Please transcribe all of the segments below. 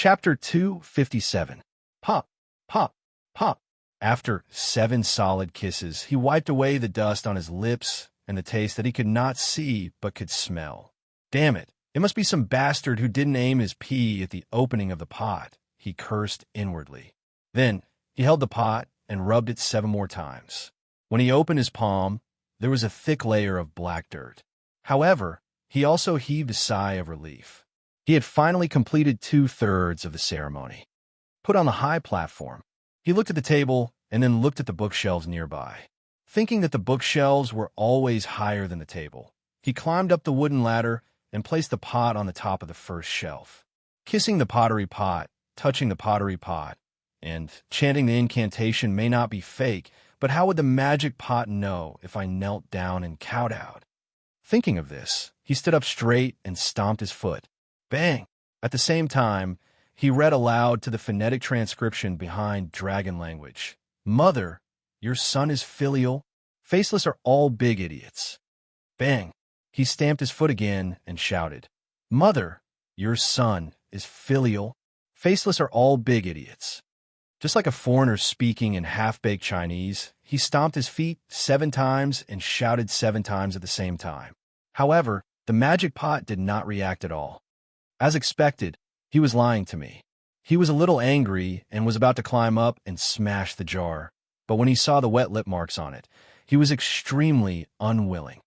Chapter 257. Pop, pop, pop. After 7 solid kisses, he wiped away the dust on his lips and the taste that he could not see but could smell. Damn it, it must be some bastard who didn't aim his pee at the opening of the pot, he cursed inwardly. Then he held the pot and rubbed it 7 more times. When he opened his palm, there was a thick layer of black dirt. However, he also heaved a sigh of relief. He had finally completed 2/3 of the ceremony. Put on the high platform, he looked at the table and then looked at the bookshelves nearby. Thinking that the bookshelves were always higher than the table, he climbed up the wooden ladder and placed the pot on the top of the first shelf. Kissing the pottery pot, touching the pottery pot, and chanting the incantation may not be fake, but how would the magic pot know if I knelt down and kowtowed? Thinking of this, he stood up straight and stomped his foot. Bang! At the same time, he read aloud to the phonetic transcription behind dragon language. Mother, your son is filial. Faceless are all big idiots. Bang! He stamped his foot again and shouted. Mother, your son is filial. Faceless are all big idiots. Just like a foreigner speaking in half-baked Chinese, he stomped his feet 7 times and shouted 7 times at the same time. However, the magic pot did not react at all. As expected, he was lying to me. He was a little angry and was about to climb up and smash the jar, but when he saw the wet lip marks on it, he was extremely unwilling.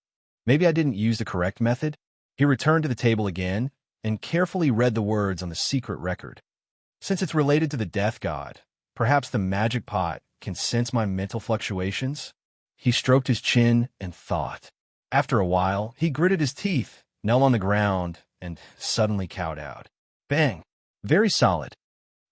Maybe I didn't use the correct method? He returned to the table again and carefully read the words on the secret record. Since it's related to the death god, perhaps the magic pot can sense my mental fluctuations? He stroked his chin and thought. After a while, he gritted his teeth, knelt on the ground, and suddenly kowtowed. Bang! Very solid.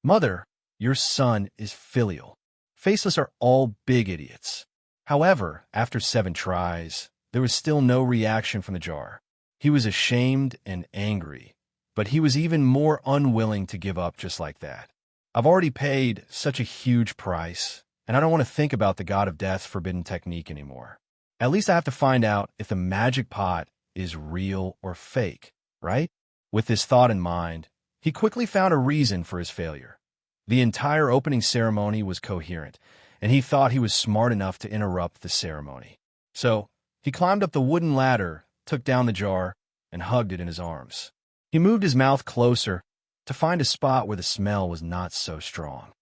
Mother, your son is filial. Faceless are all big idiots. However, after 7 tries, there was still no reaction from the jar. He was ashamed and angry, but he was even more unwilling to give up just like that. I've already paid such a huge price, and I don't want to think about the god of death's forbidden technique anymore. At least I have to find out if the magic pot is real or fake, right? With this thought in mind, he quickly found a reason for his failure. The entire opening ceremony was coherent, and he thought he was smart enough to interrupt the ceremony. So, he climbed up the wooden ladder, took down the jar, and hugged it in his arms. He moved his mouth closer to find a spot where the smell was not so strong.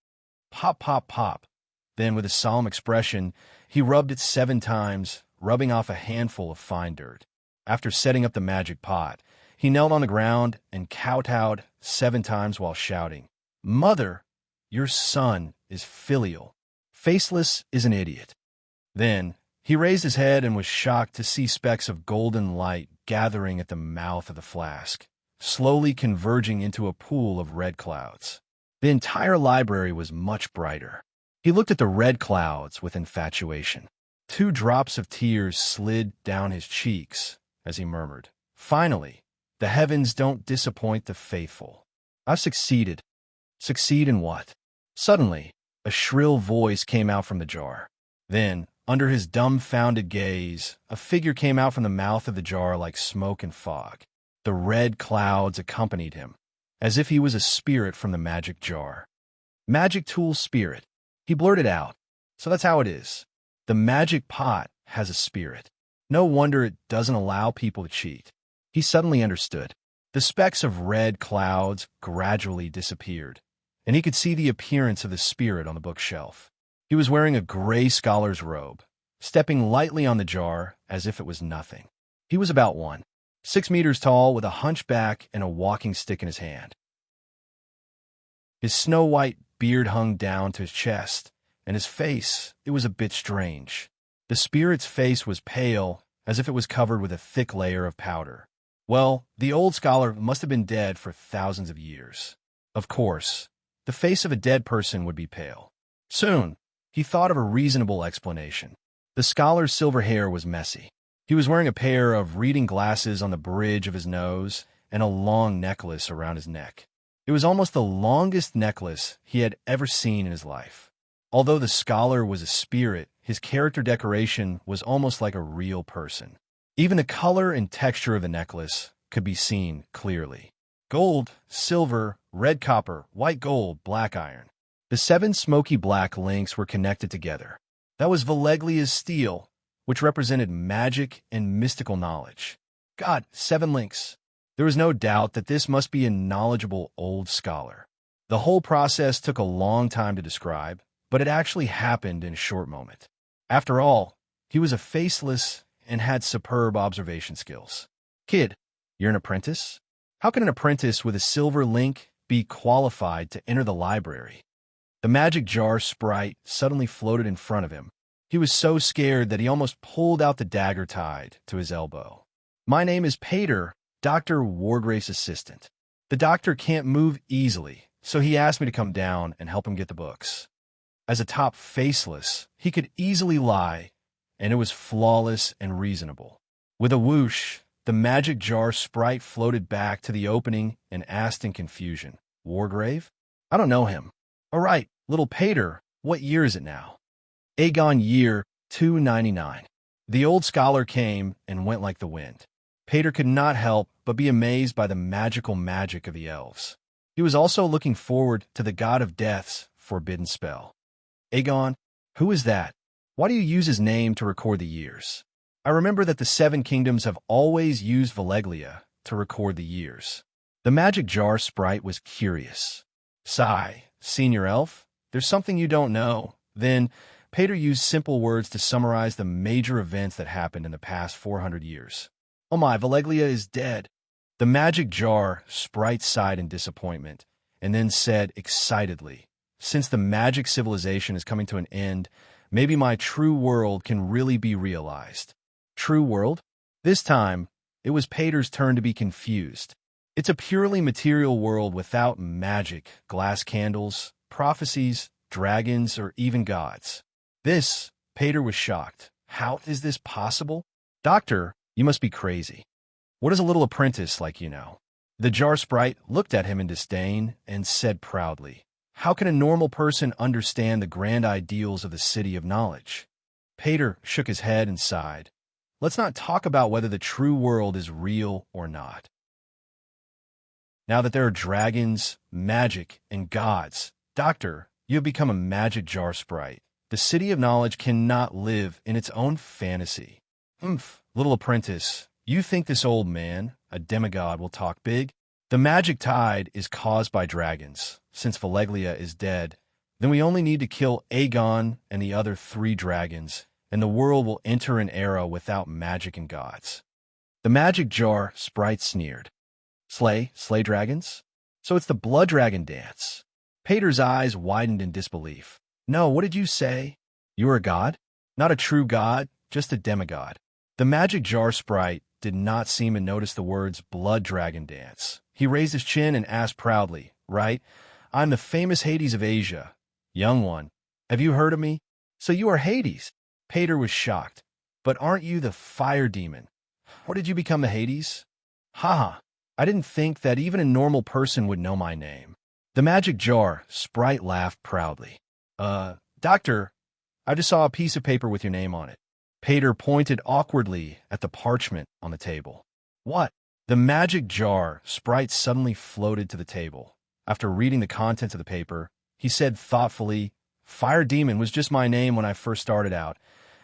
Pop, pop, pop. Then, with a solemn expression, he rubbed it 7 times, rubbing off a handful of fine dirt. After setting up the magic pot, he knelt on the ground and kowtowed 7 times while shouting, Mother, your son is filial. Faceless is an idiot. Then, he raised his head and was shocked to see specks of golden light gathering at the mouth of the flask, slowly converging into a pool of red clouds. The entire library was much brighter. He looked at the red clouds with infatuation. 2 drops of tears slid down his cheeks as he murmured, Finally, the heavens don't disappoint the faithful. I've succeeded. Succeed in what? Suddenly, a shrill voice came out from the jar. Then, under his dumbfounded gaze, a figure came out from the mouth of the jar like smoke and fog. The red clouds accompanied him, as if he was a spirit from the magic jar. Magic tool spirit. He blurted out. So that's how it is. The magic pot has a spirit. No wonder it doesn't allow people to cheat. He suddenly understood. The specks of red clouds gradually disappeared, and he could see the appearance of the spirit on the bookshelf. He was wearing a gray scholar's robe, stepping lightly on the jar as if it was nothing. He was about 1.6 meters tall with a hunchback and a walking stick in his hand. His snow-white beard hung down to his chest, and his face, it was a bit strange. The spirit's face was pale, as if it was covered with a thick layer of powder. Well, the old scholar must have been dead for thousands of years. Of course, the face of a dead person would be pale. Soon, he thought of a reasonable explanation. The scholar's silver hair was messy. He was wearing a pair of reading glasses on the bridge of his nose and a long necklace around his neck. It was almost the longest necklace he had ever seen in his life. Although the scholar was a spirit, his character decoration was almost like a real person. Even the color and texture of the necklace could be seen clearly. gold, silver, red copper, white gold, black iron. The 7 smoky black links were connected together. That was Valeglia's steel, which represented magic and mystical knowledge. God, 7 links. There was no doubt that this must be a knowledgeable old scholar. The whole process took a long time to describe, but it actually happened in a short moment. After all, he was a faceless and had superb observation skills. Kid, you're an apprentice? How can an apprentice with a silver link be qualified to enter the library? The magic jar sprite suddenly floated in front of him. He was so scared that he almost pulled out the dagger tied to his elbow. My name is Pater, Dr. Wargrave's assistant. The doctor can't move easily, so he asked me to come down and help him get the books. As a top faceless, he could easily lie, and it was flawless and reasonable. With a whoosh, the magic jar sprite floated back to the opening and asked in confusion, Wargrave? I don't know him. All right, little Pater, what year is it now? Aegon year 299. The old scholar came and went like the wind. Pater could not help but be amazed by the magical magic of the elves. He was also looking forward to the god of death's forbidden spell. Aegon, who is that? Why do you use his name to record the years? I remember that the 7 kingdoms have always used Valeglia to record the years. The magic jar sprite was curious. Sigh, senior elf, there's something you don't know. Then, Pater used simple words to summarize the major events that happened in the past 400 years. Oh my, Valeglia is dead. The magic jar sprite sighed in disappointment, and then said excitedly, since the magic civilization is coming to an end, maybe my true world can really be realized. True world? This time, it was Pater's turn to be confused. It's a purely material world without magic, glass candles, prophecies, dragons, or even gods. Pater was shocked. How is this possible? Doctor, you must be crazy. What is a little apprentice like you know? The jar sprite looked at him in disdain and said proudly, how can a normal person understand the grand ideals of the city of knowledge? Pater shook his head and sighed. Let's not talk about whether the true world is real or not. Now that there are dragons, magic, and gods, Doctor, you have become a magic jar sprite. The city of knowledge cannot live in its own fantasy. Little apprentice, you think this old man, a demigod, will talk big? The magic tide is caused by dragons. Since Valeglia is dead, then we only need to kill Aegon and the other 3 dragons, and the world will enter an era without magic and gods. The magic jar sprite sneered. Slay dragons? So it's the blood dragon dance. Pater's eyes widened in disbelief. No, what did you say? You're a god? Not a true god, just a demigod. The magic jar sprite did not seem to notice the words blood dragon dance. He raised his chin and asked proudly, right? I'm the famous Hades of Asia. Young one, have you heard of me? So you are Hades. Pater was shocked. But aren't you the fire demon? Or did you become the Hades? Haha, I didn't think that even a normal person would know my name. The magic jar sprite laughed proudly. Doctor, I just saw a piece of paper with your name on it. Pater pointed awkwardly at the parchment on the table. What? The magic jar sprite suddenly floated to the table. After reading the contents of the paper, he said thoughtfully, Fire Demon was just my name when I first started out.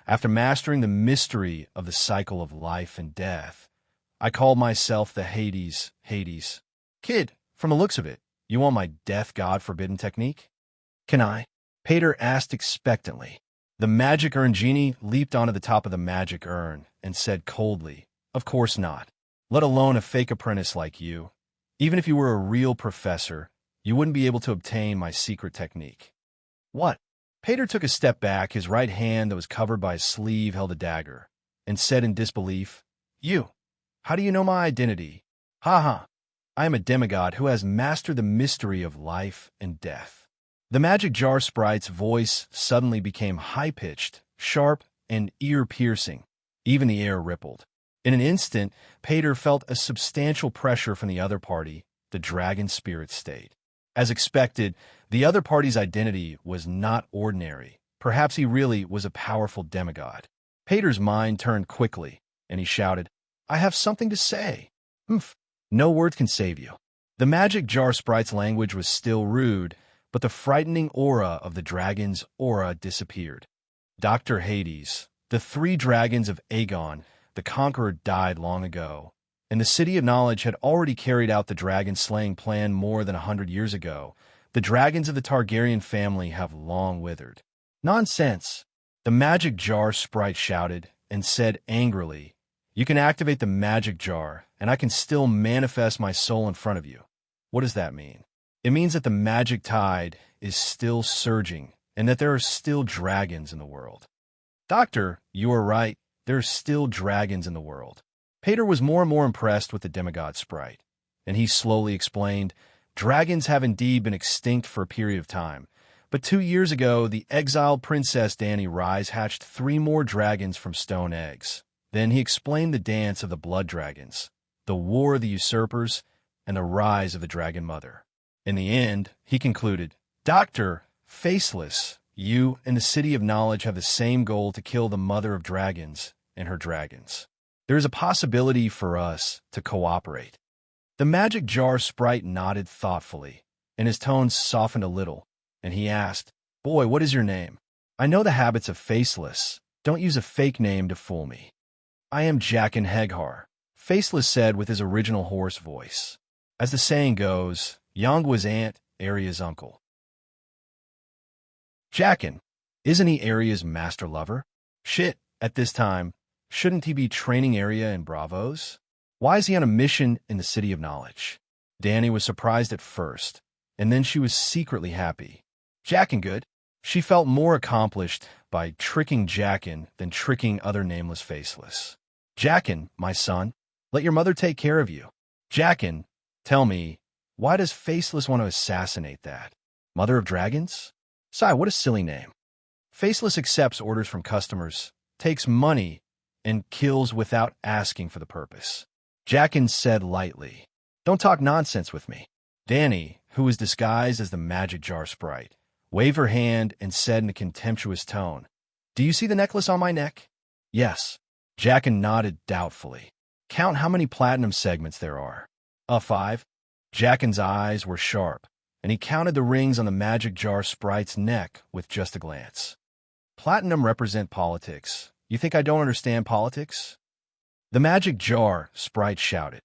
After mastering the mystery of the cycle of life and death, I called myself the Hades. Kid, from the looks of it, you want my death god forbidden technique? Can I? Pater asked expectantly. The magic urn genie leaped onto the top of the magic urn and said coldly, Of course not. Let alone a fake apprentice like you. Even if you were a real professor, you wouldn't be able to obtain my secret technique. What? Pater took a step back, his right hand that was covered by a sleeve held a dagger, and said in disbelief, You, how do you know my identity? Ha! I am a demigod who has mastered the mystery of life and death. The magic jar sprite's voice suddenly became high-pitched, sharp, and ear-piercing. Even the air rippled. In an instant, Pater felt a substantial pressure from the other party, the dragon spirit state. As expected, the other party's identity was not ordinary. Perhaps he really was a powerful demigod. Pater's mind turned quickly, and he shouted, I have something to say. No words can save you. The magic jar sprite's language was still rude, but the frightening aura of the dragon's aura disappeared. Dr. Hades, the 3 dragons of Aegon, the Conqueror, died long ago, and the City of Knowledge had already carried out the dragon-slaying plan more than 100 years ago. The dragons of the Targaryen family have long withered. Nonsense! The magic jar sprite shouted and said angrily, "You can activate the magic jar, and I can still manifest my soul in front of you." What does that mean? It means that the magic tide is still surging and that there are still dragons in the world. Doctor, you are right. There are still dragons in the world. Pater was more and more impressed with the demigod sprite, and he slowly explained, "Dragons have indeed been extinct for a period of time, but 2 years ago, the exiled Princess Dany Rise hatched 3 more dragons from stone eggs." Then he explained the dance of the blood dragons, the war of the usurpers, and the rise of the Dragon Mother. In the end, he concluded, "Doctor, Faceless, you and the City of Knowledge have the same goal to kill the Mother of Dragons and her dragons. There is a possibility for us to cooperate." The magic jar sprite nodded thoughtfully, and his tones softened a little, and he asked, "Boy, what is your name? I know the habits of Faceless. Don't use a fake name to fool me." "I am Jaqen Hagar," Faceless said with his original hoarse voice. As the saying goes, Yongua's aunt, Arya's uncle. Jaqen, isn't he Arya's master lover? Shit, at this time, shouldn't he be training Arya in bravos? Why is he on a mission in the City of Knowledge? Dany was surprised at first, and then she was secretly happy. Jaqen good. She felt more accomplished by tricking Jaqen than tricking other nameless Faceless. "Jaqen, my son, let your mother take care of you." "Jaqen, tell me, why does Faceless want to assassinate that? Mother of Dragons? Sigh, what a silly name." Faceless accepts orders from customers, takes money, and kills without asking for the purpose. Jaqen said lightly, "Don't talk nonsense with me." Dany, who was disguised as the magic jar sprite, waved her hand and said in a contemptuous tone, "Do you see the necklace on my neck?" "Yes." Jaqen nodded doubtfully. "Count how many platinum segments there are." 5. Jaqen's eyes were sharp, and he counted the rings on the magic jar sprite's neck with just a glance. "Platinum represent politics. You think I don't understand politics?" The magic jar sprite shouted.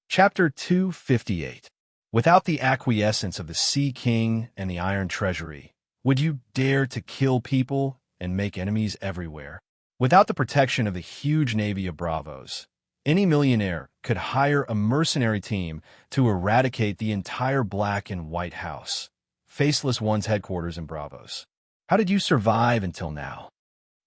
Chapter 258. Without the acquiescence of the Sea King and the Iron Treasury, would you dare to kill people and make enemies everywhere? Without the protection of the huge navy of bravos, any millionaire could hire a mercenary team to eradicate the entire Black and White House, Faceless One's headquarters in Bravos. How did you survive until now?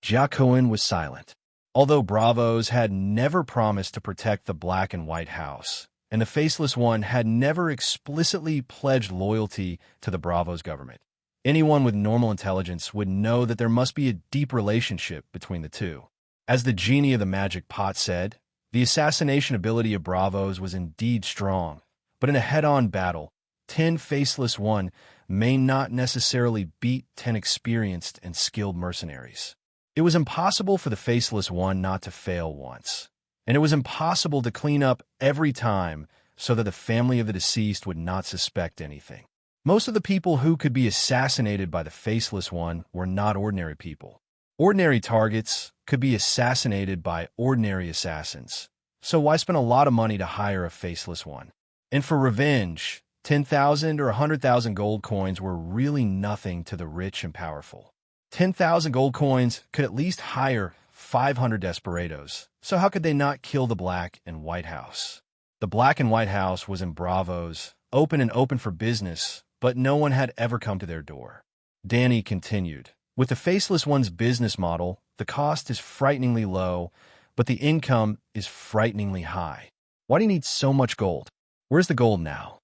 Jaqen was silent. Although Bravos had never promised to protect the Black and White House, and the Faceless One had never explicitly pledged loyalty to the Bravos government, anyone with normal intelligence would know that there must be a deep relationship between the two. As the genie of the magic pot said, the assassination ability of Bravos was indeed strong, but in a head-on battle, 10 Faceless One may not necessarily beat 10 experienced and skilled mercenaries. It was impossible for the Faceless One not to fail once, and it was impossible to clean up every time so that the family of the deceased would not suspect anything. Most of the people who could be assassinated by the Faceless One were not ordinary people. Ordinary targets could be assassinated by ordinary assassins, so why spend a lot of money to hire a Faceless One? And for revenge, 10,000 or 100,000 gold coins were really nothing to the rich and powerful. 10,000 gold coins could at least hire 500 desperados, so how could they not kill the Black and White House? The Black and White House was in Bravos, open for business, but no one had ever come to their door. Dany continued, "With the Faceless One's business model, the cost is frighteningly low, but the income is frighteningly high. Why do you need so much gold? Where's the gold now?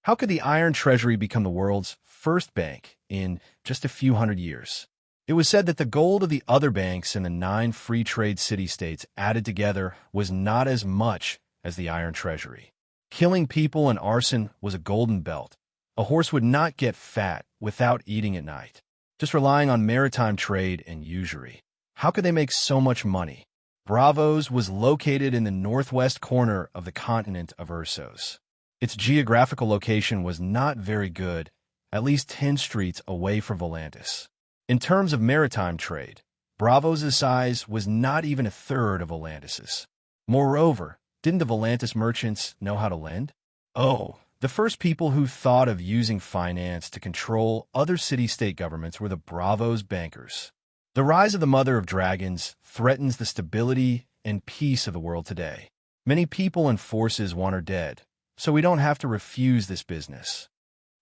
How could the Iron Treasury become the world's first bank in just a few hundred years?" It was said that the gold of the other banks in the 9 free trade city-states added together was not as much as the Iron Treasury. Killing people and arson was a golden belt. A horse would not get fat without eating at night. Just relying on maritime trade and usury. How could they make so much money? Bravos was located in the northwest corner of the continent of Ursos. Its geographical location was not very good, at least 10 streets away from Volantis. In terms of maritime trade, Bravos' size was not even a third of Volantis'. Moreover, didn't the Volantis merchants know how to lend? Oh, the first people who thought of using finance to control other city-state governments were the Bravos bankers. The rise of the Mother of Dragons threatens the stability and peace of the world today. Many people and forces want her dead, so we don't have to refuse this business.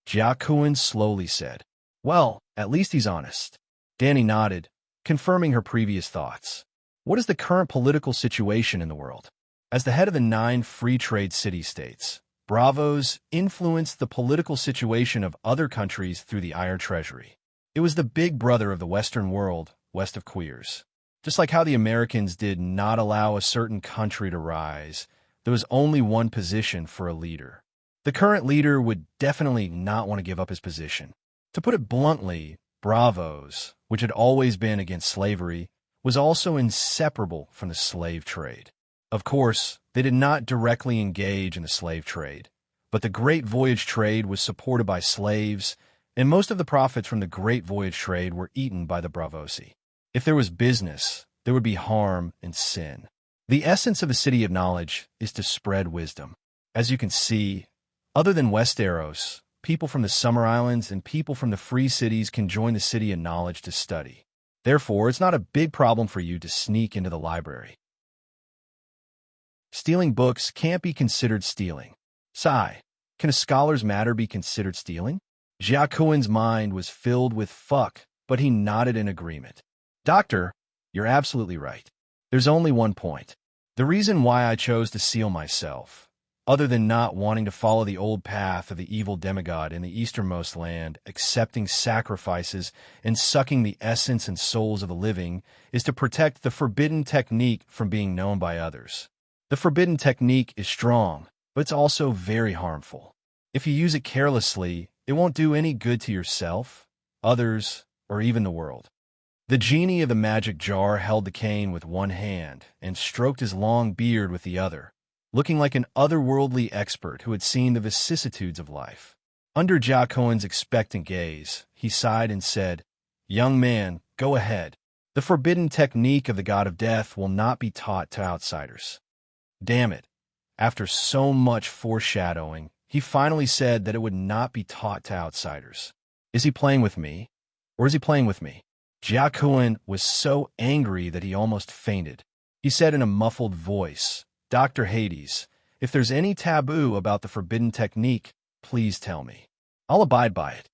Jiakuan slowly said. Well, at least he's honest. Danny nodded, confirming her previous thoughts. What is the current political situation in the world? As the head of the 9 free trade city-states, Bravos influenced the political situation of other countries through the Iron Treasury. It was the big brother of the Western world, west of Queers. Just like how the Americans did not allow a certain country to rise, there was only one position for a leader. The current leader would definitely not want to give up his position. To put it bluntly, Bravos, which had always been against slavery, was also inseparable from the slave trade. Of course, they did not directly engage in the slave trade, but the Great Voyage trade was supported by slaves, and most of the profits from the Great Voyage trade were eaten by the Bravosi. If there was business, there would be harm and sin. The essence of the City of Knowledge is to spread wisdom. As you can see, other than Westeros, people from the Summer Islands and people from the free cities can join the City of Knowledge to study. Therefore, it's not a big problem for you to sneak into the library. Stealing books can't be considered stealing. Sigh, can a scholar's matter be considered stealing? Jiakuan's mind was filled with fuck, but he nodded in agreement. Doctor, you're absolutely right. There's only one point. The reason why I chose to seal myself, other than not wanting to follow the old path of the evil demigod in the easternmost land, accepting sacrifices and sucking the essence and souls of the living, is to protect the forbidden technique from being known by others. The forbidden technique is strong, but it's also very harmful. If you use it carelessly, it won't do any good to yourself, others, or even the world. The genie of the magic jar held the cane with one hand and stroked his long beard with the other, looking like an otherworldly expert who had seen the vicissitudes of life. Under Jiakuan's expectant gaze, he sighed and said, "Young man, go ahead. The forbidden technique of the god of death will not be taught to outsiders." Damn it. After so much foreshadowing, he finally said that it would not be taught to outsiders. Is he playing with me? Or is he playing with me? Jiakuan was so angry that he almost fainted. He said in a muffled voice, "Dr. Hades, if there's any taboo about the forbidden technique, please tell me. I'll abide by it."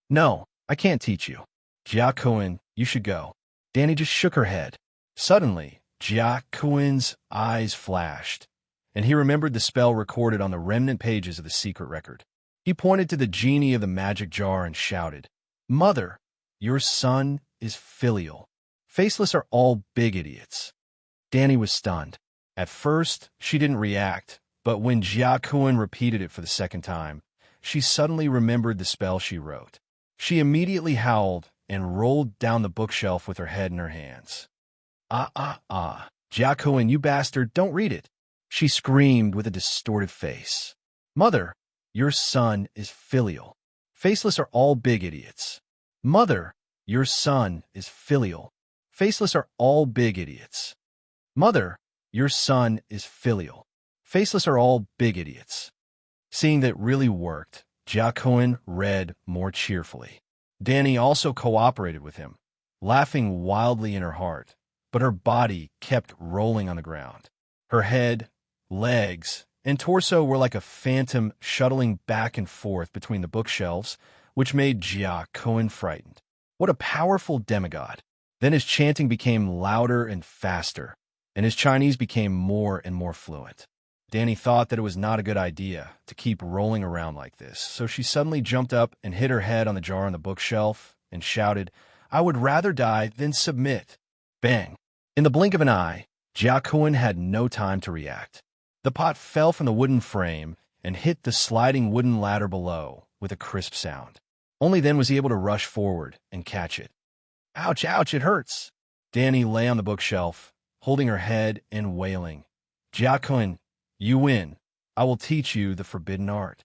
"No, I can't teach you. Jiakuan, you should go." Danny just shook her head. Suddenly, Jiakuan's eyes flashed, and he remembered the spell recorded on the remnant pages of the secret record. He pointed to the genie of the magic jar and shouted, "Mother, your son is filial. Faceless are all big idiots." Danny was stunned. At first, she didn't react, but when Jiakuan repeated it for the second time, she suddenly remembered the spell she wrote. She immediately howled and rolled down the bookshelf with her head in her hands. Jiakuan, you bastard, don't read it," she screamed with a distorted face. "Mother, your son is filial. Faceless are all big idiots. Mother, your son is filial. Faceless are all big idiots. Mother, your son is filial. Faceless are all big idiots." Seeing that it really worked, Jiakuan read more cheerfully. Danny also cooperated with him, laughing wildly in her heart, but her body kept rolling on the ground. Her head, legs, and torso were like a phantom shuttling back and forth between the bookshelves, which made Jiakuan frightened. What a powerful demigod! Then his chanting became louder and faster, and his Chinese became more and more fluent. Danny thought that it was not a good idea to keep rolling around like this, so she suddenly jumped up and hit her head on the jar on the bookshelf and shouted, "I would rather die than submit." Bang! In the blink of an eye, Jiakuan had no time to react. The pot fell from the wooden frame and hit the sliding wooden ladder below with a crisp sound. Only then was he able to rush forward and catch it. "Ouch, ouch, it hurts." Danny lay on the bookshelf, holding her head and wailing. Jiakun, you win. I will teach you the forbidden art.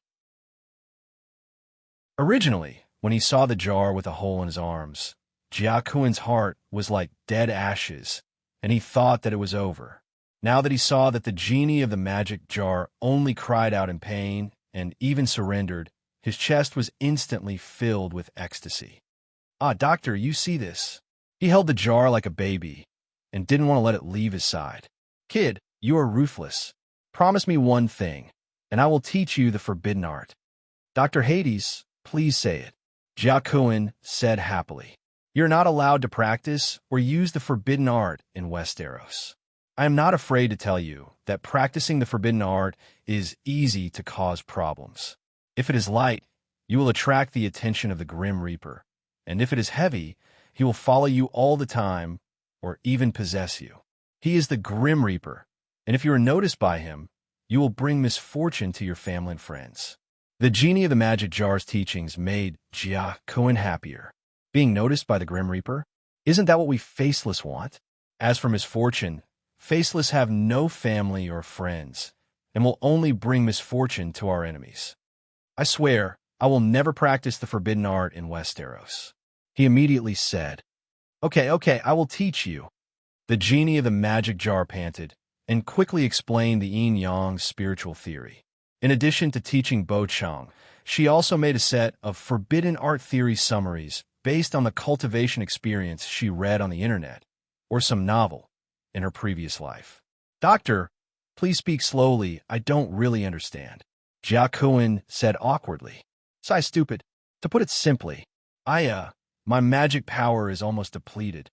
Originally, when he saw the jar with a hole in his arms, Jiakun's heart was like dead ashes, and he thought that it was over. Now that he saw that the genie of the magic jar only cried out in pain and even surrendered, his chest was instantly filled with ecstasy. Ah, doctor, you see this. He held the jar like a baby and didn't want to let it leave his side. Kid, you are ruthless. Promise me one thing, and I will teach you the forbidden art. Dr. Hades, please say it. Jiakun said happily. You're not allowed to practice or use the forbidden art in Westeros. I am not afraid to tell you that practicing the forbidden art is easy to cause problems. If it is light, you will attract the attention of the Grim Reaper, and if it is heavy, he will follow you all the time or even possess you. He is the Grim Reaper, and if you are noticed by him, you will bring misfortune to your family and friends. The genie of the magic jar's teachings made Jiakun happier. Being noticed by the Grim Reaper? Isn't that what we faceless want? As for misfortune, faceless have no family or friends, and will only bring misfortune to our enemies. I swear, I will never practice the forbidden art in Westeros. He immediately said, Okay, I will teach you. The genie of the magic jar panted, and quickly explained the yin-yang spiritual theory. In addition to teaching Bo Chang, she also made a set of forbidden art theory summaries based on the cultivation experience she read on the internet, or some novel, in her previous life. Doctor, please speak slowly, I don't really understand. Jiakun said awkwardly. Sigh stupid. To put it simply, my magic power is almost depleted.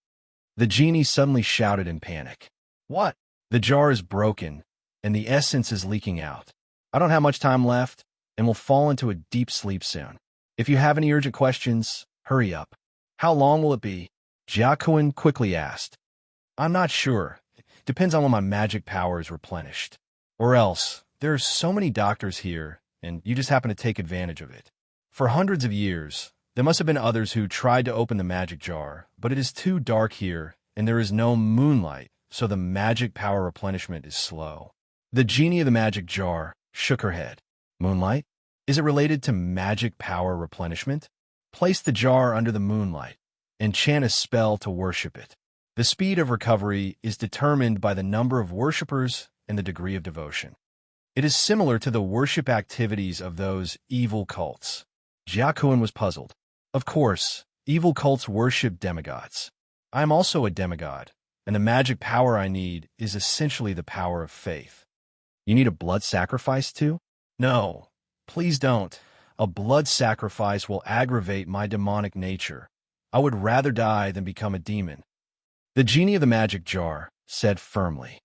The genie suddenly shouted in panic. What? The jar is broken, and the essence is leaking out. I don't have much time left, and will fall into a deep sleep soon. If you have any urgent questions, hurry up. How long will it be? Jiakun quickly asked. I'm not sure. Depends on when my magic power is replenished. Or else, there are so many doctors here, and you just happen to take advantage of it. For hundreds of years, there must have been others who tried to open the magic jar, but it is too dark here, and there is no moonlight, so the magic power replenishment is slow. The genie of the magic jar shook her head. Moonlight? Is it related to magic power replenishment? Place the jar under the moonlight and chant a spell to worship it. The speed of recovery is determined by the number of worshippers and the degree of devotion. It is similar to the worship activities of those evil cults. Jiakun was puzzled. Of course, evil cults worship demigods. I am also a demigod, and the magic power I need is essentially the power of faith. You need a blood sacrifice too? No, please don't. A blood sacrifice will aggravate my demonic nature. I would rather die than become a demon. The genie of the magic jar said firmly.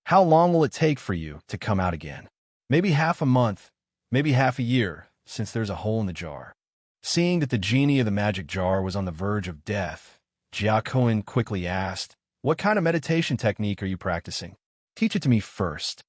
How long will it take for you to come out again? Maybe half a month, maybe half a year, since there's a hole in the jar. Seeing that the genie of the magic jar was on the verge of death, Jiakun quickly asked, What kind of meditation technique are you practicing? Teach it to me first.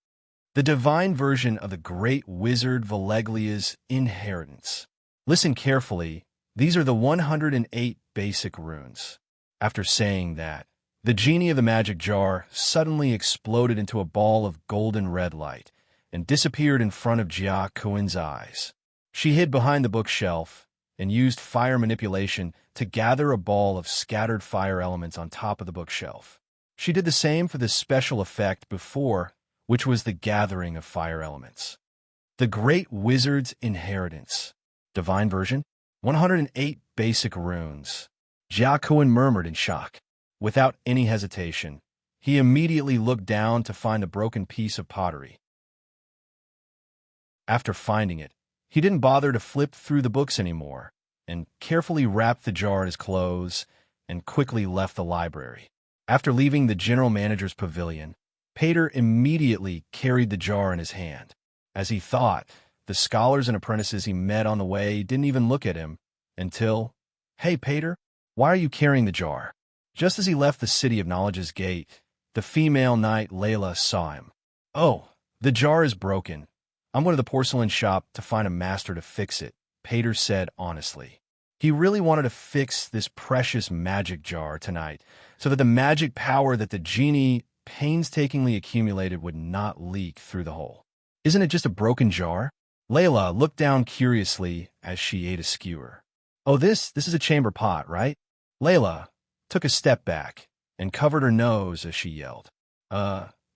The divine version of the great wizard Valeglia's inheritance. Listen carefully, these are the 108 basic runes. After saying that, the genie of the magic jar suddenly exploded into a ball of golden red light and disappeared in front of Jiakun's eyes. She hid behind the bookshelf and used fire manipulation to gather a ball of scattered fire elements on top of the bookshelf. She did the same for the special effect before, which was the gathering of fire elements. The Great Wizard's Inheritance. Divine version. 108 basic runes. Jiakun murmured in shock. Without any hesitation, he immediately looked down to find a broken piece of pottery. After finding it, he didn't bother to flip through the books anymore, and carefully wrapped the jar in his clothes and quickly left the library. After leaving the general manager's pavilion, Pater immediately carried the jar in his hand. As he thought, the scholars and apprentices he met on the way didn't even look at him until, Hey, Pater, why are you carrying the jar? Just as he left the City of Knowledge's gate, the female knight Layla saw him. Oh, the jar is broken. I'm going to the porcelain shop to find a master to fix it, Pater said honestly. He really wanted to fix this precious magic jar tonight so that the magic power that the genie painstakingly accumulated would not leak through the hole. Isn't it just a broken jar? Layla looked down curiously as she ate a skewer. Oh, this is a chamber pot, right? Layla took a step back and covered her nose as she yelled.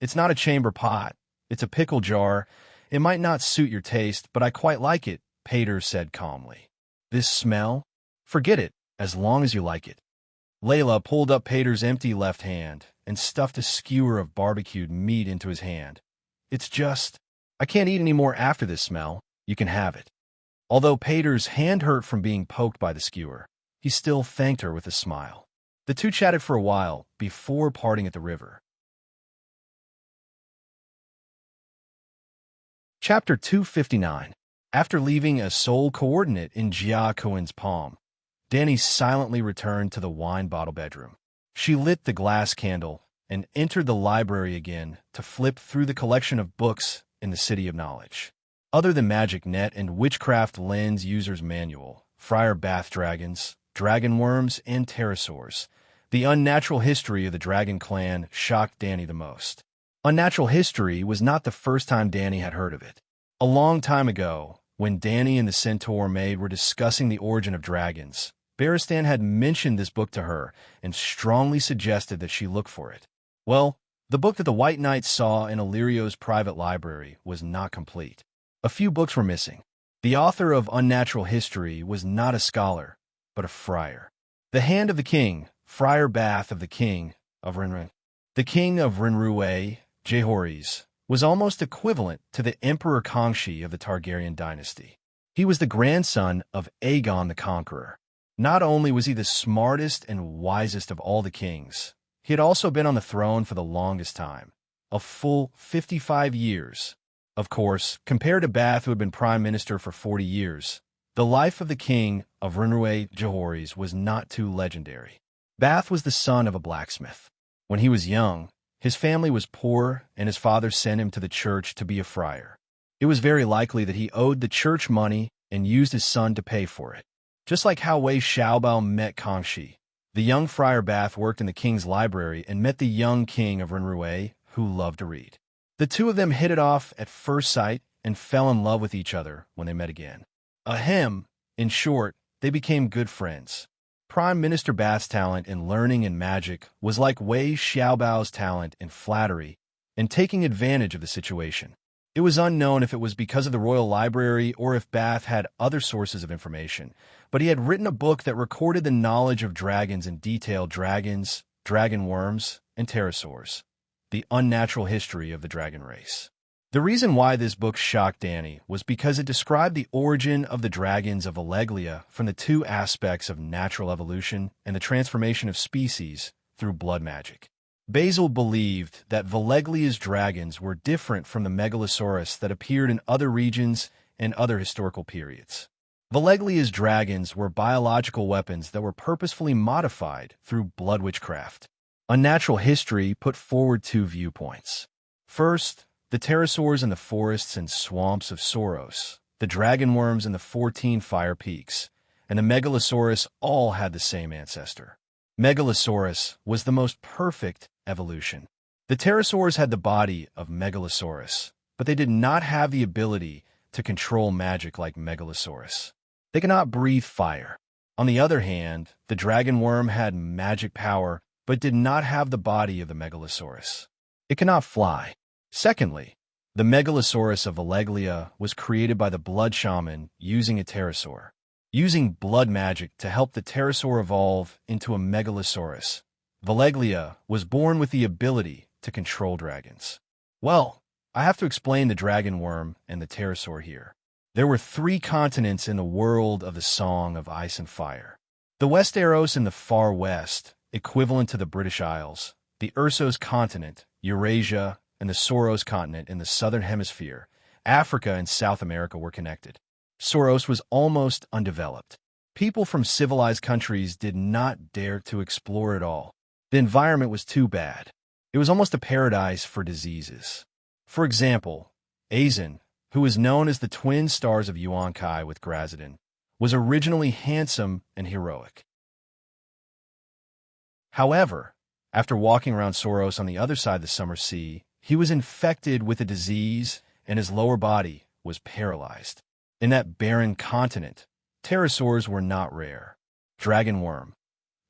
It's not a chamber pot. It's a pickle jar. It might not suit your taste, but I quite like it, Pater said calmly. This smell? Forget it, as long as you like it. Layla pulled up Pater's empty left hand and stuffed a skewer of barbecued meat into his hand. It's just, I can't eat any more after this smell. You can have it. Although Pater's hand hurt from being poked by the skewer, he still thanked her with a smile. The two chatted for a while before parting at the river. Chapter 259. After leaving a sole coordinate in Jia Cohen's palm, Danny silently returned to the wine bottle bedroom. She lit the glass candle and entered the library again to flip through the collection of books in the City of Knowledge. Other than Magic Net and Witchcraft Lens User's Manual, Friar Bath Dragons, Dragon Worms, and Pterosaurs, the unnatural history of the Dragon Clan shocked Danny the most. Unnatural history was not the first time Danny had heard of it. A long time ago, when Danny and the Centaur maid were discussing the origin of dragons, Barristan had mentioned this book to her and strongly suggested that she look for it. Well, the book that the White Knight saw in Illyrio's private library was not complete. A few books were missing. The author of Unnatural History was not a scholar, but a friar. The Hand of the King, Friar Bath of the King of Rinru. The King of Rinruwe, Jehoris, was almost equivalent to the Emperor Kangxi of the Targaryen dynasty. He was the grandson of Aegon the Conqueror. Not only was he the smartest and wisest of all the kings, he had also been on the throne for the longest time, a full 55 years. Of course, compared to Bath, who had been prime minister for 40 years, the life of the king of Rinruwe Jehoris was not too legendary. Bath was the son of a blacksmith. When he was young, his family was poor, and his father sent him to the church to be a friar. It was very likely that he owed the church money and used his son to pay for it. Just like how Wei Xiaobao met Kangxi, the young Friar Bath worked in the king's library and met the young king of Rinruwe, who loved to read. The two of them hit it off at first sight and fell in love with each other when they met again. Ahem, in short, they became good friends. Prime Minister Bath's talent in learning and magic was like Wei Xiaobao's talent in flattery and taking advantage of the situation. It was unknown if it was because of the royal library or if Bath had other sources of information, but he had written a book that recorded the knowledge of dragons and detailed dragons, dragon worms, and pterosaurs, the unnatural history of the dragon race. The reason why this book shocked Danny was because it described the origin of the dragons of Valeglia from the two aspects of natural evolution and the transformation of species through blood magic. Basil believed that Valeglia's dragons were different from the Megalosaurus that appeared in other regions and other historical periods. Valeglia's dragons were biological weapons that were purposefully modified through blood witchcraft. Unnatural history put forward two viewpoints. First, the pterosaurs in the forests and swamps of Soros, the dragon worms in the 14 Fire Peaks, and the Megalosaurus all had the same ancestor. Megalosaurus was the most perfect evolution. The pterosaurs had the body of Megalosaurus, but they did not have the ability to control magic like Megalosaurus. They cannot breathe fire. On the other hand, the dragon worm had magic power, but did not have the body of the Megalosaurus. It cannot fly. Secondly, the Megalosaurus of Valeglia was created by the blood shaman using a pterosaur, using blood magic to help the pterosaur evolve into a Megalosaurus. Valeglia was born with the ability to control dragons. Well, I have to explain the dragon worm and the pterosaur here. There were 3 continents in the world of the Song of Ice and Fire. The Westeros in the far west, equivalent to the British Isles, the Ursos continent, Eurasia, and the Soros continent in the southern hemisphere, Africa and South America were connected. Soros was almost undeveloped. People from civilized countries did not dare to explore it all. The environment was too bad. It was almost a paradise for diseases. For example, Azin, who is known as the twin stars of Yuan Kai with Grazadin, was originally handsome and heroic. However, After walking around Soros on the other side of the summer sea, he was infected with a disease and his lower body was paralyzed. In that barren continent, pterosaurs were not rare. Dragonworm.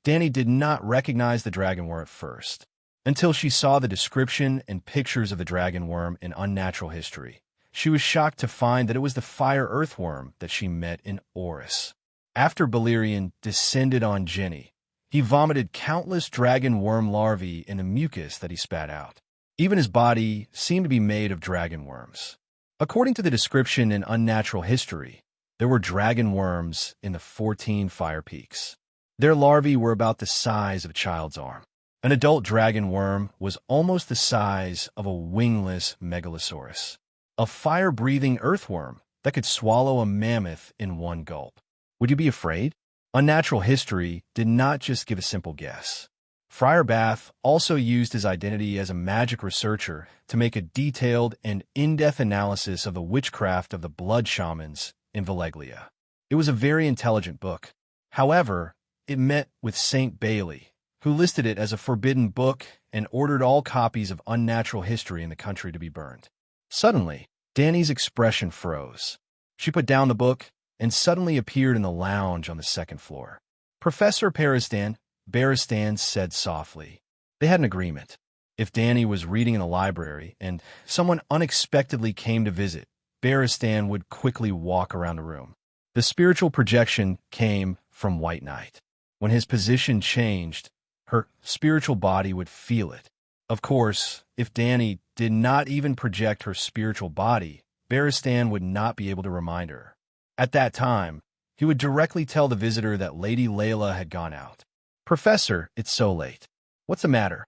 Danny did not recognize the dragonworm at first, until she saw the description and pictures of the dragonworm in Unnatural History. She was shocked to find that it was the fire earthworm that she met in Oris. After Balerion descended on Jenny, he vomited countless dragonworm larvae in the mucus that he spat out. Even his body seemed to be made of dragonworms. According to the description in Unnatural History, there were dragonworms in the 14 Fire Peaks. Their larvae were about the size of a child's arm. An adult dragonworm was almost the size of a wingless megalosaurus, a fire-breathing earthworm that could swallow a mammoth in one gulp. Would you be afraid? Unnatural History did not just give a simple guess. Friar Bath also used his identity as a magic researcher to make a detailed and in-depth analysis of the witchcraft of the blood shamans in Valeglia. It was a very intelligent book. However, it met with St. Bailey, who listed it as a forbidden book and ordered all copies of Unnatural History in the country to be burned. Suddenly, Danny's expression froze. She put down the book and suddenly appeared in the lounge on the second floor. Professor Barristan said softly. They had an agreement. If Danny was reading in the library and someone unexpectedly came to visit, Barristan would quickly walk around the room. The spiritual projection came from White Knight. When his position changed, her spiritual body would feel it. Of course, if Danny did not even project her spiritual body, Barristan would not be able to remind her. At that time, he would directly tell the visitor that Lady Layla had gone out. Professor, it's so late. What's the matter?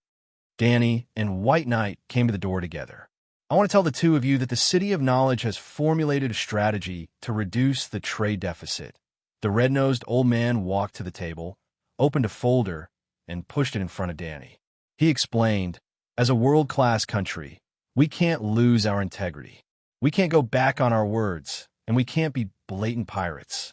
Danny and White Knight came to the door together. I want to tell the two of you that the City of Knowledge has formulated a strategy to reduce the trade deficit. The red-nosed old man walked to the table, opened a folder, and pushed it in front of Danny. He explained, as a world-class country, we can't lose our integrity. We can't go back on our words, and we can't be blatant pirates.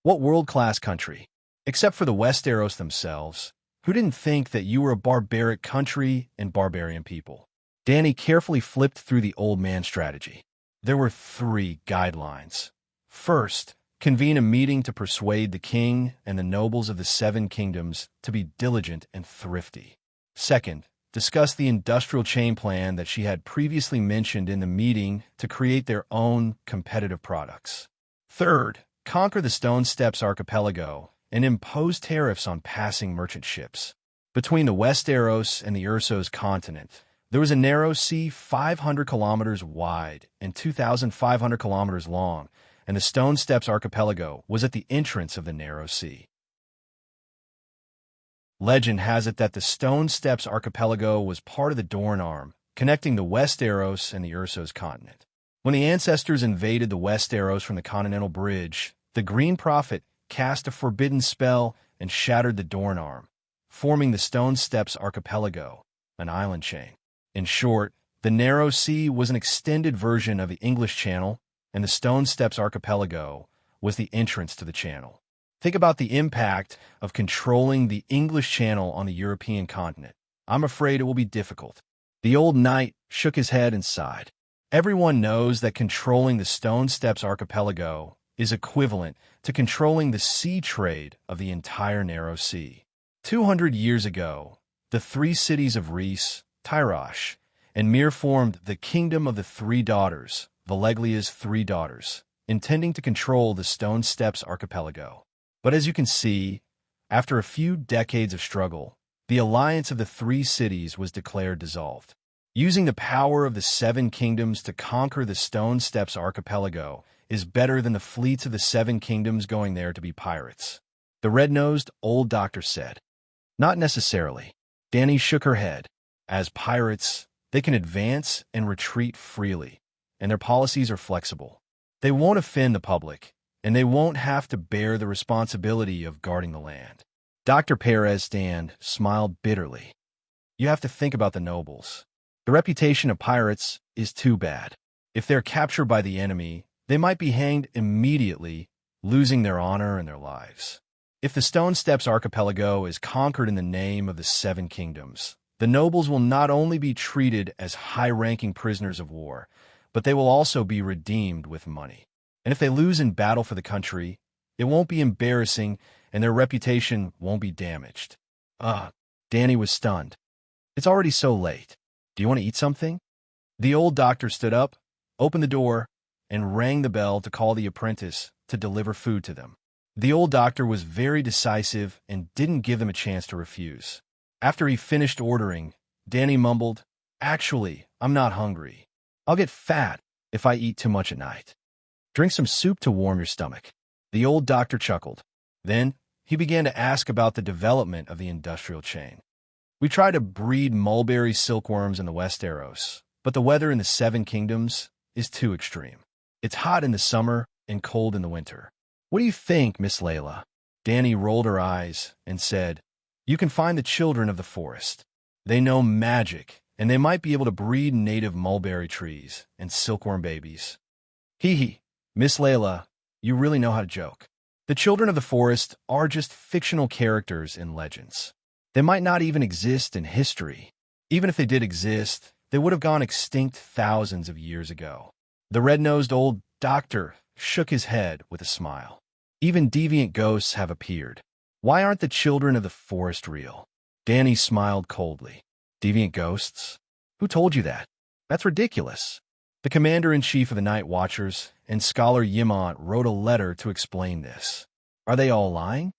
What world-class country? Except for the Westeros themselves, who didn't think that you were a barbaric country and barbarian people. Danny carefully flipped through the old man's strategy. There were 3 guidelines. First, convene a meeting to persuade the king and the nobles of the 7 kingdoms to be diligent and thrifty. Second, discuss the industrial chain plan that she had previously mentioned in the meeting to create their own competitive products. Third, conquer the Stone Steps archipelago and impose tariffs on passing merchant ships. Between the Westeros and the Ursos continent, there was a narrow sea 500 kilometers wide and 2,500 kilometers long, and the Stone Steps archipelago was at the entrance of the narrow sea. Legend has it that the Stone Steps archipelago was part of the Dorne Arm, connecting the Westeros and the Ursos continent. When the ancestors invaded the Westeros from the Continental Bridge, the Green Prophet cast a forbidden spell and shattered the Dorne Arm, forming the Stone Steps archipelago, an island chain. In short, the Narrow Sea was an extended version of the English Channel, and the Stone Steps archipelago was the entrance to the channel. Think about the impact of controlling the English Channel on the European continent. I'm afraid it will be difficult. The old knight shook his head and sighed. Everyone knows that controlling the Stone Steps archipelago is equivalent to controlling the sea trade of the entire Narrow Sea. 200 years ago, the 3 cities of Rhys, Tyrosh, and Myr formed the Kingdom of the 3 Daughters, Valeglia's 3 daughters, intending to control the Stone Steps archipelago. But as you can see, after a few decades of struggle, the alliance of the 3 cities was declared dissolved. Using the power of the 7 kingdoms to conquer the Stone Steps archipelago is better than the fleets of the 7 kingdoms going there to be pirates. The red-nosed old doctor said. Not necessarily. Danny shook her head. As pirates, they can advance and retreat freely, and their policies are flexible. They won't offend the public, and they won't have to bear the responsibility of guarding the land. Dr. Barristan smiled bitterly. You have to think about the nobles. The reputation of pirates is too bad. If they're captured by the enemy, they might be hanged immediately, losing their honor and their lives. If the Stone Steps Archipelago is conquered in the name of the Seven Kingdoms, the nobles will not only be treated as high-ranking prisoners of war, but they will also be redeemed with money. And if they lose in battle for the country, it won't be embarrassing and their reputation won't be damaged. Danny was stunned. It's already so late. Do you want to eat something? The old doctor stood up, opened the door, and rang the bell to call the apprentice to deliver food to them. The old doctor was very decisive and didn't give them a chance to refuse. After he finished ordering, Danny mumbled, "Actually, I'm not hungry. I'll get fat if I eat too much at night. Drink some soup to warm your stomach." The old doctor chuckled. Then he began to ask about the development of the industrial chain. "We try to breed mulberry silkworms in the Westeros, but the weather in the Seven Kingdoms is too extreme. It's hot in the summer and cold in the winter. What do you think, Miss Layla?" Danny rolled her eyes and said, "You can find the children of the forest. They know magic, and they might be able to breed native mulberry trees and silkworm babies." Hee, Miss Layla, you really know how to joke. The children of the forest are just fictional characters in legends. They might not even exist in history. Even if they did exist, they would have gone extinct thousands of years ago. The red-nosed old doctor shook his head with a smile. Even deviant ghosts have appeared. Why aren't the children of the forest real? Danny smiled coldly. Deviant ghosts? Who told you that? That's ridiculous. The commander-in-chief of the Night Watchers and Scholar Yimont wrote a letter to explain this. Are they all lying?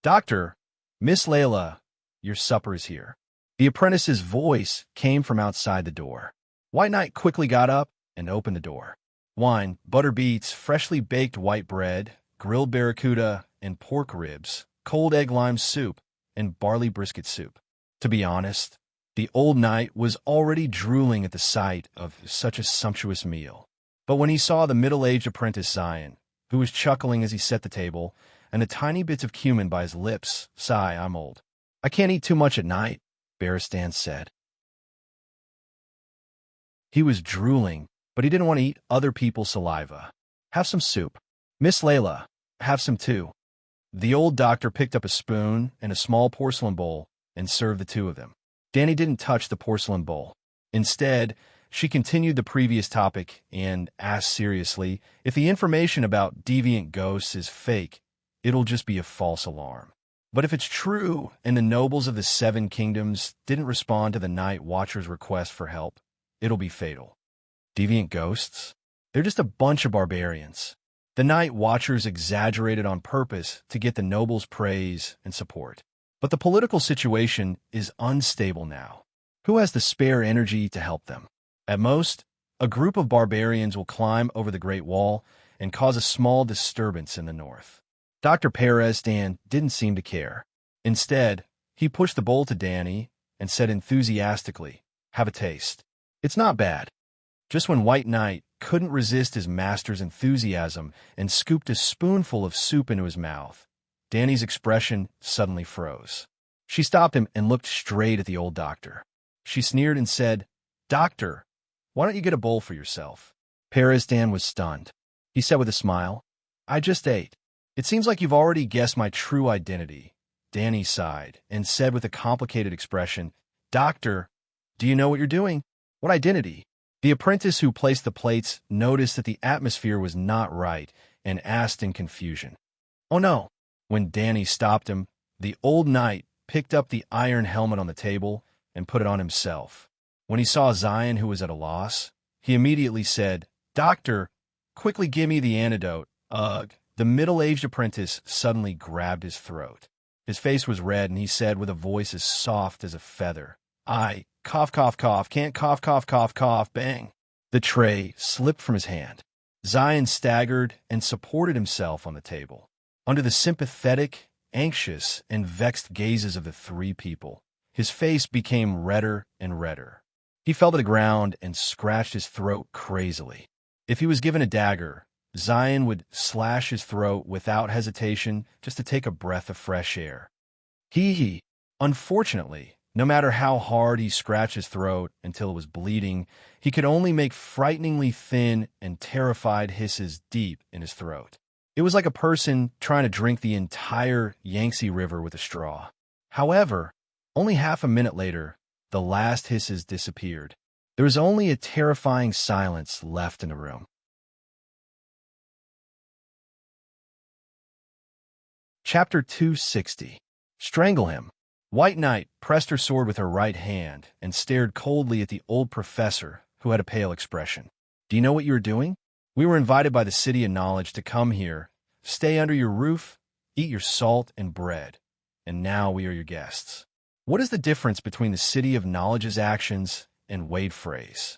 Doctor, Miss Layla, your supper is here. The apprentice's voice came from outside the door. White Knight quickly got up and opened the door. Wine, butter beets, freshly baked white bread, grilled barracuda, and pork ribs, cold egg lime soup, and barley brisket soup. To be honest, the old knight was already drooling at the sight of such a sumptuous meal. But when he saw the middle-aged apprentice Zion, who was chuckling as he set the table, and the tiny bits of cumin by his lips, "Sigh, I'm old. I can't eat too much at night," Barristan said. He was drooling, but he didn't want to eat other people's saliva. "Have some soup. Miss Layla, have some too." The old doctor picked up a spoon and a small porcelain bowl and served the two of them. Danny didn't touch the porcelain bowl. Instead, she continued the previous topic and asked seriously, if the information about deviant ghosts is fake, it'll just be a false alarm. But if it's true and the nobles of the Seven Kingdoms didn't respond to the Night Watcher's request for help, it'll be fatal. Deviant ghosts? They're just a bunch of barbarians. The Night Watchers exaggerated on purpose to get the nobles' praise and support. But the political situation is unstable now. Who has the spare energy to help them? At most, a group of barbarians will climb over the Great Wall and cause a small disturbance in the north. Dr. Barristan didn't seem to care. Instead, he pushed the bowl to Danny and said enthusiastically, "Have a taste. It's not bad." Just when White Knight couldn't resist his master's enthusiasm and scooped a spoonful of soup into his mouth, Danny's expression suddenly froze. She stopped him and looked straight at the old doctor. She sneered and said, "Doctor, why don't you get a bowl for yourself?" Barristan was stunned. He said with a smile, "I just ate. It seems like you've already guessed my true identity." Danny sighed and said with a complicated expression, "Doctor, do you know what you're doing? What identity?" The apprentice who placed the plates noticed that the atmosphere was not right and asked in confusion, "Oh no." When Danny stopped him, the old knight picked up the iron helmet on the table and put it on himself. When he saw Zion, who was at a loss, he immediately said, "Doctor, quickly give me the antidote." Ugh. The middle-aged apprentice suddenly grabbed his throat. His face was red, and he said with a voice as soft as a feather, "I cough, cough, cough, can't cough, cough, cough, cough, bang." The tray slipped from his hand. Zion staggered and supported himself on the table. Under the sympathetic, anxious, and vexed gazes of the three people, his face became redder and redder. He fell to the ground and scratched his throat crazily. If he was given a dagger, Zion would slash his throat without hesitation just to take a breath of fresh air. Unfortunately, no matter how hard he scratched his throat until it was bleeding, he could only make frighteningly thin and terrified hisses deep in his throat. It was like a person trying to drink the entire Yangtze River with a straw. However, only half a minute later, the last hisses disappeared. There was only a terrifying silence left in the room. Chapter 260. Strangle him. White Knight pressed her sword with her right hand and stared coldly at the old professor, who had a pale expression. Do you know what you are doing? We were invited by the City of Knowledge to come here, stay under your roof, eat your salt and bread, and now we are your guests. What is the difference between the City of Knowledge's actions and Wade Frey's?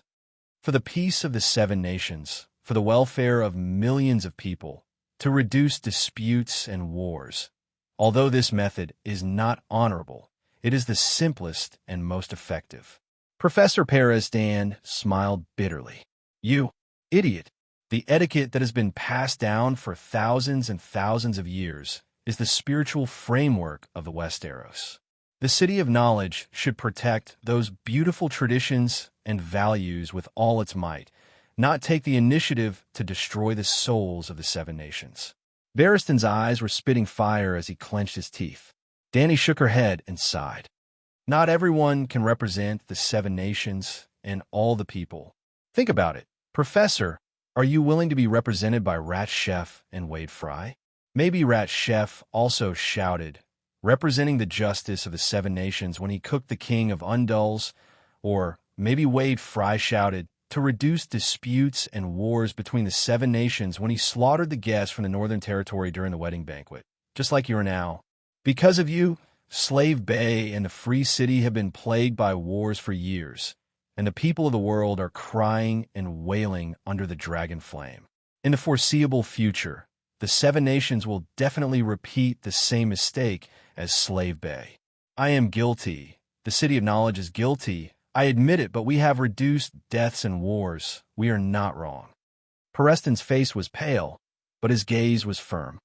For the peace of the 7 nations, for the welfare of millions of people, to reduce disputes and wars. Although this method is not honorable, it is the simplest and most effective. Professor Perez Dan smiled bitterly. You idiot! The etiquette that has been passed down for thousands and thousands of years is the spiritual framework of the Westeros. The City of Knowledge should protect those beautiful traditions and values with all its might, not take the initiative to destroy the souls of the 7 nations. Barristan's eyes were spitting fire as he clenched his teeth. Dany shook her head and sighed. Not everyone can represent the 7 nations and all the people. Think about it. Professor, are you willing to be represented by Rat Chef and Wade Fry? Maybe Rat Chef also shouted, representing the justice of the 7 nations when he cooked the king of Undulls, or maybe Wade Fry shouted, to reduce disputes and wars between the 7 nations when he slaughtered the guests from the Northern Territory during the wedding banquet, just like you are now. Because of you, Slave Bay and the Free City have been plagued by wars for years, and the people of the world are crying and wailing under the dragon flame. In the foreseeable future, the 7 nations will definitely repeat the same mistake as Slave Bay. I am guilty. The City of Knowledge is guilty. I admit it, but we have reduced deaths and wars. We are not wrong. Pereston's face was pale, but his gaze was firm.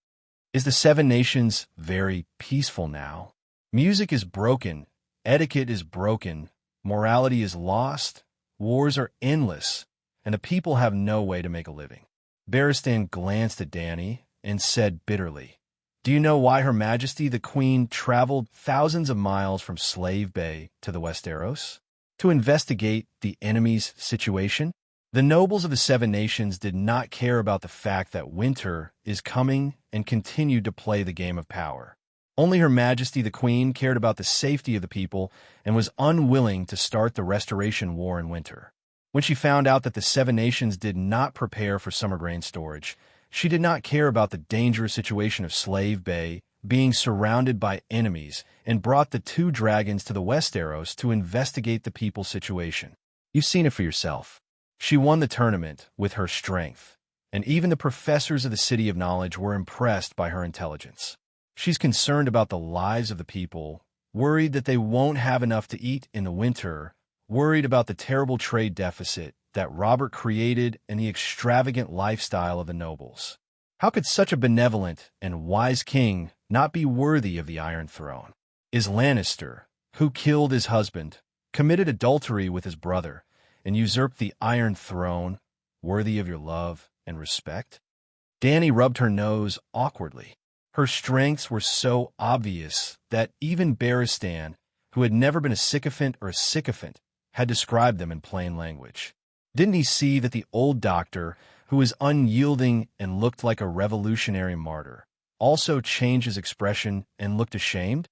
Is the 7 nations very peaceful now? Music is broken. Etiquette is broken. Morality is lost. Wars are endless, and the people have no way to make a living. Barristan glanced at Dany and said bitterly, Do you know why Her Majesty the Queen traveled thousands of miles from Slave Bay to the Westeros? To investigate the enemy's situation? The nobles of the 7 nations did not care about the fact that winter is coming and continued to play the game of power. Only Her Majesty the Queen cared about the safety of the people and was unwilling to start the Restoration War in winter. When she found out that the 7 nations did not prepare for summer grain storage, she did not care about the dangerous situation of Slave Bay being surrounded by enemies and brought the 2 dragons to the Westeros to investigate the people's situation. You've seen it for yourself. She won the tournament with her strength, and even the professors of the City of Knowledge were impressed by her intelligence. She's concerned about the lives of the people, worried that they won't have enough to eat in the winter, worried about the terrible trade deficit that Robert created and the extravagant lifestyle of the nobles. How could such a benevolent and wise king not be worthy of the Iron Throne? Is Lannister, who killed his husband, committed adultery with his brother, and usurped the Iron Throne, worthy of your love and respect? Dany rubbed her nose awkwardly. Her strengths were so obvious that even Barristan, who had never been a sycophant or a sycophant, had described them in plain language. Didn't he see that the old doctor, who was unyielding and looked like a revolutionary martyr, also changed his expression and looked ashamed?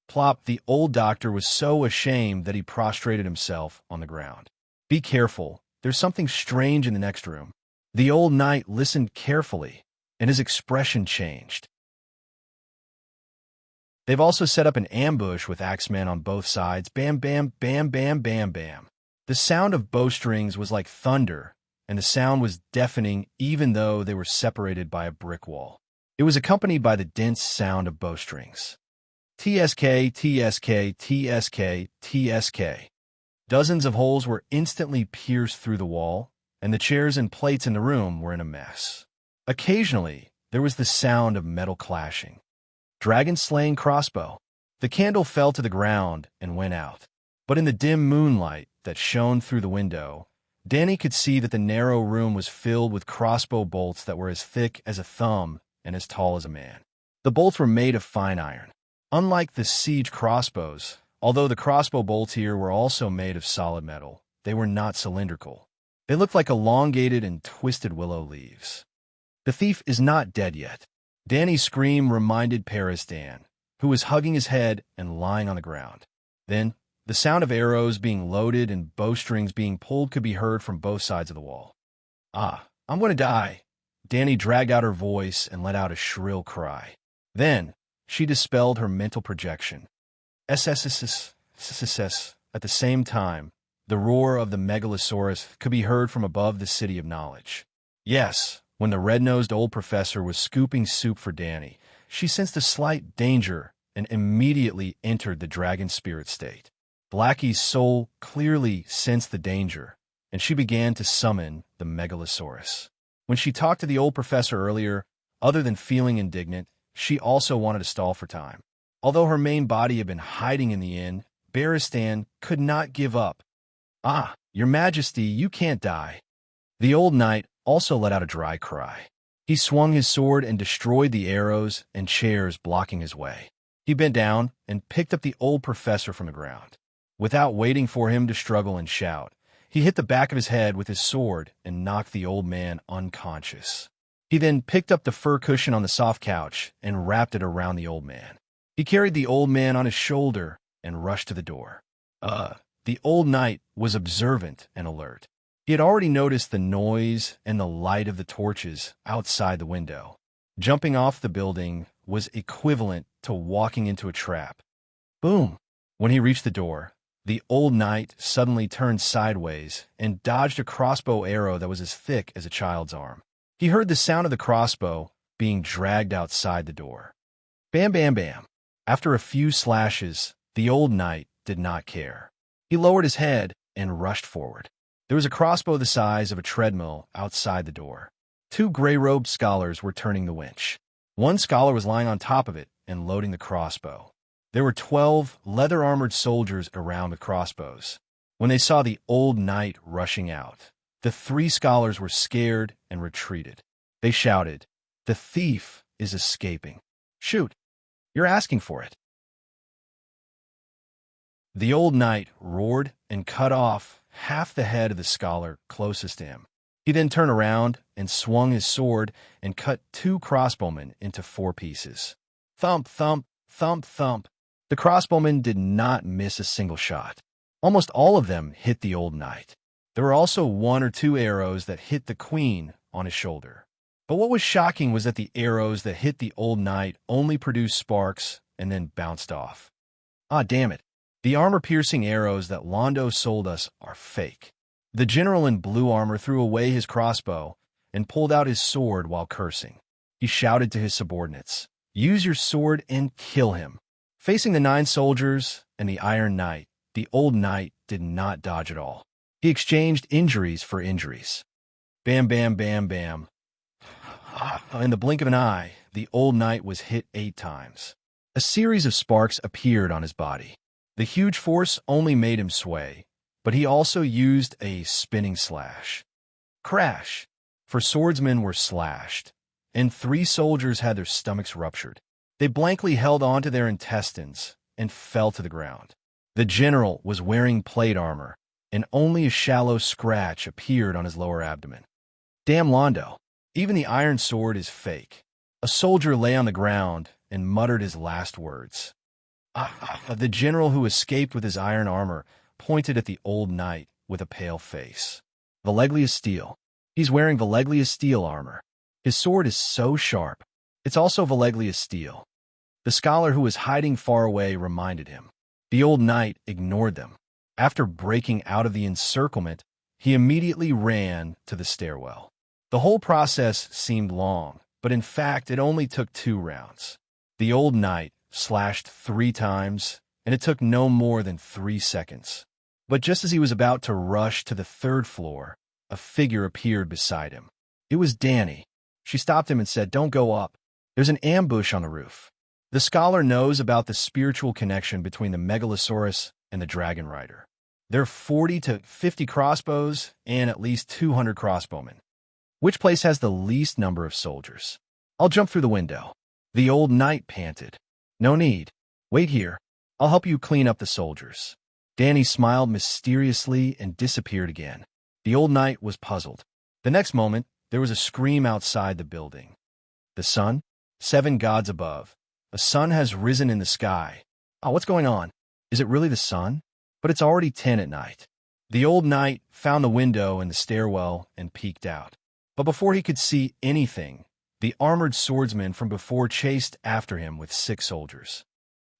Plop, the old doctor was so ashamed that he prostrated himself on the ground. Be careful, there's something strange in the next room. The old knight listened carefully, and his expression changed. They've also set up an ambush with axemen on both sides. Bam, bam, bam, bam, bam, bam. The sound of bowstrings was like thunder, and the sound was deafening even though they were separated by a brick wall. It was accompanied by the dense sound of bowstrings. TSK, TSK, TSK, TSK. Dozens of holes were instantly pierced through the wall, and the chairs and plates in the room were in a mess. Occasionally, there was the sound of metal clashing. Dragon-slaying crossbow. The candle fell to the ground and went out. But in the dim moonlight that shone through the window, Dany could see that the narrow room was filled with crossbow bolts that were as thick as a thumb and as tall as a man. The bolts were made of fine iron. Unlike the siege crossbows, although the crossbow bolts here were also made of solid metal, they were not cylindrical. They looked like elongated and twisted willow leaves. The thief is not dead yet. Danny's scream reminded Paris Dan, who was hugging his head and lying on the ground. Then, the sound of arrows being loaded and bowstrings being pulled could be heard from both sides of the wall. "Ah, I'm going to die." Danny dragged out her voice and let out a shrill cry. Then, she dispelled her mental projection. SSSSSSS. At the same time, the roar of the megalosaurus could be heard from above the city of knowledge. Yes, when the red-nosed old professor was scooping soup for Danny, she sensed a slight danger and immediately entered the dragon spirit state. Blackie's soul clearly sensed the danger, and she began to summon the megalosaurus. When she talked to the old professor earlier, other than feeling indignant, she also wanted to stall for time. Although her main body had been hiding in the inn, Barristan could not give up. "Ah, your majesty, you can't die." The old knight also let out a dry cry. He swung his sword and destroyed the arrows and chairs blocking his way. He bent down and picked up the old professor from the ground. Without waiting for him to struggle and shout, he hit the back of his head with his sword and knocked the old man unconscious. He then picked up the fur cushion on the soft couch and wrapped it around the old man. He carried the old man on his shoulder and rushed to the door. The old knight was observant and alert. He had already noticed the noise and the light of the torches outside the window. Jumping off the building was equivalent to walking into a trap. Boom! When he reached the door, the old knight suddenly turned sideways and dodged a crossbow arrow that was as thick as a child's arm. He heard the sound of the crossbow being dragged outside the door. Bam, bam, bam. After a few slashes, the old knight did not care. He lowered his head and rushed forward. There was a crossbow the size of a treadmill outside the door. Two gray-robed scholars were turning the winch. One scholar was lying on top of it and loading the crossbow. There were 12 leather-armored soldiers around with crossbows. When they saw the old knight rushing out, the three scholars were scared and retreated. They shouted, "The thief is escaping. Shoot! You're asking for it." The old knight roared and cut off half the head of the scholar closest to him. He then turned around and swung his sword and cut two crossbowmen into 4 pieces. Thump, thump, thump, thump. The crossbowmen did not miss a single shot. Almost all of them hit the old knight. There were also 1 or 2 arrows that hit the queen on his shoulder. But what was shocking was that the arrows that hit the old knight only produced sparks and then bounced off. Ah, damn it. The armor-piercing arrows that Londo sold us are fake. The general in blue armor threw away his crossbow and pulled out his sword while cursing. He shouted to his subordinates, "Use your sword and kill him." Facing the 9 soldiers and the Iron Knight, the old knight did not dodge at all. He exchanged injuries for injuries. Bam, bam, bam, bam. In the blink of an eye, the old knight was hit 8 times. A series of sparks appeared on his body. The huge force only made him sway, but he also used a spinning slash. Crash! For swordsmen were slashed, and 3 soldiers had their stomachs ruptured. They blankly held on to their intestines and fell to the ground. The general was wearing plate armor, and only a shallow scratch appeared on his lower abdomen. Damn Londo! Even the iron sword is fake. A soldier lay on the ground and muttered his last words. The general who escaped with his iron armor pointed at the old knight with a pale face. Valeglia steel. He's wearing Valeglia steel armor. His sword is so sharp. It's also Valeglia steel. The scholar who was hiding far away reminded him. The old knight ignored them. After breaking out of the encirclement, he immediately ran to the stairwell. The whole process seemed long, but in fact it only took 2 rounds. The old knight slashed 3 times, and it took no more than 3 seconds. But just as he was about to rush to the 3rd floor, a figure appeared beside him. It was Danny. She stopped him and said, "Don't go up. There's an ambush on the roof." The scholar knows about the spiritual connection between the megalosaurus and the dragon rider. There are 40 to 50 crossbows and at least 200 crossbowmen. Which place has the least number of soldiers? I'll jump through the window." The old knight panted. "No need. Wait here. I'll help you clean up the soldiers." Danny smiled mysteriously and disappeared again. The old knight was puzzled. The next moment, there was a scream outside the building. "The sun? 7 gods above. A sun has risen in the sky. Oh, what's going on? Is it really the sun? But it's already 10 at night." The old knight found the window in the stairwell and peeked out. But before he could see anything, the armored swordsman from before chased after him with 6 soldiers.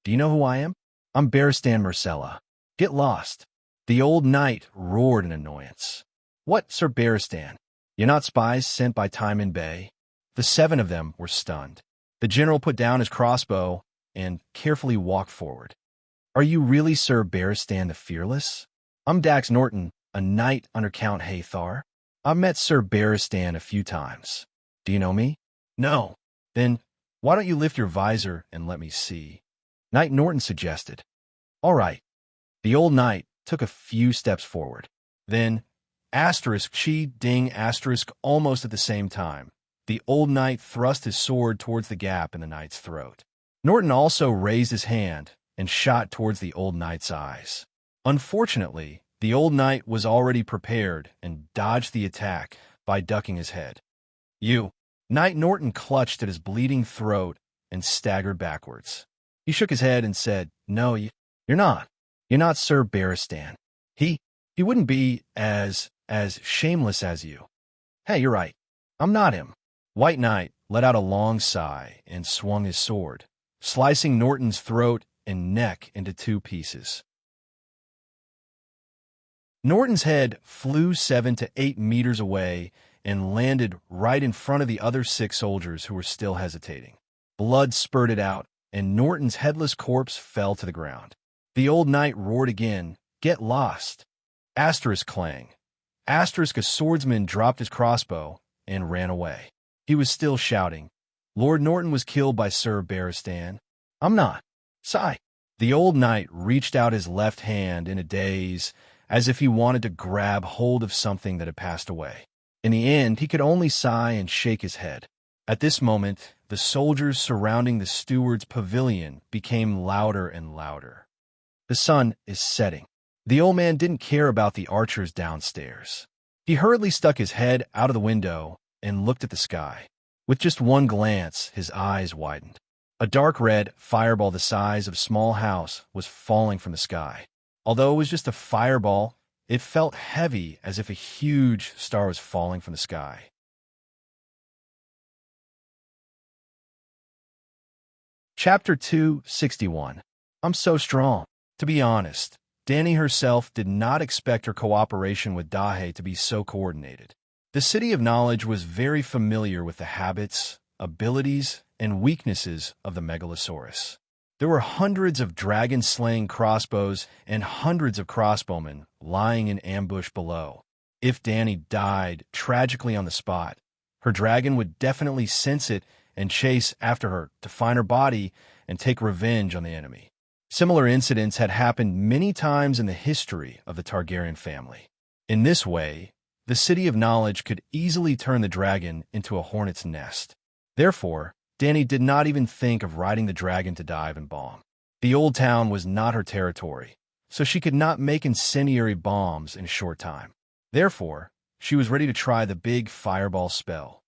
"Do you know who I am? I'm Barristan Myrcella. Get lost." The old knight roared in annoyance. "What, Sir Barristan? You're not spies sent by Timon Bay?" The 7 of them were stunned. The general put down his crossbow and carefully walked forward. "Are you really Sir Barristan the Fearless? I'm Dax Norton, a knight under Count Hathar. I've met Sir Barristan a few times. Do you know me? No. Then why don't you lift your visor and let me see?" Knight Norton suggested. "All right." The old knight took a few steps forward. Then, she ding almost at the same time, the old knight thrust his sword towards the gap in the knight's throat. Norton also raised his hand and shot towards the old knight's eyes. Unfortunately, the old knight was already prepared and dodged the attack by ducking his head. "You!" Knight Norton clutched at his bleeding throat and staggered backwards. He shook his head and said, "No, you're not. You're not Sir Barristan. He wouldn't be as shameless as you." "Hey, you're right. I'm not him." White Knight let out a long sigh and swung his sword, slicing Norton's throat and neck into 2 pieces. Norton's head flew 7 to 8 meters away and landed right in front of the other 6 soldiers who were still hesitating. Blood spurted out, and Norton's headless corpse fell to the ground. The old knight roared again, "Get lost!" Clang. A swordsman dropped his crossbow and ran away. He was still shouting. "Lord Norton was killed by Sir Barristan. I'm not. Sigh." The old knight reached out his left hand in a daze, as if he wanted to grab hold of something that had passed away. In the end, he could only sigh and shake his head. At this moment, the soldiers surrounding the steward's pavilion became louder and louder. "The sun is setting." The old man didn't care about the archers downstairs. He hurriedly stuck his head out of the window and looked at the sky. With just one glance, his eyes widened. A dark red fireball the size of a small house was falling from the sky. Although it was just a fireball, it felt heavy, as if a huge star was falling from the sky. Chapter 261. I'm so strong. To be honest, Danny herself did not expect her cooperation with Dahe to be so coordinated. The City of Knowledge was very familiar with the habits, abilities, and weaknesses of the Megalosaurus. There were hundreds of dragon-slaying crossbows and hundreds of crossbowmen lying in ambush below. If Danny died tragically on the spot, her dragon would definitely sense it and chase after her to find her body and take revenge on the enemy. Similar incidents had happened many times in the history of the Targaryen family. In this way, the City of Knowledge could easily turn the dragon into a hornet's nest. Therefore, Danny did not even think of riding the dragon to dive and bomb. The old town was not her territory, so she could not make incendiary bombs in a short time. Therefore, she was ready to try the big fireball spell.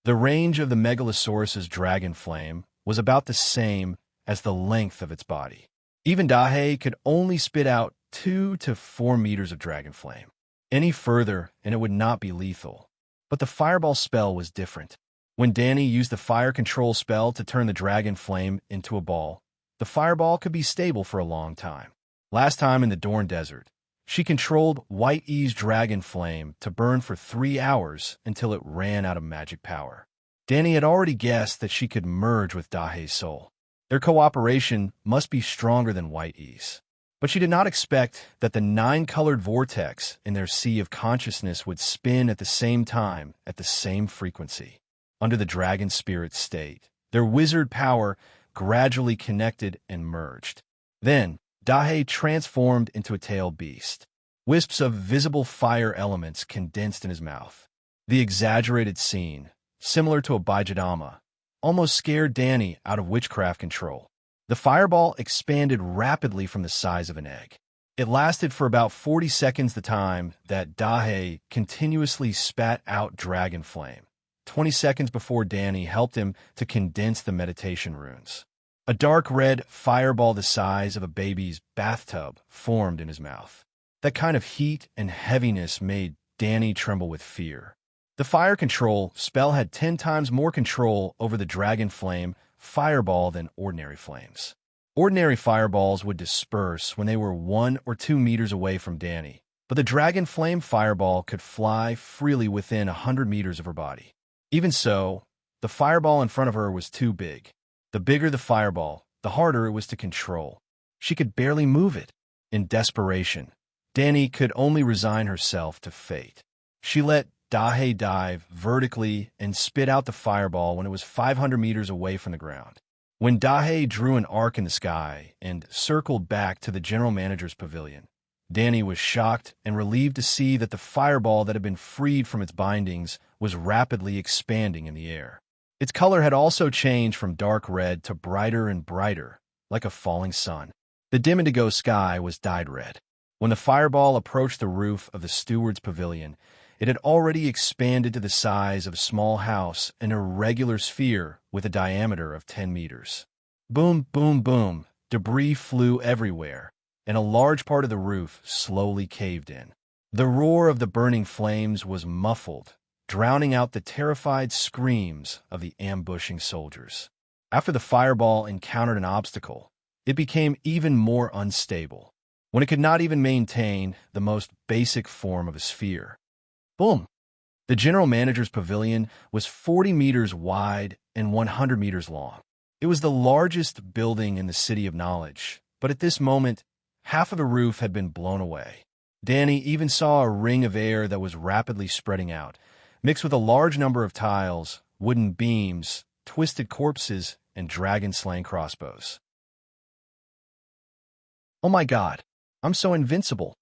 The range of the Megalosaurus's dragon flame was about the same as the length of its body. Even Dahe could only spit out 2 to 4 meters of dragon flame. Any further, and it would not be lethal. But the fireball spell was different. When Danny used the fire control spell to turn the dragon flame into a ball, the fireball could be stable for a long time. Last time in the Dorne Desert, she controlled White E's dragon flame to burn for 3 hours until it ran out of magic power. Danny had already guessed that she could merge with Dahe's soul. Their cooperation must be stronger than White E's. But she did not expect that the 9-colored vortex in their sea of consciousness would spin at the same time at the same frequency. Under the dragon spirit state, their wizard power gradually connected and merged. Then, Dahe transformed into a tailed beast. Wisps of visible fire elements condensed in his mouth. The exaggerated scene, similar to a Bajadama, almost scared Danny out of witchcraft control. The fireball expanded rapidly from the size of an egg. It lasted for about 40 seconds, the time that Dahe continuously spat out dragon flame, 20 seconds before Danny helped him to condense the meditation runes. A dark red fireball the size of a baby's bathtub formed in his mouth. That kind of heat and heaviness made Danny tremble with fear. The fire control spell had 10 times more control over the dragon flame fireball than ordinary flames. Ordinary fireballs would disperse when they were 1 or 2 meters away from Danny, but the dragon flame fireball could fly freely within 100 meters of her body. Even so, the fireball in front of her was too big. The bigger the fireball, the harder it was to control. She could barely move it. In desperation, Danny could only resign herself to fate. She let Dahe dive vertically and spit out the fireball when it was 500 meters away from the ground. When Dahe drew an arc in the sky and circled back to the general manager's pavilion, Danny was shocked and relieved to see that the fireball that had been freed from its bindings was rapidly expanding in the air. Its color had also changed from dark red to brighter and brighter, like a falling sun. The dim indigo sky was dyed red. When the fireball approached the roof of the steward's pavilion, it had already expanded to the size of a small house, an irregular sphere with a diameter of 10 meters. Boom, boom, boom, debris flew everywhere, and a large part of the roof slowly caved in. The roar of the burning flames was muffled, drowning out the terrified screams of the ambushing soldiers. After the fireball encountered an obstacle, it became even more unstable, when it could not even maintain the most basic form of a sphere. Boom! The general manager's pavilion was 40 meters wide and 100 meters long. It was the largest building in the City of Knowledge, but at this moment, half of the roof had been blown away. Danny even saw a ring of air that was rapidly spreading out, mixed with a large number of tiles, wooden beams, twisted corpses, and dragon-slaying crossbows. Oh my God, I'm so invincible!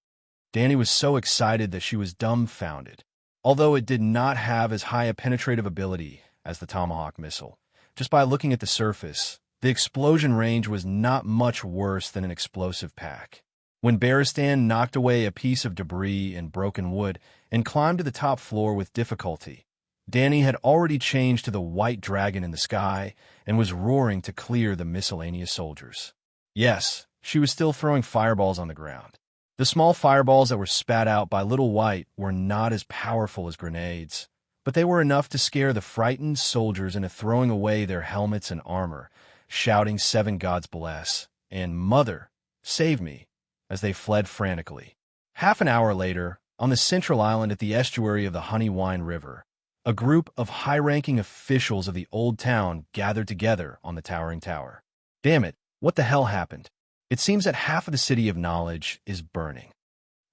Danny was so excited that she was dumbfounded. Although it did not have as high a penetrative ability as the Tomahawk missile, just by looking at the surface, the explosion range was not much worse than an explosive pack. When Baristan knocked away a piece of debris and broken wood and climbed to the top floor with difficulty, Danny had already changed to the white dragon in the sky and was roaring to clear the miscellaneous soldiers. Yes, she was still throwing fireballs on the ground. The small fireballs that were spat out by Little White were not as powerful as grenades, but they were enough to scare the frightened soldiers into throwing away their helmets and armor, shouting 7 gods bless and Mother, save me, as they fled frantically. Half an hour later, on the central island at the estuary of the Honeywine River, a group of high-ranking officials of the old town gathered together on the towering tower. Damn it, what the hell happened? It seems that half of the City of Knowledge is burning.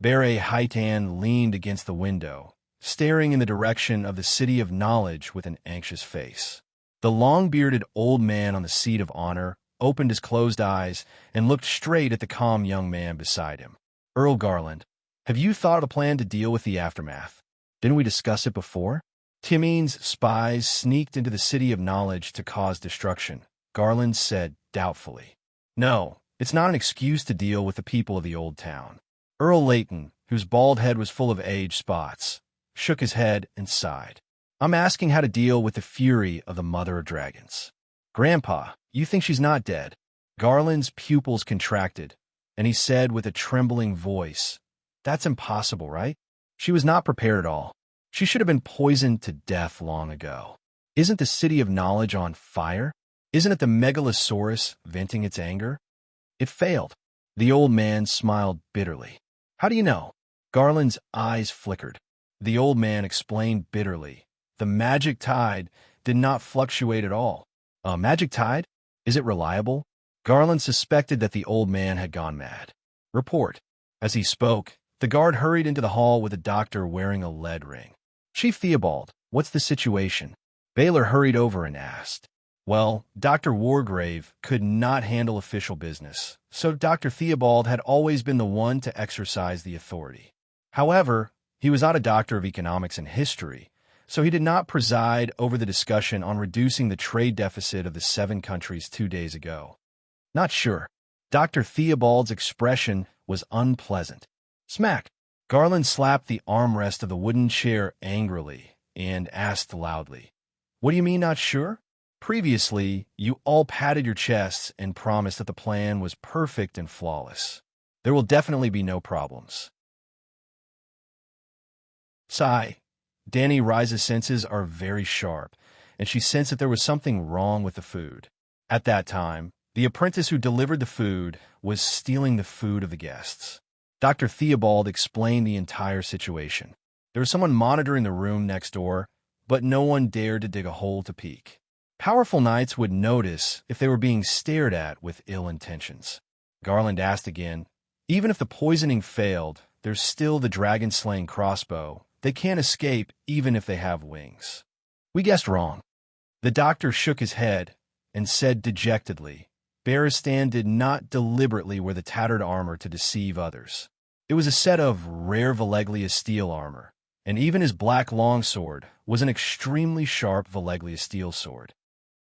Bere Haitan leaned against the window, staring in the direction of the City of Knowledge with an anxious face. The long-bearded old man on the seat of honor opened his closed eyes and looked straight at the calm young man beside him. Earl Garland, have you thought of a plan to deal with the aftermath? Didn't we discuss it before? Timmins' spies sneaked into the City of Knowledge to cause destruction, Garland said doubtfully. No, it's not an excuse to deal with the people of the old town. Earl Layton, whose bald head was full of age spots, shook his head and sighed. I'm asking how to deal with the fury of the Mother of Dragons. Grandpa, you think she's not dead? Garland's pupils contracted, and he said with a trembling voice, That's impossible, right? She was not prepared at all. She should have been poisoned to death long ago. Isn't the City of Knowledge on fire? Isn't it the Megalosaurus venting its anger? It failed. The old man smiled bitterly. How do you know? Garland's eyes flickered. The old man explained bitterly. The magic tide did not fluctuate at all. A magic tide? Is it reliable? Garland suspected that the old man had gone mad. Report. As he spoke, the guard hurried into the hall with a doctor wearing a lead ring. Chief Theobald, what's the situation? Baylor hurried over and asked. Well, Dr. Wargrave could not handle official business, so Dr. Theobald had always been the one to exercise the authority. However, he was not a doctor of economics and history, so he did not preside over the discussion on reducing the trade deficit of the 7 countries 2 days ago. Not sure. Dr. Theobald's expression was unpleasant. Smack! Garland slapped the armrest of the wooden chair angrily and asked loudly, "What do you mean not sure? Previously, you all patted your chests and promised that the plan was perfect and flawless. There will definitely be no problems." Sigh. Danny Rise's senses are very sharp, and she sensed that there was something wrong with the food. At that time, the apprentice who delivered the food was stealing the food of the guests. Dr. Theobald explained the entire situation. There was someone monitoring the room next door, but no one dared to dig a hole to peek. Powerful knights would notice if they were being stared at with ill intentions. Garland asked again, "Even if the poisoning failed, there's still the dragon-slaying crossbow. They can't escape even if they have wings." "We guessed wrong." The doctor shook his head and said dejectedly, "Barristan did not deliberately wear the tattered armor to deceive others. It was a set of rare Valeglia steel armor, and even his black longsword was an extremely sharp Valeglia steel sword."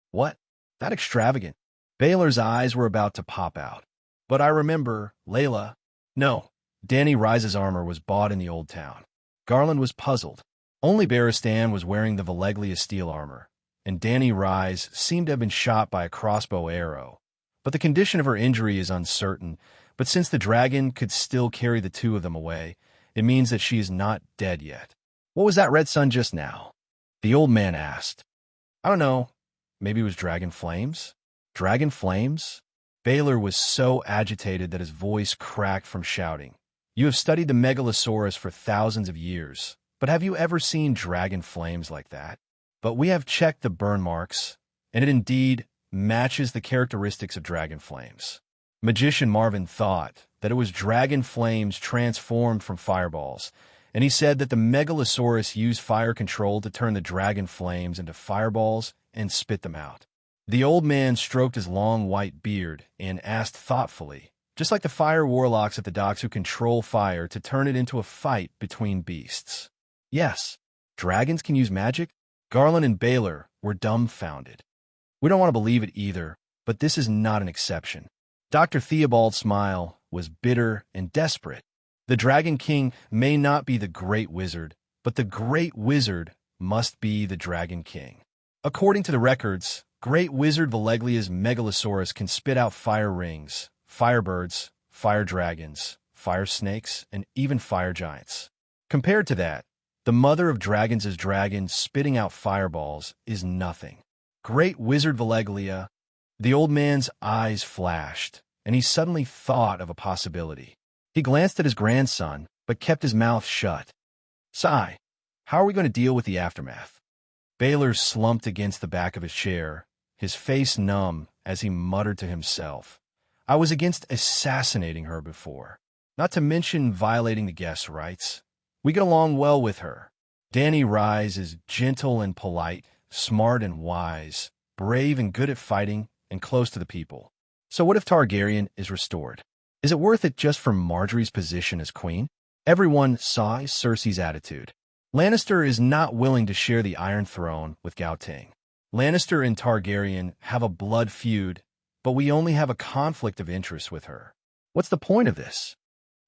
"What? That extravagant?" Baylor's eyes were about to pop out. "But I remember, Layla." "No, Danny Rise's armor was bought in the Old Town." Garland was puzzled. Only Barristan was wearing the Valeglia steel armor, and Danny Rise seemed to have been shot by a crossbow arrow. But the condition of her injury is uncertain, but since the dragon could still carry the 2 of them away, it means that she is not dead yet. "What was that red sun just now?" the old man asked. "I don't know. Maybe it was dragon flames?" "Dragon flames?" Baylor was so agitated that his voice cracked from shouting. "You have studied the megalosaurus for thousands of years, but have you ever seen dragon flames like that?" "But we have checked the burn marks, and it indeed matches the characteristics of dragon flames." Magician Marvin thought that it was dragon flames transformed from fireballs, and he said that the megalosaurus used fire control to turn the dragon flames into fireballs and spit them out. The old man stroked his long white beard and asked thoughtfully, just like the fire warlocks at the docks who control fire to turn it into a fight between beasts. "Yes, dragons can use magic?" Garland and Baylor were dumbfounded. "We don't want to believe it either, but this is not an exception." Dr. Theobald's smile was bitter and desperate. "The Dragon King may not be the Great Wizard, but the Great Wizard must be the Dragon King. According to the records, Great Wizard Valeglia's Megalosaurus can spit out fire rings, firebirds, fire dragons, fire snakes, and even fire giants. Compared to that, the mother of dragons' dragon spitting out fireballs is nothing. Great Wizard Valeglia." The old man's eyes flashed, and he suddenly thought of a possibility. He glanced at his grandson, but kept his mouth shut. "Sigh, how are we going to deal with the aftermath?" Baylor slumped against the back of his chair, his face numb as he muttered to himself, "I was against assassinating her before, not to mention violating the guests' rights. We get along well with her. Danny Rise is gentle and polite, smart and wise, brave and good at fighting, and close to the people. So what if Targaryen is restored? Is it worth it just for Marjorie's position as queen?" Everyone saw Cersei's attitude. Lannister is not willing to share the Iron Throne with Gaoting. Lannister and Targaryen have a blood feud, but we only have a conflict of interest with her. What's the point of this?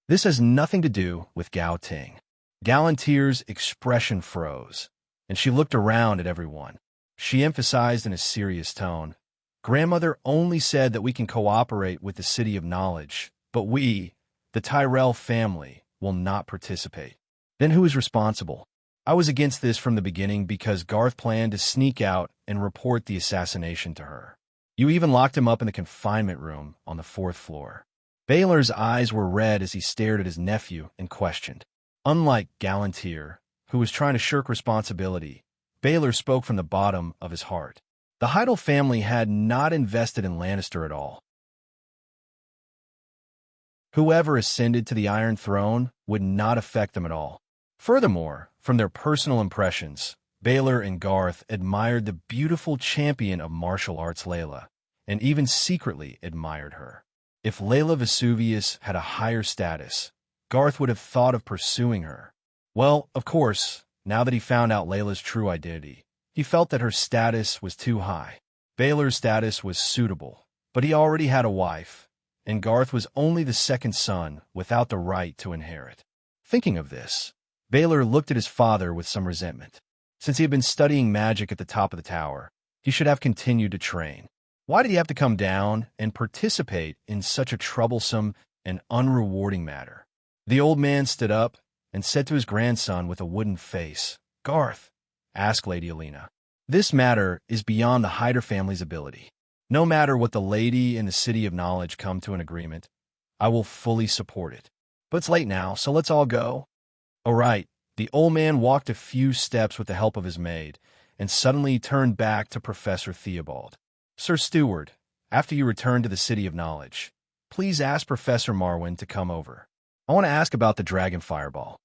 This has nothing to do with Gaoting. Galantier's expression froze, and she looked around at everyone. She emphasized in a serious tone, "Grandmother only said that we can cooperate with the City of Knowledge, but we, the Tyrell family, will not participate." "Then who is responsible?" "I was against this from the beginning because Garth planned to sneak out and report the assassination to her. You even locked him up in the confinement room on the 4th floor." Baylor's eyes were red as he stared at his nephew and questioned. Unlike Galantier, who was trying to shirk responsibility, Baylor spoke from the bottom of his heart. The Heidel family had not invested in Lannister at all. Whoever ascended to the Iron Throne would not affect them at all. Furthermore, from their personal impressions, Baylor and Garth admired the beautiful champion of martial arts Layla, and even secretly admired her. If Layla Vesuvius had a higher status, Garth would have thought of pursuing her. Well, of course, now that he found out Layla's true identity. He felt that her status was too high. Baylor's status was suitable, but he already had a wife, and Garth was only the second son without the right to inherit. Thinking of this, Baylor looked at his father with some resentment. Since he had been studying magic at the top of the tower, he should have continued to train. Why did he have to come down and participate in such a troublesome and unrewarding matter? The old man stood up and said to his grandson with a wooden face, "Garth," asked Lady Alina, "this matter is beyond the Hyder family's ability. No matter what the lady in the City of Knowledge come to an agreement, I will fully support it. But it's late now, so let's all go." All right. The old man walked a few steps with the help of his maid, and suddenly turned back to Professor Theobald. "Sir Steward, after you return to the City of Knowledge, please ask Professor Marwin to come over. I want to ask about the dragon fireball."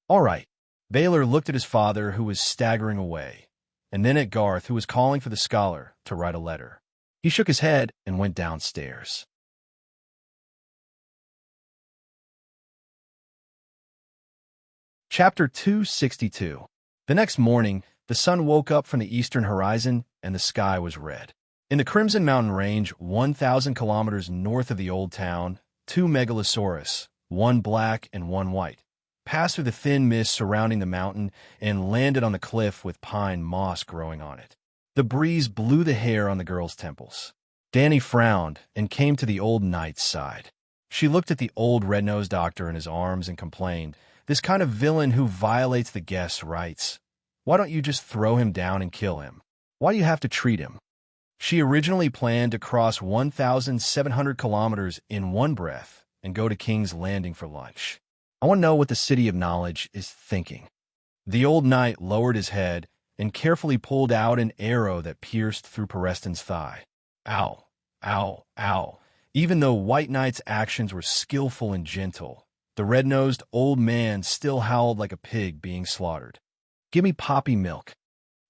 All right. Baylor looked at his father, who was staggering away, and then at Garth, who was calling for the scholar to write a letter. He shook his head and went downstairs. Chapter 262. The next morning, the sun woke up from the eastern horizon, and the sky was red. In the Crimson Mountain Range, 1,000 kilometers north of the Old Town, 2 megalosaurus, one black and one white, passed through the thin mist surrounding the mountain and landed on the cliff with pine moss growing on it. The breeze blew the hair on the girl's temples. Danny frowned and came to the old knight's side. She looked at the old red-nosed doctor in his arms and complained, "This kind of villain who violates the guest's rights. Why don't you just throw him down and kill him? Why do you have to treat him?" She originally planned to cross 1,700 kilometers in one breath and go to King's Landing for lunch. I want to know what the City of Knowledge is thinking. The old knight lowered his head and carefully pulled out an arrow that pierced through Preston's thigh. Ow, ow, ow. Even though White Knight's actions were skillful and gentle, the red-nosed old man still howled like a pig being slaughtered. "Give me poppy milk."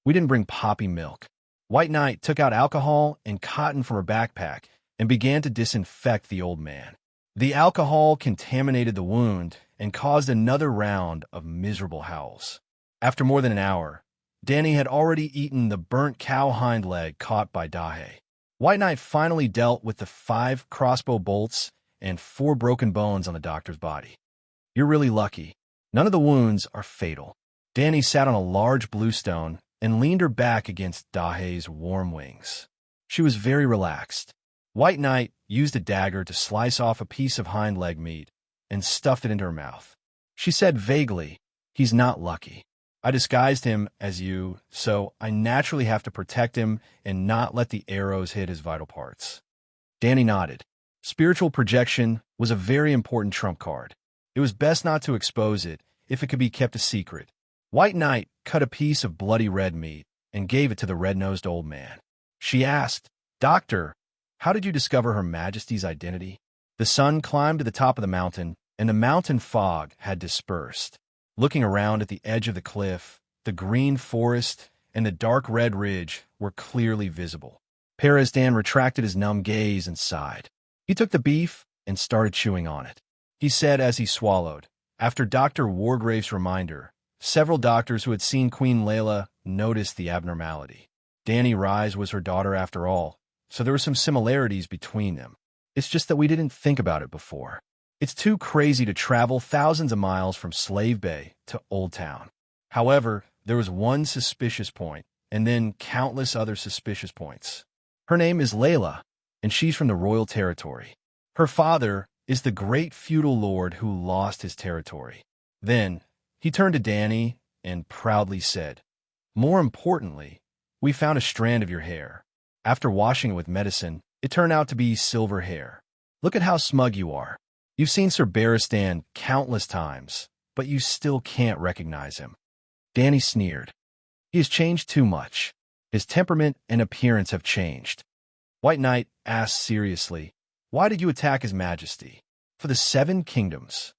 "We didn't bring poppy milk." White Knight took out alcohol and cotton from her backpack and began to disinfect the old man. The alcohol contaminated the wound and caused another round of miserable howls. After more than an hour, Danny had already eaten the burnt cow hind leg caught by Dahe. White Knight finally dealt with the 5 crossbow bolts and 4 broken bones on the doctor's body. "You're really lucky. None of the wounds are fatal." Danny sat on a large bluestone and leaned her back against Dahe's warm wings. She was very relaxed. White Knight used a dagger to slice off a piece of hind leg meat and stuffed it into her mouth. She said vaguely, "He's not lucky. I disguised him as you, so I naturally have to protect him and not let the arrows hit his vital parts." Danny nodded. Spiritual projection was a very important trump card. It was best not to expose it if it could be kept a secret. White Knight cut a piece of bloody red meat and gave it to the red-nosed old man. She asked, "Doctor, how did you discover Her Majesty's identity?" The sun climbed to the top of the mountain, and the mountain fog had dispersed. Looking around at the edge of the cliff, the green forest and the dark red ridge were clearly visible. Peresdan retracted his numb gaze and sighed. He took the beef and started chewing on it. He said as he swallowed, after Dr. Wargrave's reminder, several doctors who had seen Queen Layla noticed the abnormality. Danny Rise was her daughter after all, so there were some similarities between them. It's just that we didn't think about it before. It's too crazy to travel thousands of miles from Slave Bay to Old Town. However, there was one suspicious point, and then countless other suspicious points. Her name is Layla, and she's from the royal territory. Her father is the great feudal lord who lost his territory. Then, he turned to Danny and proudly said, "More importantly, we found a strand of your hair. After washing it with medicine, it turned out to be silver hair. Look at how smug you are. You've seen Sir Barristan countless times, but you still can't recognize him." Danny sneered. "He has changed too much. His temperament and appearance have changed." White Knight asked seriously, "Why did you attack His Majesty?" "For the 7 kingdoms."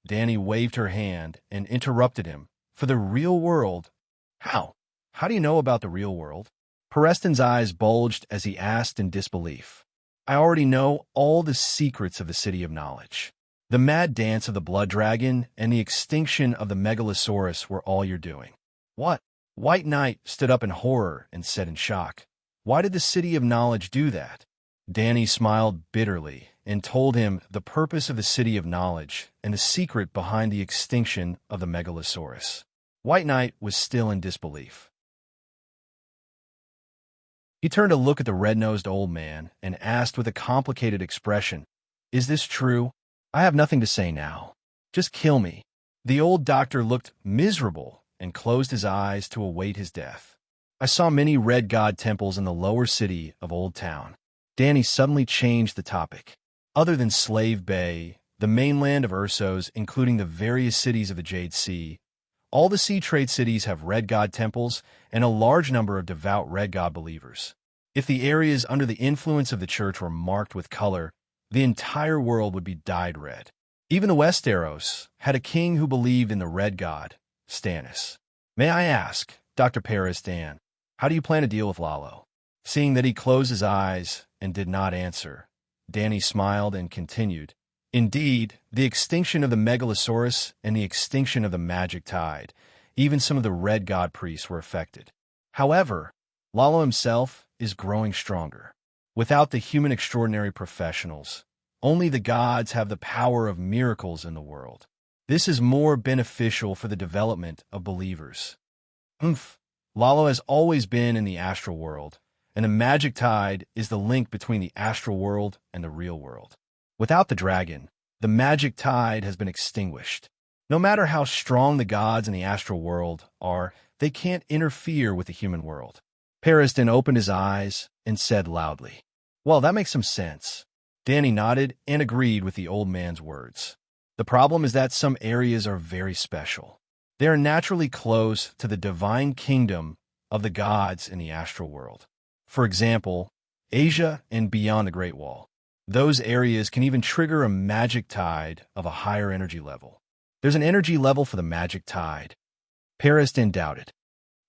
Danny waved her hand and interrupted him. "For the real world." "How? How do you know about the real world?" Pereston's eyes bulged as he asked in disbelief. "I already know all the secrets of the City of Knowledge. The mad dance of the blood dragon and the extinction of the megalosaurus were all you're doing. What? White Knight stood up in horror and said in shock, "Why did the City of Knowledge do that?" Danny smiled bitterly and told him the purpose of the City of Knowledge and the secret behind the extinction of the Megalosaurus. White Knight was still in disbelief. He turned to look at the red-nosed old man and asked with a complicated expression, "Is this true? I have nothing to say now. Just kill me." The old doctor looked miserable and closed his eyes to await his death. "I saw many red god temples in the lower city of Old Town." Danny suddenly changed the topic. Other than Slave Bay, the mainland of Ursos, including the various cities of the Jade Sea, all the sea trade cities have red god temples and a large number of devout red god believers. If the areas under the influence of the church were marked with color, the entire world would be dyed red. Even the Westeros had a king who believed in the red god, Stannis. "May I ask, Dr. Paris Dan, how do you plan to deal with Lalo?" Seeing that he closed his eyes and did not answer, Danny smiled and continued, "Indeed, the extinction of the Megalosaurus and the extinction of the magic tide, even some of the red god priests were affected. However, Lalo himself is growing stronger. Without the human extraordinary professionals, only the gods have the power of miracles in the world. This is more beneficial for the development of believers. Lalo has always been in the astral world, and the magic tide is the link between the astral world and the real world. Without the dragon, the magic tide has been extinguished. No matter how strong the gods in the astral world are, they can't interfere with the human world." Pariston opened his eyes and said loudly, "Well, that makes some sense." Danny nodded and agreed with the old man's words. "The problem is that some areas are very special. They are naturally close to the divine kingdom of the gods in the astral world. For example, Asia and beyond the Great Wall. Those areas can even trigger a magic tide of a higher energy level. There's an energy level for the magic tide." Pariston doubted.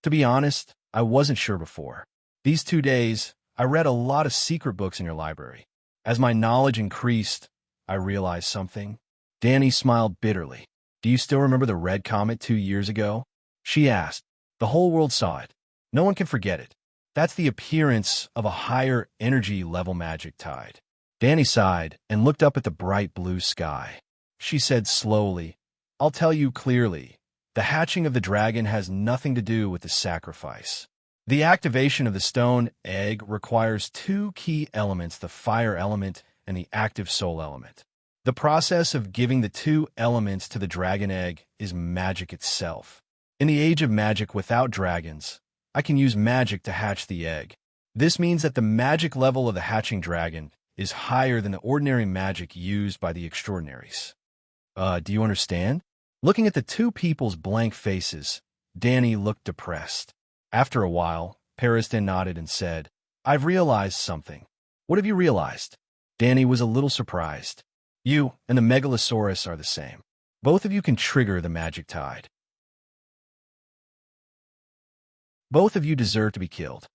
"To be honest, I wasn't sure before. These 2 days, I read a lot of secret books in your library. As my knowledge increased, I realized something." Danny smiled bitterly. "Do you still remember the red comet 2 years ago?" she asked. "The whole world saw it. No one can forget it. That's the appearance of a higher energy level magic tide." Danny sighed and looked up at the bright blue sky. She said slowly, "I'll tell you clearly. The hatching of the dragon has nothing to do with the sacrifice. The activation of the stone egg requires 2 key elements, the fire element and the active soul element. The process of giving the 2 elements to the dragon egg is magic itself. In the age of magic without dragons, I can use magic to hatch the egg. This means that the magic level of the hatching dragon is higher than the ordinary magic used by the extraordinaries." Do you understand?" Looking at the 2 people's blank faces, Danny looked depressed. After a while, Pariston nodded and said, "I've realized something." "What have you realized?" Danny was a little surprised. "You and the Megalosaurus are the same. Both of you can trigger the magic tide. Both of you deserve to be killed."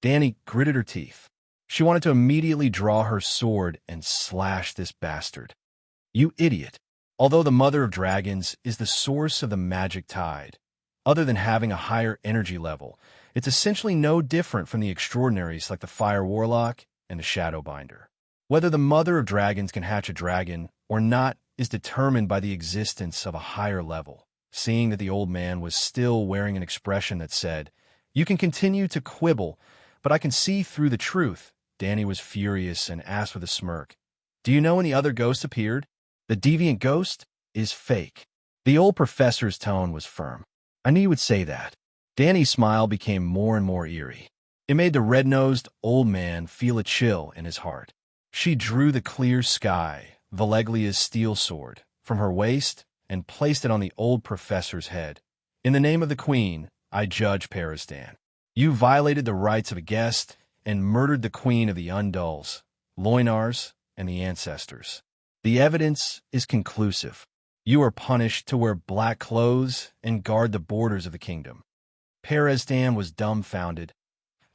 Danny gritted her teeth. She wanted to immediately draw her sword and slash this bastard. "You idiot. Although the Mother of Dragons is the source of the magic tide, other than having a higher energy level, it's essentially no different from the extraordinaries like the Fire Warlock and the Shadowbinder. Whether the Mother of Dragons can hatch a dragon or not is determined by the existence of a higher level." Seeing that the old man was still wearing an expression that said, "You can continue to quibble, but I can see through the truth," Danny was furious and asked with a smirk, "Do you know when the other ghost appeared? The deviant ghost is fake." The old professor's tone was firm. "I knew you would say that." Danny's smile became more and more eerie. It made the red-nosed old man feel a chill in his heart. She drew the clear sky, Valeglia's steel sword, from her waist and placed it on the old professor's head. "In the name of the Queen, I judge Paristan. You violated the rights of a guest and murdered the Queen of the Undulls, Loinars, and the Ancestors. The evidence is conclusive. You are punished to wear black clothes and guard the borders of the kingdom." Paristan was dumbfounded.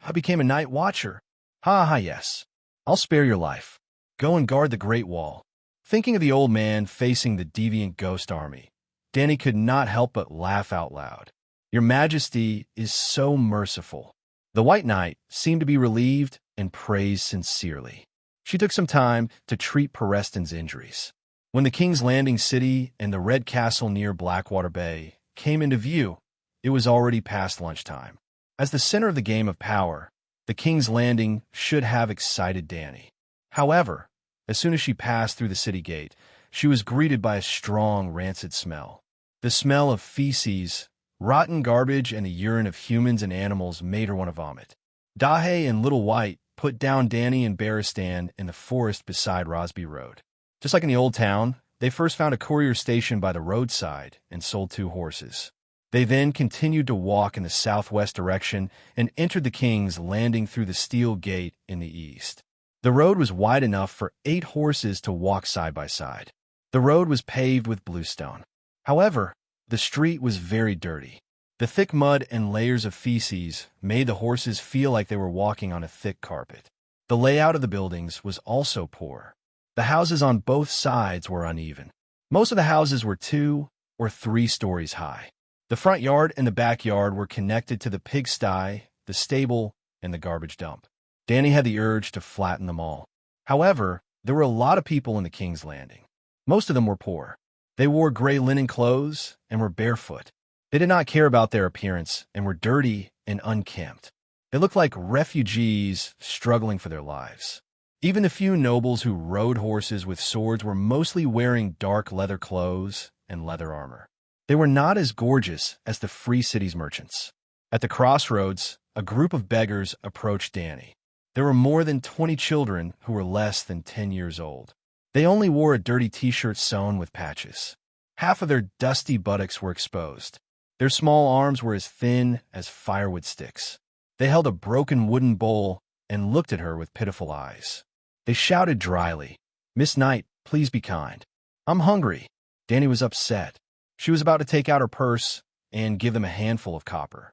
"I became a night watcher." Yes. "I'll spare your life. Go and guard the Great Wall." Thinking of the old man facing the deviant ghost army, Danny could not help but laugh out loud. Your Majesty is so merciful." The White Knight seemed to be relieved and praised sincerely. She took some time to treat Preston's injuries. When the King's Landing city and the Red Castle near Blackwater Bay came into view, it was already past lunchtime. As the center of the game of power, the King's Landing should have excited Dany. However, as soon as she passed through the city gate, she was greeted by a strong, rancid smell. The smell of feces, rotten garbage, and the urine of humans and animals made her want to vomit. Dahe and Little White put down Dany and Barristan in the forest beside Rosby Road. Just like in the old town, they first found a courier station by the roadside and sold 2 horses. They then continued to walk in the southwest direction and entered the King's Landing through the steel gate in the east. The road was wide enough for 8 horses to walk side by side. The road was paved with bluestone. However, the street was very dirty. The thick mud and layers of feces made the horses feel like they were walking on a thick carpet. The layout of the buildings was also poor. The houses on both sides were uneven. Most of the houses were 2 or 3 stories high. The front yard and the backyard were connected to the pigsty, the stable, and the garbage dump. Dany had the urge to flatten them all. However, there were a lot of people in the King's Landing. Most of them were poor. They wore gray linen clothes and were barefoot. They did not care about their appearance and were dirty and unkempt. They looked like refugees struggling for their lives. Even the few nobles who rode horses with swords were mostly wearing dark leather clothes and leather armor. They were not as gorgeous as the Free City's merchants. At the crossroads, a group of beggars approached Dany. There were more than 20 children who were less than 10 years old. They only wore a dirty t-shirt sewn with patches. Half of their dusty buttocks were exposed. Their small arms were as thin as firewood sticks. They held a broken wooden bowl and looked at her with pitiful eyes. They shouted dryly, "Miss Knight, please be kind. I'm hungry." Dany was upset. She was about to take out her purse and give them a handful of copper.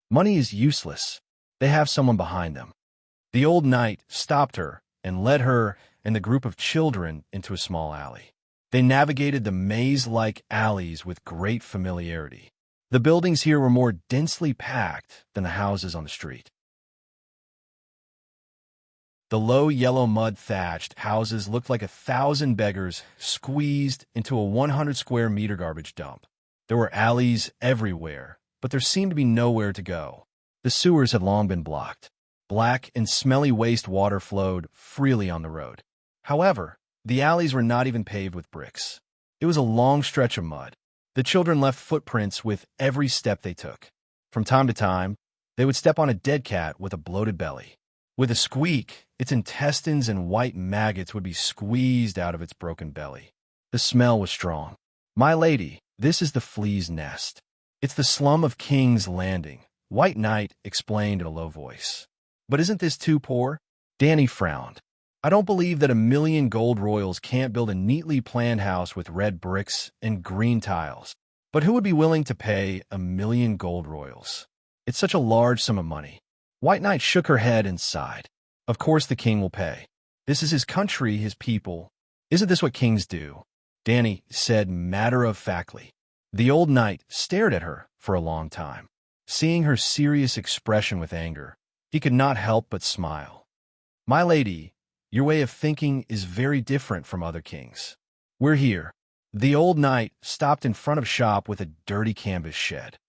Money is useless. They have someone behind them. The old knight stopped her and led her and the group of children into a small alley. They navigated the maze-like alleys with great familiarity. The buildings here were more densely packed than the houses on the street. The low yellow mud-thatched houses looked like 1,000 beggars squeezed into a 100-square-meter garbage dump. There were alleys everywhere, but there seemed to be nowhere to go. The sewers had long been blocked. Black and smelly wastewater flowed freely on the road. However, the alleys were not even paved with bricks. It was a long stretch of mud. The children left footprints with every step they took. From time to time, they would step on a dead cat with a bloated belly. With a squeak, its intestines and white maggots would be squeezed out of its broken belly. The smell was strong. "My lady, this is the flea's nest. It's the slum of King's Landing," White Knight explained in a low voice. "But isn't this too poor?" Dany frowned. "I don't believe that 1,000,000 gold royals can't build a neatly planned house with red bricks and green tiles. But who would be willing to pay 1,000,000 gold royals? It's such a large sum of money." White Knight shook her head and sighed. "Of course the king will pay. This is his country, his people. Isn't this what kings do?" Dany said matter-of-factly. The old knight stared at her for a long time. Seeing her serious expression with anger, he could not help but smile. "My lady, your way of thinking is very different from other kings. We're here." The old knight stopped in front of shop with a dirty canvas shed.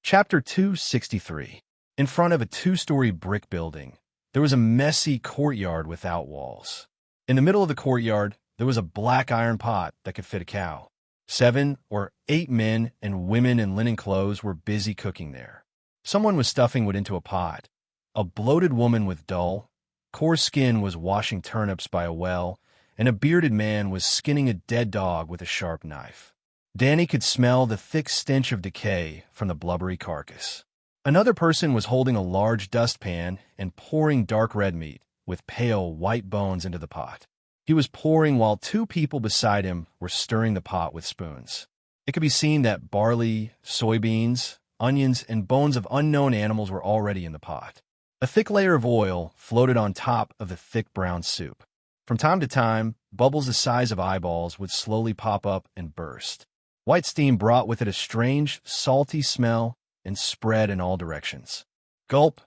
Chapter 263. In front of a 2-story brick building, there was a messy courtyard without walls. In the middle of the courtyard, there was a black iron pot that could fit a cow. 7 or 8 men and women in linen clothes were busy cooking there. Someone was stuffing wood into a pot. A bloated woman with dull, coarse skin was washing turnips by a well, and a bearded man was skinning a dead dog with a sharp knife. Dany could smell the thick stench of decay from the blubbery carcass. Another person was holding a large dustpan and pouring dark red meat with pale white bones into the pot. He was pouring while 2 people beside him were stirring the pot with spoons. It could be seen that barley, soybeans, onions, and bones of unknown animals were already in the pot. A thick layer of oil floated on top of the thick brown soup. From time to time, bubbles the size of eyeballs would slowly pop up and burst. White steam brought with it a strange, salty smell and spread in all directions. Gulp!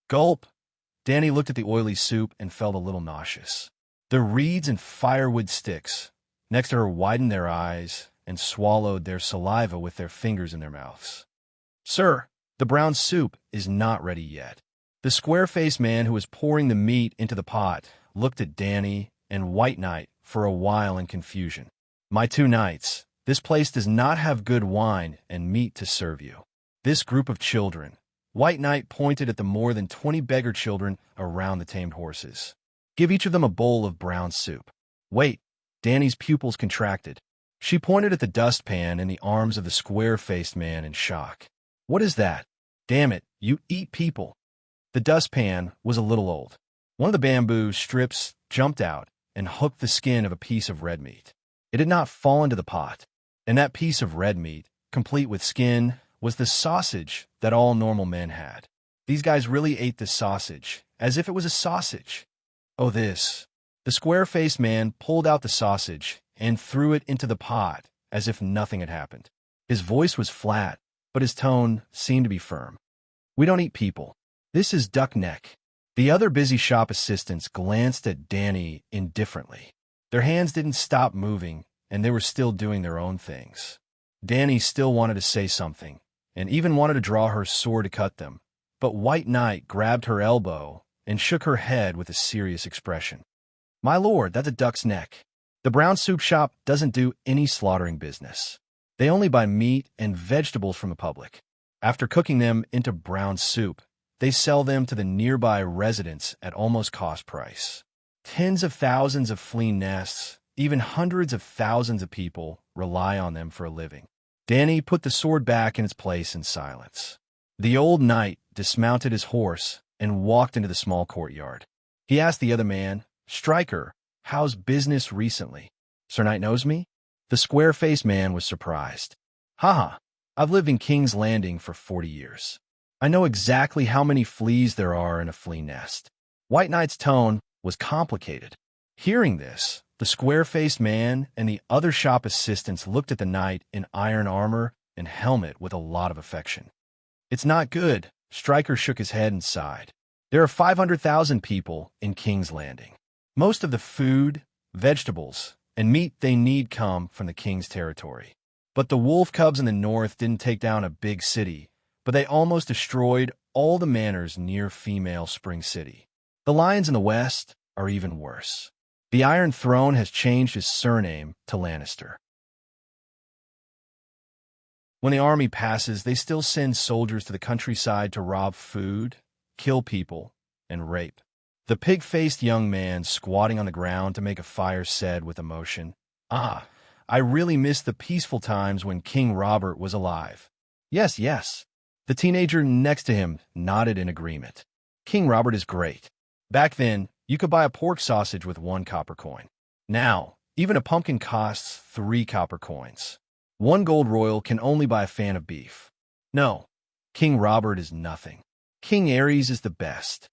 Gulp! Danny looked at the oily soup and felt a little nauseous. The reeds and firewood sticks next to her widened their eyes and swallowed their saliva with their fingers in their mouths. "Sir, the brown soup is not ready yet." The square-faced man who was pouring the meat into the pot looked at Danny and White Knight for a while in confusion. "My two knights, this place does not have good wine and meat to serve you. This group of children," White Knight pointed at the more than 20 beggar children around the tamed horses. "Give each of them a bowl of brown soup." "Wait," Danny's pupils contracted. She pointed at the dustpan in the arms of the square-faced man in shock. "What is that? Damn it, you eat people." The dustpan was a little old. One of the bamboo strips jumped out and hooked the skin of a piece of red meat. It had not fallen to the pot, and that piece of red meat, complete with skin, was the sausage that all normal men had. These guys really ate the sausage, as if it was a sausage. "Oh, this." The square-faced man pulled out the sausage and threw it into the pot as if nothing had happened. His voice was flat, but his tone seemed to be firm. "We don't eat people. This is duck neck." The other busy shop assistants glanced at Danny indifferently. Their hands didn't stop moving, and they were still doing their own things. Danny still wanted to say something, and even wanted to draw her sword to cut them, but White Knight grabbed her elbow and shook her head with a serious expression. "My lord, that's a duck's neck. The brown soup shop doesn't do any slaughtering business. They only buy meat and vegetables from the public. After cooking them into brown soup, they sell them to the nearby residents at almost cost price. Tens of thousands of flea nests, even hundreds of thousands of people rely on them for a living." Danny put the sword back in its place in silence. The old knight dismounted his horse and walked into the small courtyard. He asked the other man, "Striker, how's business recently?" "Sir Knight knows me?" The square-faced man was surprised. "Haha, I've lived in King's Landing for 40 years. I know exactly how many fleas there are in a flea nest." White Knight's tone was complicated. Hearing this, the square-faced man and the other shop assistants looked at the knight in iron armor and helmet with a lot of affection. "It's not good," Stryker shook his head and sighed. "There are 500,000 people in King's Landing. Most of the food, vegetables, and meat they need come from the king's territory. But the wolf cubs in the north didn't take down a big city, but they almost destroyed all the manors near female Spring City. The lions in the west are even worse. The Iron Throne has changed his surname to Lannister. When the army passes, they still send soldiers to the countryside to rob food, kill people, and rape." The pig-faced young man squatting on the ground to make a fire said with emotion, "Ah, I really miss the peaceful times when King Robert was alive." "Yes, yes." The teenager next to him nodded in agreement. "King Robert is great. Back then, you could buy a pork sausage with 1 copper coin. Now, even a pumpkin costs 3 copper coins. 1 gold royal can only buy a fan of beef. No, King Robert is nothing. King Ares is the best."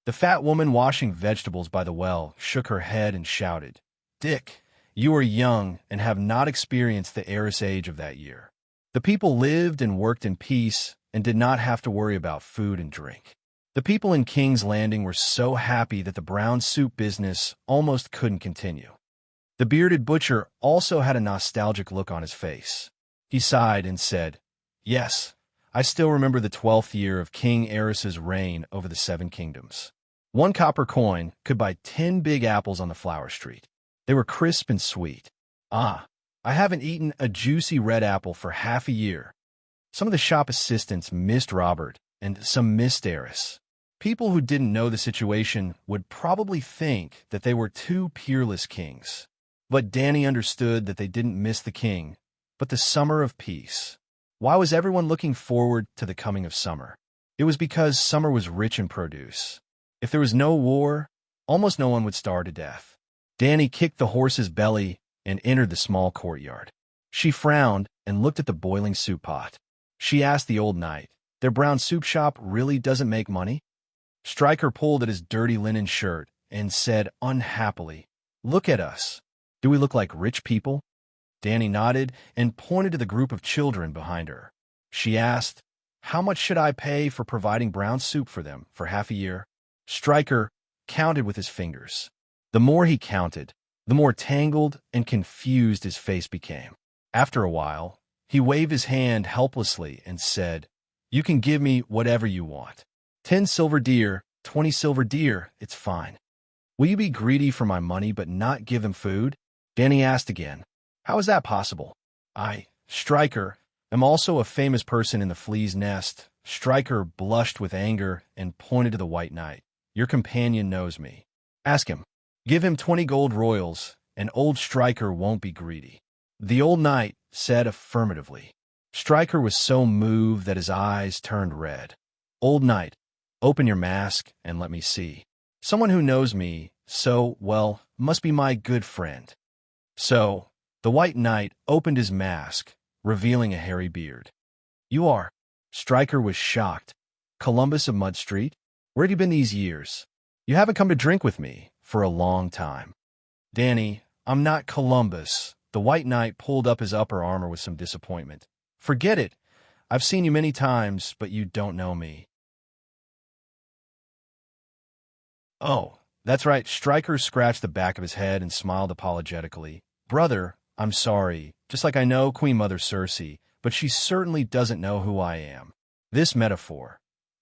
The fat woman washing vegetables by the well shook her head and shouted, "Dick, you are young and have not experienced the heiress age of that year. The people lived and worked in peace and did not have to worry about food and drink. The people in King's Landing were so happy that the brown soup business almost couldn't continue." The bearded butcher also had a nostalgic look on his face. He sighed and said, "Yes, I still remember the 12th year of King Ares's reign over the 7 kingdoms. 1 copper coin could buy 10 big apples on the flower street. They were crisp and sweet. Ah, I haven't eaten a juicy red apple for half a year." Some of the shop assistants missed Robert, and some missed Ares. People who didn't know the situation would probably think that they were 2 peerless kings. But Danny understood that they didn't miss the king, but the summer of peace. Why was everyone looking forward to the coming of summer? It was because summer was rich in produce. If there was no war, almost no one would starve to death. Danny kicked the horse's belly and entered the small courtyard. She frowned and looked at the boiling soup pot. She asked the old knight, "Their brown soup shop really doesn't make money?" Stryker pulled at his dirty linen shirt and said unhappily, "Look at us. Do we look like rich people?" Danny nodded and pointed to the group of children behind her. She asked, "How much should I pay for providing brown soup for them for half a year?" Stryker counted with his fingers. The more he counted, the more tangled and confused his face became. After a while, he waved his hand helplessly and said, "You can give me whatever you want. 10 silver deer, 20 silver deer, it's fine." "Will you be greedy for my money but not give them food?" Danny asked again. "How is that possible?" Stryker, am also a famous person in the flea's nest." Stryker blushed with anger and pointed to the White Knight. "Your companion knows me. Ask him. Give him 20 gold royals, and old Stryker won't be greedy." The old knight said affirmatively. Stryker was so moved that his eyes turned red. "Old knight, open your mask and let me see. Someone who knows me so well must be my good friend." So, the White Knight opened his mask, revealing a hairy beard. "You are..." Stryker was shocked. "Columbus of Mud Street? Where have you been these years? You haven't come to drink with me for a long time." "Danny, I'm not Columbus." The White Knight pulled up his upper armor with some disappointment. "Forget it. I've seen you many times, but you don't know me." "Oh, that's right." Stryker scratched the back of his head and smiled apologetically. "Brother, I'm sorry, just like I know Queen Mother Cersei, but she certainly doesn't know who I am." This metaphor.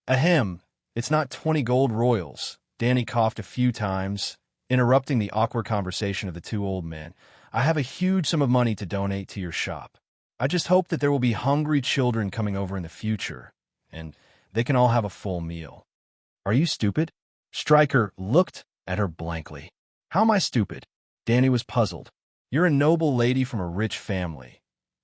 Ahem, it's not 20 gold royals. Danny coughed a few times, interrupting the awkward conversation of the two old men. "I have a huge sum of money to donate to your shop. I just hope that there will be hungry children coming over in the future, and they can all have a full meal." "Are you stupid?" Stryker looked at her blankly. "How am I stupid?" Danny was puzzled. "You're a noble lady from a rich family.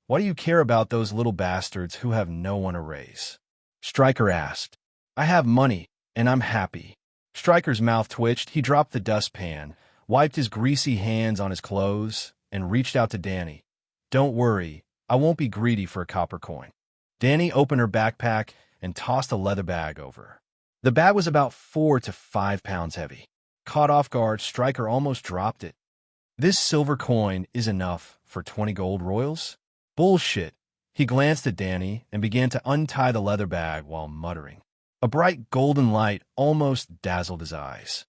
Why do you care about those little bastards who have no one to raise?" Stryker asked. "I have money, and I'm happy." Stryker's mouth twitched. He dropped the dustpan, wiped his greasy hands on his clothes, and reached out to Danny. "Don't worry, I won't be greedy for a copper coin." Danny opened her backpack and tossed a leather bag over her. The bag was about 4 to 5 pounds heavy. Caught off guard, Stryker almost dropped it. "This silver coin is enough for 20 gold royals?" "Bullshit." He glanced at Danny and began to untie the leather bag while muttering. A bright golden light almost dazzled his eyes.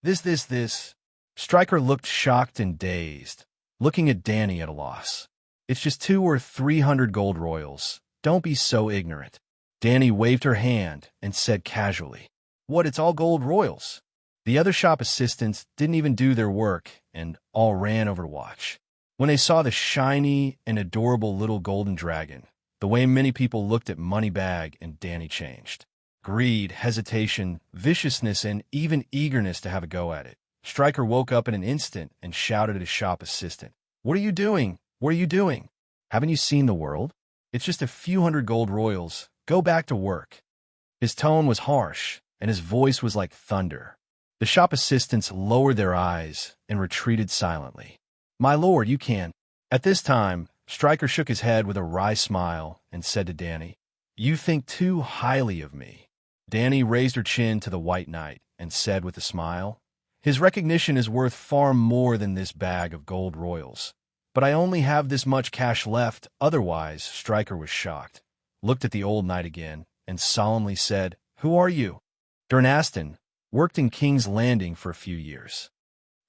This. Stryker looked shocked and dazed, looking at Danny at a loss. "It's just 200 or 300 gold royals. Don't be so ignorant." Danny waved her hand and said casually, "What, it's all gold royals?" The other shop assistants didn't even do their work and all ran over to watch. When they saw the shiny and adorable little golden dragon, the way many people looked at Moneybag and Danny changed. Greed, hesitation, viciousness, and even eagerness to have a go at it. Stryker woke up in an instant and shouted at his shop assistant, "What are you doing? What are you doing? Haven't you seen the world? It's just a few hundred gold royals. Go back to work." His tone was harsh, and his voice was like thunder. The shop assistants lowered their eyes and retreated silently. "My lord, you can." At this time, Stryker shook his head with a wry smile and said to Danny, "You think too highly of me." Danny raised her chin to the White Knight and said with a smile, "His recognition is worth far more than this bag of gold royals. But I only have this much cash left, otherwise." Stryker was shocked, looked at the old knight again, and solemnly said, "Who are you?" "Durnaston, worked in King's Landing for a few years."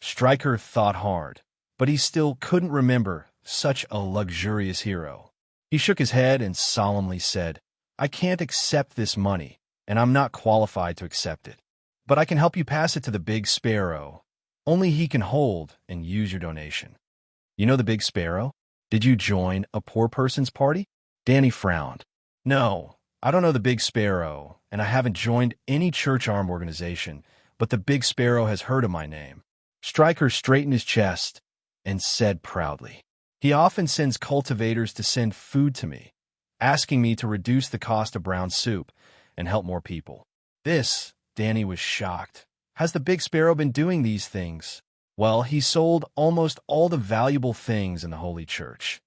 Stryker thought hard, but he still couldn't remember such a luxurious hero. He shook his head and solemnly said, "I can't accept this money, and I'm not qualified to accept it. But I can help you pass it to the Big Sparrow. Only he can hold and use your donation." "You know the Big Sparrow? Did you join a poor person's party?" Danny frowned. "No, I don't know the Big Sparrow, and I haven't joined any church arm organization, but the Big Sparrow has heard of my name." Stryker straightened his chest and said proudly, "He often sends cultivators to send food to me, asking me to reduce the cost of brown soup and help more people." This, Danny was shocked. "Has the Big Sparrow been doing these things?" "Well, he sold almost all the valuable things in the Holy Church.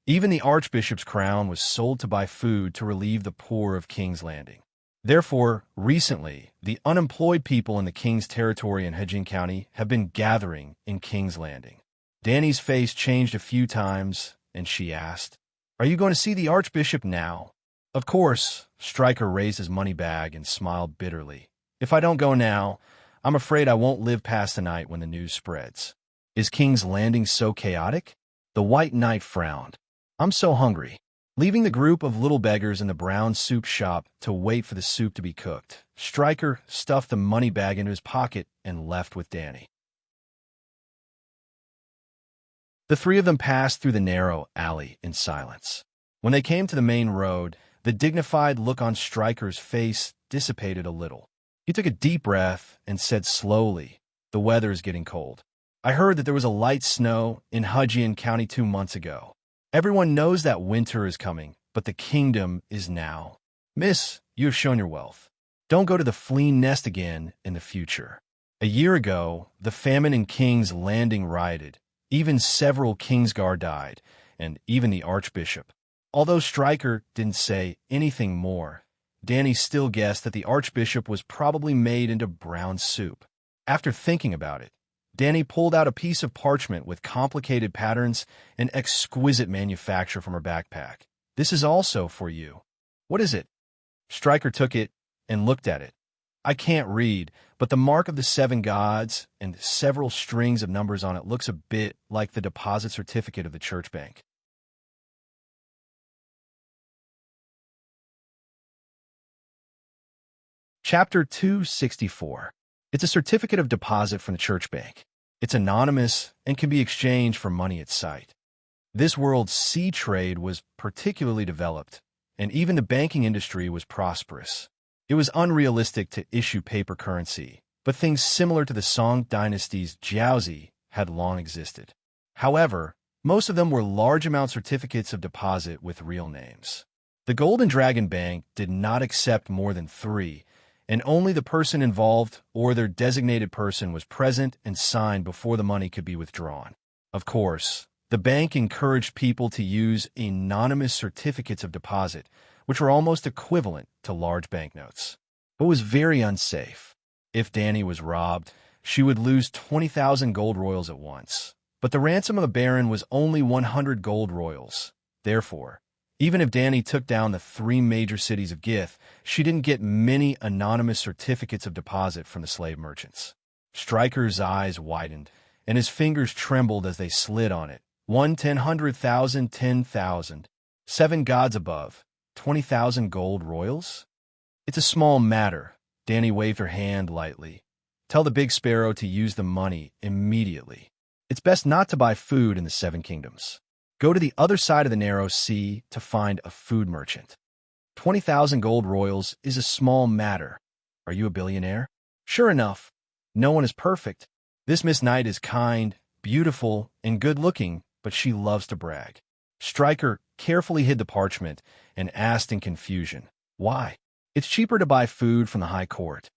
Even the Archbishop's crown was sold to buy food to relieve the poor of King's Landing." Therefore, recently, the unemployed people in the King's Territory in Hedging County have been gathering in King's Landing. Danny's face changed a few times, and she asked, "Are you going to see the Archbishop now?" Of course, Stryker raised his money bag and smiled bitterly. "If I don't go now, I'm afraid I won't live past the night when the news spreads." "Is King's Landing so chaotic?" The White Knight frowned. "I'm so hungry." Leaving the group of little beggars in the brown soup shop to wait for the soup to be cooked, Stryker stuffed the money bag into his pocket and left with Danny. The three of them passed through the narrow alley in silence. When they came to the main road, the dignified look on Stryker's face dissipated a little. He took a deep breath and said slowly, "The weather is getting cold. I heard that there was a light snow in Hudgian County 2 months ago. Everyone knows that winter is coming, but the kingdom is now. Miss, you have shown your wealth. Don't go to the flea nest again in the future." A year ago, the famine in King's Landing rioted. Even several Kingsguard died, and even the Archbishop. Although Stryker didn't say anything more, Danny still guessed that the Archbishop was probably made into brown soup. After thinking about it, Danny pulled out a piece of parchment with complicated patterns and exquisite manufacture from her backpack. "This is also for you." "What is it?" Stryker took it and looked at it. "I can't read, but the mark of the 7 gods and several strings of numbers on it looks a bit like the deposit certificate of the church bank." Chapter 264. It's a certificate of deposit from the church bank. It's anonymous and can be exchanged for money at sight. This world's sea trade was particularly developed, and even the banking industry was prosperous. It was unrealistic to issue paper currency, but things similar to the Song dynasty's jiaozi had long existed. However, most of them were large amount certificates of deposit with real names. The Golden Dragon Bank did not accept more than 3, and only the person involved or their designated person was present and signed before the money could be withdrawn. Of course, the bank encouraged people to use anonymous certificates of deposit, which were almost equivalent to large banknotes, but was very unsafe. If Danny was robbed, she would lose 20,000 gold royals at once. But the ransom of the Baron was only 100 gold royals. Therefore, even if Danny took down the 3 major cities of Gith, she didn't get many anonymous certificates of deposit from the slave merchants. Stryker's eyes widened, and his fingers trembled as they slid on it. 1 10,100,000 10,000. 7 gods above. 20,000 gold royals? It's a small matter. Danny waved her hand lightly. "Tell the big sparrow to use the money immediately. It's best not to buy food in the 7 kingdoms. Go to the other side of the narrow sea to find a food merchant. 20,000 gold royals is a small matter. Are you a billionaire?" Sure enough, no one is perfect. This Miss Knight is kind, beautiful, and good-looking, but she loves to brag. Stryker carefully hid the parchment and asked in confusion, "Why?" "It's cheaper to buy food from the High Court.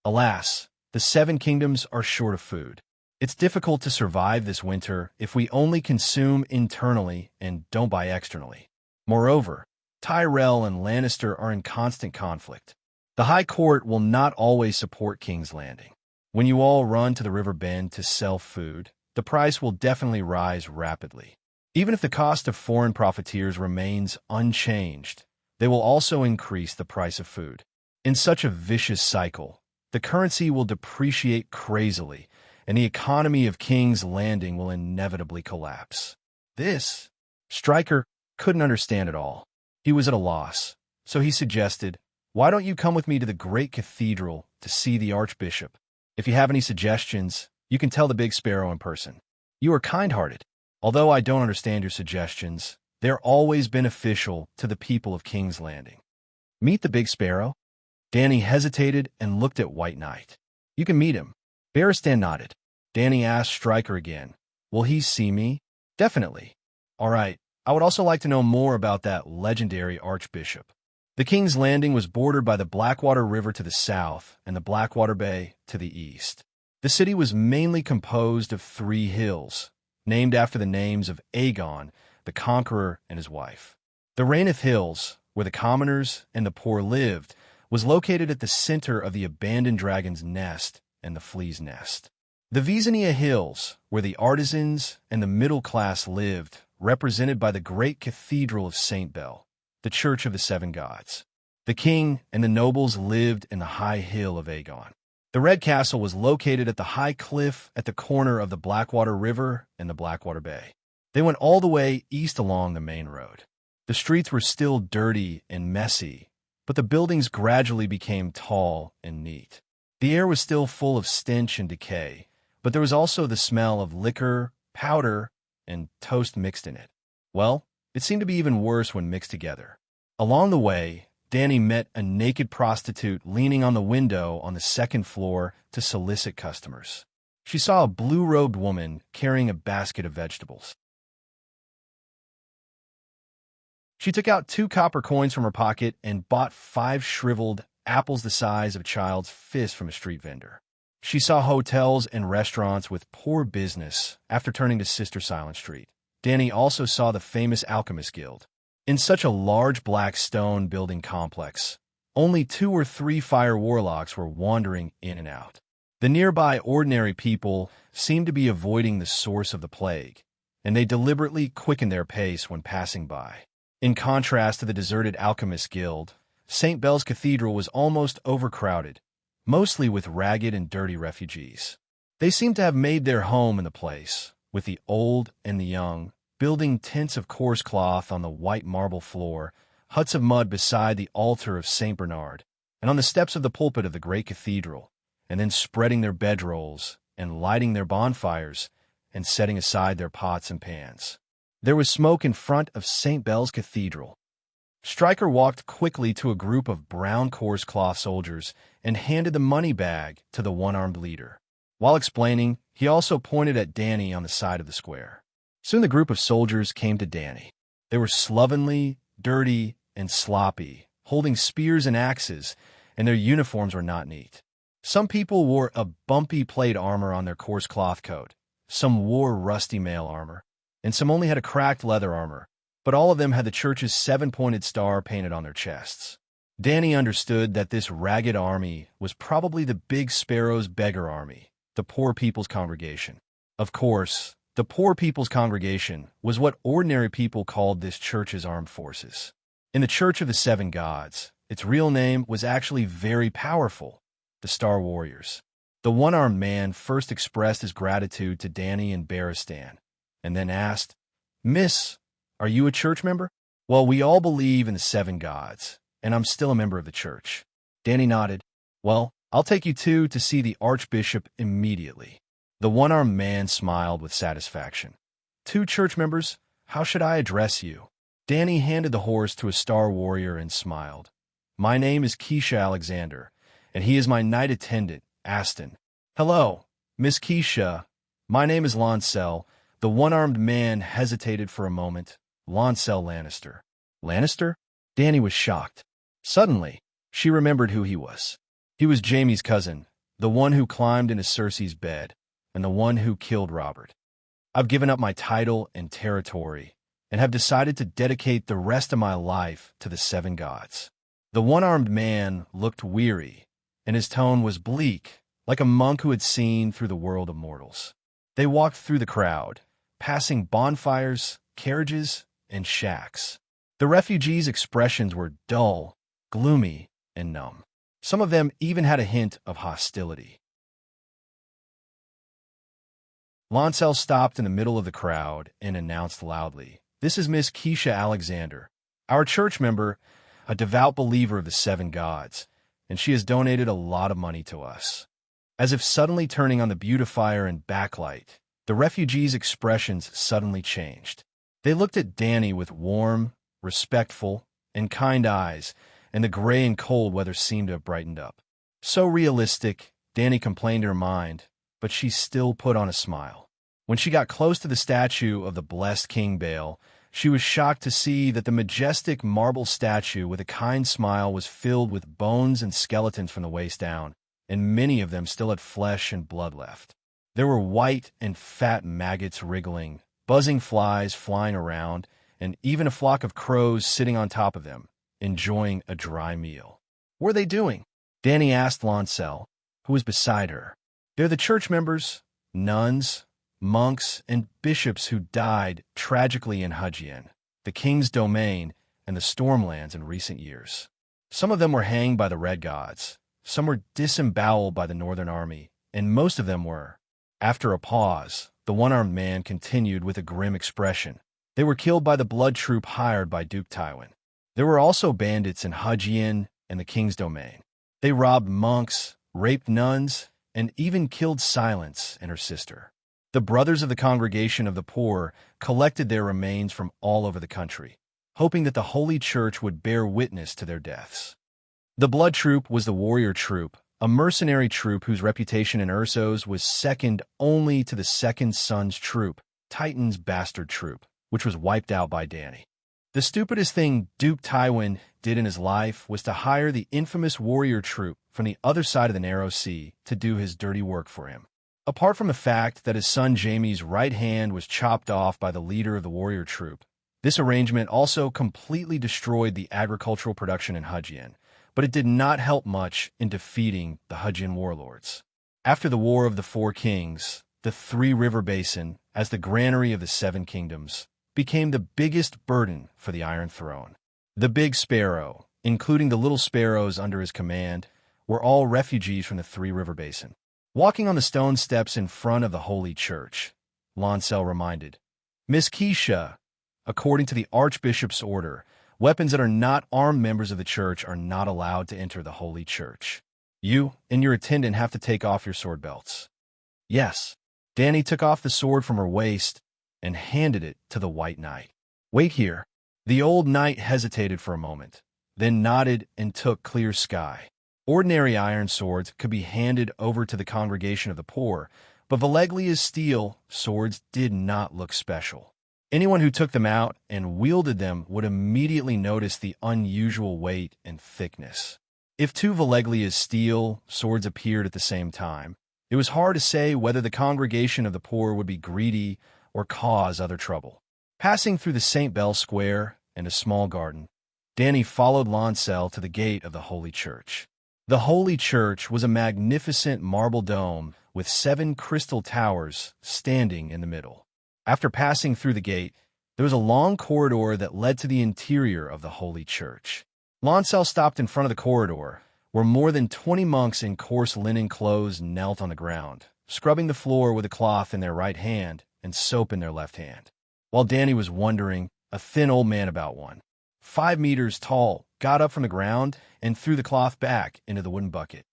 Alas, the 7 kingdoms are short of food. It's difficult to survive this winter if we only consume internally and don't buy externally. Moreover, Tyrell and Lannister are in constant conflict. The High Court will not always support King's Landing. When you all run to the River Bend to sell food, the price will definitely rise rapidly. Even if the cost of foreign profiteers remains unchanged, they will also increase the price of food. In such a vicious cycle, the currency will depreciate crazily, and the economy of King's Landing will inevitably collapse." This, Stryker couldn't understand at all. He was at a loss, so he suggested, "Why don't you come with me to the great cathedral to see the Archbishop? If you have any suggestions, you can tell the Big Sparrow in person. You are kind-hearted. Although I don't understand your suggestions, they're always beneficial to the people of King's Landing." "Meet the Big Sparrow?" Danny hesitated and looked at White Knight. "You can meet him." Barristan nodded. Danny asked Stryker again, "Will he see me?" "Definitely." "All right, I would also like to know more about that legendary Archbishop." The King's Landing was bordered by the Blackwater River to the south and the Blackwater Bay to the east. The city was mainly composed of 3 hills, named after the names of Aegon, the Conqueror, and his wife. The Raineth Hills, where the commoners and the poor lived, was located at the center of the abandoned dragon's nest and the flea's nest. The Vezania Hills, where the artisans and the middle class lived, represented by the great cathedral of St. Bell, the Church of the Seven Gods. The king and the nobles lived in the high hill of Aegon. The Red Castle was located at the high cliff at the corner of the Blackwater River and the Blackwater Bay. They went all the way east along the main road. The streets were still dirty and messy, but the buildings gradually became tall and neat. The air was still full of stench and decay, but there was also the smell of liquor, powder, and toast mixed in it. Well, it seemed to be even worse when mixed together. Along the way, Danny met a naked prostitute leaning on the window on the second floor to solicit customers. She saw a blue-robed woman carrying a basket of vegetables. She took out 2 copper coins from her pocket and bought 5 shriveled apples the size of a child's fist from a street vendor. She saw hotels and restaurants with poor business after turning to Sister Silent Street. Danny also saw the famous Alchemist Guild. In such a large black stone building complex, only 2 or 3 fire warlocks were wandering in and out. The nearby ordinary people seemed to be avoiding the source of the plague, and they deliberately quickened their pace when passing by. In contrast to the deserted Alchemist Guild, St. Bell's Cathedral was almost overcrowded, mostly with ragged and dirty refugees. They seemed to have made their home in the place, with the old and the young, building tents of coarse cloth on the white marble floor, huts of mud beside the altar of St. Bernard, and on the steps of the pulpit of the great cathedral, and then spreading their bedrolls and lighting their bonfires and setting aside their pots and pans. There was smoke in front of St. Bell's Cathedral. Stryker walked quickly to a group of brown coarse cloth soldiers and handed the money bag to the one-armed leader. While explaining, he also pointed at Danny on the side of the square. Soon the group of soldiers came to Danny. They were slovenly, dirty, and sloppy, holding spears and axes, and their uniforms were not neat. Some people wore a bumpy plate armor on their coarse cloth coat, some wore rusty mail armor, and some only had a cracked leather armor, but all of them had the church's 7-pointed star painted on their chests. Danny understood that this ragged army was probably the Big Sparrow's beggar army, the Poor People's Congregation. Of course, the Poor People's Congregation was what ordinary people called this church's armed forces. In the Church of the Seven Gods, its real name was actually very powerful, the Star Warriors. The one-armed man first expressed his gratitude to Danny and Barristan, and then asked, "Miss, are you a church member?" "Well, we all believe in the 7 gods, and I'm still a member of the church." Danny nodded. "Well, I'll take you two to see the Archbishop immediately." The one-armed man smiled with satisfaction. "2 church members, how should I address you?" Danny handed the horse to a Star Warrior and smiled. "My name is Keisha Alexander, and he is my knight attendant, Aston." "Hello, Miss Keisha. My name is Lancel." The one-armed man hesitated for a moment. "Lancel Lannister." "Lannister?" Danny was shocked. Suddenly, she remembered who he was. He was Jaime's cousin, the one who climbed into Cersei's bed, and the one who killed Robert. "I've given up my title and territory, and have decided to dedicate the rest of my life to the 7 gods." The one-armed man looked weary, and his tone was bleak, like a monk who had seen through the world of mortals. They walked through the crowd, passing bonfires, carriages, and shacks. The refugees' expressions were dull, gloomy, and numb. Some of them even had a hint of hostility. Lancel stopped in the middle of the crowd and announced loudly, "This is Miss Keisha Alexander, our church member, a devout believer of the 7 gods, and she has donated a lot of money to us." As if suddenly turning on the beautifier and backlight, the refugees' expressions suddenly changed. They looked at Danny with warm, respectful, and kind eyes, and the gray and cold weather seemed to have brightened up. So realistic, Danny complained in her mind, but she still put on a smile. When she got close to the statue of the blessed King Bale, she was shocked to see that the majestic marble statue with a kind smile was filled with bones and skeletons from the waist down, and many of them still had flesh and blood left. There were white and fat maggots wriggling, buzzing flies flying around, and even a flock of crows sitting on top of them, enjoying a dry meal. What are they doing? Danny asked Lancel, who was beside her. They're the church members, nuns, monks, and bishops who died tragically in Hudgien, the king's domain, and the Stormlands in recent years. Some of them were hanged by the Red Gods, some were disemboweled by the Northern Army, and most of them were. After a pause, the one-armed man continued with a grim expression. They were killed by the blood troop hired by Duke Tywin. There were also bandits in Hudgien and the king's domain. They robbed monks, raped nuns, and even killed Silence and her sister. The Brothers of the Congregation of the Poor collected their remains from all over the country, hoping that the Holy Church would bear witness to their deaths. The Blood Troop was the warrior troop, a mercenary troop whose reputation in Ursos was second only to the Second Son's troop, Titan's bastard troop, which was wiped out by Danny. The stupidest thing Duke Tywin did in his life was to hire the infamous warrior troop from the other side of the Narrow Sea to do his dirty work for him. Apart from the fact that his son Jaime's right hand was chopped off by the leader of the warrior troop, this arrangement also completely destroyed the agricultural production in Hudgien, but it did not help much in defeating the Hudgien warlords. After the War of the Four Kings, the Three River Basin, as the granary of the Seven Kingdoms, became the biggest burden for the Iron Throne. The Big Sparrow, including the little sparrows under his command, were all refugees from the Three River Basin. Walking on the stone steps in front of the Holy Church, Lancel reminded, Miss Keisha, according to the Archbishop's order, weapons that are not armed members of the church are not allowed to enter the Holy Church. You and your attendant have to take off your sword belts. Yes. Danny took off the sword from her waist and handed it to the White Knight. Wait here. The old knight hesitated for a moment, then nodded and took Clear Sky. Ordinary iron swords could be handed over to the Congregation of the Poor, but Valeglia's steel swords did not look special. Anyone who took them out and wielded them would immediately notice the unusual weight and thickness. If two Valeglia's steel swords appeared at the same time, it was hard to say whether the Congregation of the Poor would be greedy or cause other trouble. Passing through the St. Bell Square and a small garden, Danny followed Lancel to the gate of the Holy Church. The Holy Church was a magnificent marble dome with 7 crystal towers standing in the middle. After passing through the gate, there was a long corridor that led to the interior of the Holy Church. Lancel stopped in front of the corridor, where more than 20 monks in coarse linen clothes knelt on the ground, scrubbing the floor with a cloth in their right hand and soap in their left hand. While Danny was wondering, a thin old man about 5 meters tall got up from the ground and threw the cloth back into the wooden bucket.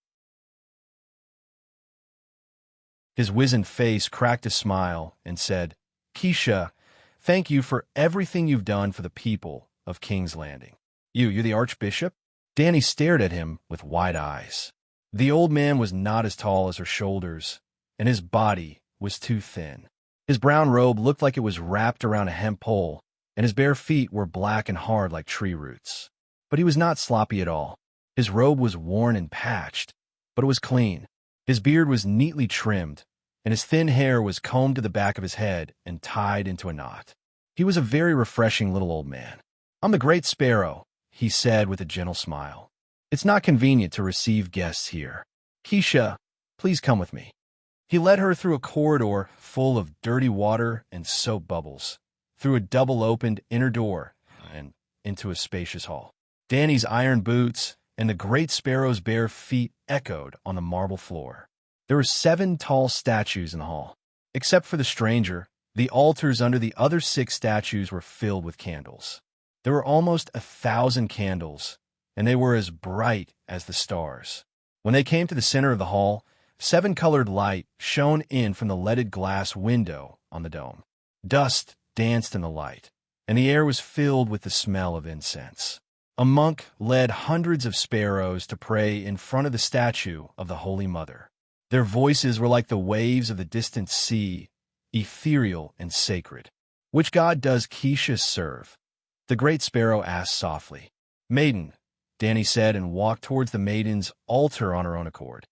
His wizened face cracked a smile and said, Keisha, thank you for everything you've done for the people of King's Landing. You're the Archbishop? Danny stared at him with wide eyes. The old man was not as tall as her shoulders, and his body was too thin. His brown robe looked like it was wrapped around a hemp pole, and his bare feet were black and hard like tree roots. But he was not sloppy at all. His robe was worn and patched, but it was clean. His beard was neatly trimmed, and his thin hair was combed to the back of his head and tied into a knot. He was a very refreshing little old man. I'm the Great Sparrow, he said with a gentle smile. It's not convenient to receive guests here. Keisha, please come with me. He led her through a corridor full of dirty water and soap bubbles, through a double-opened inner door, and into a spacious hall. Danny's iron boots and the Great Sparrow's bare feet echoed on the marble floor. There were 7 tall statues in the hall. Except for the stranger, the altars under the other 6 statues were filled with candles. There were almost 1,000 candles, and they were as bright as the stars. When they came to the center of the hall, 7-colored light shone in from the leaded glass window on the dome. Dust danced in the light, and the air was filled with the smell of incense. A monk led hundreds of sparrows to pray in front of the statue of the Holy Mother. Their voices were like the waves of the distant sea, ethereal and sacred. Which god does Keisha serve? The Great Sparrow asked softly. Maiden, Danny said, and walked towards the maiden's altar on her own accord.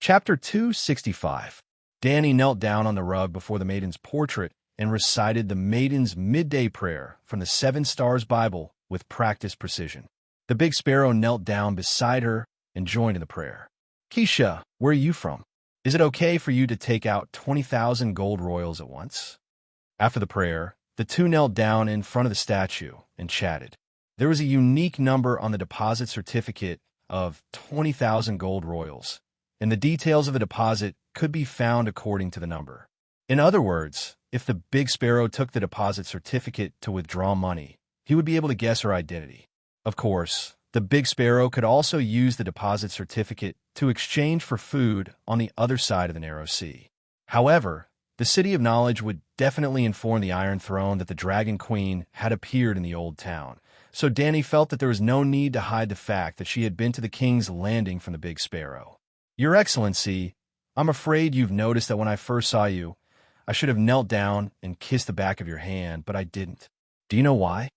Chapter 265. Danny knelt down on the rug before the maiden's portrait and recited the maiden's midday prayer from the Seven Stars Bible with practiced precision. The big sparrow knelt down beside her and joined in the prayer. "Keisha, where are you from? Is it okay for you to take out 20,000 gold royals at once?" After the prayer, the two knelt down in front of the statue and chatted. There was a unique number on the deposit certificate of 20,000 gold royals, and the details of the deposit could be found according to the number. In other words, if the big sparrow took the deposit certificate to withdraw money, he would be able to guess her identity. Of course, the big sparrow could also use the deposit certificate to exchange for food on the other side of the narrow sea. However, the City of Knowledge would definitely inform the Iron Throne that the Dragon Queen had appeared in the Old Town, so Danny felt that there was no need to hide the fact that she had been to the King's Landing from the Big Sparrow. "Your Excellency, I'm afraid you've noticed that when I first saw you, I should have knelt down and kissed the back of your hand, but I didn't. Do you know why?"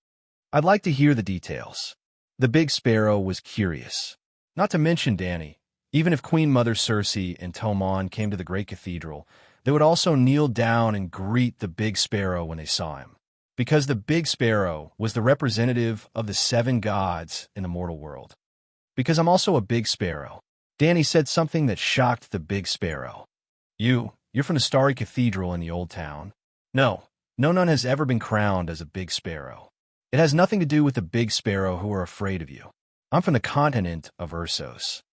"I'd like to hear the details." The Big Sparrow was curious. Not to mention Danny, even if Queen Mother Cersei and Tomon came to the Great Cathedral, they would also kneel down and greet the Big Sparrow when they saw him, because the Big Sparrow was the representative of the seven gods in the mortal world. "Because I'm also a Big Sparrow." Danny said something that shocked the Big Sparrow. You're from the Starry Cathedral in the Old Town?" No none has ever been crowned as a Big Sparrow. It has nothing to do with the Big Sparrow who are afraid of you. I'm from the continent of Ursos."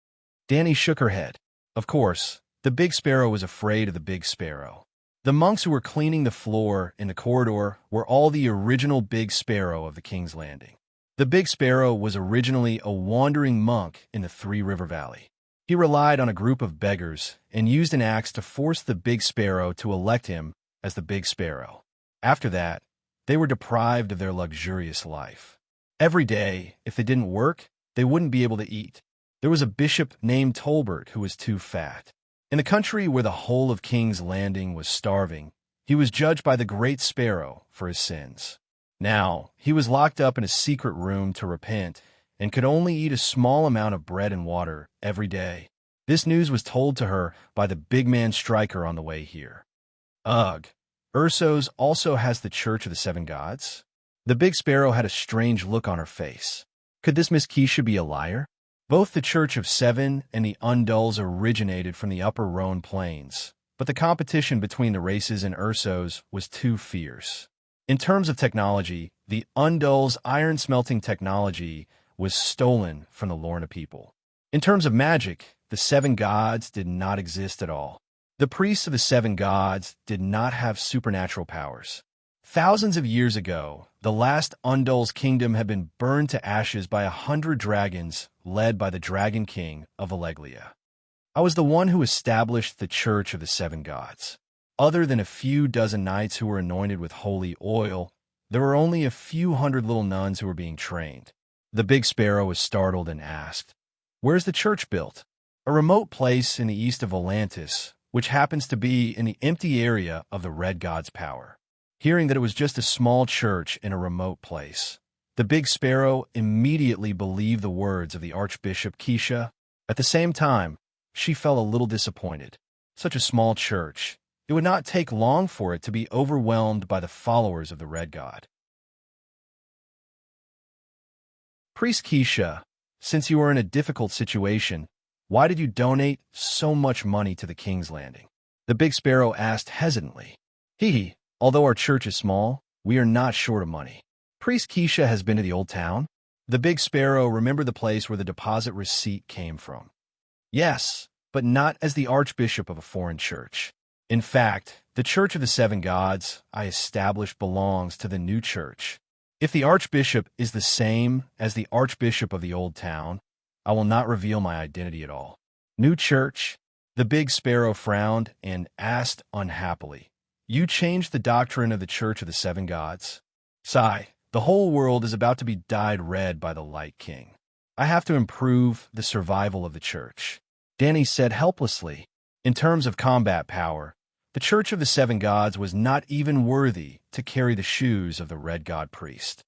Danny shook her head. Of course, the Big Sparrow was afraid of the Big Sparrow. The monks who were cleaning the floor in the corridor were all the original Big Sparrow of the King's Landing. The Big Sparrow was originally a wandering monk in the Three River Valley. He relied on a group of beggars and used an axe to force the Big Sparrow to elect him as the Big Sparrow. After that, they were deprived of their luxurious life. Every day, if they didn't work, they wouldn't be able to eat. There was a bishop named Tolbert who was too fat. In the country where the whole of King's Landing was starving, he was judged by the Great Sparrow for his sins. Now, he was locked up in a secret room to repent and could only eat a small amount of bread and water every day. This news was told to her by the big man Striker on the way here. "Ugh, Ursos also has the Church of the Seven Gods?" The Big Sparrow had a strange look on her face. Could this Miss Keisha be a liar? Both the Church of Seven and the Undulls originated from the Upper Rhone Plains, but the competition between the races in Ursos was too fierce. In terms of technology, the Undulls' iron-smelting technology was stolen from the Lorna people. In terms of magic, the Seven Gods did not exist at all. The priests of the Seven Gods did not have supernatural powers. Thousands of years ago, the last Undul's kingdom had been burned to ashes by 100 dragons led by the Dragon King of Alleglia. I was the one who established the Church of the Seven Gods. Other than a few dozen knights who were anointed with holy oil, there were only a few hundred little nuns who were being trained. The Big Sparrow was startled and asked, "Where's the church built?" "A remote place in the east of Volantis, which happens to be in the empty area of the Red God's power." Hearing that it was just a small church in a remote place, the Big Sparrow immediately believed the words of the Archbishop Keisha. At the same time, she felt a little disappointed. Such a small church, it would not take long for it to be overwhelmed by the followers of the Red God. "Priest Keisha, since you were in a difficult situation, why did you donate so much money to the King's Landing?" The Big Sparrow asked hesitantly. Although our church is small, we are not short of money." "Priest Keisha has been to the Old Town?" The Big Sparrow remembered the place where the deposit receipt came from. "Yes, but not as the Archbishop of a foreign church. In fact, the Church of the Seven Gods I established belongs to the new church. If the Archbishop is the same as the Archbishop of the Old Town, I will not reveal my identity at all." "New church?" The Big Sparrow frowned and asked unhappily, "You changed the doctrine of the Church of the Seven Gods?" "Sigh, the whole world is about to be dyed red by the Light King. I have to improve the survival of the church." Danny said helplessly. In terms of combat power, the Church of the Seven Gods was not even worthy to carry the shoes of the Red God priest.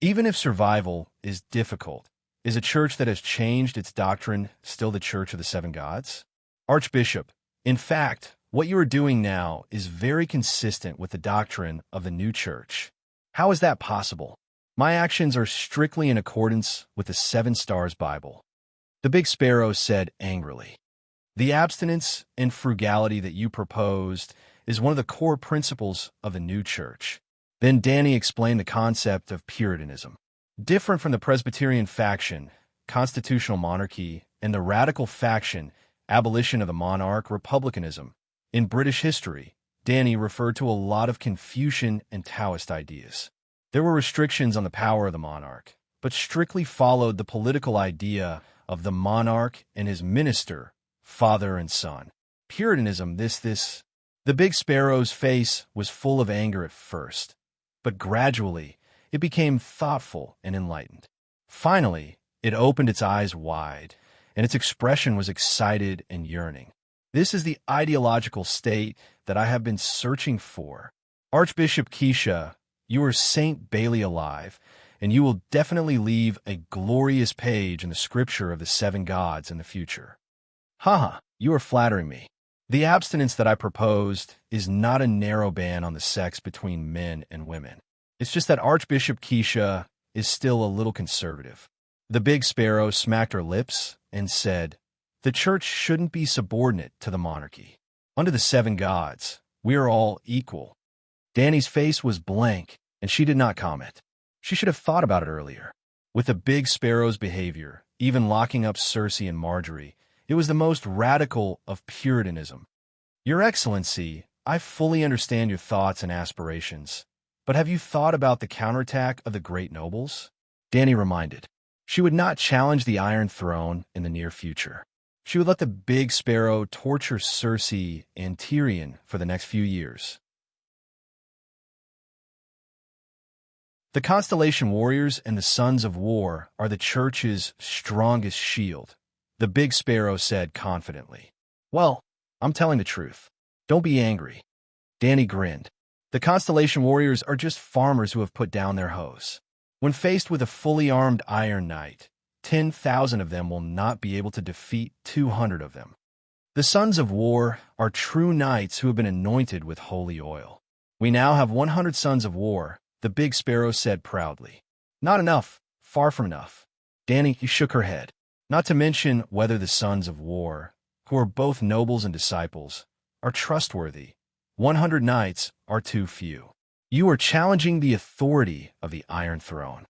Even if survival is difficult, is a church that has changed its doctrine still the Church of the Seven Gods? "Archbishop, in fact, what you are doing now is very consistent with the doctrine of the new church. How is that possible? My actions are strictly in accordance with the 7 Stars Bible. The big sparrow said angrily. The abstinence and frugality that you proposed is one of the core principles of the new church. Then Danny explained the concept of Puritanism. Different from the Presbyterian faction, constitutional monarchy, and the radical faction, abolition of the monarch, republicanism. In British history, Danny referred to a lot of Confucian and Taoist ideas. There were restrictions on the power of the monarch, but strictly followed the political idea of the monarch and his minister, father and son. Puritanism, this. The big sparrow's face was full of anger at first, but gradually it became thoughtful and enlightened. Finally, it opened its eyes wide, and its expression was excited and yearning. This is the ideological state that I have been searching for. Archbishop Keisha, you are Saint Bailey alive, and you will definitely leave a glorious page in the scripture of the 7 gods in the future. Haha, you are flattering me. The abstinence that I proposed is not a narrow ban on the sex between men and women. It's just that Archbishop Keisha is still a little conservative. The big sparrow smacked her lips and said, the church shouldn't be subordinate to the monarchy. Under the 7 gods, we are all equal. Danny's face was blank, and she did not comment. She should have thought about it earlier. With the big sparrow's behavior, even locking up Cersei and Marjorie, it was the most radical of Puritanism. Your Excellency, I fully understand your thoughts and aspirations, but have you thought about the counterattack of the great nobles? Danny reminded. She would not challenge the Iron Throne in the near future. She would let the big sparrow torture Cersei and Tyrion for the next few years. The Constellation Warriors and the Sons of War are the church's strongest shield, the big sparrow said confidently. Well, I'm telling the truth. Don't be angry. Danny grinned. The Constellation Warriors are just farmers who have put down their hoes. When faced with a fully armed Iron Knight, 10,000 of them will not be able to defeat 200 of them. The Sons of War are true knights who have been anointed with holy oil. We now have 100 Sons of War, the big sparrow said proudly. Not enough, far from enough. Danny shook her head. Not to mention whether the Sons of War, who are both nobles and disciples, are trustworthy. 100 knights are too few. You are challenging the authority of the Iron Throne.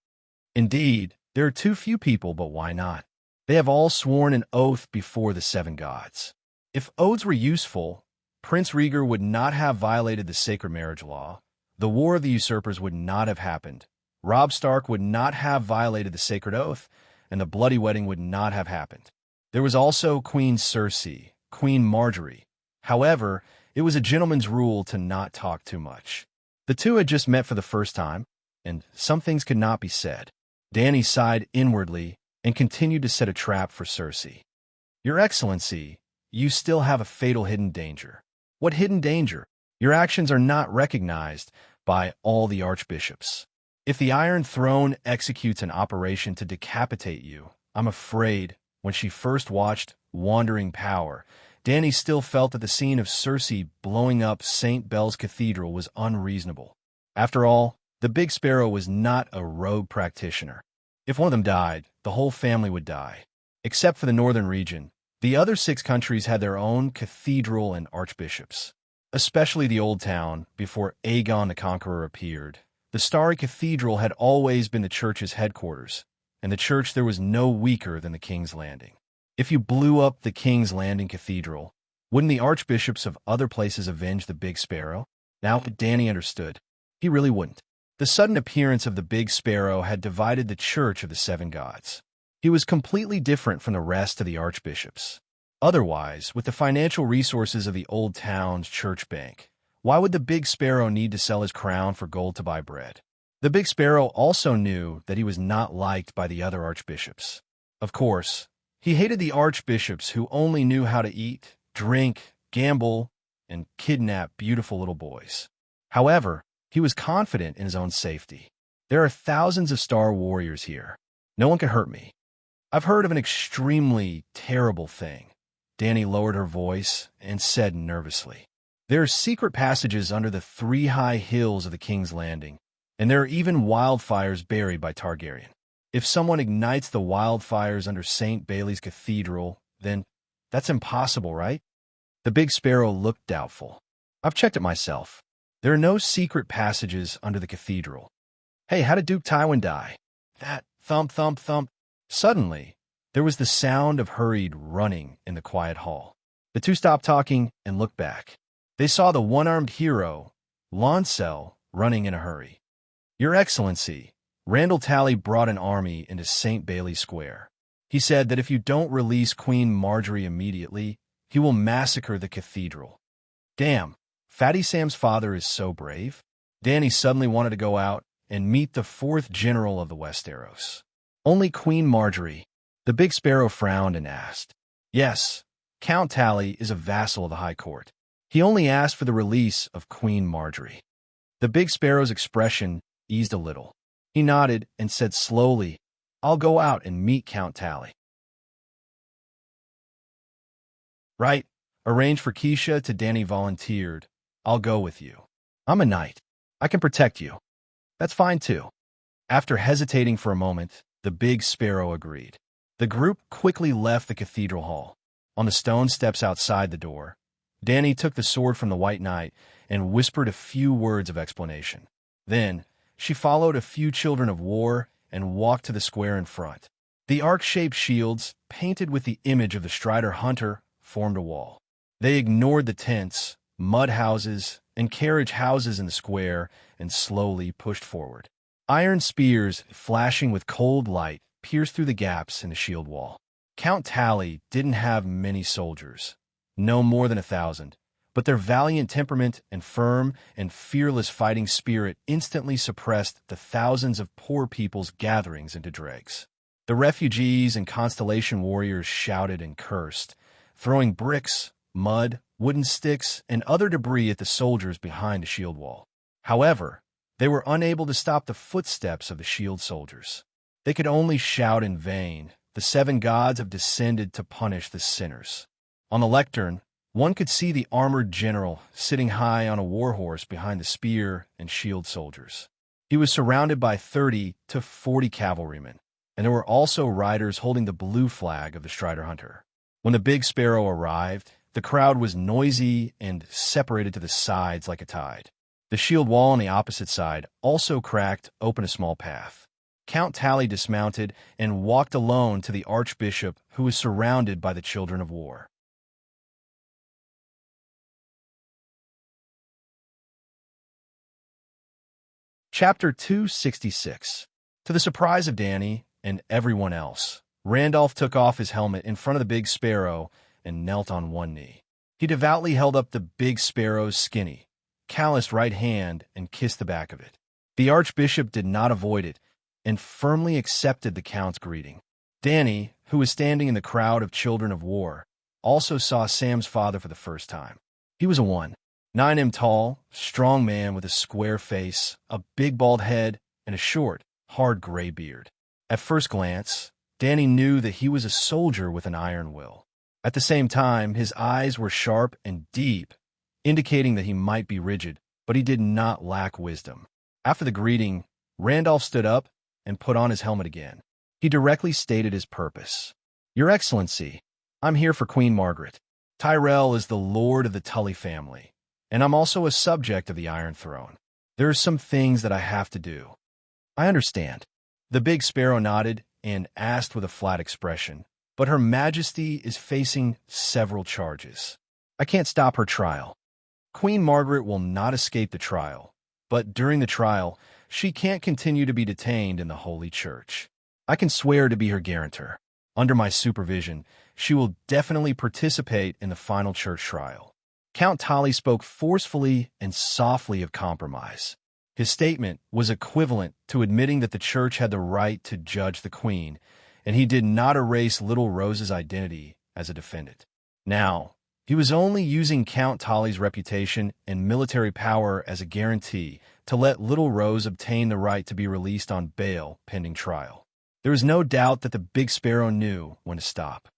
Indeed, there are too few people, but why not? They have all sworn an oath before the 7 gods. If oaths were useful, Prince Rhaegar would not have violated the sacred marriage law, the War of the Usurpers would not have happened, Robb Stark would not have violated the sacred oath, and the bloody wedding would not have happened. There was also Queen Cersei, Queen Marjorie. However, it was a gentleman's rule to not talk too much. The two had just met for the first time, and some things could not be said. Danny sighed inwardly and continued to set a trap for Cersei. Your Excellency, you still have a fatal hidden danger. What hidden danger? Your actions are not recognized by all the archbishops. If the Iron Throne executes an operation to decapitate you, I'm afraid, when she first watched Wandering Power, Danny still felt that the scene of Cersei blowing up St. Belle's Cathedral was unreasonable. After all, the big sparrow was not a rogue practitioner. If one of them died, the whole family would die. Except for the northern region, the other 6 countries had their own cathedral and archbishops. Especially the Old Town, before Aegon the Conqueror appeared. The Starry Cathedral had always been the church's headquarters, and the church there was no weaker than the King's Landing. If you blew up the King's Landing Cathedral, wouldn't the archbishops of other places avenge the big sparrow? Now Danny understood. He really wouldn't. The sudden appearance of the big sparrow had divided the church of the 7 gods. He was completely different from the rest of the archbishops. Otherwise, with the financial resources of the Old Town's church bank, why would the big sparrow need to sell his crown for gold to buy bread? The big sparrow also knew that he was not liked by the other archbishops. Of course, he hated the archbishops who only knew how to eat, drink, gamble, and kidnap beautiful little boys. However, he was confident in his own safety. There are thousands of star warriors here. No one can hurt me. I've heard of an extremely terrible thing. Danny lowered her voice and said nervously. There are secret passages under the 3 high hills of the King's Landing, and there are even wildfires buried by Targaryen. If someone ignites the wildfires under St. Bailey's Cathedral, then that's impossible, right? The big sparrow looked doubtful. I've checked it myself. There are no secret passages under the cathedral. Hey, how did Duke Tywin die? That thump, thump, thump. Suddenly, there was the sound of hurried running in the quiet hall. The two stopped talking and looked back. They saw the one-armed hero, Lancel, running in a hurry. Your Excellency, Randall Tally brought an army into St. Bailey Square. He said that if you don't release Queen Marjorie immediately, he will massacre the cathedral. Damn, Fatty Sam's father is so brave. Danny suddenly wanted to go out and meet the 4th General of the Westeros. Only Queen Marjorie. The big sparrow frowned and asked. Yes, Count Tally is a vassal of the High Court. He only asked for the release of Queen Marjorie. The big sparrow's expression eased a little. He nodded and said slowly, I'll go out and meet Count Tally. Right, arrange for Keisha to Danny volunteered. I'll go with you. I'm a knight. I can protect you. That's fine too. After hesitating for a moment, the big sparrow agreed. The group quickly left the cathedral hall. On the stone steps outside the door, Danny took the sword from the White Knight and whispered a few words of explanation. Then, she followed a few children of war and walked to the square in front. The arc-shaped shields, painted with the image of the Strider Hunter, formed a wall. They ignored the tents, mud houses, and carriage houses in the square and slowly pushed forward. Iron spears, flashing with cold light, pierced through the gaps in the shield wall. Count Tally didn't have many soldiers, no more than 1,000, but their valiant temperament and firm and fearless fighting spirit instantly suppressed the thousands of poor people's gatherings into dregs. The refugees and Constellation warriors shouted and cursed, throwing bricks, mud, wooden sticks, and other debris at the soldiers behind the shield wall. However, they were unable to stop the footsteps of the shield soldiers. They could only shout in vain. The 7 gods have descended to punish the sinners. On the lectern, one could see the armored general sitting high on a warhorse behind the spear and shield soldiers. He was surrounded by 30 to 40 cavalrymen, and there were also riders holding the blue flag of the Strider Hunter. When the big sparrow arrived, the crowd was noisy and separated to the sides like a tide. The shield wall on the opposite side also cracked open a small path. Count Tally dismounted and walked alone to the archbishop, who was surrounded by the children of war. Chapter 266. To the surprise of Danny and everyone else, Randolph took off his helmet in front of the big sparrow and knelt on one knee. He devoutly held up the big sparrow's skinny, calloused right hand and kissed the back of it. The archbishop did not avoid it and firmly accepted the count's greeting. Danny, who was standing in the crowd of children of war, also saw Sam's father for the first time. He was a 1.9 tall, strong man with a square face, a big bald head, and a short, hard gray beard. At first glance, Danny knew that he was a soldier with an iron will. At the same time, his eyes were sharp and deep, indicating that he might be rigid, but he did not lack wisdom. After the greeting, Randolph stood up and put on his helmet again. He directly stated his purpose. Your Excellency, I'm here for Queen Margaret. Tyrell is the lord of the Tully family, and I'm also a subject of the Iron Throne. There are some things that I have to do. I understand. The big sparrow nodded and asked with a flat expression, but Her Majesty is facing several charges. I can't stop her trial. Queen Margaret will not escape the trial, but during the trial, she can't continue to be detained in the Holy Church. I can swear to be her guarantor. Under my supervision, she will definitely participate in the final church trial. Count Tally spoke forcefully and softly of compromise. His statement was equivalent to admitting that the church had the right to judge the queen, and he did not erase Little Rose's identity as a defendant. Now, he was only using Count Tally's reputation and military power as a guarantee to let Little Rose obtain the right to be released on bail pending trial. There was no doubt that the big sparrow knew when to stop.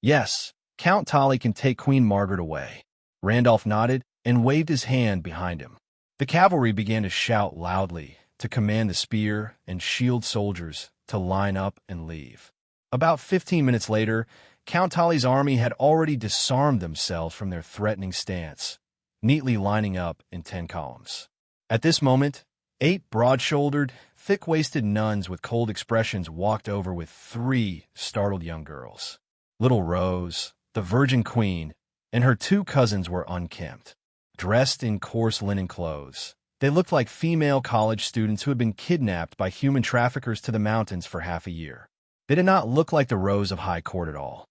Yes, Count Tolly can take Queen Margaret away." Randolph nodded and waved his hand behind him. The cavalry began to shout loudly to command the spear and shield soldiers to line up and leave. About 15 minutes later, Count Tolly's army had already disarmed themselves from their threatening stance, neatly lining up in 10 columns. At this moment, 8 broad-shouldered, thick-waisted nuns with cold expressions walked over with 3 startled young girls. Little Rose, the Virgin Queen, and her 2 cousins were unkempt, dressed in coarse linen clothes. They looked like female college students who had been kidnapped by human traffickers to the mountains for half a year. They did not look like the Rose of High Court at all.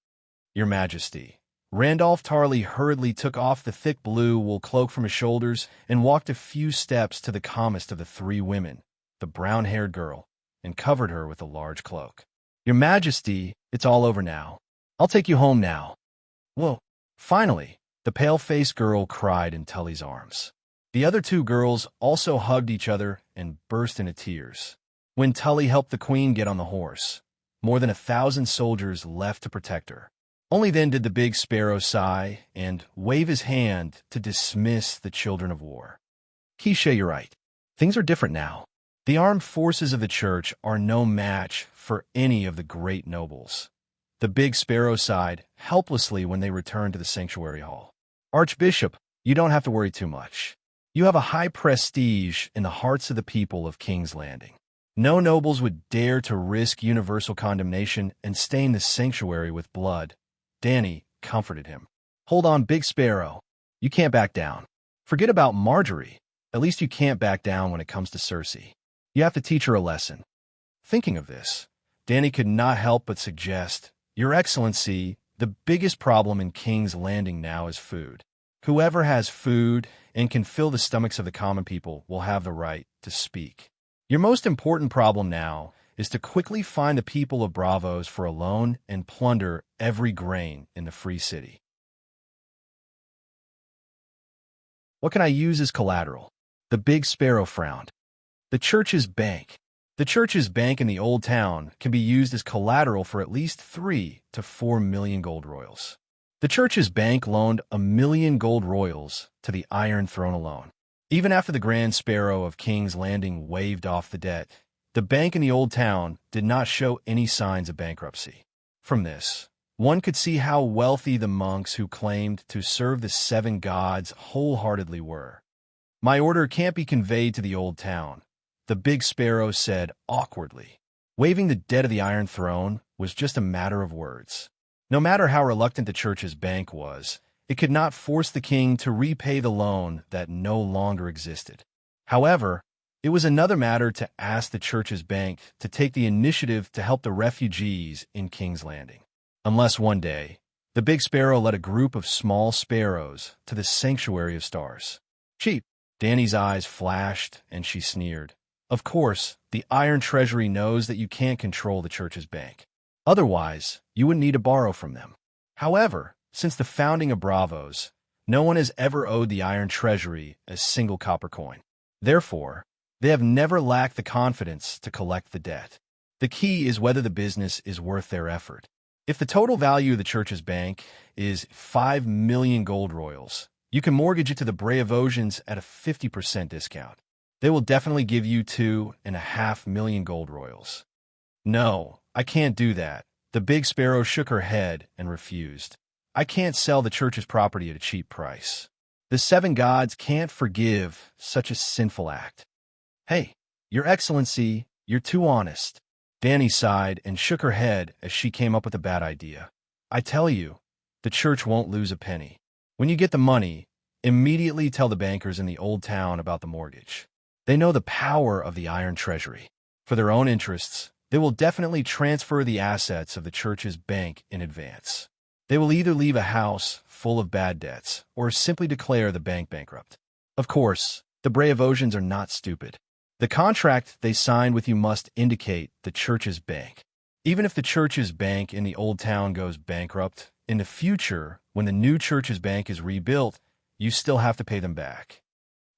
"Your Majesty." Randolph Tarley hurriedly took off the thick blue wool cloak from his shoulders and walked a few steps to the calmest of the 3 women, the brown-haired girl, and covered her with a large cloak. "Your Majesty, it's all over now. I'll take you home now." "Whoa." Finally, the pale-faced girl cried in Tully's arms. The other 2 girls also hugged each other and burst into tears. When Tully helped the Queen get on the horse, more than 1,000 soldiers left to protect her. Only then did the big sparrow sigh and wave his hand to dismiss the children of war. "Keisha, you're right. Things are different now. The armed forces of the church are no match for any of the great nobles." The big sparrow sighed helplessly when they returned to the sanctuary hall. "Archbishop, you don't have to worry too much. You have a high prestige in the hearts of the people of King's Landing. No nobles would dare to risk universal condemnation and stain the sanctuary with blood." Danny comforted him. "Hold on, Big Sparrow. You can't back down. Forget about Marjorie. At least you can't back down when it comes to Cersei. You have to teach her a lesson." Thinking of this, Danny could not help but suggest, "Your Excellency, the biggest problem in King's Landing now is food. Whoever has food and can fill the stomachs of the common people will have the right to speak. Your most important problem now is to quickly find the people of Bravos for a loan and plunder every grain in the free city." "What can I use as collateral?" The big sparrow frowned. "The church's bank. The church's bank in the old town can be used as collateral for at least 3 to 4 million gold royals." The church's bank loaned 1 million gold royals to the Iron Throne alone. Even after the Grand Sparrow of King's Landing waived off the debt, the bank in the old town did not show any signs of bankruptcy. From this, one could see how wealthy the monks who claimed to serve the 7 gods wholeheartedly were. "My order can't be conveyed to the old town," the big sparrow said awkwardly. Waiving the debt of the Iron Throne was just a matter of words. No matter how reluctant the church's bank was, it could not force the king to repay the loan that no longer existed. However, it was another matter to ask the church's bank to take the initiative to help the refugees in King's Landing. Unless one day, the big sparrow led a group of small sparrows to the sanctuary of stars. "Cheap." Danny's eyes flashed and she sneered. "Of course, the Iron Treasury knows that you can't control the church's bank. Otherwise, you would need to borrow from them. However, since the founding of Bravos, no one has ever owed the Iron Treasury a single copper coin. Therefore, they have never lacked the confidence to collect the debt. The key is whether the business is worth their effort. If the total value of the church's bank is 5 million gold royals, you can mortgage it to the Braavosians at a 50% discount. They will definitely give you 2.5 million gold royals." "No, I can't do that." The big sparrow shook her head and refused. "I can't sell the church's property at a cheap price. The 7 gods can't forgive such a sinful act." "Hey, Your Excellency, you're too honest." Danny sighed and shook her head as she came up with a bad idea. "I tell you, the church won't lose a penny. When you get the money, immediately tell the bankers in the old town about the mortgage. They know the power of the Iron Treasury. For their own interests, they will definitely transfer the assets of the church's bank in advance. They will either leave a house full of bad debts or simply declare the bank bankrupt. Of course, the Braavosians are not stupid. The contract they signed with you must indicate the church's bank. Even if the church's bank in the old town goes bankrupt, in the future, when the new church's bank is rebuilt, you still have to pay them back.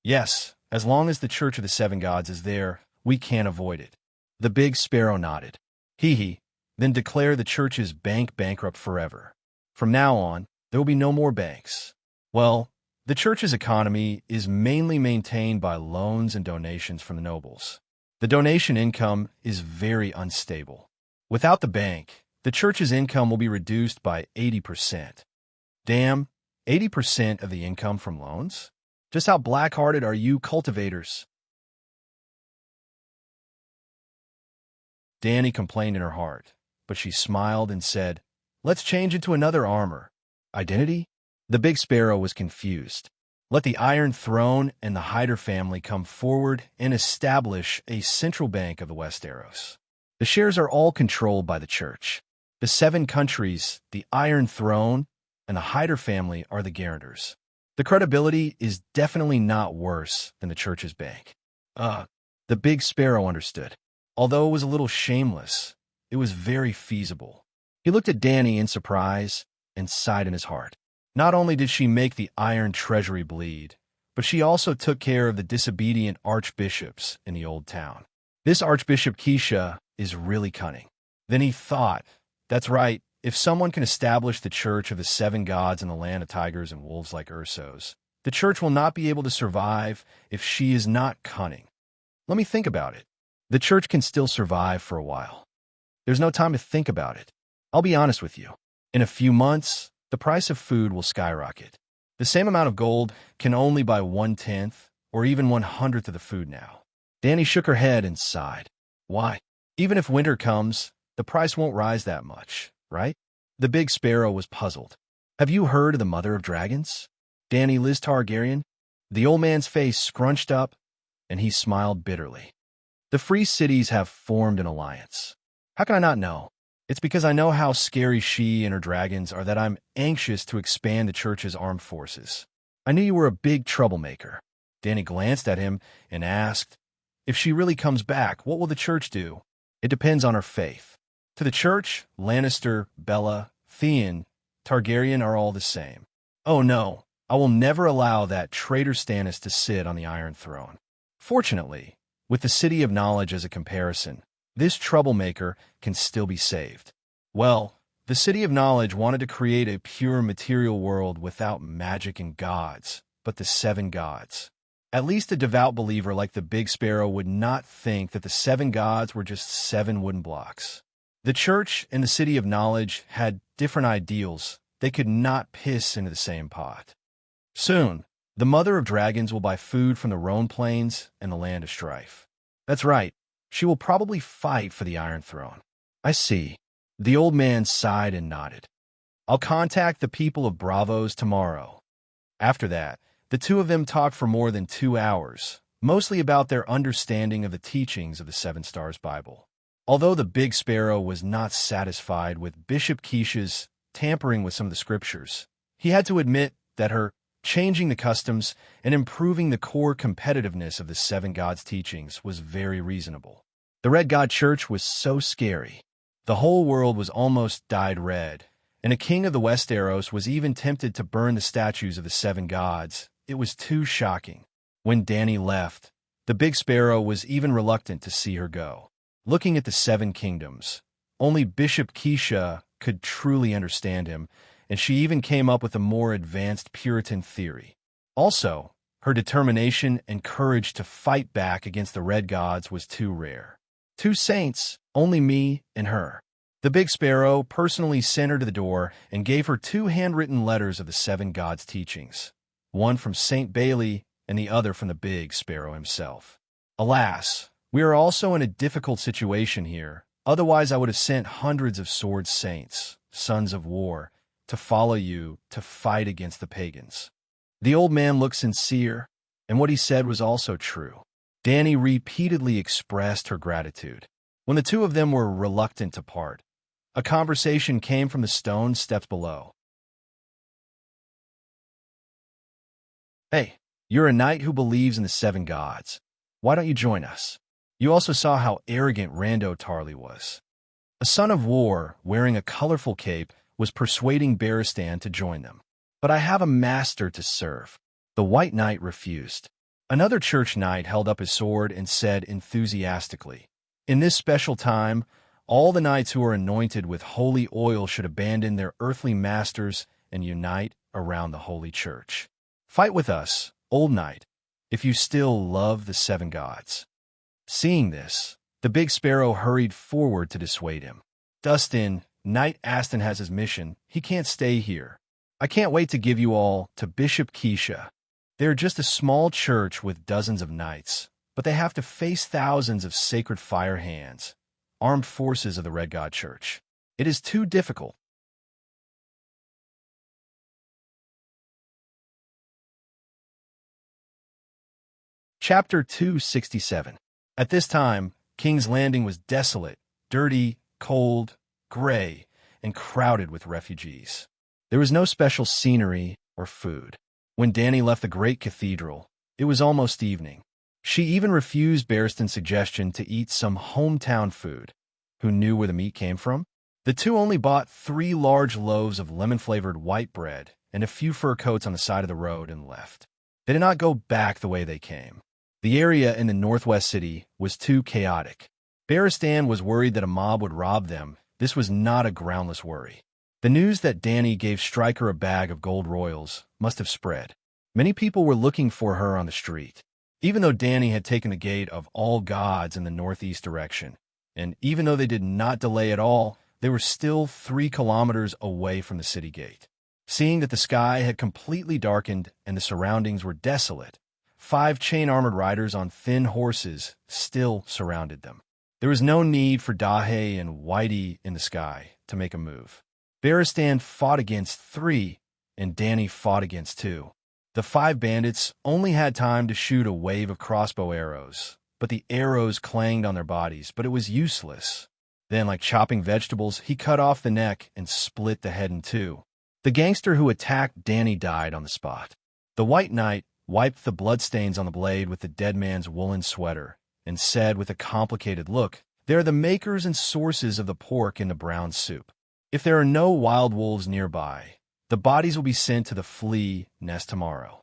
Yes, as long as the Church of the 7 Gods is there, we can't avoid it." The big sparrow nodded. Hee hee, then declare the church's bank bankrupt forever. From now on, there will be no more banks. Well, the church's economy is mainly maintained by loans and donations from the nobles. The donation income is very unstable. Without the bank, the church's income will be reduced by 80%. Damn, 80% of the income from loans? Just how black-hearted are you cultivators? Danny complained in her heart, but she smiled and said, "Let's change into another armor. Identity?" The big sparrow was confused. Let the Iron Throne and the Hyder family come forward and establish a central bank of the Westeros. The shares are all controlled by the church. The 7 countries, the Iron Throne, and the Hyder family are the guarantors. The credibility is definitely not worse than the church's bank. The big sparrow understood. Although it was a little shameless, it was very feasible. He looked at Danny in surprise and sighed in his heart. Not only did she make the iron treasury bleed, but she also took care of the disobedient archbishops in the old town. This Archbishop Keisha is really cunning. Then he thought, that's right, if someone can establish the church of the 7 gods in the land of tigers and wolves like Ursos, the church will not be able to survive if she is not cunning. Let me think about it. The church can still survive for a while. There's no time to think about it. I'll be honest with you. In a few months, the price of food will skyrocket. The same amount of gold can only buy 1/10 or even 1/100th of the food now. Danny shook her head and sighed. Why? Even if winter comes, the price won't rise that much, right? The big sparrow was puzzled. Have you heard of the mother of dragons? Danny Liz Targaryen? The old man's face scrunched up, and he smiled bitterly. The free cities have formed an alliance. How can I not know? It's because I know how scary she and her dragons are that I'm anxious to expand the church's armed forces. I knew you were a big troublemaker. Danny glanced at him and asked, if she really comes back, what will the church do? It depends on her faith. To the church, Lannister, Bella, Theon, Targaryen are all the same. Oh no, I will never allow that traitor Stannis to sit on the Iron Throne. Fortunately, with the City of Knowledge as a comparison, this troublemaker can still be saved. Well, the City of Knowledge wanted to create a pure material world without magic and gods, but the 7 gods. At least a devout believer like the Big Sparrow would not think that the 7 gods were just 7 wooden blocks. The church and the City of Knowledge had different ideals. They could not piss into the same pot. Soon, the Mother of Dragons will buy food from the Rhone Plains and the Land of Strife. That's right. She will probably fight for the Iron Throne. I see. The old man sighed and nodded. I'll contact the people of Bravos tomorrow. After that, the two of them talked for more than 2 hours, mostly about their understanding of the teachings of the 7 Stars Bible. Although the Big Sparrow was not satisfied with Bishop Keisha's tampering with some of the scriptures, he had to admit that her changing the customs and improving the core competitiveness of the 7 gods' teachings was very reasonable. The Red God Church was so scary. The whole world was almost dyed red, and a king of the Westeros was even tempted to burn the statues of the 7 gods. It was too shocking. When Danny left, the Big Sparrow was even reluctant to see her go. Looking at the 7 kingdoms, only Bishop Keisha could truly understand him, and she even came up with a more advanced Puritan theory. Also, her determination and courage to fight back against the Red Gods was too rare. 2 saints, only me and her. The Big Sparrow personally sent her to the door and gave her 2 handwritten letters of the 7 gods' teachings, one from Saint Bailey and the other from the Big Sparrow himself. Alas, we are also in a difficult situation here. Otherwise, I would have sent hundreds of sword saints, sons of war, to follow you to fight against the pagans. The old man looked sincere, and what he said was also true. Danny repeatedly expressed her gratitude. When the two of them were reluctant to part, a conversation came from the stone steps below. Hey, you're a knight who believes in the 7 gods. Why don't you join us? You also saw how arrogant Rando Tarly was. A son of war, wearing a colorful cape, was persuading Barristan to join them. But I have a master to serve. The White Knight refused. Another church knight held up his sword and said enthusiastically, in this special time, All the knights who are anointed with holy oil should abandon their earthly masters and unite around the holy church. Fight with us, old knight, if you still love the seven gods." Seeing this, the big sparrow hurried forward to dissuade him. "Dustin, Knight Aston has his mission. He can't stay here. I can't wait to give you all to Bishop Keisha. They're just a small church with dozens of knights, but they have to face thousands of sacred fire hands, armed forces of the Red God Church. It is too difficult." Chapter 267. At this time, King's Landing was desolate, dirty, cold, gray, and crowded with refugees. There was no special scenery or food. When Dany left the great cathedral, it was almost evening. She even refused Barristan's suggestion to eat some hometown food. Who knew where the meat came from? The two only bought 3 large loaves of lemon-flavored white bread and a few fur coats on the side of the road and left. They did not go back the way they came. The area in the northwest city was too chaotic. Barristan was worried that a mob would rob them. This was not a groundless worry. The news that Dany gave Stryker a bag of gold royals must have spread. Many people were looking for her on the street. Even though Dany had taken the gate of all gods in the northeast direction, and even though they did not delay at all, they were still 3 kilometers away from the city gate. Seeing that the sky had completely darkened and the surroundings were desolate, 5 chain-armored riders on thin horses still surrounded them. There was no need for Dahe and Whitey in the sky to make a move. Barristan fought against 3, and Dany fought against 2. The 5 bandits only had time to shoot a wave of crossbow arrows, but the arrows clanged on their bodies, but it was useless. Then, like chopping vegetables, he cut off the neck and split the head in 2. The gangster who attacked Dany died on the spot. The White Knight wiped the bloodstains on the blade with the dead man's woolen sweater and said with a complicated look, "They are the makers and sources of the pork in the brown soup. If there are no wild wolves nearby, the bodies will be sent to the flea nest tomorrow."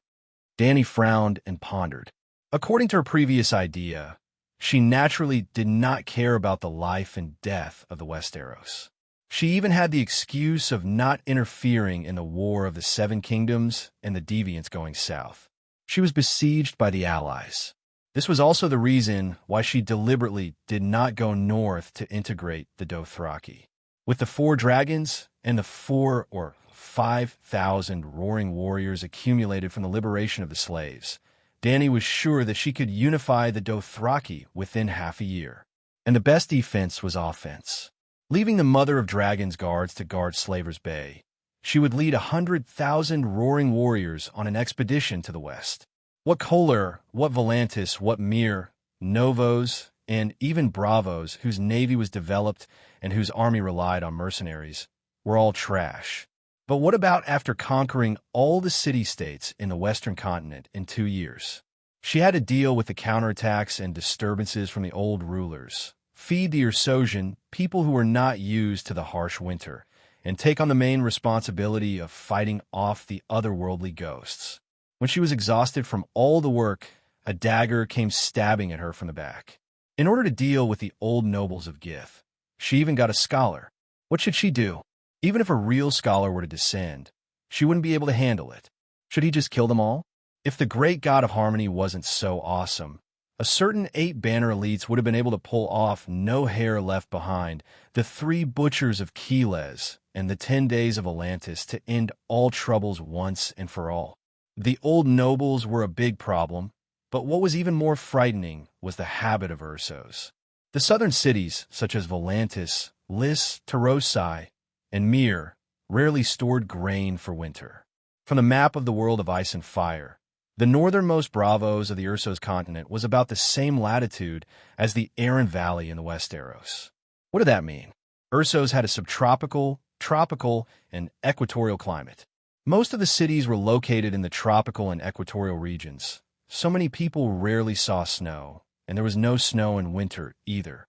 Dany frowned and pondered. According to her previous idea, she naturally did not care about the life and death of the Westeros. She even had the excuse of not interfering in the War of the Seven Kingdoms and the deviants going south. She was besieged by the allies. This was also the reason why she deliberately did not go north to integrate the Dothraki. With the 4 dragons and the 4 or 5,000 roaring warriors accumulated from the liberation of the slaves, Dany was sure that she could unify the Dothraki within half a year. And the best defense was offense. Leaving the Mother of Dragons guards to guard Slaver's Bay, she would lead 100,000 roaring warriors on an expedition to the west. What Kohler, what Volantis, what Myr, Novos, and even Bravos, whose navy was developed and whose army relied on mercenaries, were all trash. But what about after conquering all the city-states in the western continent in 2 years? She had to deal with the counterattacks and disturbances from the old rulers, feed the Ursosian, people who were not used to the harsh winter, and take on the main responsibility of fighting off the otherworldly ghosts. When she was exhausted from all the work, a dagger came stabbing at her from the back. In order to deal with the old nobles of Gith, she even got a scholar. What should she do? Even if a real scholar were to descend, she wouldn't be able to handle it. Should he just kill them all? If the great god of harmony wasn't so awesome, a certain 8 banner elites would have been able to pull off No Hair Left Behind, the 3 butchers of Keles, and the 10 days of Atlantis to end all troubles once and for all. The old nobles were a big problem, but what was even more frightening was the habit of Ursos. The southern cities, such as Volantis, Lys, Tarosai, and Myr, rarely stored grain for winter. From the map of the world of ice and fire, the northernmost Bravos of the Ursos continent was about the same latitude as the Aran Valley in the Westeros. What did that mean? Ursos had a subtropical, tropical, and equatorial climate. Most of the cities were located in the tropical and equatorial regions. So many people rarely saw snow, and there was no snow in winter either.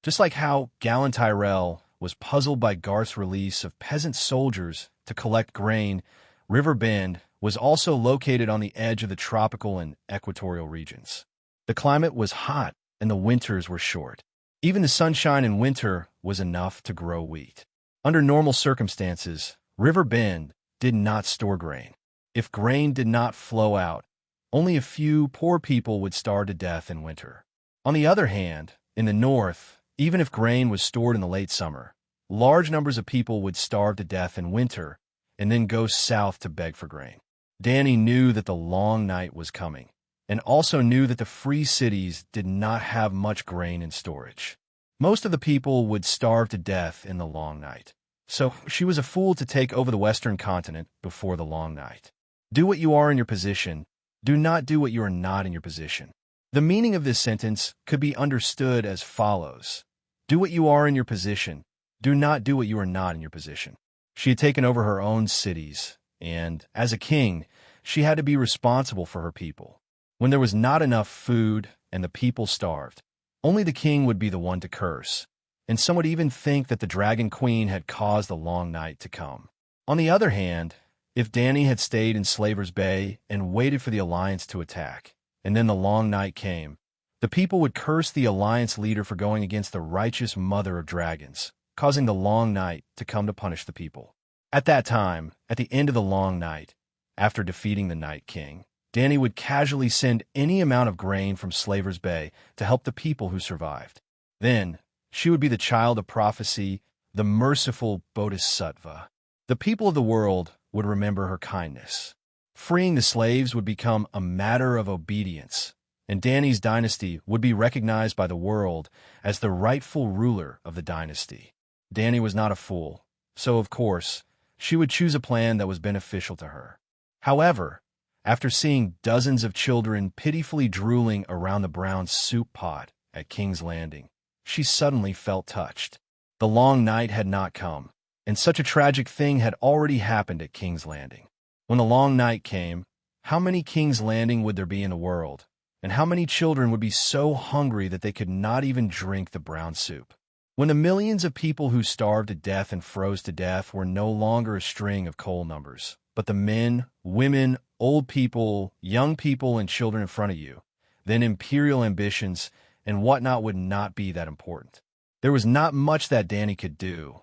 Just like how Galen Tyrell was puzzled by Garth's release of peasant soldiers to collect grain, River Bend was also located on the edge of the tropical and equatorial regions. The climate was hot, and the winters were short. Even the sunshine in winter was enough to grow wheat. Under normal circumstances, River Bend did not store grain. If grain did not flow out, only a few poor people would starve to death in winter. On the other hand, in the north, even if grain was stored in the late summer, large numbers of people would starve to death in winter and then go south to beg for grain. Danny knew that the long night was coming, and also knew that the free cities did not have much grain in storage. Most of the people would starve to death in the long night, so she was a fool to take over the western continent before the long night. Do what you are in your position. Do not do what you are not in your position. The meaning of this sentence could be understood as follows. Do what you are in your position. Do not do what you are not in your position. She had taken over her own cities, and, as a king, she had to be responsible for her people. When there was not enough food and the people starved, only the king would be the one to curse, and some would even think that the Dragon Queen had caused the long night to come. On the other hand, if Danny had stayed in Slaver's Bay and waited for the Alliance to attack, and then the long night came, the people would curse the Alliance leader for going against the righteous mother of dragons, causing the long night to come to punish the people. At that time, at the end of the long night, after defeating the Night King, Danny would casually send any amount of grain from Slaver's Bay to help the people who survived. Then, she would be the child of prophecy, the merciful Bodhisattva. The people of the world would remember her kindness. Freeing the slaves would become a matter of obedience, and Danny's dynasty would be recognized by the world as the rightful ruler of the dynasty. Danny was not a fool, so of course, she would choose a plan that was beneficial to her. However, after seeing dozens of children pitifully drooling around the brown soup pot at King's Landing, she suddenly felt touched. The long night had not come, and such a tragic thing had already happened at King's Landing. When the long night came, how many King's Landing would there be in the world, and how many children would be so hungry that they could not even drink the brown soup? When the millions of people who starved to death and froze to death were no longer a string of coal numbers, but the men, women, old people, young people, and children in front of you, then imperial ambitions and whatnot would not be that important. There was not much that Danny could do,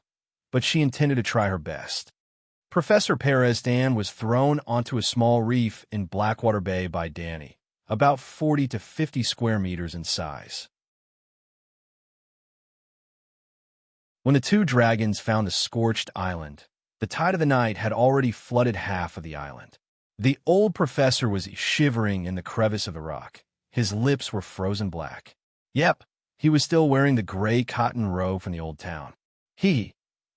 but she intended to try her best. Professor Perez Dan was thrown onto a small reef in Blackwater Bay by Danny, about 40 to 50 square meters in size. When the two dragons found the scorched island, the tide of the night had already flooded half of the island. The old professor was shivering in the crevice of the rock. His lips were frozen black. Yep, he was still wearing the gray cotton robe from the old town.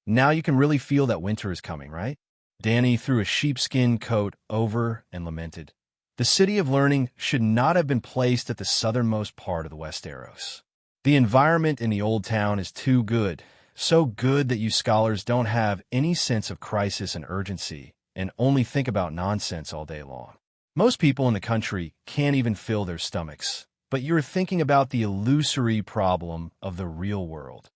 Now you can really feel that winter is coming, right? Danny threw a sheepskin coat over and lamented. The City of Learning should not have been placed at the southernmost part of the Westeros. The environment in the old town is too good, so good that you scholars don't have any sense of crisis and urgency and only think about nonsense all day long. Most people in the country can't even fill their stomachs, but you're thinking about the illusory problem of the real world.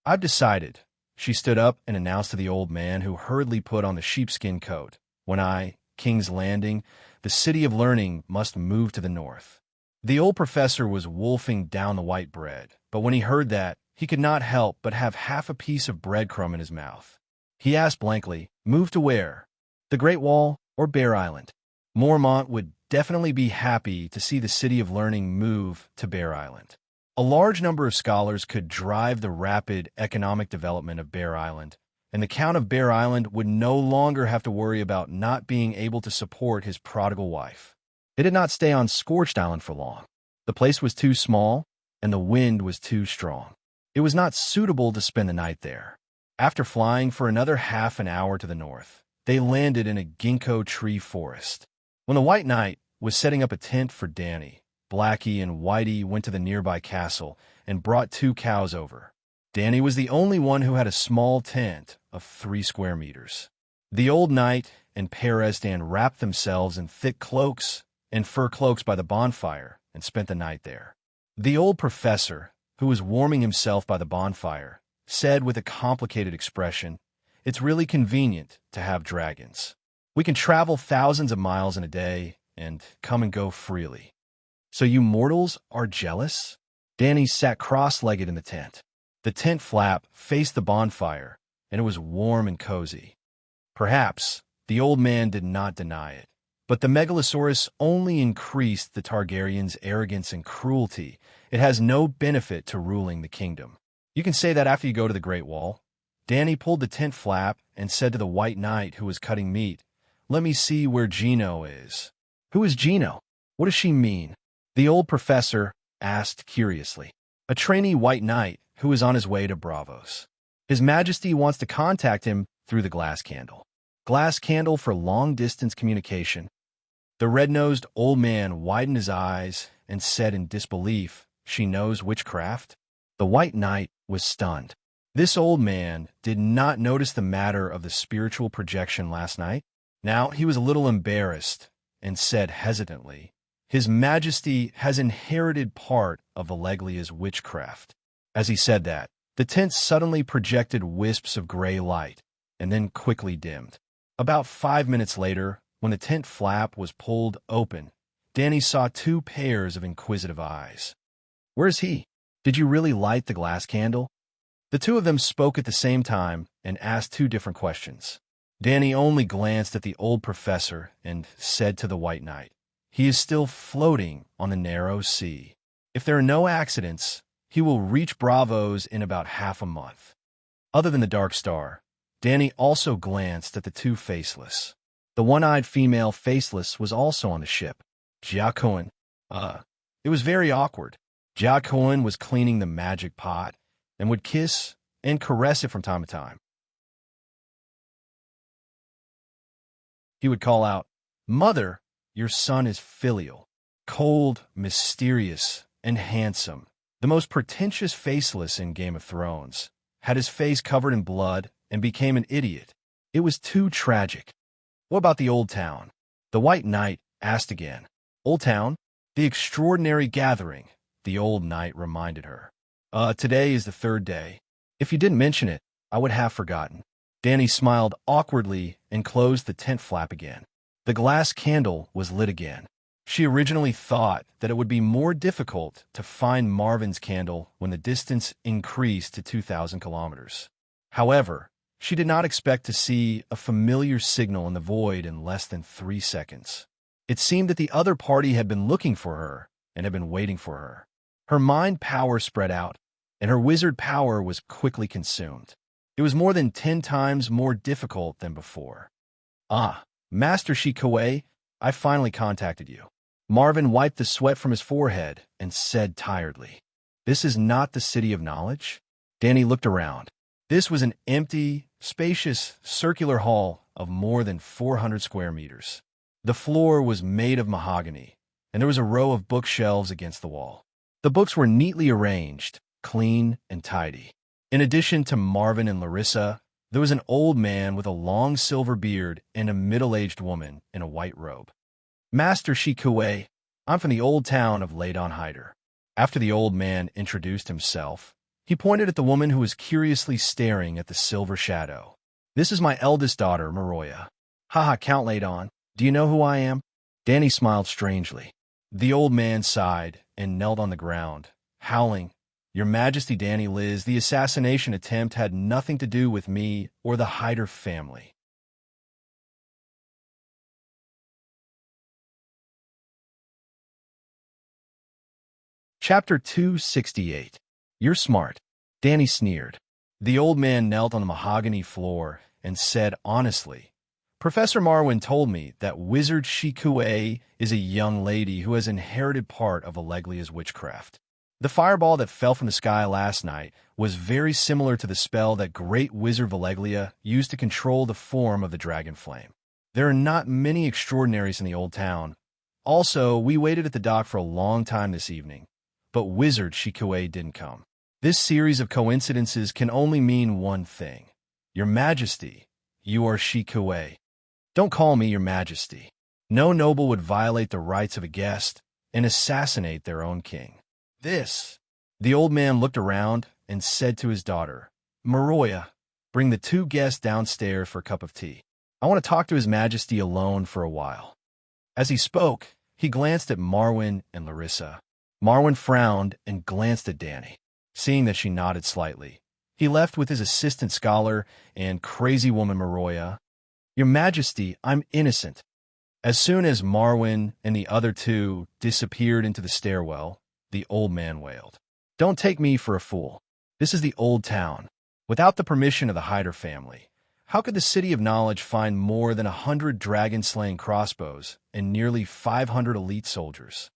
I've decided, she stood up and announced to the old man who hurriedly put on the sheepskin coat, when King's Landing, the City of Learning must move to the north. The old professor was wolfing down the white bread, but when he heard that, he could not help but have half a piece of breadcrumb in his mouth. He asked blankly, "Move to where? The Great Wall or Bear Island?" Mormont would definitely be happy to see the City of Learning move to Bear Island. A large number of scholars could drive the rapid economic development of Bear Island, and the Count of Bear Island would no longer have to worry about not being able to support his prodigal wife. It did not stay on Scorched Island for long. The place was too small, and the wind was too strong. It was not suitable to spend the night there. After flying for another half an hour to the north, they landed in a ginkgo tree forest. When the White Knight was setting up a tent for Danny, Blackie and Whitey went to the nearby castle and brought 2 cows over. Danny was the only one who had a small tent of 3 square meters. The old knight and Perez Dan wrapped themselves in thick cloaks and fur cloaks by the bonfire and spent the night there. The old professor, who was warming himself by the bonfire, said with a complicated expression, "It's really convenient to have dragons. We can travel thousands of miles in a day and come and go freely. So you mortals are jealous?" Danny sat cross-legged in the tent. The tent flap faced the bonfire, and it was warm and cozy. Perhaps the old man did not deny it, but the megalosaurus only increased the Targaryen's arrogance and cruelty. It has no benefit to ruling the kingdom. You can say that after you go to the Great Wall. Danny pulled the tent flap and said to the White Knight who was cutting meat, "Let me see where Gino is." "Who is Gino? What does she mean?" The old professor asked curiously. "A trainee White Knight who is on his way to Bravos. His Majesty wants to contact him through the glass candle. Glass candle for long-distance communication." The red-nosed old man widened his eyes and said in disbelief, "She knows witchcraft?" The White Knight was stunned. This old man did not notice the matter of the spiritual projection last night. Now he was a little embarrassed and said hesitantly, "His Majesty has inherited part of Valeglia's witchcraft." As he said that, the tent suddenly projected wisps of gray light and then quickly dimmed. About 5 minutes later, when the tent flap was pulled open, Danny saw 2 pairs of inquisitive eyes. "Where's he? Did you really light the glass candle?" The 2 of them spoke at the same time and asked 2 different questions. Danny only glanced at the old professor and said to the White Knight, "He is still floating on the narrow sea. If there are no accidents, he will reach Bravos in about half a month." Other than the Dark Star, Danny also glanced at the 2 faceless. The one-eyed female faceless was also on the ship. Jia Cohen. It was very awkward. Jia Cohen was cleaning the magic pot and would kiss and caress it from time to time. He would call out, "Mother, your son is filial, cold, mysterious, and handsome." The most pretentious faceless in Game of Thrones had his face covered in blood and became an idiot. It was too tragic. "What about the Old Town?" The White Knight asked again. "Old Town? The extraordinary gathering," the old knight reminded her. Today is the 3rd day. If you didn't mention it, I would have forgotten." Danny smiled awkwardly and closed the tent flap again. The glass candle was lit again. She originally thought that it would be more difficult to find Marvin's candle when the distance increased to 2,000 kilometers. However, she did not expect to see a familiar signal in the void in less than 3 seconds. It seemed that the other party had been looking for her and had been waiting for her. Her mind power spread out, and her wizard power was quickly consumed. It was more than 10 times more difficult than before. Master Shikue, I finally contacted you." Marvin wiped the sweat from his forehead and said tiredly, "This is not the City of Knowledge?" Danny looked around. This was an empty, spacious, circular hall of more than 400 square meters. The floor was made of mahogany, and there was a row of bookshelves against the wall. The books were neatly arranged, clean and tidy. In addition to Marvin and Larissa, there was an old man with a long silver beard and a middle-aged woman in a white robe. "Master Shikue, I'm from the old town of Ladon Hyder." After the old man introduced himself, he pointed at the woman who was curiously staring at the silver shadow. "This is my eldest daughter, Maroya." "Haha, Count Ladon, do you know who I am?" Danny smiled strangely. The old man sighed and knelt on the ground, howling, "Your Majesty, Danny Liz, the assassination attempt had nothing to do with me or the Hyder family." Chapter 268. "You're smart." Danny sneered. The old man knelt on the mahogany floor and said honestly, "Professor Marwin told me that Wizard Shikue is a young lady who has inherited part of Alleglia's witchcraft. The fireball that fell from the sky last night was very similar to the spell that Great Wizard Valeglia used to control the form of the dragon flame. There are not many extraordinaries in the old town. Also, we waited at the dock for a long time this evening, but Wizard Shikue didn't come. This series of coincidences can only mean one thing. Your Majesty, you are Shikue. Don't call me Your Majesty. No noble would violate the rights of a guest and assassinate their own king. This." The old man looked around and said to his daughter, "Maroya, bring the 2 guests downstairs for a cup of tea. I want to talk to His Majesty alone for a while." As he spoke, he glanced at Marwin and Larissa. Marwyn frowned and glanced at Danny. Seeing that she nodded slightly, he left with his assistant scholar and crazy woman Maroya. "Your Majesty, I'm innocent." As soon as Marwyn and the other two disappeared into the stairwell, the old man wailed, "Don't take me for a fool. This is the old town. Without the permission of the Hyder family, how could the City of Knowledge find more than 100 dragon-slaying crossbows and nearly 500 elite soldiers?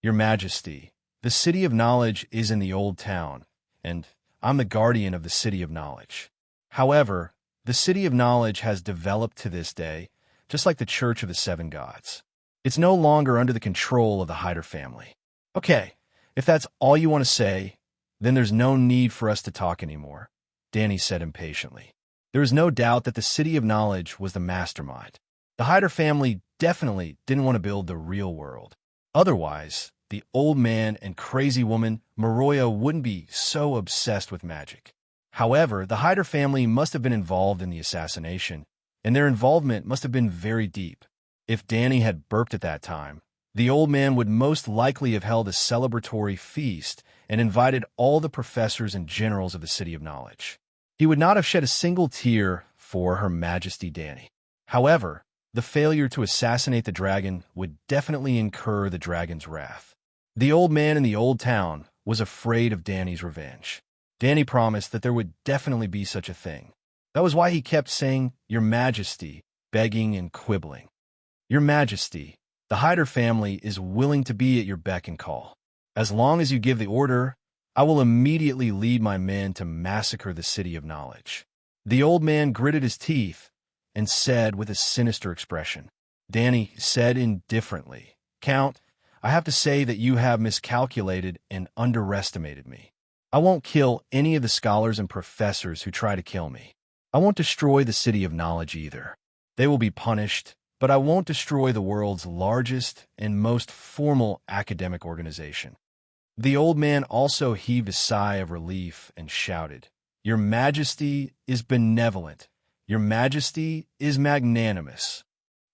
Your Majesty, the City of Knowledge is in the old town, and I'm the guardian of the City of Knowledge. However, the City of Knowledge has developed to this day, just like the Church of the Seven Gods. It's no longer under the control of the Hyder family." "Okay, if that's all you want to say, then there's no need for us to talk anymore," Danny said impatiently. There is no doubt that the City of Knowledge was the mastermind. The Hyder family definitely didn't want to build the real world. Otherwise, the old man and crazy woman Maroya wouldn't be so obsessed with magic. However, the Hyder family must have been involved in the assassination, and their involvement must have been very deep. If Danny had burped at that time, the old man would most likely have held a celebratory feast and invited all the professors and generals of the City of Knowledge. He would not have shed a single tear for Her Majesty Danny. However, the failure to assassinate the dragon would definitely incur the dragon's wrath. The old man in the old town was afraid of Danny's revenge. Danny promised that there would definitely be such a thing. That was why he kept saying, "Your Majesty," begging and quibbling. "Your Majesty, the Hyder family is willing to be at your beck and call. As long as you give the order, I will immediately lead my men to massacre the City of Knowledge." The old man gritted his teeth and said with a sinister expression. Danny said indifferently, "Count, I have to say that you have miscalculated and underestimated me. I won't kill any of the scholars and professors who try to kill me. I won't destroy the City of Knowledge either. They will be punished, but I won't destroy the world's largest and most formal academic organization." The old man also heaved a sigh of relief and shouted, "Your Majesty is benevolent. Your Majesty is magnanimous."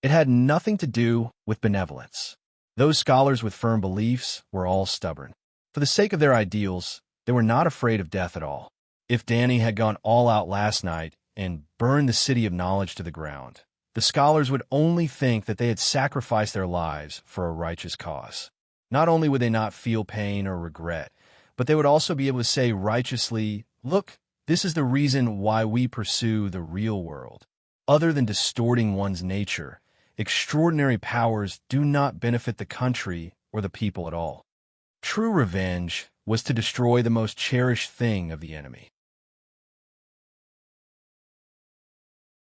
It had nothing to do with benevolence. Those scholars with firm beliefs were all stubborn. For the sake of their ideals, they were not afraid of death at all. If Danny had gone all out last night and burned the City of Knowledge to the ground, the scholars would only think that they had sacrificed their lives for a righteous cause. Not only would they not feel pain or regret, but they would also be able to say righteously, "Look, this is the reason why we pursue the real world. Other than distorting one's nature, extraordinary powers do not benefit the country or the people at all." True revenge was to destroy the most cherished thing of the enemy.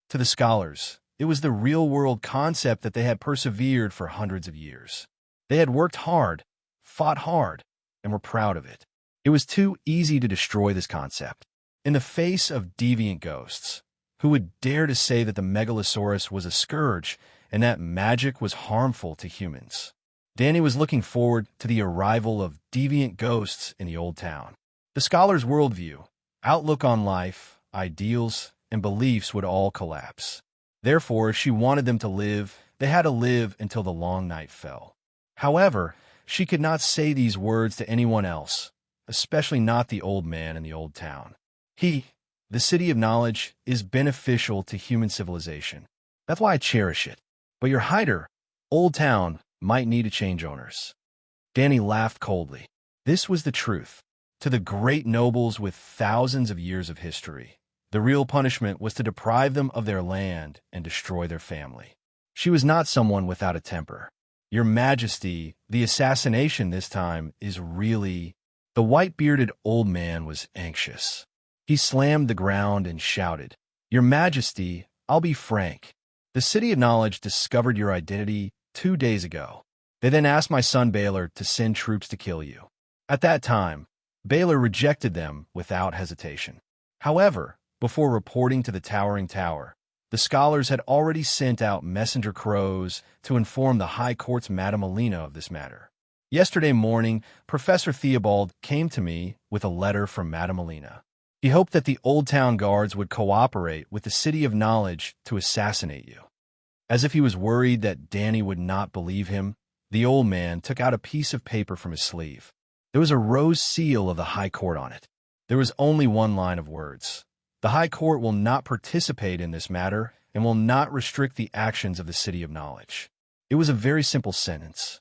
To the scholars, it was the real-world concept that they had persevered for hundreds of years. They had worked hard, fought hard, and were proud of it. It was too easy to destroy this concept. In the face of deviant ghosts, who would dare to say that the Megalosaurus was a scourge and that magic was harmful to humans? Danny was looking forward to the arrival of deviant ghosts in the old town. The scholar's worldview, outlook on life, ideals, and beliefs would all collapse. Therefore, if she wanted them to live, they had to live until the long night fell. However, she could not say these words to anyone else, especially not the old man in the old town. The City of Knowledge, is beneficial to human civilization. That's why I cherish it. But your Hyder, old town, might need to change owners. Danny laughed coldly. This was the truth. To the great nobles with thousands of years of history, the real punishment was to deprive them of their land and destroy their family. She was not someone without a temper. Your Majesty, the assassination this time is really... The white-bearded old man was anxious. He slammed the ground and shouted, "Your Majesty, I'll be frank. The City of Knowledge discovered your identity 2 days ago. They then asked my son Baylor to send troops to kill you. At that time, Baylor rejected them without hesitation. However, before reporting to the Towering Tower, the scholars had already sent out messenger crows to inform the High Court's Madame Alina of this matter. Yesterday morning, Professor Theobald came to me with a letter from Madame Alina. He hoped that the Old Town Guards would cooperate with the City of Knowledge to assassinate you." As if he was worried that Danny would not believe him, The old man took out a piece of paper from his sleeve. There was a rose seal of the High Court on it. There was only one line of words. The High Court will not participate in this matter and will not restrict the actions of the City of Knowledge. It was a very simple sentence.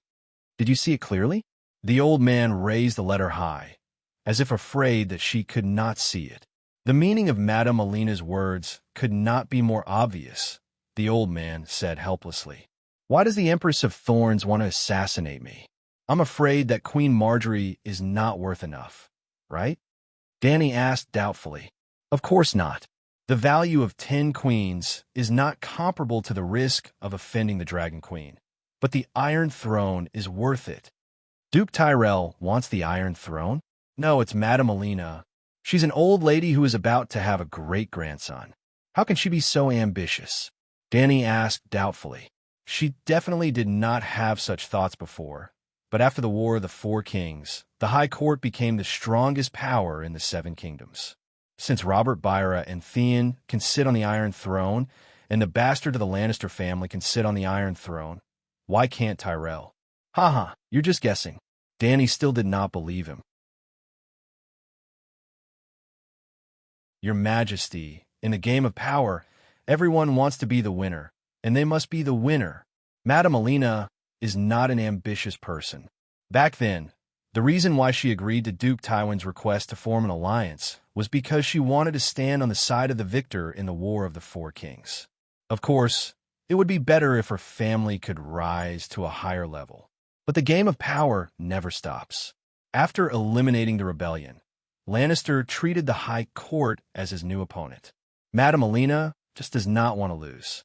Did you see it clearly? The old man raised the letter high, as if afraid that she could not see it. The meaning of Madame Alina's words could not be more obvious, the old man said helplessly. Why does the Empress of Thorns want to assassinate me? I'm afraid that Queen Marjorie is not worth enough, right? Danny asked doubtfully. Of course not. The value of 10 queens is not comparable to the risk of offending the Dragon Queen. But the Iron Throne is worth it. Duke Tyrell wants the Iron Throne? No, it's Madame Alina. She's an old lady who is about to have a great-grandson. How can she be so ambitious? Danny asked doubtfully. She definitely did not have such thoughts before. But after the War of the Four Kings, the High Court became the strongest power in the Seven Kingdoms. Since Robert Byra and Theon can sit on the Iron Throne, and the bastard of the Lannister family can sit on the Iron Throne, why can't Tyrell? Haha, you're just guessing. Danny still did not believe him. Your Majesty, in the game of power, everyone wants to be the winner, and they must be the winner. Madame Alina is not an ambitious person. Back then, the reason why she agreed to Duke Tywin's request to form an alliance was because she wanted to stand on the side of the victor in the War of the Four Kings. Of course, it would be better if her family could rise to a higher level. But the game of power never stops. After eliminating the rebellion, Lannister treated the High Court as his new opponent. Madame Alina just does not want to lose.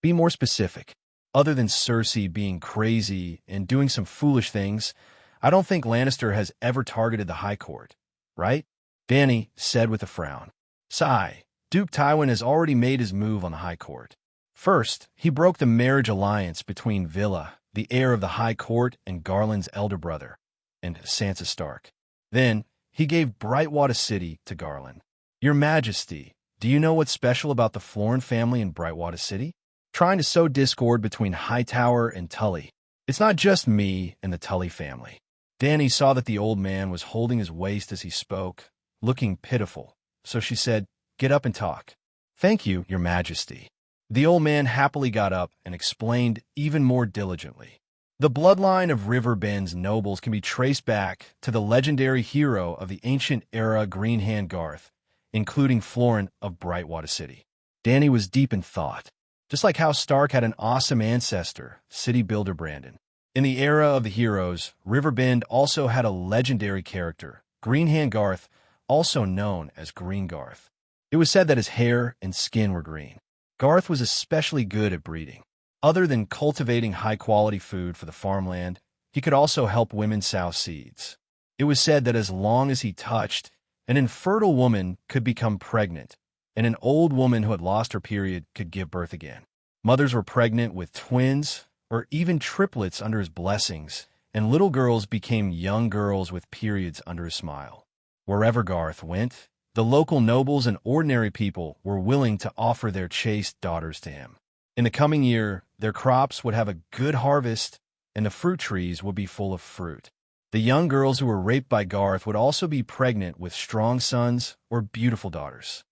Be more specific. Other than Cersei being crazy and doing some foolish things, I don't think Lannister has ever targeted the High Court, right? Danny said with a frown. Sigh. Duke Tywin has already made his move on the High Court. First, he broke the marriage alliance between Villa, the heir of the High Court, and Garland's elder brother, and Sansa Stark. Then, he gave Brightwater City to Garland. Your Majesty, do you know what's special about the Florin family in Brightwater City? Trying to sow discord between Hightower and Tully. It's not just me and the Tully family. Danny saw that the old man was holding his waist as he spoke, looking pitiful, so she said, Get up and talk. Thank you, Your Majesty. The old man happily got up and explained even more diligently. The bloodline of Riverbend's nobles can be traced back to the legendary hero of the ancient era Greenhand Garth, including Florin of Brightwater City. Danny was deep in thought, just like how Stark had an awesome ancestor, city builder Brandon. In the era of the heroes, Riverbend also had a legendary character, Greenhand Garth, also known as Green Garth. It was said that his hair and skin were green. Garth was especially good at breeding. Other than cultivating high-quality food for the farmland, he could also help women sow seeds. It was said that as long as he touched, an infertile woman could become pregnant, and an old woman who had lost her period could give birth again. Mothers were pregnant with twins or even triplets under his blessings, and little girls became young girls with periods under his smile. Wherever Garth went, the local nobles and ordinary people were willing to offer their chaste daughters to him. In the coming year, their crops would have a good harvest, and the fruit trees would be full of fruit. The young girls who were raped by Garth would also be pregnant with strong sons or beautiful daughters.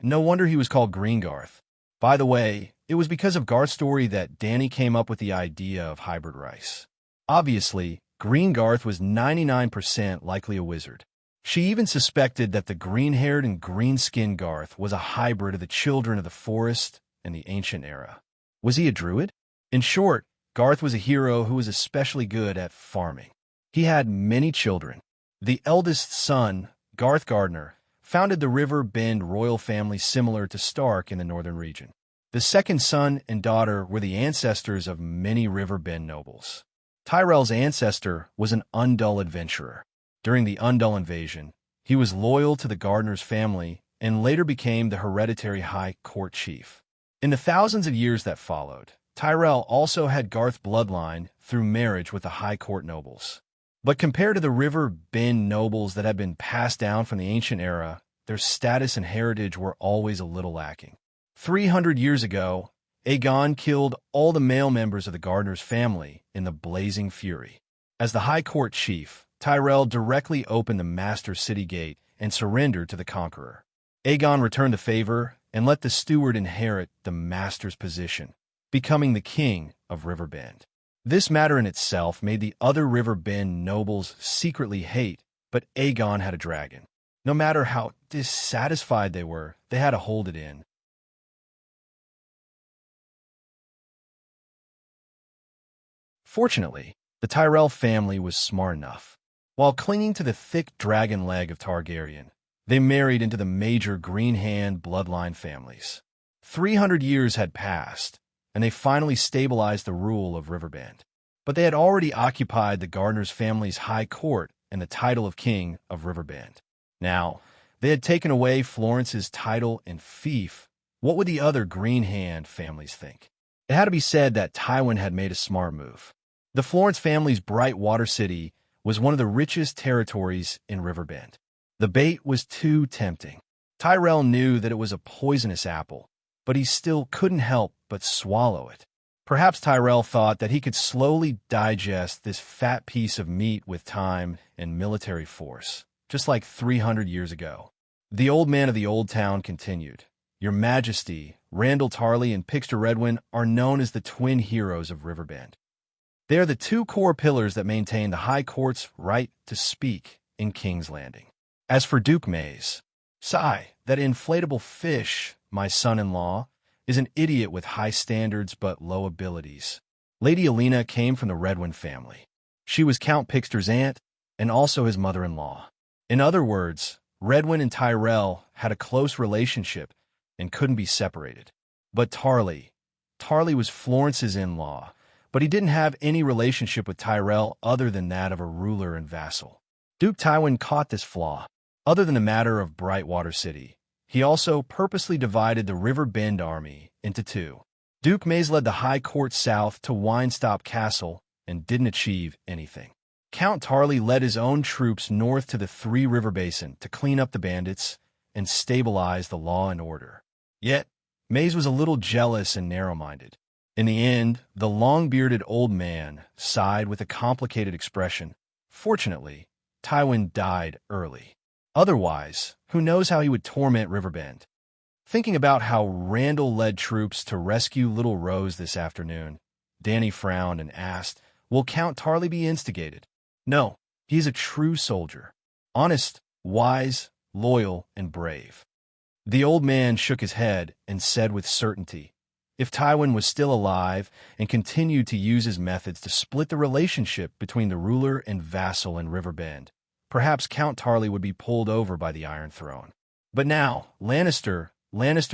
No wonder he was called Green Garth. By the way, it was because of Garth's story that Danny came up with the idea of hybrid rice. Obviously, Green Garth was 99% likely a wizard. She even suspected that the green-haired and green-skinned Garth was a hybrid of the children of the forest and the ancient era. Was he a druid? In short, Garth was a hero who was especially good at farming. He had many children. The eldest son, Garth Gardner, founded the River Bend royal family similar to Stark in the northern region. The second son and daughter were the ancestors of many River Bend nobles. Tyrell's ancestor was an Undul adventurer. During the Undul invasion, he was loyal to the Gardner's family and later became the hereditary High Court chief. In the thousands of years that followed, Tyrell also had Garth bloodline through marriage with the High Court nobles. But compared to the River Bend nobles that had been passed down from the ancient era, their status and heritage were always a little lacking. 300 years ago, Aegon killed all the male members of the gardener's family in the blazing fury. As the High Court chief, Tyrell directly opened the Master City Gate and surrendered to the conqueror. Aegon returned the favor and let the steward inherit the master's position, becoming the king of Riverbend. This matter in itself made the other Riverbend nobles secretly hate, but Aegon had a dragon. No matter how dissatisfied they were, they had to hold it in. Fortunately, the Tyrell family was smart enough. While clinging to the thick dragon leg of Targaryen, they married into the major Green Hand bloodline families. 300 years had passed, and they finally stabilized the rule of Riverbend. But they had already occupied the Gardener's family's high court and the title of king of Riverbend. Now, they had taken away Florence's title and fief. What would the other Green Hand families think? It had to be said that Tywin had made a smart move. The Florence family's bright water city was one of the richest territories in Riverbend. The bait was too tempting. Tyrell knew that it was a poisonous apple, but he still couldn't help but swallow it. Perhaps Tyrell thought that he could slowly digest this fat piece of meat with time and military force, just like 300 years ago. The old man of the old town continued, "Your Majesty, Randall Tarley and Pixter Redwyn are known as the twin heroes of Riverbend. They are the two core pillars that maintain the High Court's right to speak in King's Landing. As for Duke Mays, sigh, that inflatable fish, my son-in-law, is an idiot with high standards but low abilities." Lady Alina came from the Redwyn family. She was Count Pixter's aunt and also his mother-in-law. In other words, Redwyn and Tyrell had a close relationship and couldn't be separated. But Tarley was Florence's in-law, but he didn't have any relationship with Tyrell other than that of a ruler and vassal. Duke Tywin caught this flaw. Other than the matter of Brightwater City, he also purposely divided the Riverbend army into two. Duke Mays led the High Court south to Winestop Castle and didn't achieve anything. Count Tarley led his own troops north to the Three River Basin to clean up the bandits and stabilize the law and order. Yet, Mays was a little jealous and narrow-minded. In the end, the long-bearded old man sighed with a complicated expression. Fortunately, Tywin died early. Otherwise, who knows how he would torment Riverbend. Thinking about how Randall led troops to rescue Little Rose this afternoon, Dany frowned and asked, "Will Count Tarley be instigated?" "No, he is a true soldier. Honest, wise, loyal, and brave." The old man shook his head and said with certainty, if Tywin was still alive and continued to use his methods to split the relationship between the ruler and vassal in Riverbend, perhaps Count Tarley would be pulled over by the Iron Throne. But now, Lannister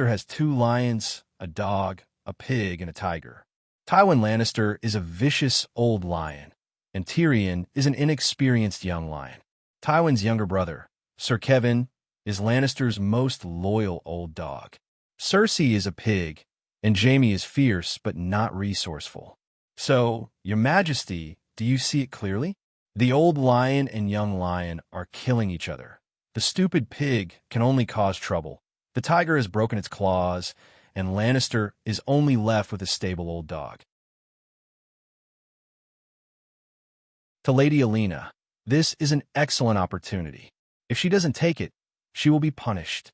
has 2 lions, a dog, a pig, and a tiger. Tywin Lannister is a vicious old lion, and Tyrion is an inexperienced young lion. Tywin's younger brother, Sir Kevin, is Lannister's most loyal old dog. Cersei is a pig, and Jaime is fierce but not resourceful. So, Your Majesty, do you see it clearly? The old lion and young lion are killing each other. The stupid pig can only cause trouble. The tiger has broken its claws, and Lannister is only left with a stable old dog. To Lady Alina, this is an excellent opportunity. If she doesn't take it, she will be punished.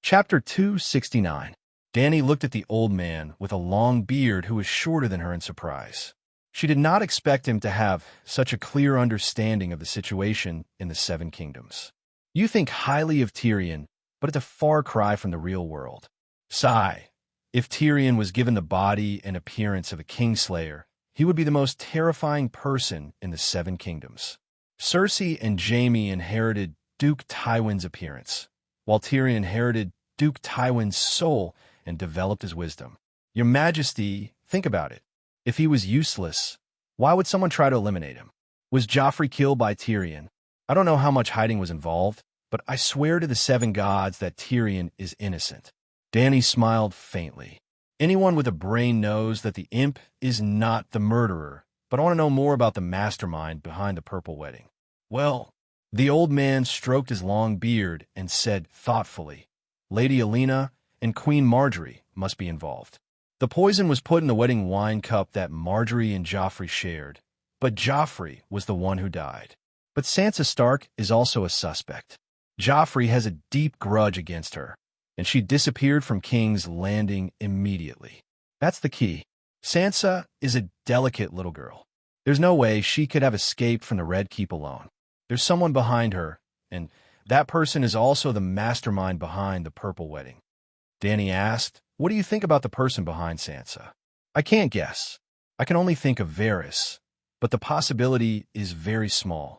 Chapter 269. Dany looked at the old man with a long beard who was shorter than her in surprise. She did not expect him to have such a clear understanding of the situation in the Seven Kingdoms. You think highly of Tyrion, but it's a far cry from the real world. Sigh. If Tyrion was given the body and appearance of a Kingslayer, he would be the most terrifying person in the Seven Kingdoms. Cersei and Jaime inherited Duke Tywin's appearance, while Tyrion inherited Duke Tywin's soul and developed his wisdom. Your Majesty, think about it. If he was useless, why would someone try to eliminate him? Was Joffrey killed by Tyrion? I don't know how much hiding was involved, but I swear to the 7 gods that Tyrion is innocent. Dany smiled faintly. Anyone with a brain knows that the imp is not the murderer, but I want to know more about the mastermind behind the Purple Wedding. Well, The old man stroked his long beard and said thoughtfully, Lady Alina and Queen Marjorie must be involved. The poison was put in the wedding wine cup that Marjorie and Joffrey shared, but Joffrey was the one who died. But Sansa Stark is also a suspect. Joffrey has a deep grudge against her, and she disappeared from King's Landing immediately. That's the key. Sansa is a delicate little girl. There's no way she could have escaped from the Red Keep alone. There's someone behind her, and that person is also the mastermind behind the Purple Wedding. Dany asked, What do you think about the person behind Sansa? I can't guess. I can only think of Varys, but the possibility is very small.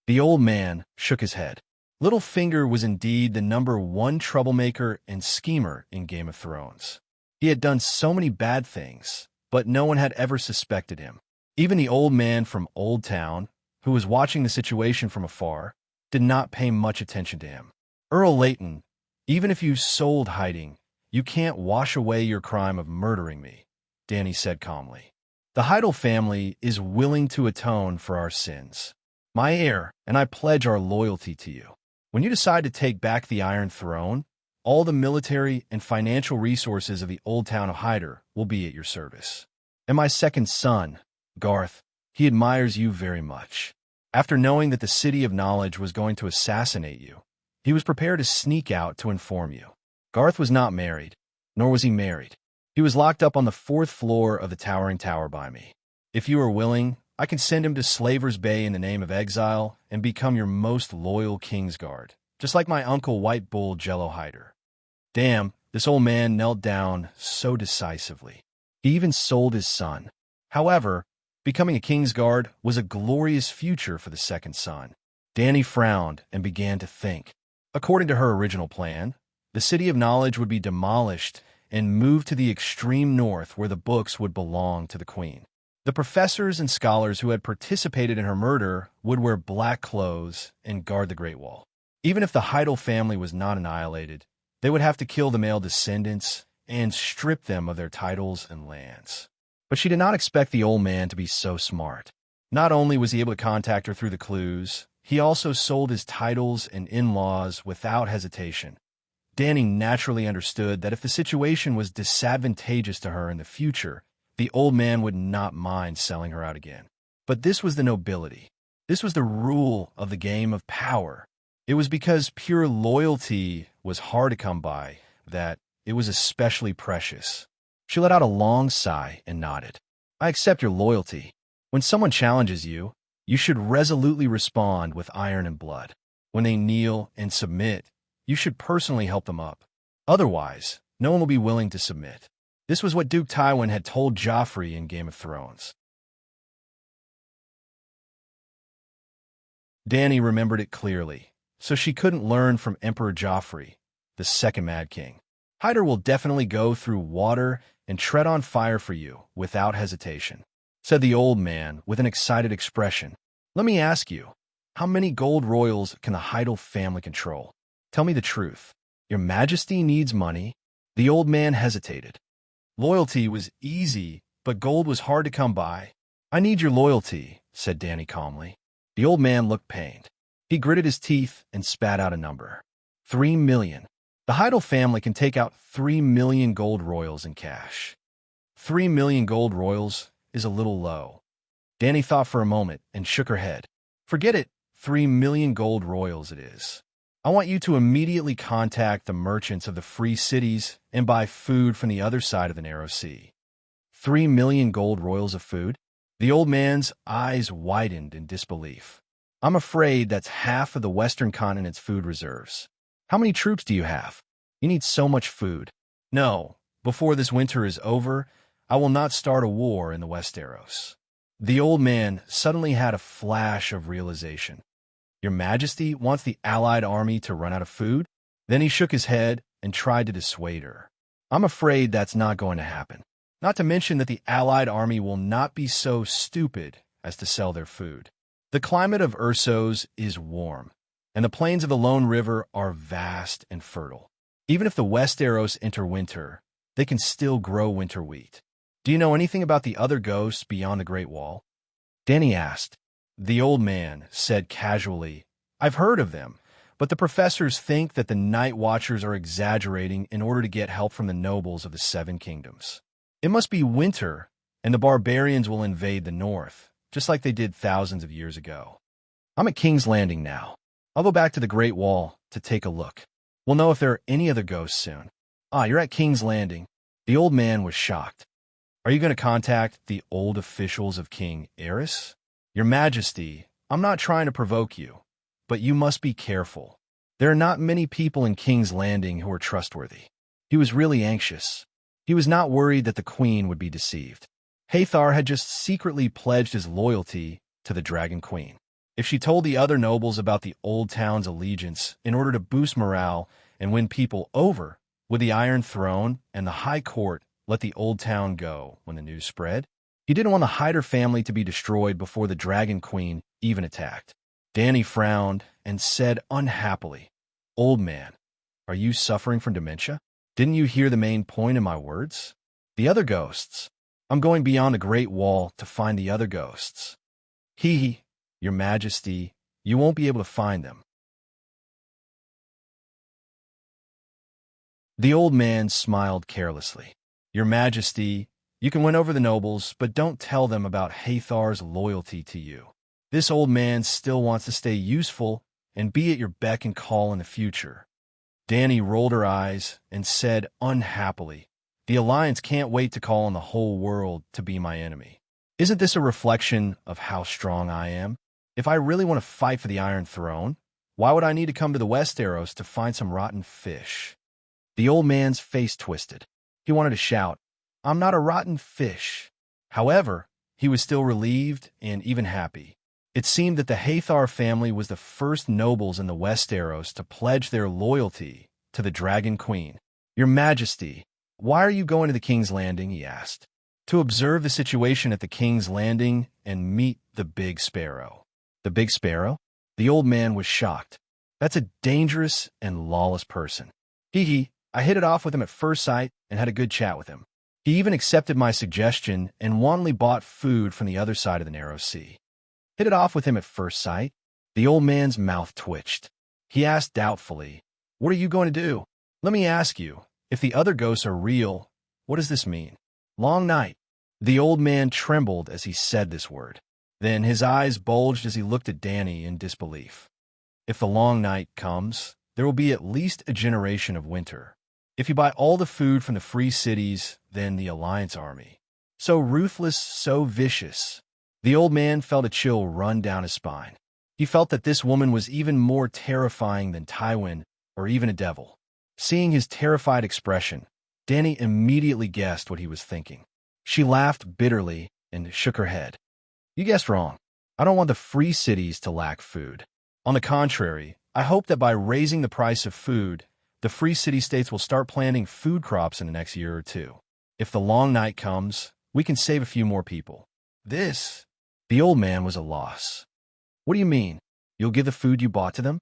The old man shook his head. Littlefinger was indeed the #1 troublemaker and schemer in Game of Thrones. He had done so many bad things, but no one had ever suspected him. Even the old man from Old Town, who was watching the situation from afar, did not pay much attention to him. Earl Layton, even if you sold hiding, you can't wash away your crime of murdering me, Dany said calmly. The Heidel family is willing to atone for our sins. My heir and I pledge our loyalty to you. When you decide to take back the Iron Throne, all the military and financial resources of the old town of Hyder will be at your service. And my second son, Garth, he admires you very much. After knowing that the City of Knowledge was going to assassinate you, he was prepared to sneak out to inform you. Garth was not married, nor was he married. He was locked up on the 4th floor of the Towering Tower by me. If you are willing, I can send him to Slaver's Bay in the name of exile and become your most loyal Kingsguard, just like my uncle White Bull Jello Hyder. Damn, this old man knelt down so decisively. He even sold his son. However, becoming a Kingsguard was a glorious future for the second son. Dany frowned and began to think. According to her original plan, the City of Knowledge would be demolished and moved to the extreme north where the books would belong to the Queen. The professors and scholars who had participated in her murder would wear black clothes and guard the Great Wall. Even if the Heidel family was not annihilated, they would have to kill the male descendants and strip them of their titles and lands. But she did not expect the old man to be so smart. Not only was he able to contact her through the clues, he also sold his titles and in-laws without hesitation. Dany naturally understood that if the situation was disadvantageous to her in the future, the old man would not mind selling her out again. But this was the nobility. This was the rule of the game of power. It was because pure loyalty was hard to come by that it was especially precious. She let out a long sigh and nodded. I accept your loyalty. When someone challenges you, you should resolutely respond with iron and blood. When they kneel and submit, you should personally help them up. Otherwise, no one will be willing to submit. This was what Duke Tywin had told Joffrey in Game of Thrones. Dany remembered it clearly, so she couldn't learn from Emperor Joffrey, the second Mad King. Hyder will definitely go through water and tread on fire for you without hesitation, said the old man with an excited expression. Let me ask you, how many gold royals can the Heidel family control? Tell me the truth. Your Majesty needs money. The old man hesitated. Loyalty was easy, but gold was hard to come by. I need your loyalty, said Dany calmly. The old man looked pained. He gritted his teeth and spat out a number. 3 million. The Heidel family can take out 3 million gold royals in cash. 3 million gold royals is a little low. Dany thought for a moment and shook her head. Forget it, 3 million gold royals it is. I want you to immediately contact the merchants of the free cities and buy food from the other side of the narrow sea. 3 million gold royals of food? The old man's eyes widened in disbelief. I'm afraid that's half of the Western continent's food reserves. How many troops do you have? You need so much food. No, before this winter is over, I will not start a war in the Westeros. The old man suddenly had a flash of realization. Your Majesty wants the Allied army to run out of food? Then he shook his head and tried to dissuade her. I'm afraid that's not going to happen. Not to mention that the Allied army will not be so stupid as to sell their food. The climate of Ursos is warm, and the plains of the Lone River are vast and fertile. Even if the Westeros enter winter, they can still grow winter wheat. Do you know anything about the other ghosts beyond the Great Wall? Dany asked. The old man said casually, I've heard of them, but the professors think that the Night Watchers are exaggerating in order to get help from the nobles of the Seven Kingdoms. It must be winter, and the barbarians will invade the north, just like they did thousands of years ago. I'm at King's Landing now. I'll go back to the Great Wall to take a look. We'll know if there are any other ghosts soon. Ah, you're at King's Landing. The old man was shocked. Are you going to contact the old officials of King Eris? Your Majesty, I'm not trying to provoke you, but you must be careful. There are not many people in King's Landing who are trustworthy. He was really anxious. He was not worried that the Queen would be deceived. Hathor had just secretly pledged his loyalty to the Dragon Queen. If she told the other nobles about the old town's allegiance in order to boost morale and win people over, would the Iron Throne and the High Court let the old town go when the news spread? He didn't want the Hyder family to be destroyed before the Dragon Queen even attacked. Danny frowned and said unhappily, "Old man, are you suffering from dementia? Didn't you hear the main point in my words? The other ghosts. I'm going beyond the Great Wall to find the other ghosts. Your Majesty, you won't be able to find them." The old man smiled carelessly. Your Majesty, you can win over the nobles, but don't tell them about Hathor's loyalty to you. This old man still wants to stay useful and be at your beck and call in the future. Danny rolled her eyes and said unhappily, "The Alliance can't wait to call on the whole world to be my enemy. Isn't this a reflection of how strong I am? If I really want to fight for the Iron Throne, why would I need to come to the Westeros to find some rotten fish?" The old man's face twisted. He wanted to shout, "I'm not a rotten fish." However, he was still relieved and even happy. It seemed that the Hathor family was the first nobles in the Westeros to pledge their loyalty to the Dragon Queen. "Your Majesty, why are you going to the King's Landing?" he asked. "To observe the situation at the King's Landing and meet the Big Sparrow." The Big Sparrow? The old man was shocked. "That's a dangerous and lawless person. I hit it off with him at first sight and had a good chat with him. He even accepted my suggestion and wantonly bought food from the other side of the narrow sea." Hit it off with him at first sight? The old man's mouth twitched. He asked doubtfully, "What are you going to do? Let me ask you, if the other ghosts are real, what does this mean?" "Long night." The old man trembled as he said this word. Then his eyes bulged as he looked at Danny in disbelief. "If the long night comes, there will be at least a generation of winter. If you buy all the food from the free cities, then the Alliance army. So ruthless, so vicious." The old man felt a chill run down his spine. He felt that this woman was even more terrifying than Tywin or even a devil. Seeing his terrified expression, Danny immediately guessed what he was thinking. She laughed bitterly and shook her head. "You guessed wrong. I don't want the free cities to lack food. On the contrary, I hope that by raising the price of food, the free city-states will start planting food crops in the next year or two. If the long night comes, we can save a few more people." The old man was a loss. "What do you mean? You'll give the food you bought to them?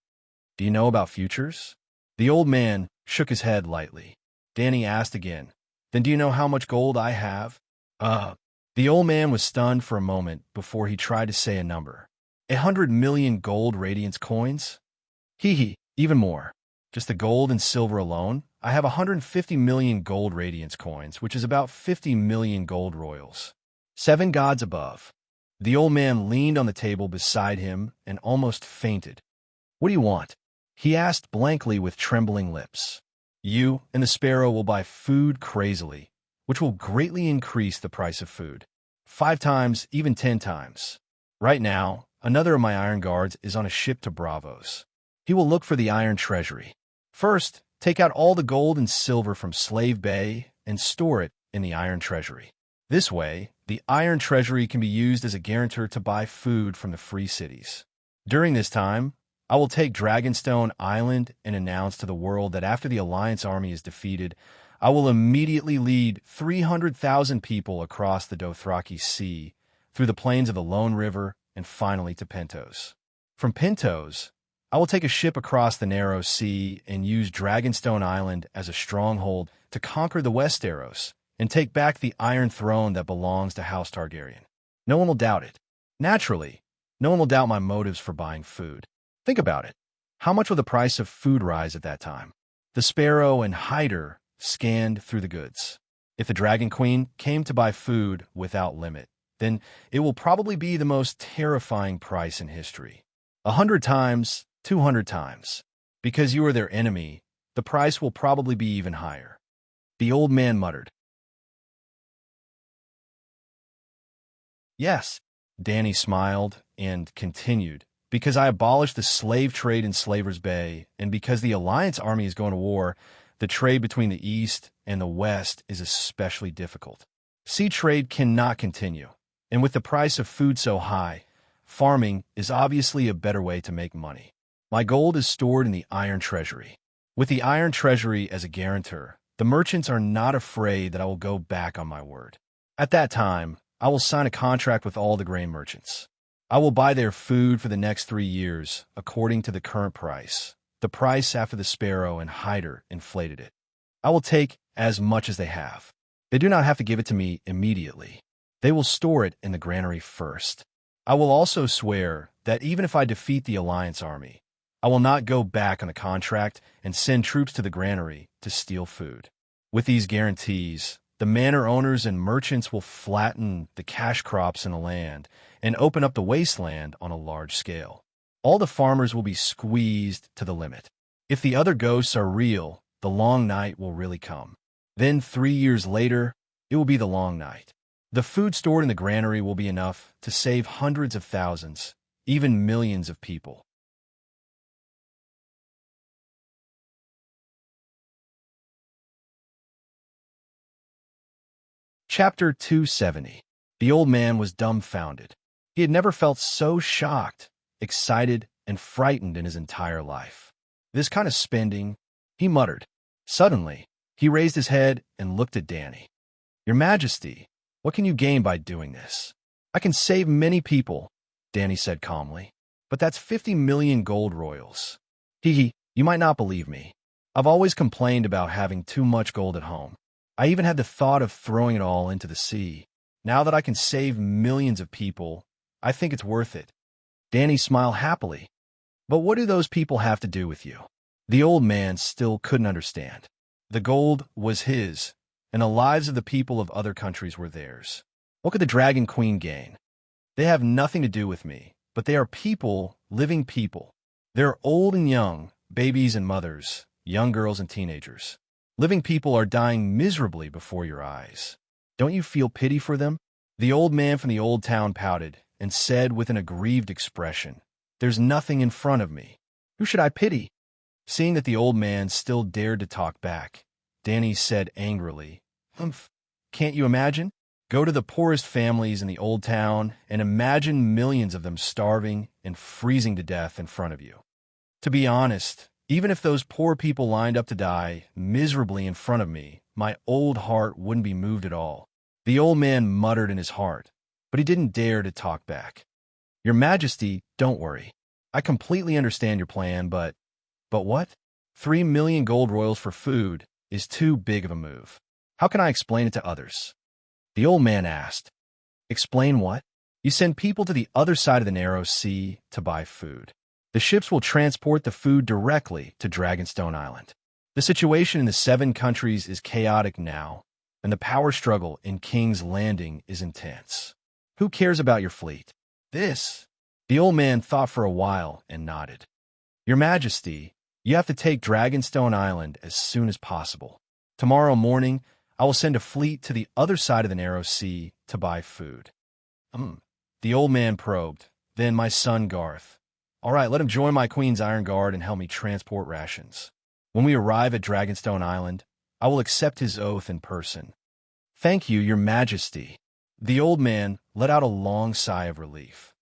Do you know about futures?" The old man shook his head lightly. Danny asked again, "Then do you know how much gold I have?" The old man was stunned for a moment before he tried to say a number. 100 million gold radiance coins? Even more. Just the gold and silver alone, I have 150 million gold radiance coins, which is about 50 million gold royals. 7 gods above. The old man leaned on the table beside him and almost fainted. "What do you want?" he asked blankly with trembling lips. "You and the sparrow will buy food crazily, which will greatly increase the price of food. 5 times, even 10 times. Right now, another of my iron guards is on a ship to Bravos. He will look for the iron treasury. First, take out all the gold and silver from Slave Bay and store it in the iron treasury. This way, the iron treasury can be used as a guarantor to buy food from the free cities. During this time, I will take Dragonstone Island and announce to the world that after the Alliance army is defeated, I will immediately lead 300,000 people across the Dothraki Sea, through the plains of the Lone River, and finally to Pentos. From Pentos, I will take a ship across the narrow sea and use Dragonstone Island as a stronghold to conquer the Westeros and take back the Iron Throne that belongs to House Targaryen. No one will doubt it. Naturally, no one will doubt my motives for buying food. Think about it. How much will the price of food rise at that time? The sparrow and hider scanned through the goods. If the Dragon Queen came to buy food without limit, then it will probably be the most terrifying price in history. 100 times, 200 times. Because you are their enemy, the price will probably be even higher. The old man muttered. Yes, Danny smiled and continued. Because I abolished the slave trade in Slaver's Bay, and because the Alliance army is going to war, the trade between the East and the West is especially difficult. Sea trade cannot continue, and with the price of food so high, farming is obviously a better way to make money. My gold is stored in the Iron Treasury. With the Iron Treasury as a guarantor, the merchants are not afraid that I will go back on my word. At that time, I will sign a contract with all the grain merchants. I will buy their food for the next 3 years, according to the current price, the price after the sparrow and hider inflated it. I will take as much as they have. They do not have to give it to me immediately. They will store it in the granary first. I will also swear that even if I defeat the Alliance army, I will not go back on the contract and send troops to the granary to steal food. With these guarantees, the manor owners and merchants will flatten the cash crops in the land and open up the wasteland on a large scale. All the farmers will be squeezed to the limit. If the other ghosts are real, the long night will really come. Then 3 years later, it will be the long night. The food stored in the granary will be enough to save hundreds of thousands, even millions of people. Chapter 270. The old man was dumbfounded. He had never felt so shocked, excited, and frightened in his entire life. This kind of spending, he muttered. Suddenly, he raised his head and looked at Danny. Your Majesty, what can you gain by doing this? I can save many people, Danny said calmly. But that's 50 million gold royals. Hee, you might not believe me. I've always complained about having too much gold at home. I even had the thought of throwing it all into the sea. Now that I can save millions of people, I think it's worth it. Danny smiled happily. But what do those people have to do with you? The old man still couldn't understand. The gold was his, and the lives of the people of other countries were theirs. What could the Dragon Queen gain? They have nothing to do with me, but they are people, living people. They're old and young, babies and mothers, young girls and teenagers. Living people are dying miserably before your eyes. Don't you feel pity for them? The old man from the old town pouted and said with an aggrieved expression, There's nothing in front of me. Who should I pity? Seeing that the old man still dared to talk back, Danny said angrily, Humph, can't you imagine? Go to the poorest families in the old town and imagine millions of them starving and freezing to death in front of you. To be honest, even if those poor people lined up to die miserably in front of me, my old heart wouldn't be moved at all. The old man muttered in his heart, but he didn't dare to talk back. Your Majesty, don't worry. I completely understand your plan, but what? 3 million gold royals for food is too big of a move. How can I explain it to others? The old man asked. Explain what? You send people to the other side of the narrow sea to buy food. The ships will transport the food directly to Dragonstone Island. The situation in the 7 countries is chaotic now, and the power struggle in King's Landing is intense. Who cares about your fleet? This. The old man thought for a while and nodded. Your Majesty, you have to take Dragonstone Island as soon as possible. Tomorrow morning, I will send a fleet to the other side of the narrow sea to buy food. The old man probed. Then my son Garth. All right, let him join my Queen's Iron Guard and help me transport rations. When we arrive at Dragonstone Island, I will accept his oath in person. Thank you, Your Majesty. The old man let out a long sigh of relief.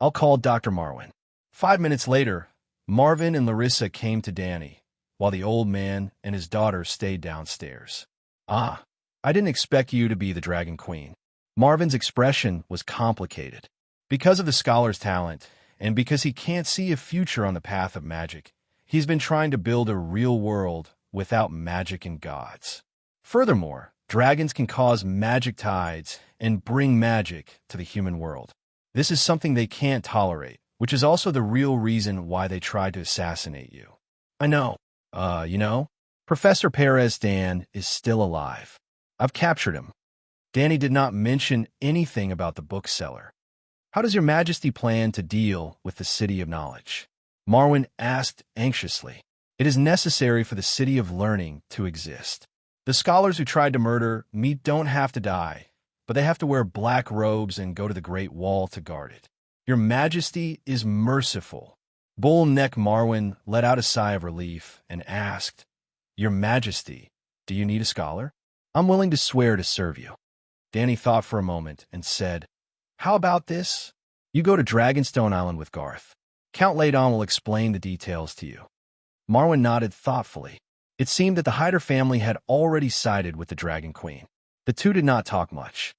I'll call Dr. Marwin. 5 minutes later, Marvin and Larissa came to Danny, while the old man and his daughter stayed downstairs. I didn't expect you to be the Dragon Queen. Marvin's expression was complicated. Because of the scholar's talent, and because he can't see a future on the path of magic, he's been trying to build a real world without magic and gods. Furthermore, dragons can cause magic tides and bring magic to the human world. This is something they can't tolerate, which is also the real reason why they tried to assassinate you. I know. Professor Perez Dan is still alive. I've captured him. Danny did not mention anything about the bookseller. How does your majesty plan to deal with the City of Knowledge? Marwyn asked anxiously. It is necessary for the City of Learning to exist. The scholars who tried to murder me don't have to die, but they have to wear black robes and go to the Great Wall to guard it. Your majesty is merciful. Bull Neck Marwyn let out a sigh of relief and asked, Your majesty, do you need a scholar? I'm willing to swear to serve you. Danny thought for a moment and said, How about this? You go to Dragonstone Island with Garth. Count Laydon will explain the details to you. Marwyn nodded thoughtfully. It seemed that the Hyder family had already sided with the Dragon Queen. The two did not talk much.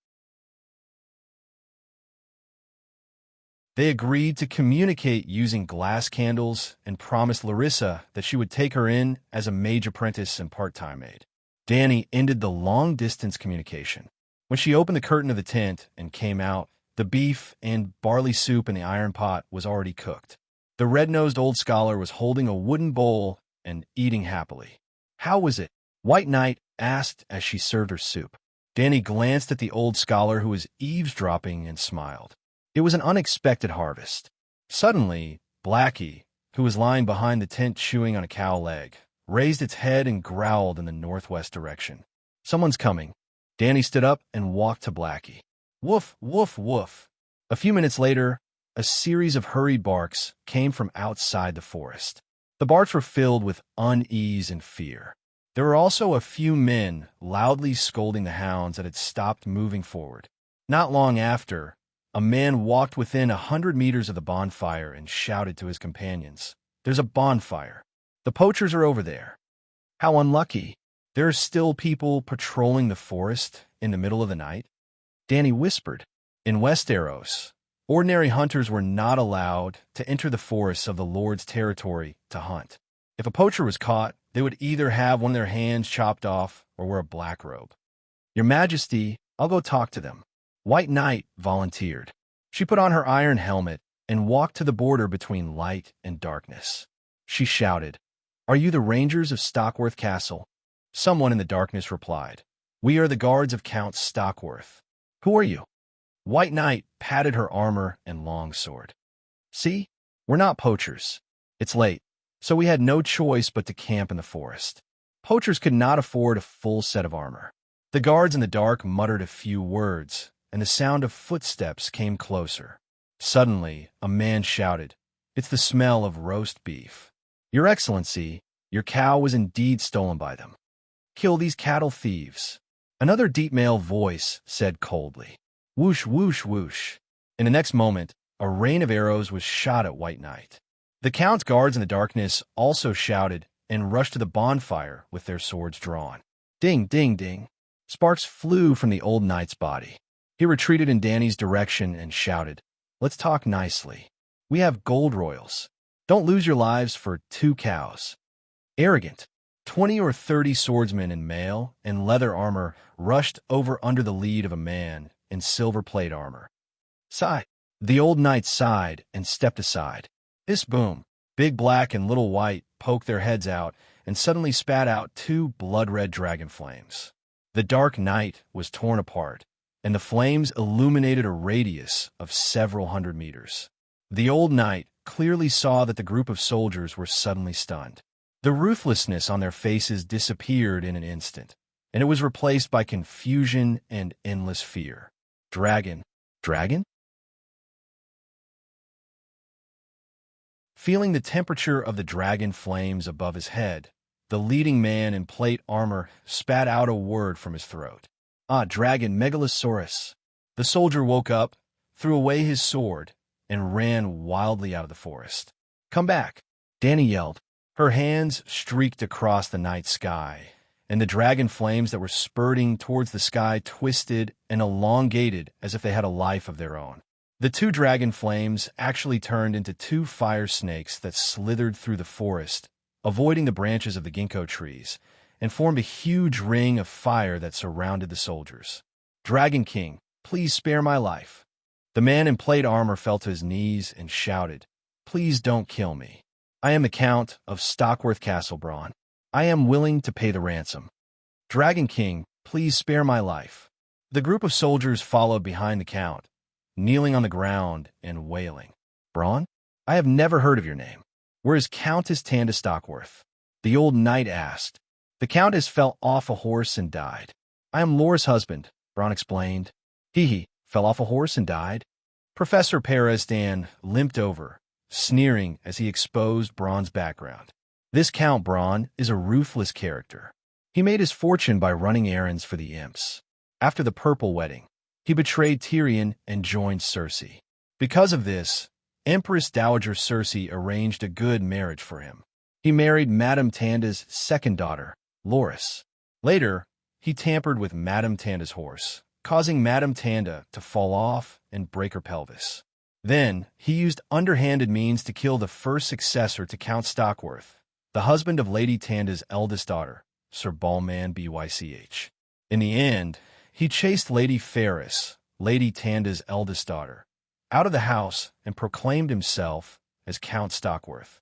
They agreed to communicate using glass candles and promised Larissa that she would take her in as a mage apprentice and part-time maid. Danny ended the long-distance communication. When she opened the curtain of the tent and came out, the beef and barley soup in the iron pot was already cooked. The red-nosed old scholar was holding a wooden bowl and eating happily. How was it? White Knight asked as she served her soup. Danny glanced at the old scholar who was eavesdropping and smiled. It was an unexpected harvest. Suddenly, Blackie, who was lying behind the tent chewing on a cow leg, raised its head and growled in the northwest direction. Someone's coming. Danny stood up and walked to Blackie. Woof, woof, woof. A few minutes later, a series of hurried barks came from outside the forest. The barks were filled with unease and fear. There were also a few men loudly scolding the hounds that had stopped moving forward. Not long after, a man walked within 100 meters of the bonfire and shouted to his companions, There's a bonfire. The poachers are over there. How unlucky. There are still people patrolling the forest in the middle of the night. Danny whispered. In Westeros, ordinary hunters were not allowed to enter the forests of the Lord's territory to hunt. If a poacher was caught, they would either have one of their hands chopped off or wear a black robe. Your Majesty, I'll go talk to them. White Knight volunteered. She put on her iron helmet and walked to the border between light and darkness. She shouted, Are you the Rangers of Stockworth Castle? Someone in the darkness replied, We are the guards of Count Stockworth. Who are you? White Knight patted her armor and longsword. See, we're not poachers. It's late, so we had no choice but to camp in the forest. Poachers could not afford a full set of armor. The guards in the dark muttered a few words, and the sound of footsteps came closer. Suddenly, a man shouted, It's the smell of roast beef. Your Excellency, your cow was indeed stolen by them. Kill these cattle thieves. Another deep male voice said coldly. Whoosh, whoosh, whoosh. In the next moment, a rain of arrows was shot at White Knight. The Count's guards in the darkness also shouted and rushed to the bonfire with their swords drawn. Ding, ding, ding. Sparks flew from the old knight's body. He retreated in Danny's direction and shouted, Let's talk nicely. We have gold royals. Don't lose your lives for 2 cows. Arrogant. 20 or 30 swordsmen in mail and leather armor rushed over under the lead of a man in silver plate armor. Sigh. The old knight sighed and stepped aside. This boom. Big Black and Little White poked their heads out and suddenly spat out 2 blood-red dragon flames. The dark night was torn apart, and the flames illuminated a radius of several hundred meters. The old knight clearly saw that the group of soldiers were suddenly stunned. The ruthlessness on their faces disappeared in an instant, and it was replaced by confusion and endless fear. Dragon. Dragon? Feeling the temperature of the dragon flames above his head, the leading man in plate armor spat out a word from his throat. Ah, dragon Megalosaurus. The soldier woke up, threw away his sword, and ran wildly out of the forest. Come back, Danny yelled. Her hands streaked across the night sky, and the dragon flames that were spurting towards the sky twisted and elongated as if they had a life of their own. The 2 dragon flames actually turned into 2 fire snakes that slithered through the forest, avoiding the branches of the ginkgo trees, and formed a huge ring of fire that surrounded the soldiers. Dragon King, please spare my life. The man in plate armor fell to his knees and shouted, please don't kill me. I am the Count of Stockworth Castle, Bronn. I am willing to pay the ransom. Dragon King, please spare my life. The group of soldiers followed behind the Count, kneeling on the ground and wailing. Bronn, I have never heard of your name. Where is Countess Tanda Stockworth? The old knight asked. The Countess fell off a horse and died. I am Lora's husband, Bronn explained. He fell off a horse and died? Professor Peristan limped over, sneering as he exposed Bronn's background. This Count Bronn is a ruthless character. He made his fortune by running errands for the imps. After the Purple Wedding, he betrayed Tyrion and joined Cersei. Because of this, Empress Dowager Cersei arranged a good marriage for him. He married Madame Tanda's second daughter, Loras. Later, he tampered with Madame Tanda's horse, causing Madame Tanda to fall off and break her pelvis. Then, he used underhanded means to kill the first successor to Count Stockworth, the husband of Lady Tanda's eldest daughter, Sir Balman Bych. In the end, he chased Lady Ferris, Lady Tanda's eldest daughter, out of the house and proclaimed himself as Count Stockworth.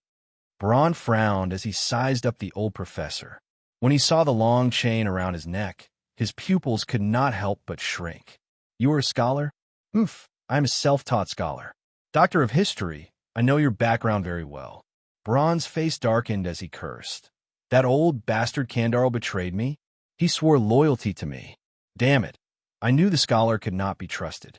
Bronn frowned as he sized up the old professor. When he saw the long chain around his neck, his pupils could not help but shrink. You are a scholar? I am a self-taught scholar. Doctor of history, I know your background very well. Bronn's face darkened as he cursed. That old bastard Candarl betrayed me? He swore loyalty to me. Damn it. I knew the scholar could not be trusted.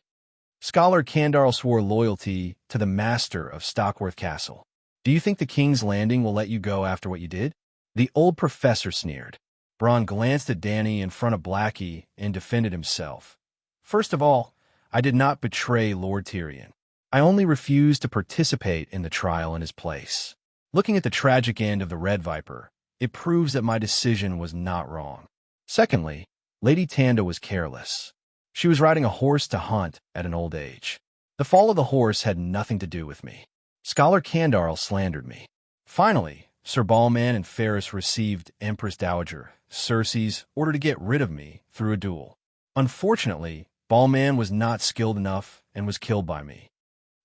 Scholar Candarl swore loyalty to the master of Stockworth Castle. Do you think the King's Landing will let you go after what you did? The old professor sneered. Bronn glanced at Dany in front of Blackie and defended himself. First of all, I did not betray Lord Tyrion. I only refused to participate in the trial in his place. Looking at the tragic end of the Red Viper, it proves that my decision was not wrong. Secondly, Lady Tanda was careless. She was riding a horse to hunt at an old age. The fall of the horse had nothing to do with me. Scholar Candarl slandered me. Finally, Sir Balman and Ferris received Empress Dowager Cersei's order to get rid of me through a duel. Unfortunately, Balman was not skilled enough and was killed by me.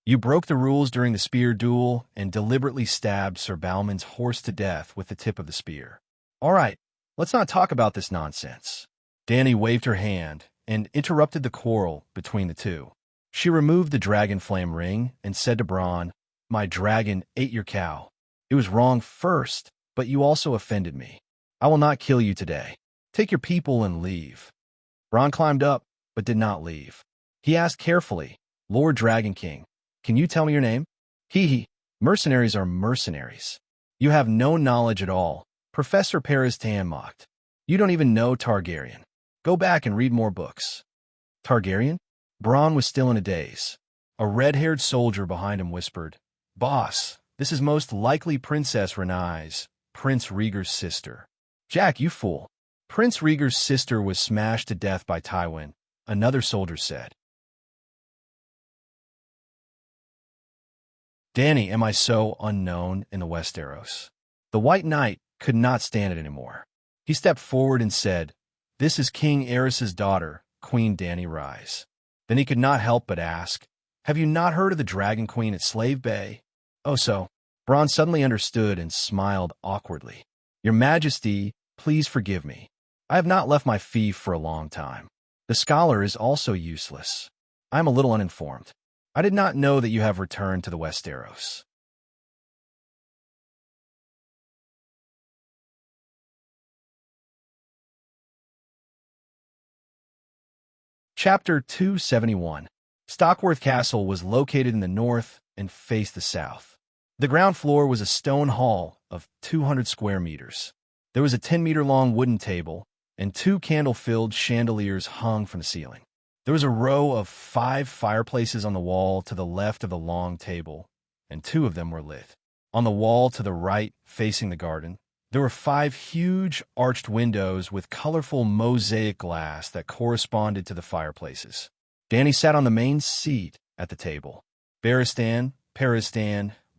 You broke the rules during the spear duel and deliberately stabbed Sir Balman's horse to death with the tip of the spear. All right, let's not talk about this nonsense. Dany waved her hand and interrupted the quarrel between the two. She removed the dragon flame ring and said to Bronn, My dragon ate your cow. It was wrong first, but you also offended me. I will not kill you today. Take your people and leave. Bronn climbed up, but did not leave. He asked carefully, Lord Dragon King, can you tell me your name? Mercenaries are mercenaries. You have no knowledge at all, Professor Peristan mocked. You don't even know Targaryen. Go back and read more books. Targaryen? Bronn was still in a daze. A red-haired soldier behind him whispered, Boss, this is most likely Princess Rhaenys, Prince Rhaegar's sister. Jack, you fool. Prince Rhaegar's sister was smashed to death by Tywin, another soldier said. Dany, am I so unknown in the Westeros? The White Knight could not stand it anymore. He stepped forward and said, This is King Aerys's daughter, Queen Dany Rise. Then he could not help but ask, Have you not heard of the Dragon Queen at Slave Bay? Oh, so. Bronn suddenly understood and smiled awkwardly. Your Majesty, please forgive me. I have not left my fief for a long time. The scholar is also useless. I am a little uninformed. I did not know that you have returned to the Westeros. Chapter 271. Stockworth Castle was located in the north and faced the south. The ground floor was a stone hall of 200 square meters. There was a 10-meter-long wooden table, and 2 candle-filled chandeliers hung from the ceiling. There was a row of 5 fireplaces on the wall to the left of the long table, and 2 of them were lit. On the wall to the right, facing the garden, there were 5 huge arched windows with colorful mosaic glass that corresponded to the fireplaces. Dany sat on the main seat at the table. Peristan,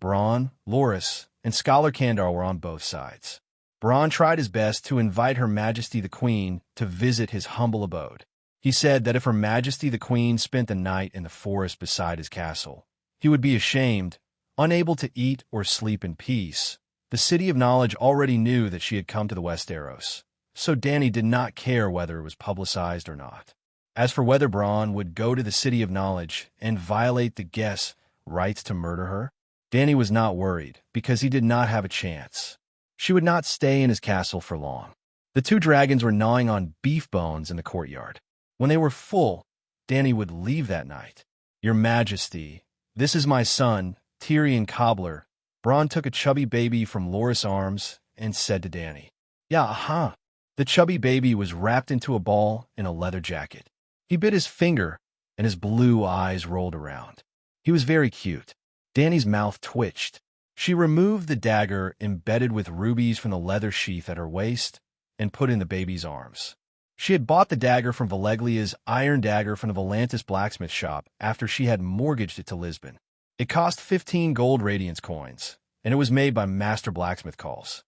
Bronn, Loras, and Scholar Candarl were on both sides. Bronn tried his best to invite Her Majesty the Queen to visit his humble abode. He said that if Her Majesty the Queen spent the night in the forest beside his castle, he would be ashamed, Unable to eat or sleep in peace, the City of Knowledge already knew that she had come to the Westeros, so Dany did not care whether it was publicized or not. As for whether Bronn would go to the City of Knowledge and violate the guests' rights to murder her, Dany was not worried because he did not have a chance. She would not stay in his castle for long. The two dragons were gnawing on beef bones in the courtyard. When they were full, Dany would leave that night. "Your Majesty, this is my son, Tyrion Cobbler." Bronn took a chubby baby from Loras' arms and said to Dany, "Yeah, The chubby baby was wrapped into a ball in a leather jacket. He bit his finger, and his blue eyes rolled around. He was very cute. Dany's mouth twitched. She removed the dagger embedded with rubies from the leather sheath at her waist and put in the baby's arms. She had bought the dagger from Valeglia's iron dagger from the Volantis blacksmith shop after she had mortgaged it to Lisbon. It cost 15 gold radiance coins, and it was made by master blacksmith calls.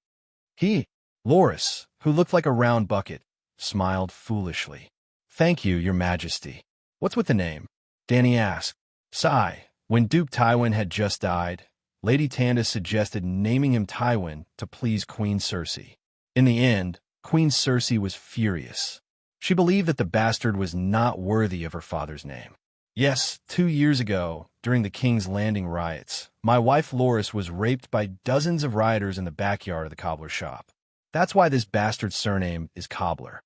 Loras, who looked like a round bucket, smiled foolishly. "Thank you, Your Majesty." "What's with the name?" Dany asked. Sigh. When Duke Tywin had just died, Lady Tanda suggested naming him Tywin to please Queen Cersei. In the end, Queen Cersei was furious. She believed that the bastard was not worthy of her father's name. Yes, 2 years ago, during the King's Landing riots, my wife Loras was raped by dozens of rioters in the backyard of the cobbler's shop. That's why this bastard's surname is Cobbler.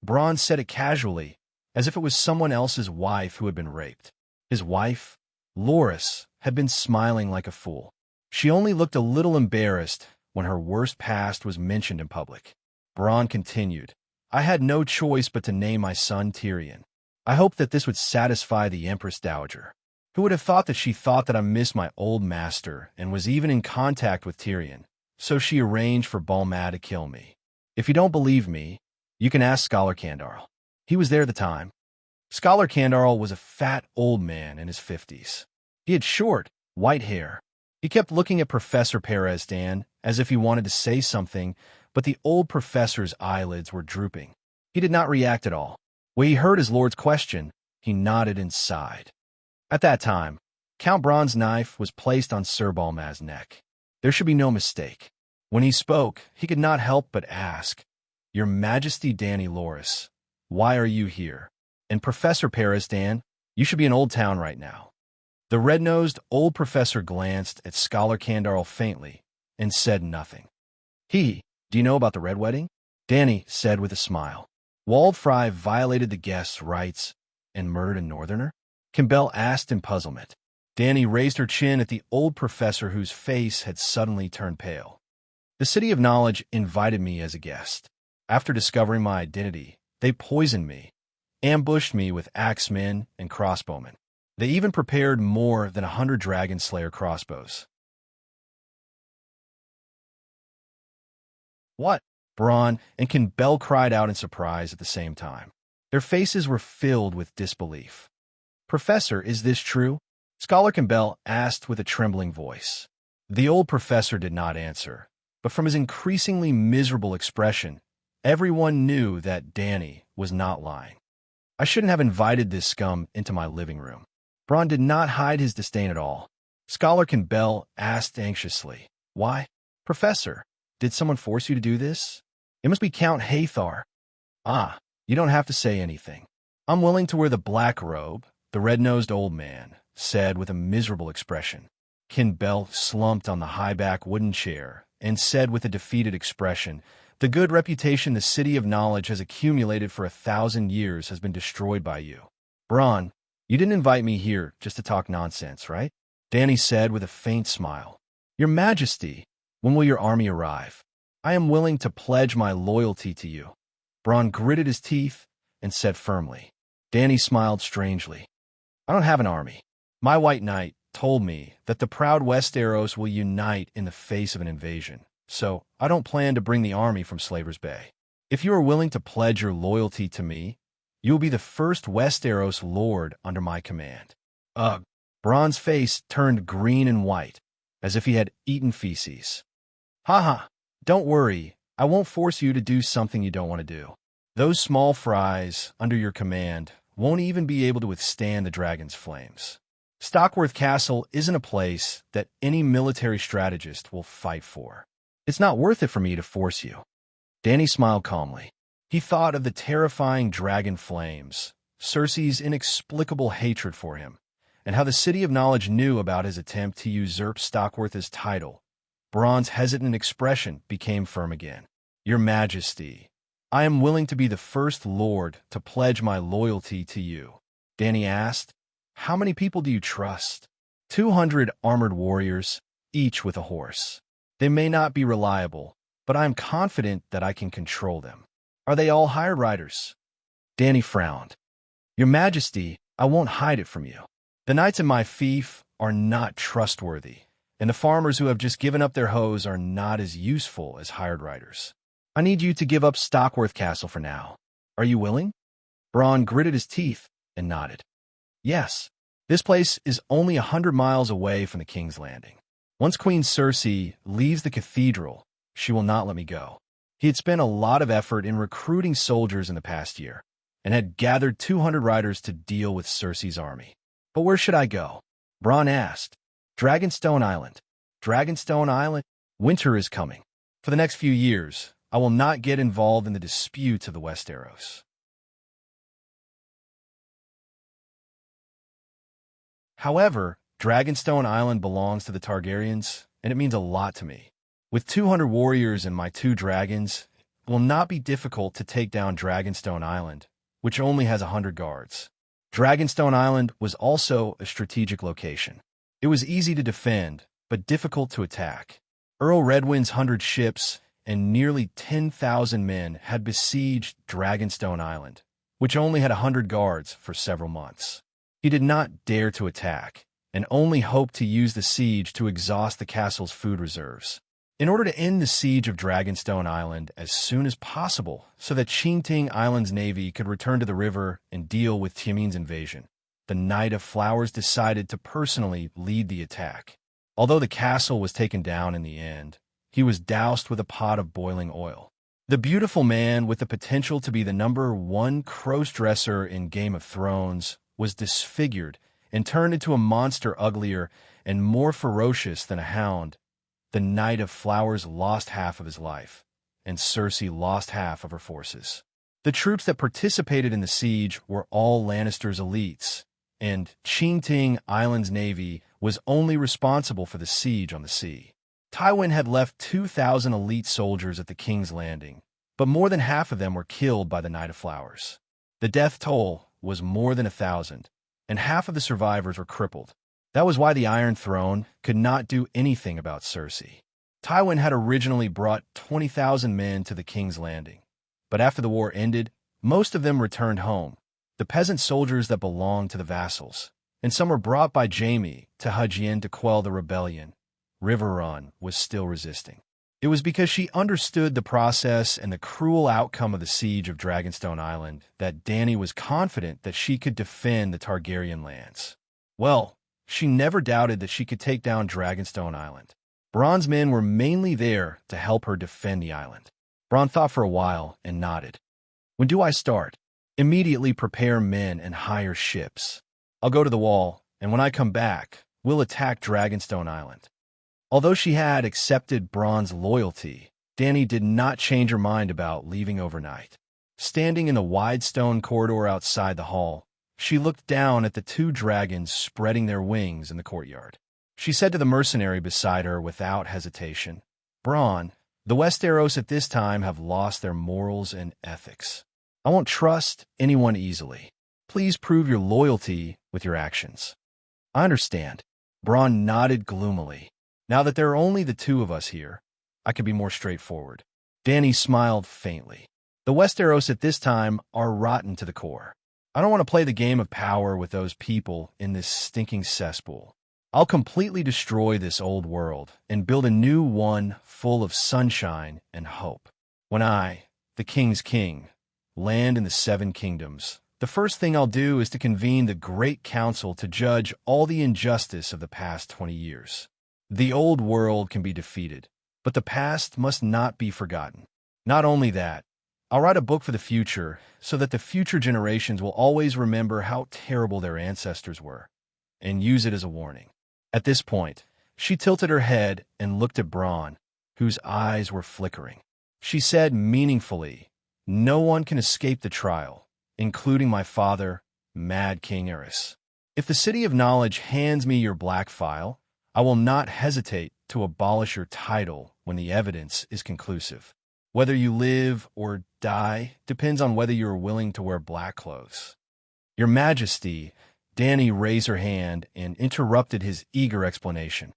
Bronn said it casually, as if it was someone else's wife who had been raped. His wife, Loras, had been smiling like a fool. She only looked a little embarrassed when her worst past was mentioned in public. Bronn continued, "I had no choice but to name my son Tyrion. I hoped that this would satisfy the Empress Dowager. Who would have thought that she thought that I missed my old master and was even in contact with Tyrion, so she arranged for Balma to kill me. If you don't believe me, you can ask Scholar Candarl. He was there at the time." Scholar Candarl was a fat old man in his 50s. He had short, white hair. He kept looking at Professor Perez Dan as if he wanted to say something, but the old professor's eyelids were drooping. He did not react at all. When he heard his lord's question, he nodded and sighed. At that time, Count Bronn's knife was placed on Sir Balma's neck. There should be no mistake. When he spoke, he could not help but ask, "Your Majesty Dany Loras, why are you here? And Professor Perez Dan, you should be in Old Town right now." The red-nosed old professor glanced at Scholar Candarl faintly and said nothing. "Do you know about the Red Wedding?" Dany said with a smile. "Waldfry violated the guest's rights and murdered a northerner?" Campbell asked in puzzlement. Dany raised her chin at the old professor whose face had suddenly turned pale. "The City of Knowledge invited me as a guest. After discovering my identity, they poisoned me, ambushed me with axemen and crossbowmen. They even prepared more than 100 Dragon Slayer crossbows." "What?" Bronn and Campbell cried out in surprise at the same time. Their faces were filled with disbelief. "Professor, is this true?" Scholar Campbell asked with a trembling voice. The old professor did not answer, but from his increasingly miserable expression, everyone knew that Dany was not lying. "I shouldn't have invited this scum into my living room." Bronn did not hide his disdain at all. Scholar Campbell asked anxiously, "Why? Professor, did someone force you to do this?" "It must be Count Hathor." You don't have to say anything. I'm willing to wear the black robe," the red-nosed old man said with a miserable expression. Campbell slumped on the high-back wooden chair and said with a defeated expression, "The good reputation the City of Knowledge has accumulated for 1,000 years has been destroyed by you. Bronn, you didn't invite me here just to talk nonsense, right?" Dany said with a faint smile. "Your Majesty, when will your army arrive? I am willing to pledge my loyalty to you." Bronn gritted his teeth and said firmly. Dany smiled strangely. "I don't have an army. My White Knight told me that the proud Westeros will unite in the face of an invasion, so I don't plan to bring the army from Slaver's Bay. If you are willing to pledge your loyalty to me, you will be the first Westeros lord under my command." Ugh! Bronn's face turned green and white, as if he had eaten feces. Don't worry, I won't force you to do something you don't want to do. Those small fries, under your command, won't even be able to withstand the dragon's flames. Stockworth Castle isn't a place that any military strategist will fight for. It's not worth it for me to force you. Danny smiled calmly. He thought of the terrifying dragon flames, Cersei's inexplicable hatred for him, and how the City of Knowledge knew about his attempt to usurp Stockworth's title. Bronn's hesitant expression became firm again. Your Majesty, I am willing to be the first lord to pledge my loyalty to you. Danny asked, how many people do you trust? 200 armored warriors, each with a horse. They may not be reliable, but I am confident that I can control them. Are they all hired riders? Danny frowned. Your Majesty, I won't hide it from you. The knights in my fief are not trustworthy, and the farmers who have just given up their hoes are not as useful as hired riders. I need you to give up Stockworth Castle for now. Are you willing? Bronn gritted his teeth and nodded. Yes, this place is only 100 miles away from the King's Landing. Once Queen Cersei leaves the cathedral, she will not let me go. He had spent a lot of effort in recruiting soldiers in the past year, and had gathered 200 riders to deal with Cersei's army. But where should I go? Bronn asked. Dragonstone Island. Dragonstone Island? Winter is coming. For the next few years, I will not get involved in the disputes of the Westeros. However, Dragonstone Island belongs to the Targaryens, and it means a lot to me. With 200 warriors and my 2 dragons, it will not be difficult to take down Dragonstone Island, which only has 100 guards. Dragonstone Island was also a strategic location. It was easy to defend, but difficult to attack. Earl Redwind's 100 ships and nearly 10,000 men had besieged Dragonstone Island, which only had 100 guards for several months. He did not dare to attack, and only hoped to use the siege to exhaust the castle's food reserves. In order to end the siege of Dragonstone Island as soon as possible so that Qingting Island's navy could return to the river and deal with Tiamin's invasion, the Knight of Flowers decided to personally lead the attack. Although the castle was taken down in the end, he was doused with a pot of boiling oil. The beautiful man with the potential to be the #1 cross-dresser in Game of Thrones was disfigured and turned into a monster uglier and more ferocious than a hound. The Knight of Flowers lost half of his life, and Cersei lost half of her forces. The troops that participated in the siege were all Lannister's elites, and Qingting Island's navy was only responsible for the siege on the sea. Tywin had left 2,000 elite soldiers at the King's Landing, but more than half of them were killed by the Knight of Flowers. The death toll was more than 1,000, and half of the survivors were crippled. That was why the Iron Throne could not do anything about Cersei. Tywin had originally brought 20,000 men to the King's Landing, but after the war ended, most of them returned home, the peasant soldiers that belonged to the vassals, and some were brought by Jaime to Hugin to quell the rebellion. Riverrun was still resisting. It was because she understood the process and the cruel outcome of the siege of Dragonstone Island that Dany was confident that she could defend the Targaryen lands. Well, she never doubted that she could take down Dragonstone Island. Bronn's men were mainly there to help her defend the island. Bronn thought for a while and nodded. When do I start? Immediately prepare men and hire ships. I'll go to the wall, and when I come back, we'll attack Dragonstone Island. Although she had accepted Bronn's loyalty, Dany did not change her mind about leaving overnight. Standing in the wide stone corridor outside the hall, she looked down at the 2 dragons spreading their wings in the courtyard. She said to the mercenary beside her without hesitation, Bronn, the Westeros at this time have lost their morals and ethics. I won't trust anyone easily. Please prove your loyalty with your actions. I understand. Bronn nodded gloomily. Now that there are only the 2 of us here, I can be more straightforward. Dany smiled faintly. The Westeros at this time are rotten to the core. I don't want to play the game of power with those people in this stinking cesspool. I'll completely destroy this old world and build a new one full of sunshine and hope. When I, the King's King, land in the 7 kingdoms, the first thing I'll do is to convene the Great Council to judge all the injustice of the past 20 years. The old world can be defeated, but the past must not be forgotten. Not only that, I'll write a book for the future so that the future generations will always remember how terrible their ancestors were, and use it as a warning. At this point, she tilted her head and looked at Bronn, whose eyes were flickering. She said meaningfully, "No one can escape the trial, including my father, Mad King Eris. If the City of Knowledge hands me your black file, I will not hesitate to abolish your title when the evidence is conclusive. Whether you live or die depends on whether you are willing to wear black clothes." "Your Majesty," Dany raised her hand and interrupted his eager explanation.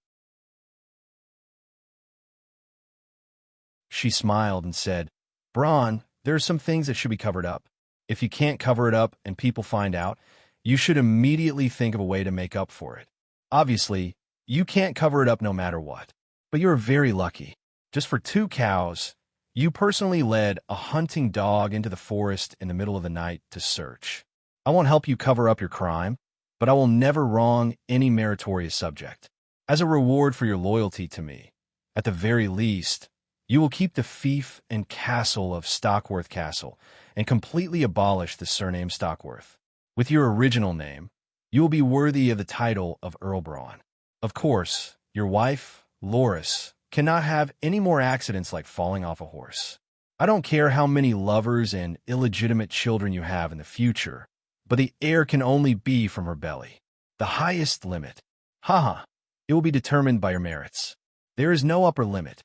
She smiled and said, "Bronn, there are some things that should be covered up. If you can't cover it up and people find out, you should immediately think of a way to make up for it. Obviously, you can't cover it up no matter what. But you are very lucky. Just for 2 cows, you personally led a hunting dog into the forest in the middle of the night to search. I won't help you cover up your crime, but I will never wrong any meritorious subject. As a reward for your loyalty to me, at the very least, you will keep the fief and castle of Stockworth Castle and completely abolish the surname Stockworth. With your original name, you will be worthy of the title of Earl Bronn. Of course, your wife, Loras, cannot have any more accidents like falling off a horse. I don't care how many lovers and illegitimate children you have in the future, but the heir can only be from her belly. The highest limit. Haha, it will be determined by your merits. There is no upper limit."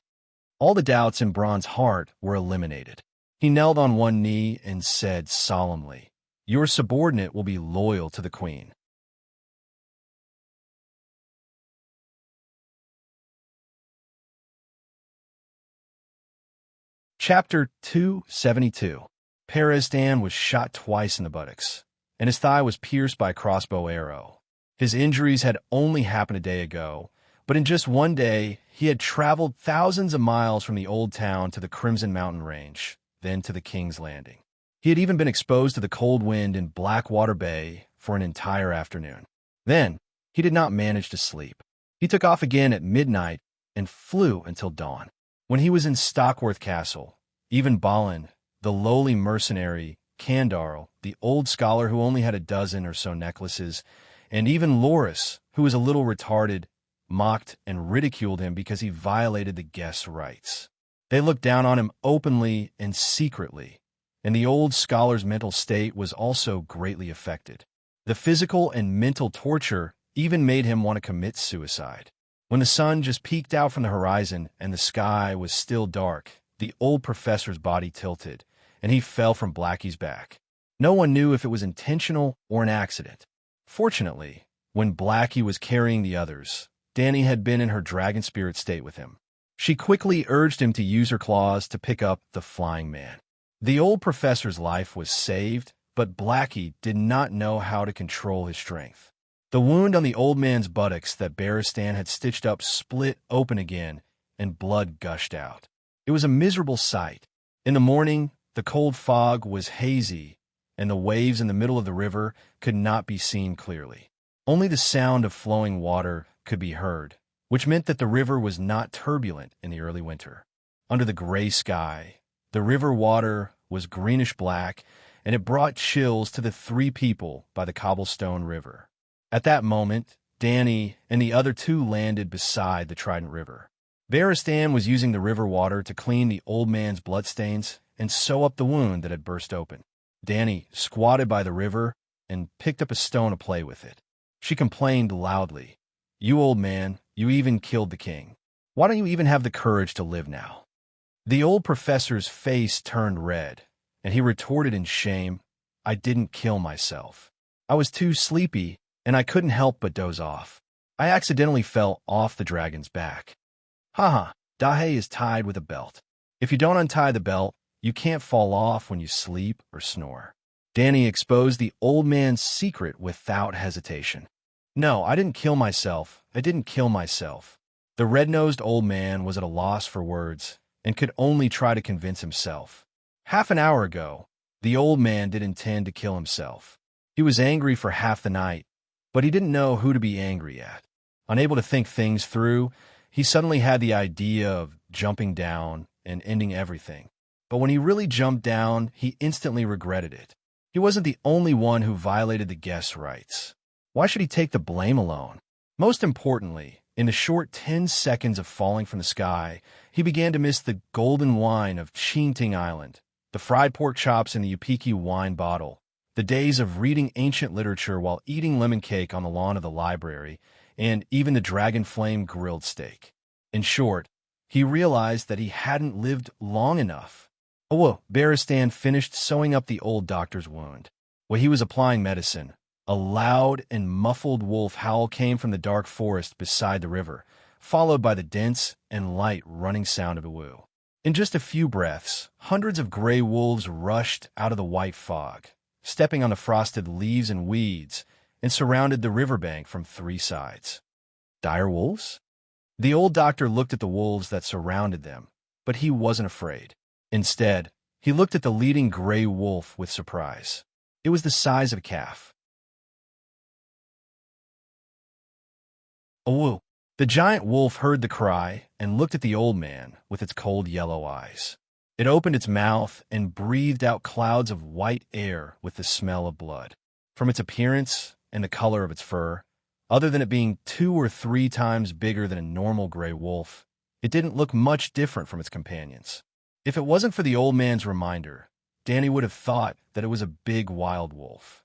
All the doubts in Bronn's heart were eliminated. He knelt on one knee and said solemnly, "Your subordinate will be loyal to the Queen." Chapter 272. Peresdan was shot twice in the buttocks, and his thigh was pierced by a crossbow arrow. His injuries had only happened a day ago, but in just one day, he had traveled thousands of miles from the old town to the Crimson Mountain Range, then to the King's Landing. He had even been exposed to the cold wind in Blackwater Bay for an entire afternoon. Then, he did not manage to sleep. He took off again at midnight and flew until dawn. When he was in Stockworth Castle, even Balin, the lowly mercenary, Candarl, the old scholar who only had a dozen or so necklaces, and even Loras, who was a little retarded, mocked and ridiculed him because he violated the guest's rights. They looked down on him openly and secretly, and the old scholar's mental state was also greatly affected. The physical and mental torture even made him want to commit suicide. When the sun just peeked out from the horizon and the sky was still dark, the old professor's body tilted, and he fell from Blackie's back. No one knew if it was intentional or an accident. Fortunately, when Blackie was carrying the others, Dany had been in her dragon spirit state with him. She quickly urged him to use her claws to pick up the flying man. The old professor's life was saved, but Blackie did not know how to control his strength. The wound on the old man's buttocks that Barristan had stitched up split open again, and blood gushed out. It was a miserable sight. In the morning, the cold fog was hazy, and the waves in the middle of the river could not be seen clearly. Only the sound of flowing water could be heard, which meant that the river was not turbulent in the early winter. Under the gray sky, the river water was greenish-black, and it brought chills to the 3 people by the cobblestone river. At that moment, Dany and the other 2 landed beside the Trident River. Barristan was using the river water to clean the old man's bloodstains and sew up the wound that had burst open. Dany squatted by the river and picked up a stone to play with it. She complained loudly, "You old man, you even killed the king. Why don't you even have the courage to live now?" The old professor's face turned red, and he retorted in shame, "I didn't kill myself. I was too sleepy, and I couldn't help but doze off. I accidentally fell off the dragon's back." Haha, Dahe is tied with a belt. If you don't untie the belt, you can't fall off when you sleep or snore. Dany exposed the old man's secret without hesitation. "No, I didn't kill myself. I didn't kill myself." The red-nosed old man was at a loss for words and could only try to convince himself. Half an hour ago, the old man did intend to kill himself. He was angry for half the night, but he didn't know who to be angry at. Unable to think things through, he suddenly had the idea of jumping down and ending everything. But when he really jumped down, he instantly regretted it. He wasn't the only one who violated the guest's rights. Why should he take the blame alone? Most importantly, in the short 10 seconds of falling from the sky, he began to miss the golden wine of Chinting Island, the fried pork chops in the Upiki wine bottle, the days of reading ancient literature while eating lemon cake on the lawn of the library, and even the dragon flame grilled steak. In short, he realized that he hadn't lived long enough. Oh, Baristan finished sewing up the old doctor's wound. While he was applying medicine, a loud and muffled wolf howl came from the dark forest beside the river, followed by the dense and light running sound of a woo. In just a few breaths, hundreds of gray wolves rushed out of the white fog, stepping on the frosted leaves and weeds, and surrounded the riverbank from 3 sides. Dire wolves? The old doctor looked at the wolves that surrounded them, but he wasn't afraid. Instead, he looked at the leading gray wolf with surprise. It was the size of a calf. Awoo! The giant wolf heard the cry and looked at the old man with its cold yellow eyes. It opened its mouth and breathed out clouds of white air with the smell of blood. From its appearance and the color of its fur, other than it being 2 or 3 times bigger than a normal gray wolf, it didn't look much different from its companions. If it wasn't for the old man's reminder, Danny would have thought that it was a big wild wolf.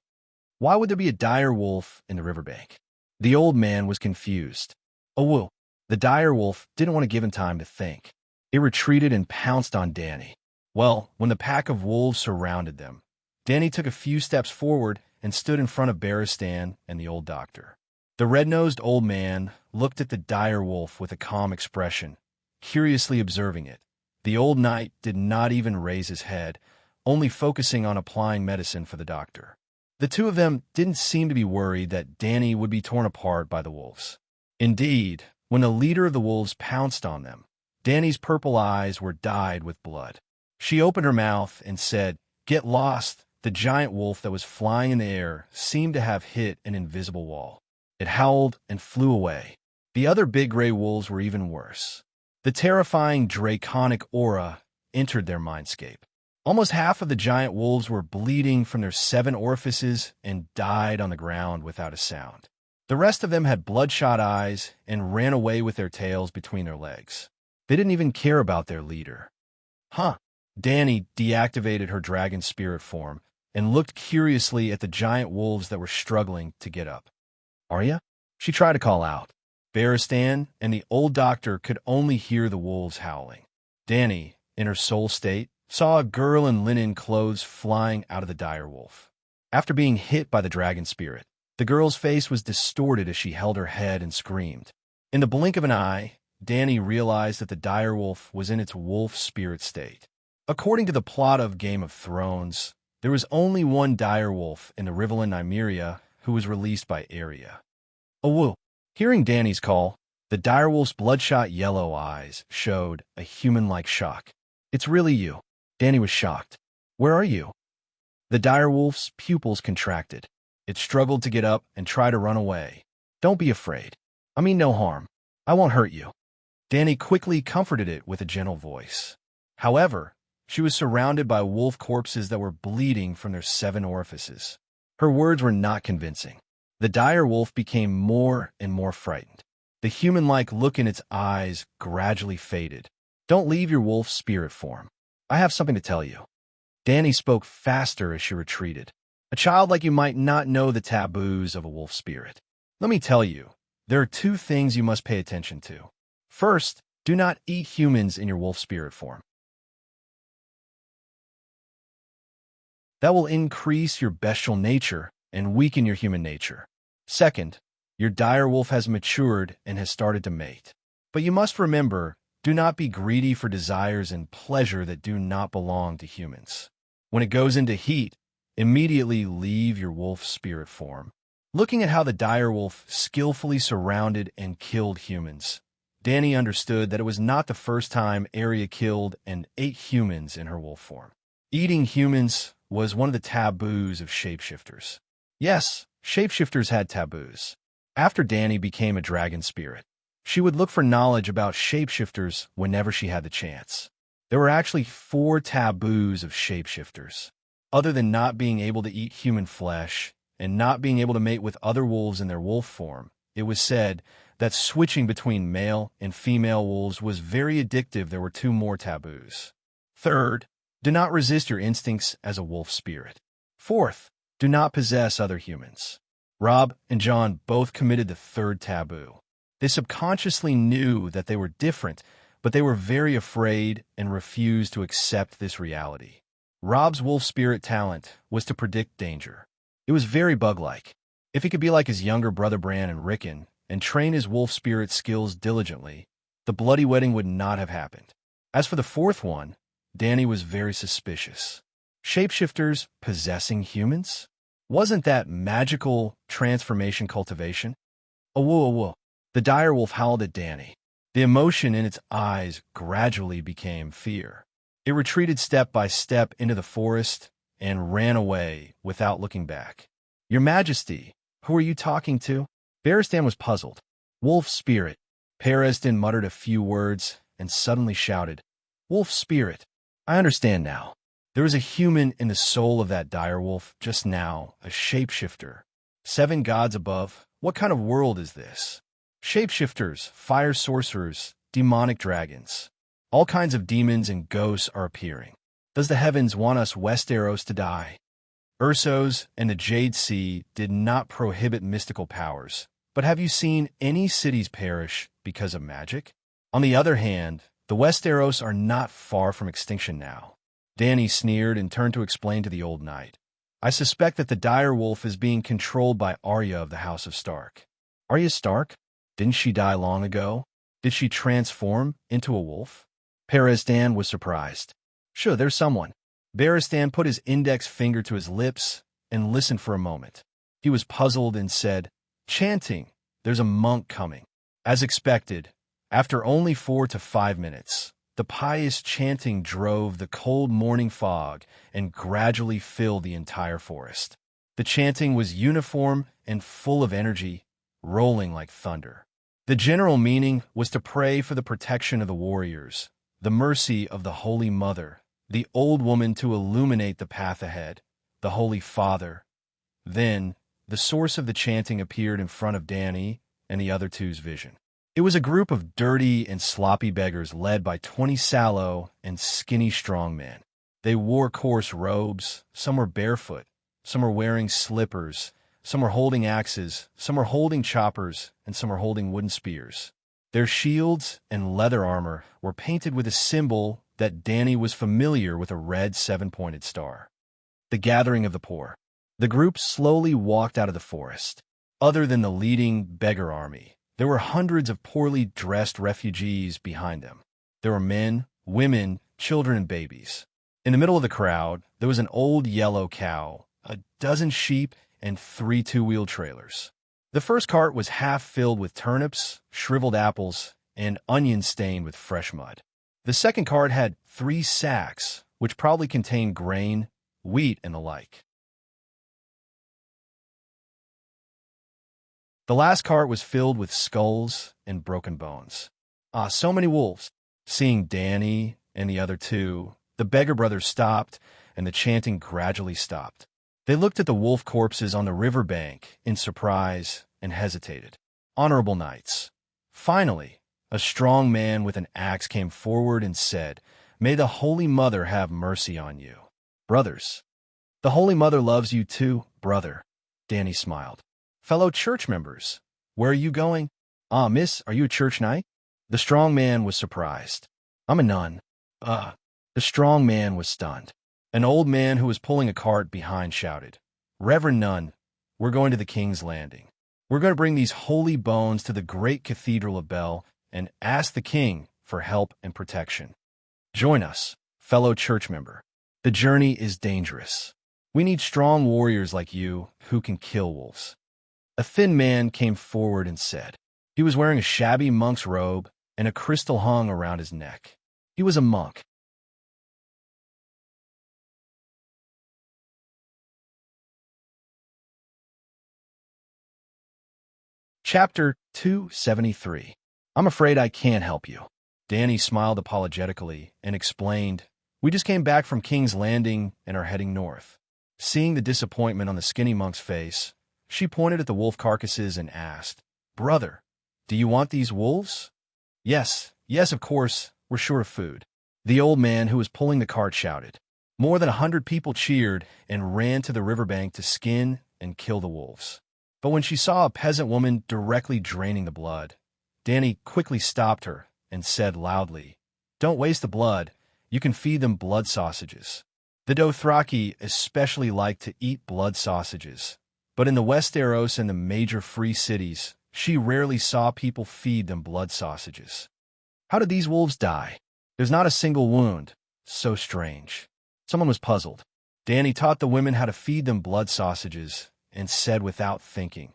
Why would there be a dire wolf in the riverbank? The old man was confused. Oh, the dire wolf didn't want to give him time to think. It retreated and pounced on Danny. Well, when the pack of wolves surrounded them, Danny took a few steps forward and stood in front of Baristan and the old doctor. The red-nosed old man looked at the dire wolf with a calm expression, curiously observing it. The old knight did not even raise his head, only focusing on applying medicine for the doctor. The two of them didn't seem to be worried that Danny would be torn apart by the wolves. Indeed, when the leader of the wolves pounced on them, Danny's purple eyes were dyed with blood. She opened her mouth and said, "Get lost." The giant wolf that was flying in the air seemed to have hit an invisible wall. It howled and flew away. The other big gray wolves were even worse. The terrifying draconic aura entered their mindscape. Almost half of the giant wolves were bleeding from their 7 orifices and died on the ground without a sound. The rest of them had bloodshot eyes and ran away with their tails between their legs. They didn't even care about their leader. Danny deactivated her dragon spirit form and looked curiously at the giant wolves that were struggling to get up. "Arya?" she tried to call out. Baristan and the old doctor could only hear the wolves howling. Danny, in her soul state, saw a girl in linen clothes flying out of the dire wolf. After being hit by the dragon spirit, the girl's face was distorted as she held her head and screamed. In the blink of an eye, Danny realized that the dire wolf was in its wolf spirit state. According to the plot of Game of Thrones, there was only one dire wolf in the Riverland Nymeria who was released by Arya. Awoo! Hearing Danny's call, the dire wolf's bloodshot yellow eyes showed a human-like shock. "It's really you." Danny was shocked. "Where are you?" The dire wolf's pupils contracted. It struggled to get up and try to run away. "Don't be afraid. I mean no harm. I won't hurt you." Danny quickly comforted it with a gentle voice. However, she was surrounded by wolf corpses that were bleeding from their 7 orifices. Her words were not convincing. The dire wolf became more and more frightened. The human-like look in its eyes gradually faded. "Don't leave your wolf spirit form. I have something to tell you." Danny spoke faster as she retreated. "A child like you might not know the taboos of a wolf spirit. Let me tell you, there are 2 things you must pay attention to. First, do not eat humans in your wolf spirit form. That will increase your bestial nature and weaken your human nature. Second, your dire wolf has matured and has started to mate. But you must remember, do not be greedy for desires and pleasure that do not belong to humans. When it goes into heat, immediately leave your wolf spirit form." Looking at how the dire wolf skillfully surrounded and killed humans, Danny understood that it was not the first time Arya killed and ate humans in her wolf form. Eating humans was one of the taboos of shapeshifters. Yes, shapeshifters had taboos. After Danny became a dragon spirit, she would look for knowledge about shapeshifters whenever she had the chance. There were actually 4 taboos of shapeshifters. Other than not being able to eat human flesh and not being able to mate with other wolves in their wolf form, it was said that switching between male and female wolves was very addictive. There were two more taboos. Third, do not resist your instincts as a wolf spirit. Fourth, do not possess other humans. Rob and John both committed the third taboo. They subconsciously knew that they were different, but they were very afraid and refused to accept this reality. Rob's wolf spirit talent was to predict danger. It was very bug-like. If he could be like his younger brother Bran and Rickon and train his wolf spirit skills diligently, the bloody wedding would not have happened. As for the fourth one, Dany was very suspicious. Shapeshifters possessing humans? Wasn't that magical transformation cultivation? Oh, whoa, whoa. The direwolf howled at Dany. The emotion in its eyes gradually became fear. It retreated step by step into the forest and ran away without looking back. Your Majesty, who are you talking to? Barristan was puzzled. Wolf spirit. Barristan muttered a few words and suddenly shouted, Wolf spirit. I understand now. There was a human in the soul of that direwolf just now, a shapeshifter. 7 gods above. What kind of world is this? Shapeshifters, fire sorcerers, demonic dragons. All kinds of demons and ghosts are appearing. Does the heavens want us Westeros to die? Ursos and the Jade Sea did not prohibit mystical powers, but have you seen any cities perish because of magic? On the other hand, the Westeros are not far from extinction now. Dany sneered and turned to explain to the old knight. I suspect that the direwolf is being controlled by Arya of the House of Stark. Arya Stark? Didn't she die long ago? Did she transform into a wolf? Barristan was surprised. Sure, there's someone. Barristan put his index finger to his lips and listened for a moment. He was puzzled and said, Chanting, there's a monk coming. As expected, after only 4 to 5 minutes, the pious chanting drove the cold morning fog and gradually filled the entire forest. The chanting was uniform and full of energy, rolling like thunder. The general meaning was to pray for the protection of the warriors, the mercy of the Holy Mother, the old woman to illuminate the path ahead, the Holy Father. Then, the source of the chanting appeared in front of Dany and the other two's vision. It was a group of dirty and sloppy beggars led by 20 sallow and skinny strong men. They wore coarse robes, some were barefoot, some were wearing slippers, some were holding axes, some were holding choppers, and some were holding wooden spears. Their shields and leather armor were painted with a symbol that Dany was familiar with, a red 7-pointed star. The gathering of the poor. The group slowly walked out of the forest. Other than the leading beggar army, there were hundreds of poorly dressed refugees behind them. There were men, women, children, and babies. In the middle of the crowd, there was an old yellow cow, a dozen sheep, and 3 two-wheel trailers. The first cart was half filled with turnips, shriveled apples, and onions stained with fresh mud. The second cart had 3 sacks, which probably contained grain, wheat, and the like. The last cart was filled with skulls and broken bones. Ah, so many wolves. Seeing Dany and the other two, the beggar brothers stopped, and the chanting gradually stopped. They looked at the wolf corpses on the riverbank in surprise and hesitated. Honorable knights. Finally, a strong man with an axe came forward and said, May the Holy Mother have mercy on you. Brothers. The Holy Mother loves you too, brother. Dany smiled. Fellow church members, where are you going? Ah, miss, are you a church knight? The strong man was surprised. I'm a nun. The strong man was stunned. An old man who was pulling a cart behind shouted, Reverend nun, we're going to the King's Landing. We're going to bring these holy bones to the great Cathedral of Bell and ask the king for help and protection. Join us, fellow church member. The journey is dangerous. We need strong warriors like you who can kill wolves. A thin man came forward and said, he was wearing a shabby monk's robe and a crystal hung around his neck. He was a monk. Chapter 273. I'm afraid I can't help you. Dany smiled apologetically and explained, we just came back from King's Landing and are heading north. Seeing the disappointment on the skinny monk's face, she pointed at the wolf carcasses and asked, "Brother, do you want these wolves?" "Yes, yes, of course, we're short of food," the old man who was pulling the cart shouted. More than 100 people cheered and ran to the riverbank to skin and kill the wolves. But when she saw a peasant woman directly draining the blood, Danny quickly stopped her and said loudly, "Don't waste the blood. You can feed them blood sausages." The Dothraki especially liked to eat blood sausages, but in the Westeros and the major free cities, she rarely saw people feed them blood sausages. How did these wolves die? There's not a single wound. So strange. Someone was puzzled. Danny taught the women how to feed them blood sausages and said without thinking,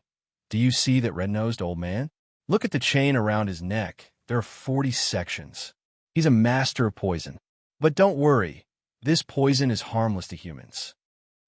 "Do you see that red-nosed old man? Look at the chain around his neck. There are 40 sections. He's a master of poison. But don't worry, this poison is harmless to humans."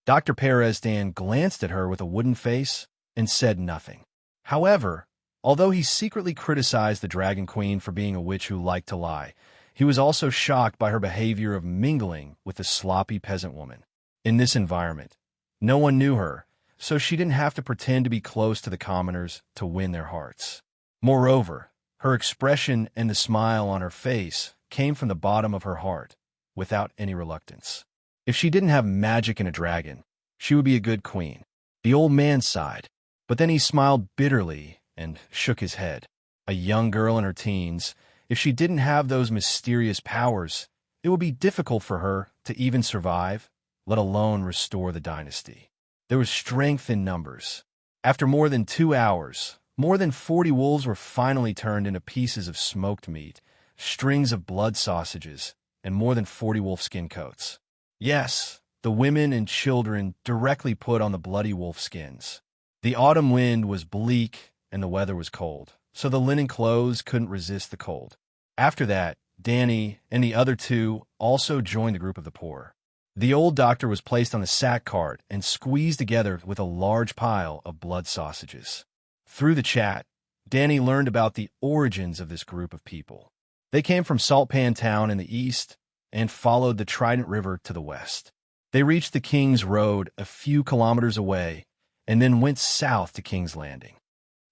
Dr. Perez Dan glanced at her with a wooden face and said nothing. However, although he secretly criticized the Dragon Queen for being a witch who liked to lie, he was also shocked by her behavior of mingling with the sloppy peasant woman. In this environment, no one knew her, so she didn't have to pretend to be close to the commoners to win their hearts. Moreover, her expression and the smile on her face came from the bottom of her heart, without any reluctance. If she didn't have magic and a dragon, she would be a good queen. The old man sighed, but then he smiled bitterly and shook his head. A young girl in her teens, if she didn't have those mysterious powers, it would be difficult for her to even survive, let alone restore the dynasty. There was strength in numbers. After more than 2 hours, more than 40 wolves were finally turned into pieces of smoked meat, strings of blood sausages, and more than 40 wolfskin coats. Yes, the women and children directly put on the bloody wolf skins. The autumn wind was bleak and the weather was cold, so the linen clothes couldn't resist the cold. After that, Danny and the other two also joined the group of the poor. The old doctor was placed on the sack cart and squeezed together with a large pile of blood sausages. Through the chat, Danny learned about the origins of this group of people. They came from Saltpan Town in the east and followed the Trident River to the west. They reached the King's Road a few kilometers away and then went south to King's Landing.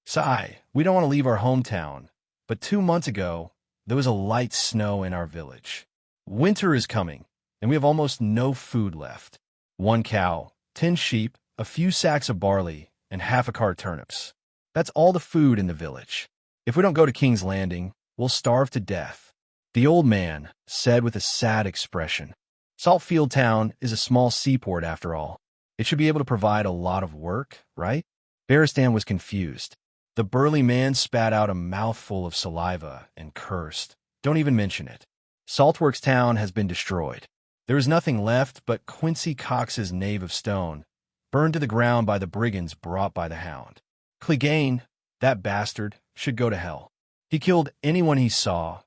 "Sigh, we don't want to leave our hometown, but 2 months ago, there was a light snow in our village. Winter is coming, and we have almost no food left. 1 cow, 10 sheep, a few sacks of barley, and half a cart turnips. That's all the food in the village. If we don't go to King's Landing, we'll starve to death," the old man said with a sad expression. "Saltfield Town is a small seaport after all. It should be able to provide a lot of work, right?" Barristan was confused. The burly man spat out a mouthful of saliva and cursed. "Don't even mention it. Saltworks Town has been destroyed. There is nothing left but Quincy Cox's Knave of Stone, burned to the ground by the brigands brought by the Hound. Clegane, that bastard, should go to hell. He killed anyone he saw,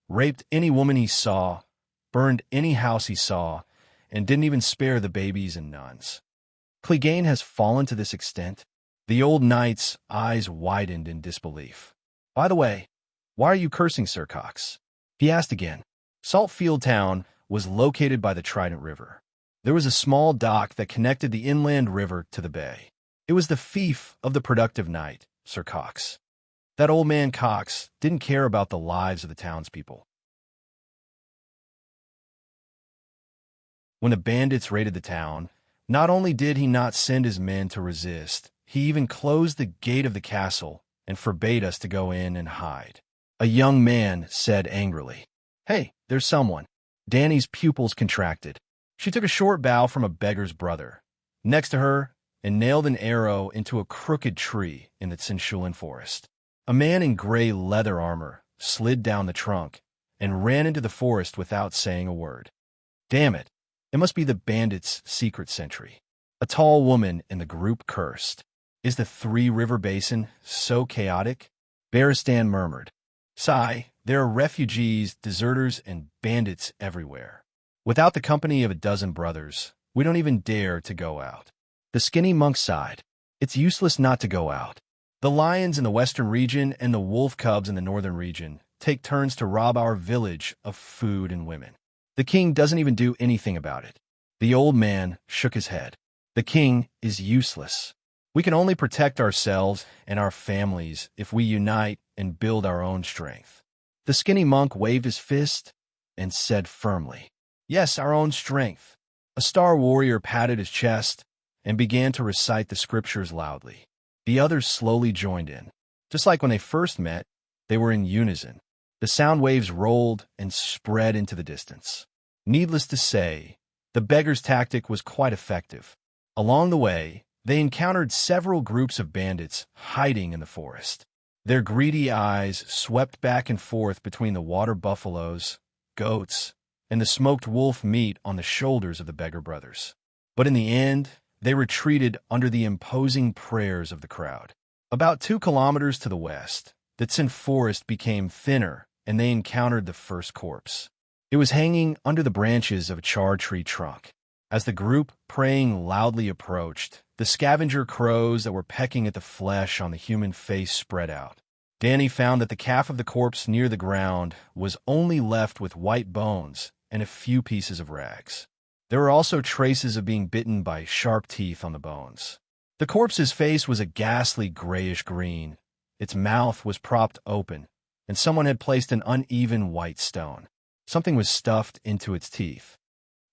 raped any woman he saw, burned any house he saw, and didn't even spare the babies and nuns. Clegane has fallen to this extent." The old knight's eyes widened in disbelief. "By the way, why are you cursing Sir Cox?" he asked again. Saltfield Town was located by the Trident River. There was a small dock that connected the inland river to the bay. It was the fief of the productive knight, Sir Cox. That old man Cox didn't care about the lives of the townspeople. When the bandits raided the town, not only did he not send his men to resist, he even closed the gate of the castle and forbade us to go in and hide. A young man said angrily, "Hey, there's someone." Danny's pupils contracted. She took a short bow from a beggar's brother, next to her, and nailed an arrow into a crooked tree in the Tsinchuan forest. A man in gray leather armor slid down the trunk and ran into the forest without saying a word. Damn it, it must be the bandits' secret sentry. A tall woman in the group cursed. "Is the Three River Basin so chaotic?" Barristan murmured. "Sigh, there are refugees, deserters, and bandits everywhere. Without the company of a dozen brothers, we don't even dare to go out." The skinny monk sighed. "It's useless not to go out. The lions in the western region and the wolf cubs in the northern region take turns to rob our village of food and women. The king doesn't even do anything about it." The old man shook his head. The king is useless. We can only protect ourselves and our families if we unite and build our own strength. The skinny monk waved his fist and said firmly, "Yes, our own strength." A star warrior patted his chest and began to recite the scriptures loudly. The others slowly joined in. Just like when they first met, they were in unison. The sound waves rolled and spread into the distance. Needless to say, the beggar's tactic was quite effective. Along the way, they encountered several groups of bandits hiding in the forest. Their greedy eyes swept back and forth between the water buffaloes, goats, and the smoked wolf meat on the shoulders of the beggar brothers. But in the end, they retreated under the imposing prayers of the crowd. About 2 kilometers to the west, the Tsin forest became thinner, and they encountered the first corpse. It was hanging under the branches of a charred tree trunk. As the group, praying loudly, approached, the scavenger crows that were pecking at the flesh on the human face spread out. Danny found that the calf of the corpse near the ground was only left with white bones and a few pieces of rags. There were also traces of being bitten by sharp teeth on the bones. The corpse's face was a ghastly grayish-green. Its mouth was propped open, and someone had placed an uneven white stone. Something was stuffed into its teeth.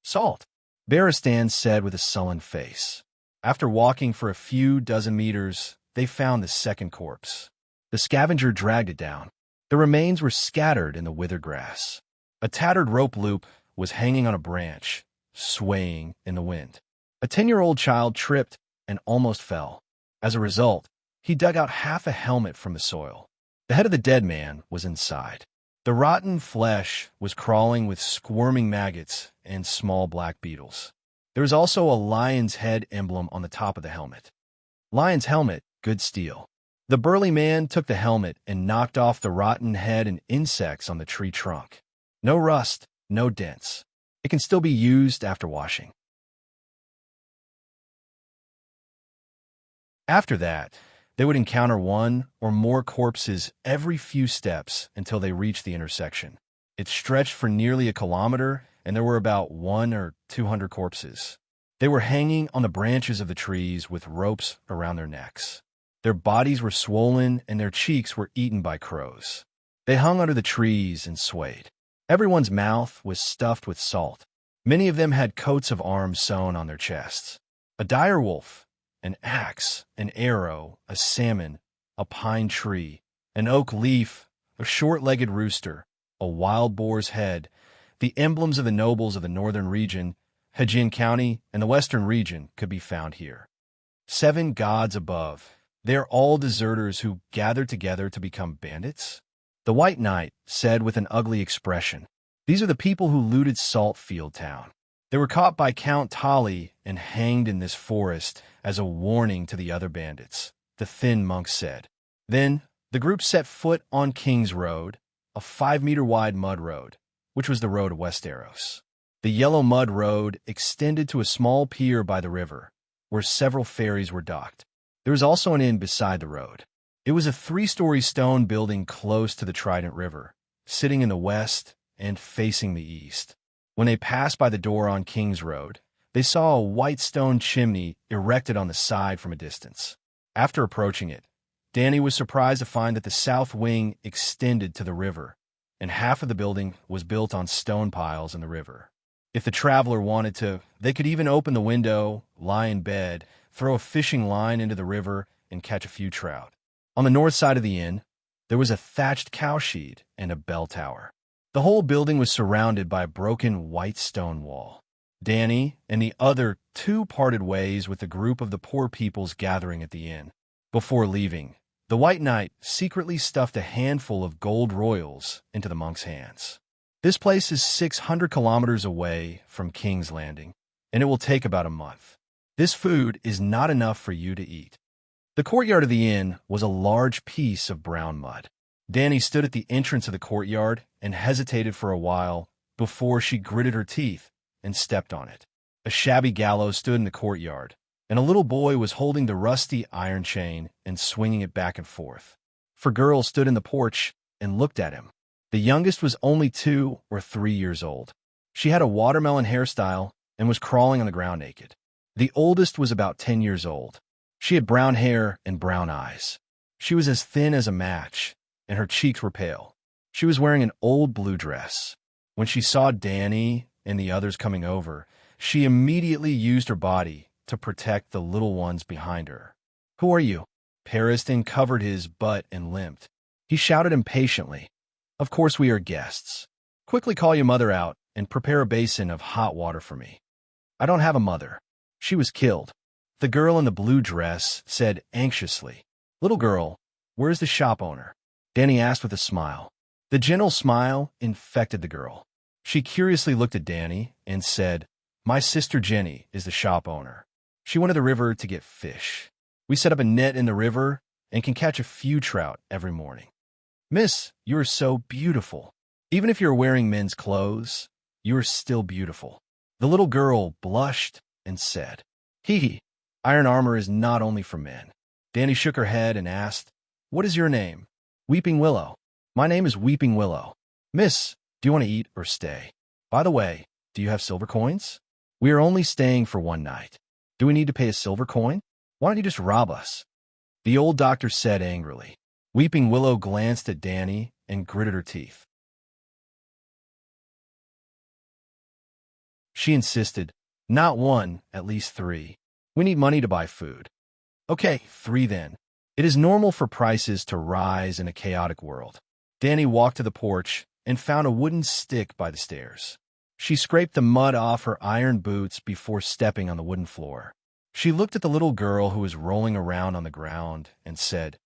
"Salt," Baristan said with a sullen face. After walking for a few dozen meters, they found the second corpse. The scavenger dragged it down. The remains were scattered in the withered grass. A tattered rope loop was hanging on a branch, swaying in the wind. A 10-year-old child tripped and almost fell. As a result, he dug out half a helmet from the soil. The head of the dead man was inside. The rotten flesh was crawling with squirming maggots and small black beetles. There was also a lion's head emblem on the top of the helmet. Lion's helmet, good steel. The burly man took the helmet and knocked off the rotten head and insects on the tree trunk. No rust, no dents. It can still be used after washing. After that, they would encounter 1 or more corpses every few steps until they reached the intersection. It stretched for nearly a kilometer, and there were about 100 or 200 corpses. They were hanging on the branches of the trees with ropes around their necks. Their bodies were swollen, and their cheeks were eaten by crows. They hung under the trees and swayed. Everyone's mouth was stuffed with salt. Many of them had coats of arms sewn on their chests. A dire wolf, an axe, an arrow, a salmon, a pine tree, an oak leaf, a short-legged rooster, a wild boar's head, the emblems of the nobles of the northern region, Hejin County, and the western region could be found here. 7 gods above. They are all deserters who gathered together to become bandits? The White Knight said with an ugly expression, "These are the people who looted Saltfield Town. They were caught by Count Tali and hanged in this forest as a warning to the other bandits," the thin monk said. Then the group set foot on King's Road, a 5-meter-wide mud road, which was the road of Westeros. The yellow mud road extended to a small pier by the river, where several ferries were docked. There was also an inn beside the road. It was a 3-story stone building close to the Trident River, sitting in the west and facing the east. When they passed by the door on King's Road, they saw a white stone chimney erected on the side from a distance. After approaching it, Danny was surprised to find that the south wing extended to the river, and half of the building was built on stone piles in the river. If the traveler wanted to, they could even open the window, lie in bed, throw a fishing line into the river, and catch a few trout. On the north side of the inn, there was a thatched cowshed and a bell tower. The whole building was surrounded by a broken white stone wall. Danny and the other 2 parted ways with a group of the poor peoples gathering at the inn. Before leaving, the White Knight secretly stuffed a handful of gold royals into the monk's hands. This place is 600 kilometers away from King's Landing, and it will take about a month. This food is not enough for you to eat. The courtyard of the inn was a large piece of brown mud. Danny stood at the entrance of the courtyard and hesitated for a while before she gritted her teeth and stepped on it. A shabby gallows stood in the courtyard, and a little boy was holding the rusty iron chain and swinging it back and forth. 4 girls stood in the porch and looked at him. The youngest was only 2 or 3 years old. She had a watermelon hairstyle and was crawling on the ground naked. The oldest was about 10 years old. She had brown hair and brown eyes. She was as thin as a match, and her cheeks were pale. She was wearing an old blue dress. When she saw Danny and the others coming over, she immediately used her body to protect the little ones behind her. "Who are you?" Periston covered his butt and limped. He shouted impatiently, "Of course we are guests. Quickly call your mother out and prepare a basin of hot water for me." "I don't have a mother. She was killed," the girl in the blue dress said anxiously. "Little girl, where is the shop owner?" Danny asked with a smile. The gentle smile infected the girl. She curiously looked at Danny and said, "My sister Jenny is the shop owner. She went to the river to get fish. We set up a net in the river and can catch a few trout every morning." "Miss, you are so beautiful. Even if you're wearing men's clothes, you are still beautiful." The little girl blushed and said, "Hee hee, iron armor is not only for men." Danny shook her head and asked, "What is your name?" "Weeping Willow." "My name is Weeping Willow." "Miss, do you want to eat or stay? By the way, do you have silver coins? We are only staying for one night. Do we need to pay a silver coin? Why don't you just rob us?" The old doctor said angrily. Weeping Willow glanced at Danny and gritted her teeth. She insisted, "Not one, at least 3. We need money to buy food." "Okay, 3 then. It is normal for prices to rise in a chaotic world." Danny walked to the porch and found a wooden stick by the stairs. She scraped the mud off her iron boots before stepping on the wooden floor. She looked at the little girl who was rolling around on the ground and said,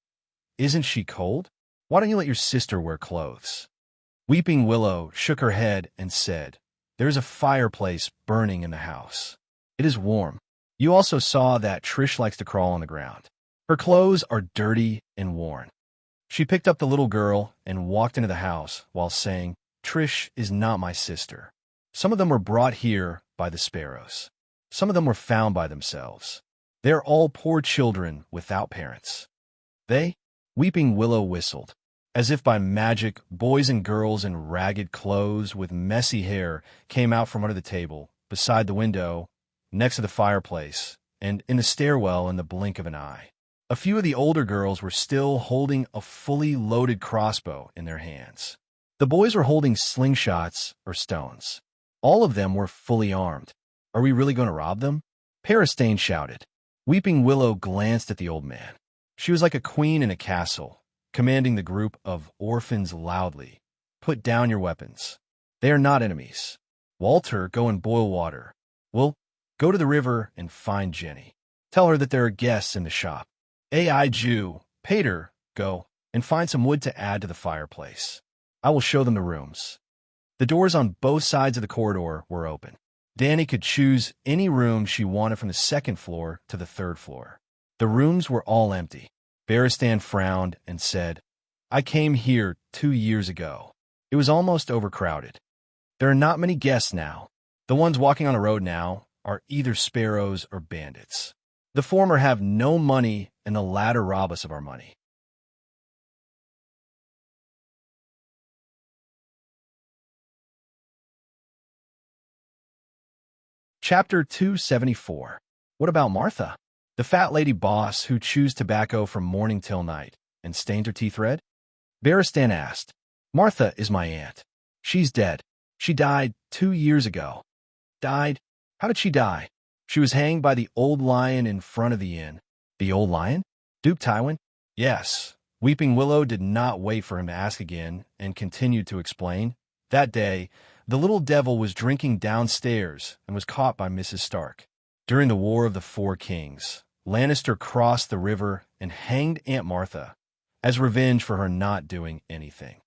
"Isn't she cold? Why don't you let your sister wear clothes?" Weeping Willow shook her head and said, "There is a fireplace burning in the house. It is warm. You also saw that Trish likes to crawl on the ground. Her clothes are dirty and worn." She picked up the little girl and walked into the house while saying, "Trish is not my sister. Some of them were brought here by the sparrows. Some of them were found by themselves. They are all poor children without parents." "They?" Weeping Willow whistled. As if by magic, boys and girls in ragged clothes with messy hair came out from under the table, beside the window, next to the fireplace, and in the stairwell in the blink of an eye. A few of the older girls were still holding a fully loaded crossbow in their hands. The boys were holding slingshots or stones. All of them were fully armed. "Are we really going to rob them?" Periston shouted. Weeping Willow glanced at the old man. She was like a queen in a castle, commanding the group of orphans loudly. "Put down your weapons. They are not enemies. Walter, go and boil water. We'll go to the river and find Jenny. Tell her that there are guests in the shop. AI Jew, Pater, go and find some wood to add to the fireplace. I will show them the rooms." The doors on both sides of the corridor were open. Danny could choose any room she wanted from the second floor to the third floor. The rooms were all empty. Periston frowned and said, "I came here 2 years ago. It was almost overcrowded. There are not many guests now. The ones walking on the road now are either sparrows or bandits. The former have no money, and the latter rob us of our money." Chapter 274. What about Martha? The fat lady boss who chews tobacco from morning till night and stains her teeth red? Periston asked. "Martha is my aunt. She's dead. She died 2 years ago." "Died? How did she die?" "She was hanged by the old lion in front of the inn." "The old lion? Duke Tywin?" "Yes." Weeping Willow did not wait for him to ask again and continued to explain. "That day, the little devil was drinking downstairs and was caught by Mrs. Stark. During the War of the Four Kings, Lannister crossed the river and hanged Aunt Martha as revenge for her not doing anything."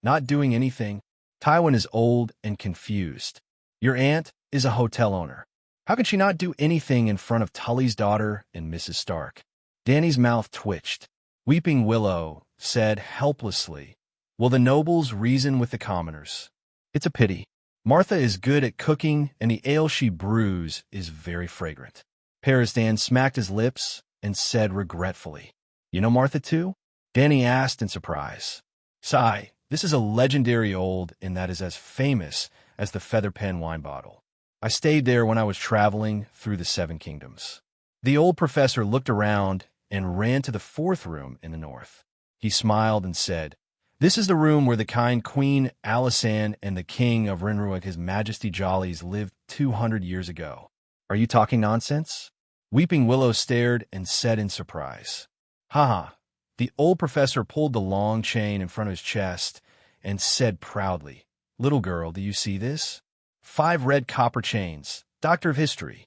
"Not doing anything?" Tywin is old and confused. "Your aunt is a hotel owner. How can she not do anything in front of Tully's daughter and Mrs. Stark?" Danny's mouth twitched. Weeping Willow said helplessly, "Will the nobles reason with the commoners? It's a pity. Martha is good at cooking, and the ale she brews is very fragrant." Periston smacked his lips and said regretfully, "You know Martha too?" Danny asked in surprise. "Sigh, this is a legendary old, and that is as famous as the Feather Pen wine bottle. I stayed there when I was traveling through the Seven Kingdoms. The old professor looked around and ran to the fourth room in the north. He smiled and said, "This is the room where the kind Queen Alisan and the King of Rinruik, His Majesty Jollies, lived 200 years ago." "Are you talking nonsense?" Weeping Willow stared and said in surprise. "Haha." The old professor pulled the long chain in front of his chest and said proudly, "Little girl, do you see this? 5 red copper chains, Doctor of History."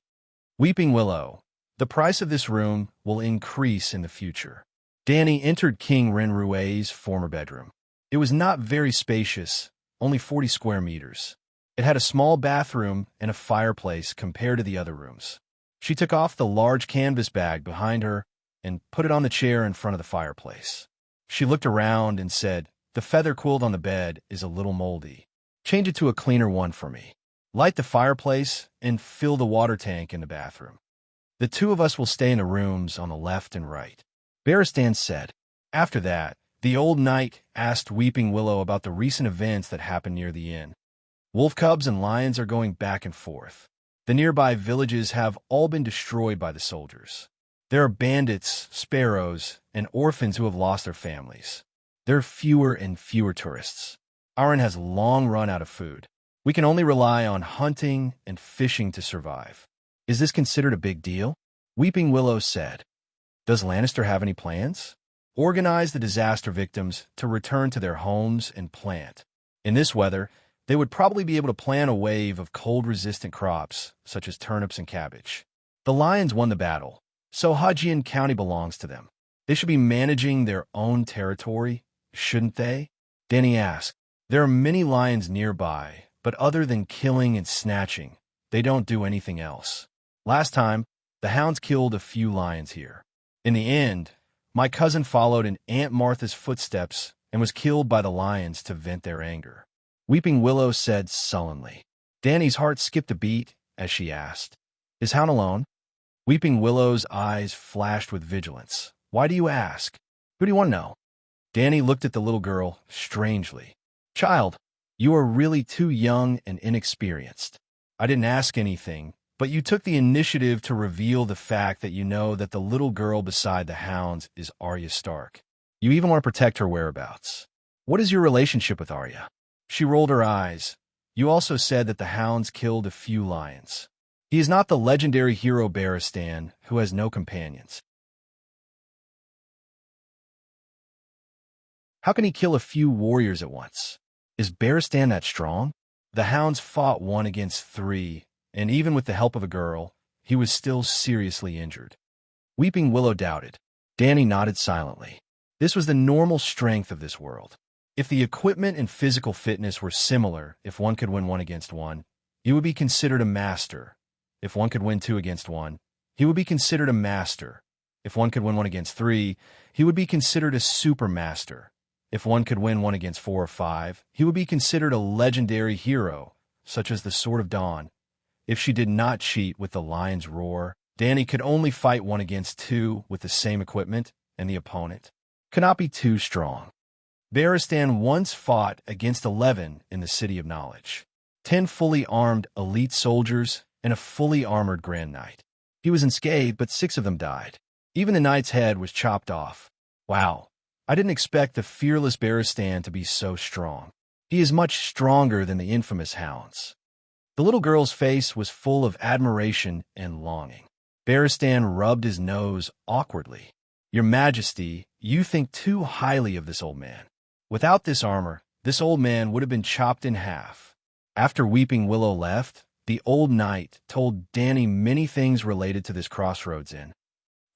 Weeping Willow, "The price of this room will increase in the future." Danny entered King Rinrue's former bedroom. It was not very spacious, only 40 square meters. It had a small bathroom and a fireplace compared to the other rooms. She took off the large canvas bag behind her and put it on the chair in front of the fireplace. She looked around and said, "The feather quilt on the bed is a little moldy. Change it to a cleaner one for me. Light the fireplace and fill the water tank in the bathroom. The 2 of us will stay in the rooms on the left and right." Barristan said. After that, the old knight asked Weeping Willow about the recent events that happened near the inn. Wolf cubs and lions are going back and forth. The nearby villages have all been destroyed by the soldiers. There are bandits, sparrows, and orphans who have lost their families. There are fewer and fewer tourists. Aaron has long run out of food. We can only rely on hunting and fishing to survive. Is this considered a big deal? Weeping Willow said. Does Lannister have any plans? Organize the disaster victims to return to their homes and plant. In this weather, they would probably be able to plant a wave of cold-resistant crops, such as turnips and cabbage. The lions won the battle, so Hajian County belongs to them. They should be managing their own territory, shouldn't they? Danny asked. There are many lions nearby, but other than killing and snatching, they don't do anything else. Last time, the hounds killed a few lions here. In the end, my cousin followed in Aunt Martha's footsteps and was killed by the lions to vent their anger. Weeping Willow said sullenly. Danny's heart skipped a beat as she asked, Is Hound alone? Weeping Willow's eyes flashed with vigilance. Why do you ask? Who do you want to know? Danny looked at the little girl strangely. Child, you are really too young and inexperienced. I didn't ask anything, but you took the initiative to reveal the fact that you know that the little girl beside the hounds is Arya Stark. You even want to protect her whereabouts. What is your relationship with Arya? She rolled her eyes. You also said that the hounds killed a few lions. He is not the legendary hero Barristan, who has no companions. How can he kill a few warriors at once? Is Barristan that strong? The hounds fought 1 against 3, and even with the help of a girl, he was still seriously injured. Weeping Willow doubted. Danny nodded silently. This was the normal strength of this world. If the equipment and physical fitness were similar, if one could win 1 against 1, he would be considered a master. If one could win 2 against 1, he would be considered a master. If one could win 1 against 3, he would be considered a supermaster. If one could win 1 against 4 or 5, he would be considered a legendary hero, such as the Sword of Dawn. If she did not cheat with the Lion's Roar, Danny could only fight 1 against 2 with the same equipment, and the opponent could not be too strong. Barristan once fought against 11 in the City of Knowledge. 10 fully armed elite soldiers and a fully armored Grand Knight. He was unscathed, but 6 of them died. Even the knight's head was chopped off. Wow. I didn't expect the fearless Barristan to be so strong. He is much stronger than the infamous hounds. The little girl's face was full of admiration and longing. Barristan rubbed his nose awkwardly. Your Majesty, you think too highly of this old man. Without this armor, this old man would have been chopped in half. After Weeping Willow left, the old knight told Danny many things related to this crossroads inn.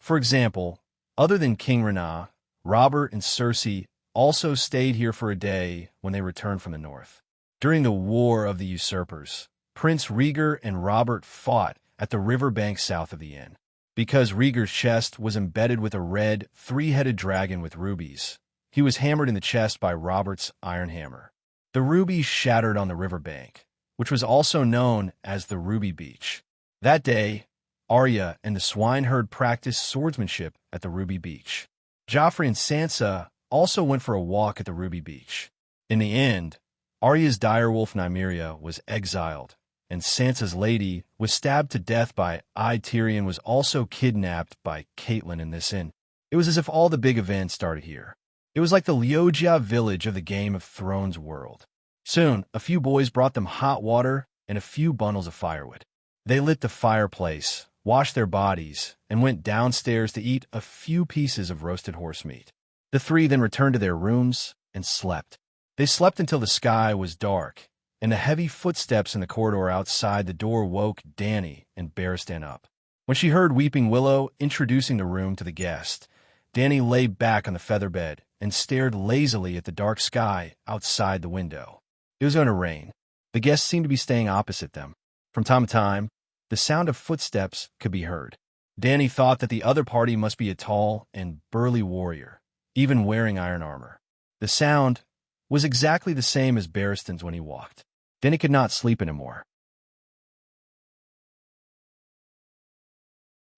For example, other than King Rana, Robert and Cersei also stayed here for a day when they returned from the north. During the War of the Usurpers, Prince Rhaegar and Robert fought at the riverbank south of the inn. Because Rhaegar's chest was embedded with a red, 3-headed dragon with rubies, he was hammered in the chest by Robert's iron hammer. The rubies shattered on the riverbank, which was also known as the Ruby Beach. That day, Arya and the swineherd practiced swordsmanship at the Ruby Beach. Joffrey and Sansa also went for a walk at the Ruby Beach. In the end, Arya's direwolf Nymeria was exiled, and Sansa's lady was stabbed to death by Tyrion was also kidnapped by Catelyn in this inn. It was as if all the big events started here. It was like the Lyogia village of the Game of Thrones world. Soon, a few boys brought them hot water and a few bundles of firewood. They lit the fireplace, washed their bodies, and went downstairs to eat a few pieces of roasted horse meat. The three then returned to their rooms and slept. They slept until the sky was dark, and the heavy footsteps in the corridor outside the door woke Dany and Barristan up. When she heard Weeping Willow introducing the room to the guest, Dany lay back on the feather bed and stared lazily at the dark sky outside the window. It was going to rain. The guests seemed to be staying opposite them. From time to time, the sound of footsteps could be heard. Dany thought that the other party must be a tall and burly warrior, even wearing iron armor. The sound was exactly the same as Barristan's when he walked. Dany could not sleep anymore.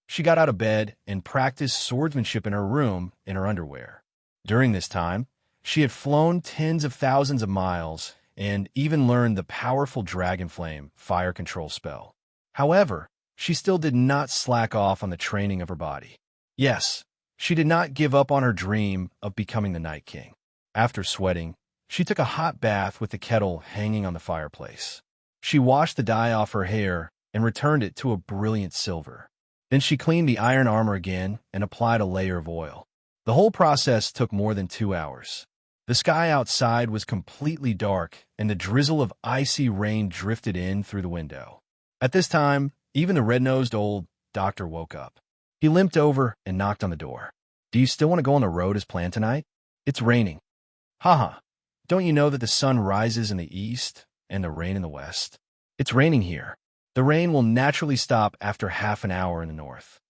She got out of bed and practiced swordsmanship in her room in her underwear. During this time, she had flown tens of thousands of miles and even learned the powerful Dragon Flame fire control spell. However, she still did not slack off on the training of her body. Yes, she did not give up on her dream of becoming the Night King. After sweating, she took a hot bath with the kettle hanging on the fireplace. She washed the dye off her hair and returned it to a brilliant silver. Then she cleaned the iron armor again and applied a layer of oil. The whole process took more than 2 hours. The sky outside was completely dark, and the drizzle of icy rain drifted in through the window. At this time, even the red-nosed old doctor woke up. He limped over and knocked on the door. "Do you still want to go on the road as planned tonight? It's raining." "Haha. Don't you know that the sun rises in the east and the rain in the west? It's raining here. The rain will naturally stop after half an hour in the north."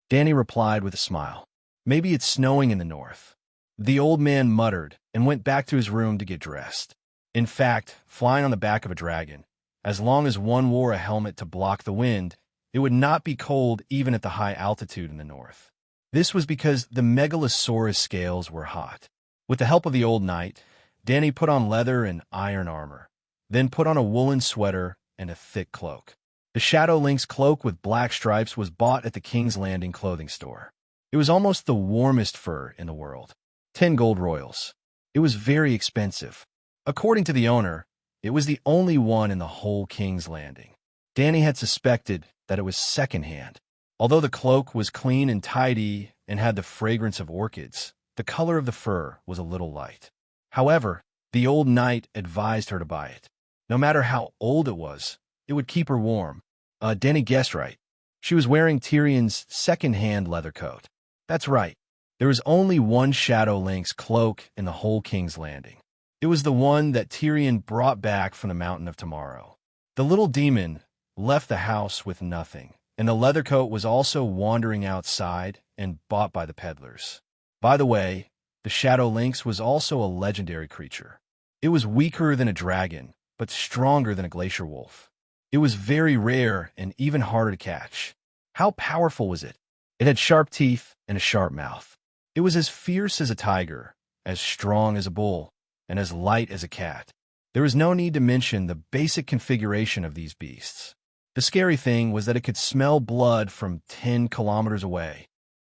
Dany replied with a smile. "Maybe it's snowing in the north." The old man muttered and went back to his room to get dressed. In fact, flying on the back of a dragon, as long as one wore a helmet to block the wind, it would not be cold even at the high altitude in the north. This was because the megalosaurus scales were hot. With the help of the old knight, Dany put on leather and iron armor, then put on a woolen sweater and a thick cloak. The Shadow Lynx cloak with black stripes was bought at the King's Landing clothing store. It was almost the warmest fur in the world. 10 gold royals. It was very expensive. According to the owner, it was the only one in the whole King's Landing. Dany had suspected that it was secondhand. Although the cloak was clean and tidy and had the fragrance of orchids, the color of the fur was a little light. However, the old knight advised her to buy it. No matter how old it was, it would keep her warm. Dany guessed right. She was wearing Tyrion's second-hand leather coat. That's right. There was only one Shadow Lynx cloak in the whole King's Landing. It was the one that Tyrion brought back from the Mountain of Tomorrow. The little demon left the house with nothing, and the leather coat was also wandering outside and bought by the peddlers. By the way, the Shadow Lynx was also a legendary creature. It was weaker than a dragon, but stronger than a glacier wolf. It was very rare and even harder to catch. How powerful was it? It had sharp teeth and a sharp mouth. It was as fierce as a tiger, as strong as a bull, and as light as a cat. There is no need to mention the basic configuration of these beasts. The scary thing was that it could smell blood from 10 kilometers away.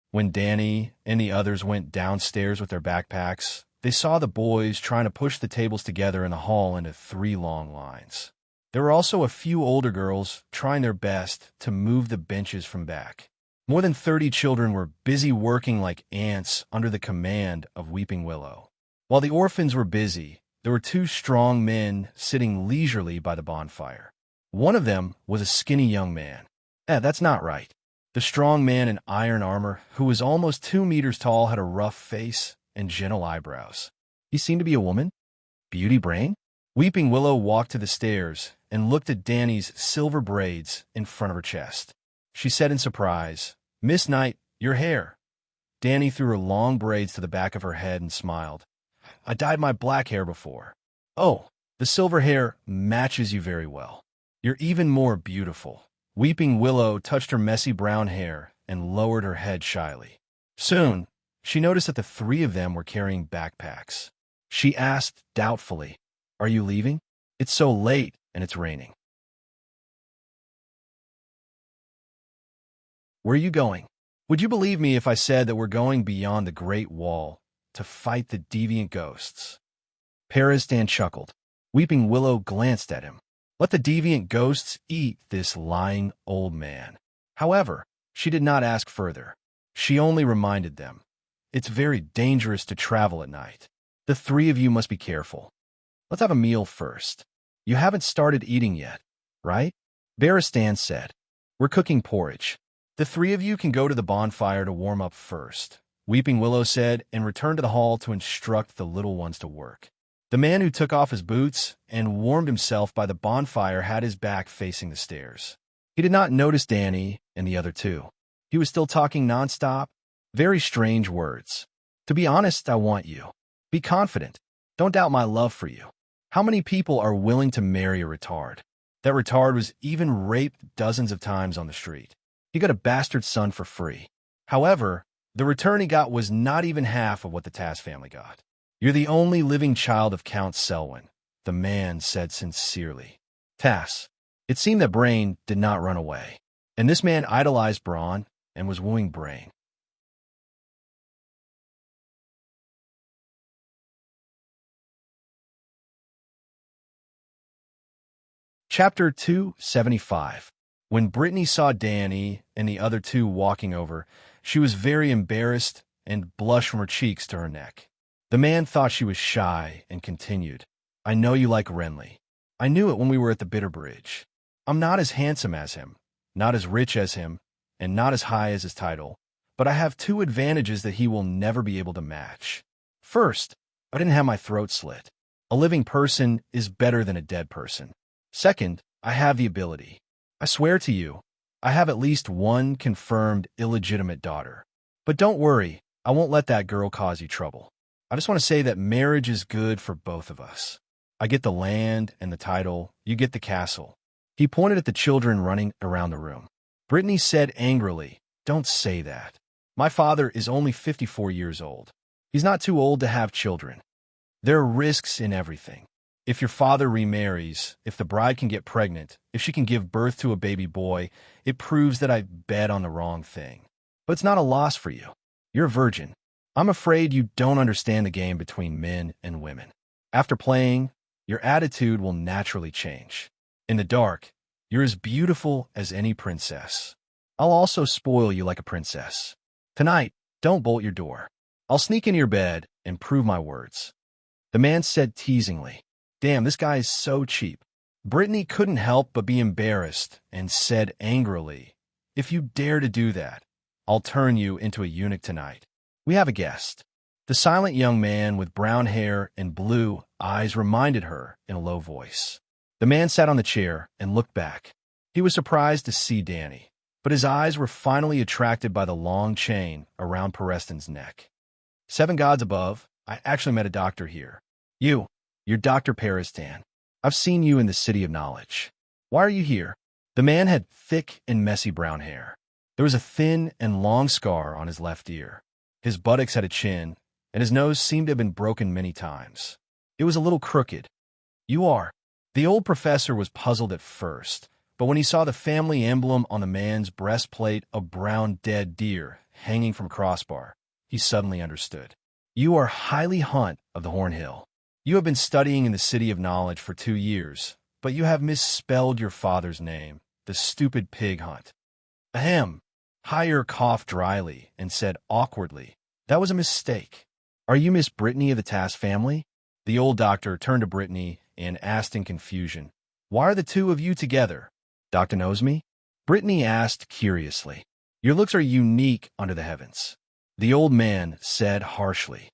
When Dany and the others went downstairs with their backpacks, they saw the boys trying to push the tables together in the hall into 3 long lines. There were also a few older girls trying their best to move the benches from back. More than 30 children were busy working like ants under the command of Weeping Willow. While the orphans were busy, there were 2 strong men sitting leisurely by the bonfire. One of them was a skinny young man. That's not right. The strong man in iron armor, who was almost 2 meters tall, had a rough face and gentle eyebrows. He seemed to be a woman? Beauty Brain? Weeping Willow walked to the stairs and looked at Dany's silver braids in front of her chest. She said in surprise, "Miss Knight, your hair." Dany threw her long braids to the back of her head and smiled. "I dyed my black hair before." "Oh, the silver hair matches you very well. You're even more beautiful." Weeping Willow touched her messy brown hair and lowered her head shyly. Soon, she noticed that the 3 of them were carrying backpacks. She asked doubtfully, "Are you leaving? It's so late and it's raining." Where are you going? Would you believe me if I said that we're going beyond the Great Wall to fight the deviant ghosts? Peristan chuckled. Weeping Willow glanced at him. Let the deviant ghosts eat this lying old man. However, she did not ask further. She only reminded them. It's very dangerous to travel at night. The three of you must be careful. Let's have a meal first. You haven't started eating yet, right? Peristan said. We're cooking porridge. The three of you can go to the bonfire to warm up first, Weeping Willow said, and returned to the hall to instruct the little ones to work. The man who took off his boots and warmed himself by the bonfire had his back facing the stairs. He did not notice Danny and the other two. He was still talking nonstop, very strange words. To be honest, I want you. Be confident. Don't doubt my love for you. How many people are willing to marry a retard? That retard was even raped dozens of times on the street. He got a bastard son for free. However, the return he got was not even half of what the Tass family got. You're the only living child of Count Selwyn, the man said sincerely. Tass, it seemed that Brain did not run away, and this man idolized Braun and was wooing Brain. Chapter 275. When Brittany saw Danny and the other two walking over, she was very embarrassed and blushed from her cheeks to her neck. The man thought she was shy and continued, I know you like Renly. I knew it when we were at the Bitter Bridge. I'm not as handsome as him, not as rich as him, and not as high as his title, but I have two advantages that he will never be able to match. First, I didn't have my throat slit. A living person is better than a dead person. Second, I have the ability. I swear to you, I have at least one confirmed illegitimate daughter. But don't worry, I won't let that girl cause you trouble. I just want to say that marriage is good for both of us. I get the land and the title, you get the castle. He pointed at the children running around the room. Brittany said angrily, Don't say that. My father is only 54 years old. He's not too old to have children. There are risks in everything. If your father remarries, if the bride can get pregnant, if she can give birth to a baby boy, it proves that I bet on the wrong thing. But it's not a loss for you. You're a virgin. I'm afraid you don't understand the game between men and women. After playing, your attitude will naturally change. In the dark, you're as beautiful as any princess. I'll also spoil you like a princess. Tonight, don't bolt your door. I'll sneak into your bed and prove my words. The man said teasingly, Damn, this guy is so cheap. Brittany couldn't help but be embarrassed and said angrily, If you dare to do that, I'll turn you into a eunuch tonight. We have a guest. The silent young man with brown hair and blue eyes reminded her in a low voice. The man sat on the chair and looked back. He was surprised to see Danny, but his eyes were finally attracted by the long chain around Pereston's neck. 7 gods above, I actually met a doctor here. You're Dr. Peristan. I've seen you in the City of Knowledge. Why are you here? The man had thick and messy brown hair. There was a thin and long scar on his left ear. His buttocks had a chin, and his nose seemed to have been broken many times. It was a little crooked. You are. The old professor was puzzled at first, but when he saw the family emblem on the man's breastplate, a brown dead deer hanging from a crossbar, he suddenly understood. You are Highly Hunt of the Hornhill. You have been studying in the City of Knowledge for 2 years, but you have misspelled your father's name, the stupid pig Hunt. Ahem. Hire coughed dryly and said awkwardly, That was a mistake. Are you Miss Brittany of the Tass family? The old doctor turned to Brittany and asked in confusion, Why are the two of you together? Doctor knows me? Brittany asked curiously. Your looks are unique under the heavens. The old man said harshly.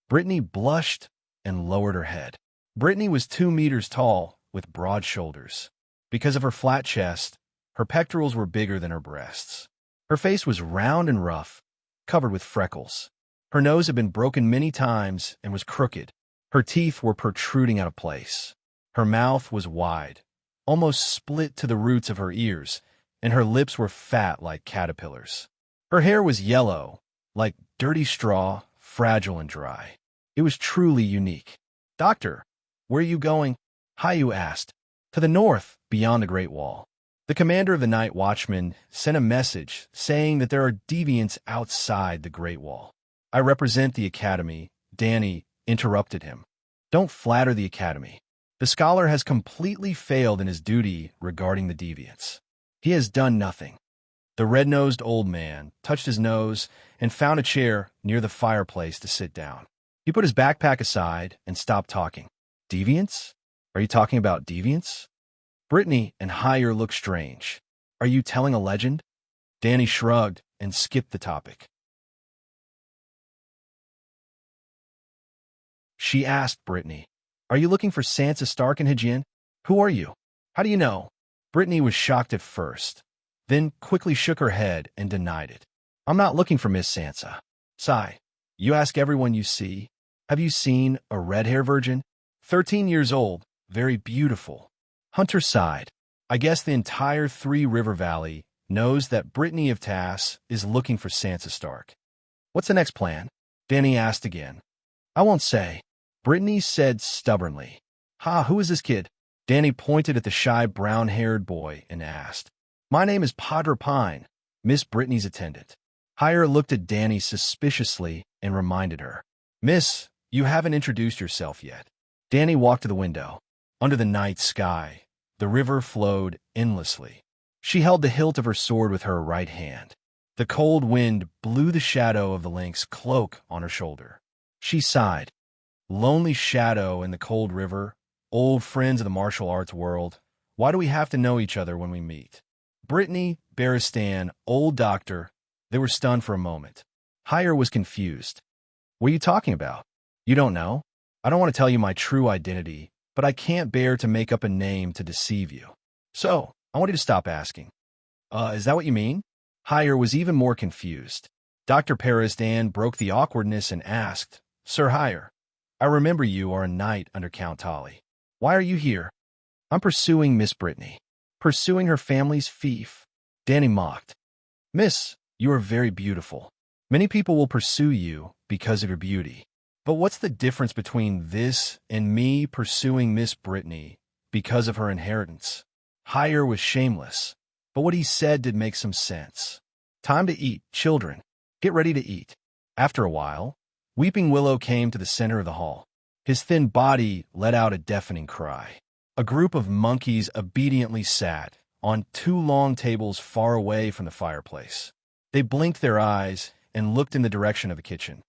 Brittany blushed and lowered her head. Brittany was 2 meters tall with broad shoulders. Because of her flat chest, her pectorals were bigger than her breasts. Her face was round and rough, covered with freckles. Her nose had been broken many times and was crooked. Her teeth were protruding out of place. Her mouth was wide, almost split to the roots of her ears, and her lips were fat like caterpillars. Her hair was yellow, like dirty straw, fragile and dry. It was truly unique. Doctor, where are you going? Hayu asked. To the north, beyond the Great Wall. The commander of the night watchmen sent a message saying that there are deviants outside the Great Wall. I represent the Academy, Danny interrupted him. Don't flatter the Academy. The scholar has completely failed in his duty regarding the deviants. He has done nothing. The red-nosed old man touched his nose and found a chair near the fireplace to sit down. He put his backpack aside and stopped talking. Deviants? Are you talking about deviants? Brittany and Hire looked strange. Are you telling a legend? Danny shrugged and skipped the topic. She asked Brittany, are you looking for Sansa Stark and Hygien? Who are you? How do you know? Brittany was shocked at first, then quickly shook her head and denied it. I'm not looking for Miss Sansa. Sigh. You ask everyone you see. Have you seen a red-hair virgin? 13 years old, very beautiful. Hunter sighed. I guess the entire Three River Valley knows that Brittany of Tass is looking for Sansa Stark. What's the next plan? Danny asked again. I won't say. Brittany said stubbornly. Who is this kid? Danny pointed at the shy brown-haired boy and asked. My name is Padre Pine, Miss Brittany's attendant. Hire looked at Danny suspiciously and reminded her. Miss, you haven't introduced yourself yet. Danny walked to the window. Under the night sky, the river flowed endlessly. She held the hilt of her sword with her right hand. The cold wind blew the shadow of the lynx cloak on her shoulder. She sighed. Lonely shadow in the cold river, old friends of the martial arts world, why do we have to know each other when we meet? Brittany, Barristan, old doctor, they were stunned for a moment. Hire was confused. What are you talking about? You don't know? I don't want to tell you my true identity, but I can't bear to make up a name to deceive you. So, I want you to stop asking. Is that what you mean? Hire was even more confused. Dr. Barristan broke the awkwardness and asked, Sir Hire, I remember you are a knight under Count Tully. Why are you here? I'm pursuing Miss Brittany. Pursuing her family's fief. Danny mocked. Miss, you are very beautiful. Many people will pursue you because of your beauty. But what's the difference between this and me pursuing Miss Brittany because of her inheritance? Hire was shameless, but what he said did make some sense. Time to eat, children. Get ready to eat. After a while, Weeping Willow came to the center of the hall. His thin body let out a deafening cry. A group of monkeys obediently sat on two long tables far away from the fireplace. They blinked their eyes and looked in the direction of the kitchen.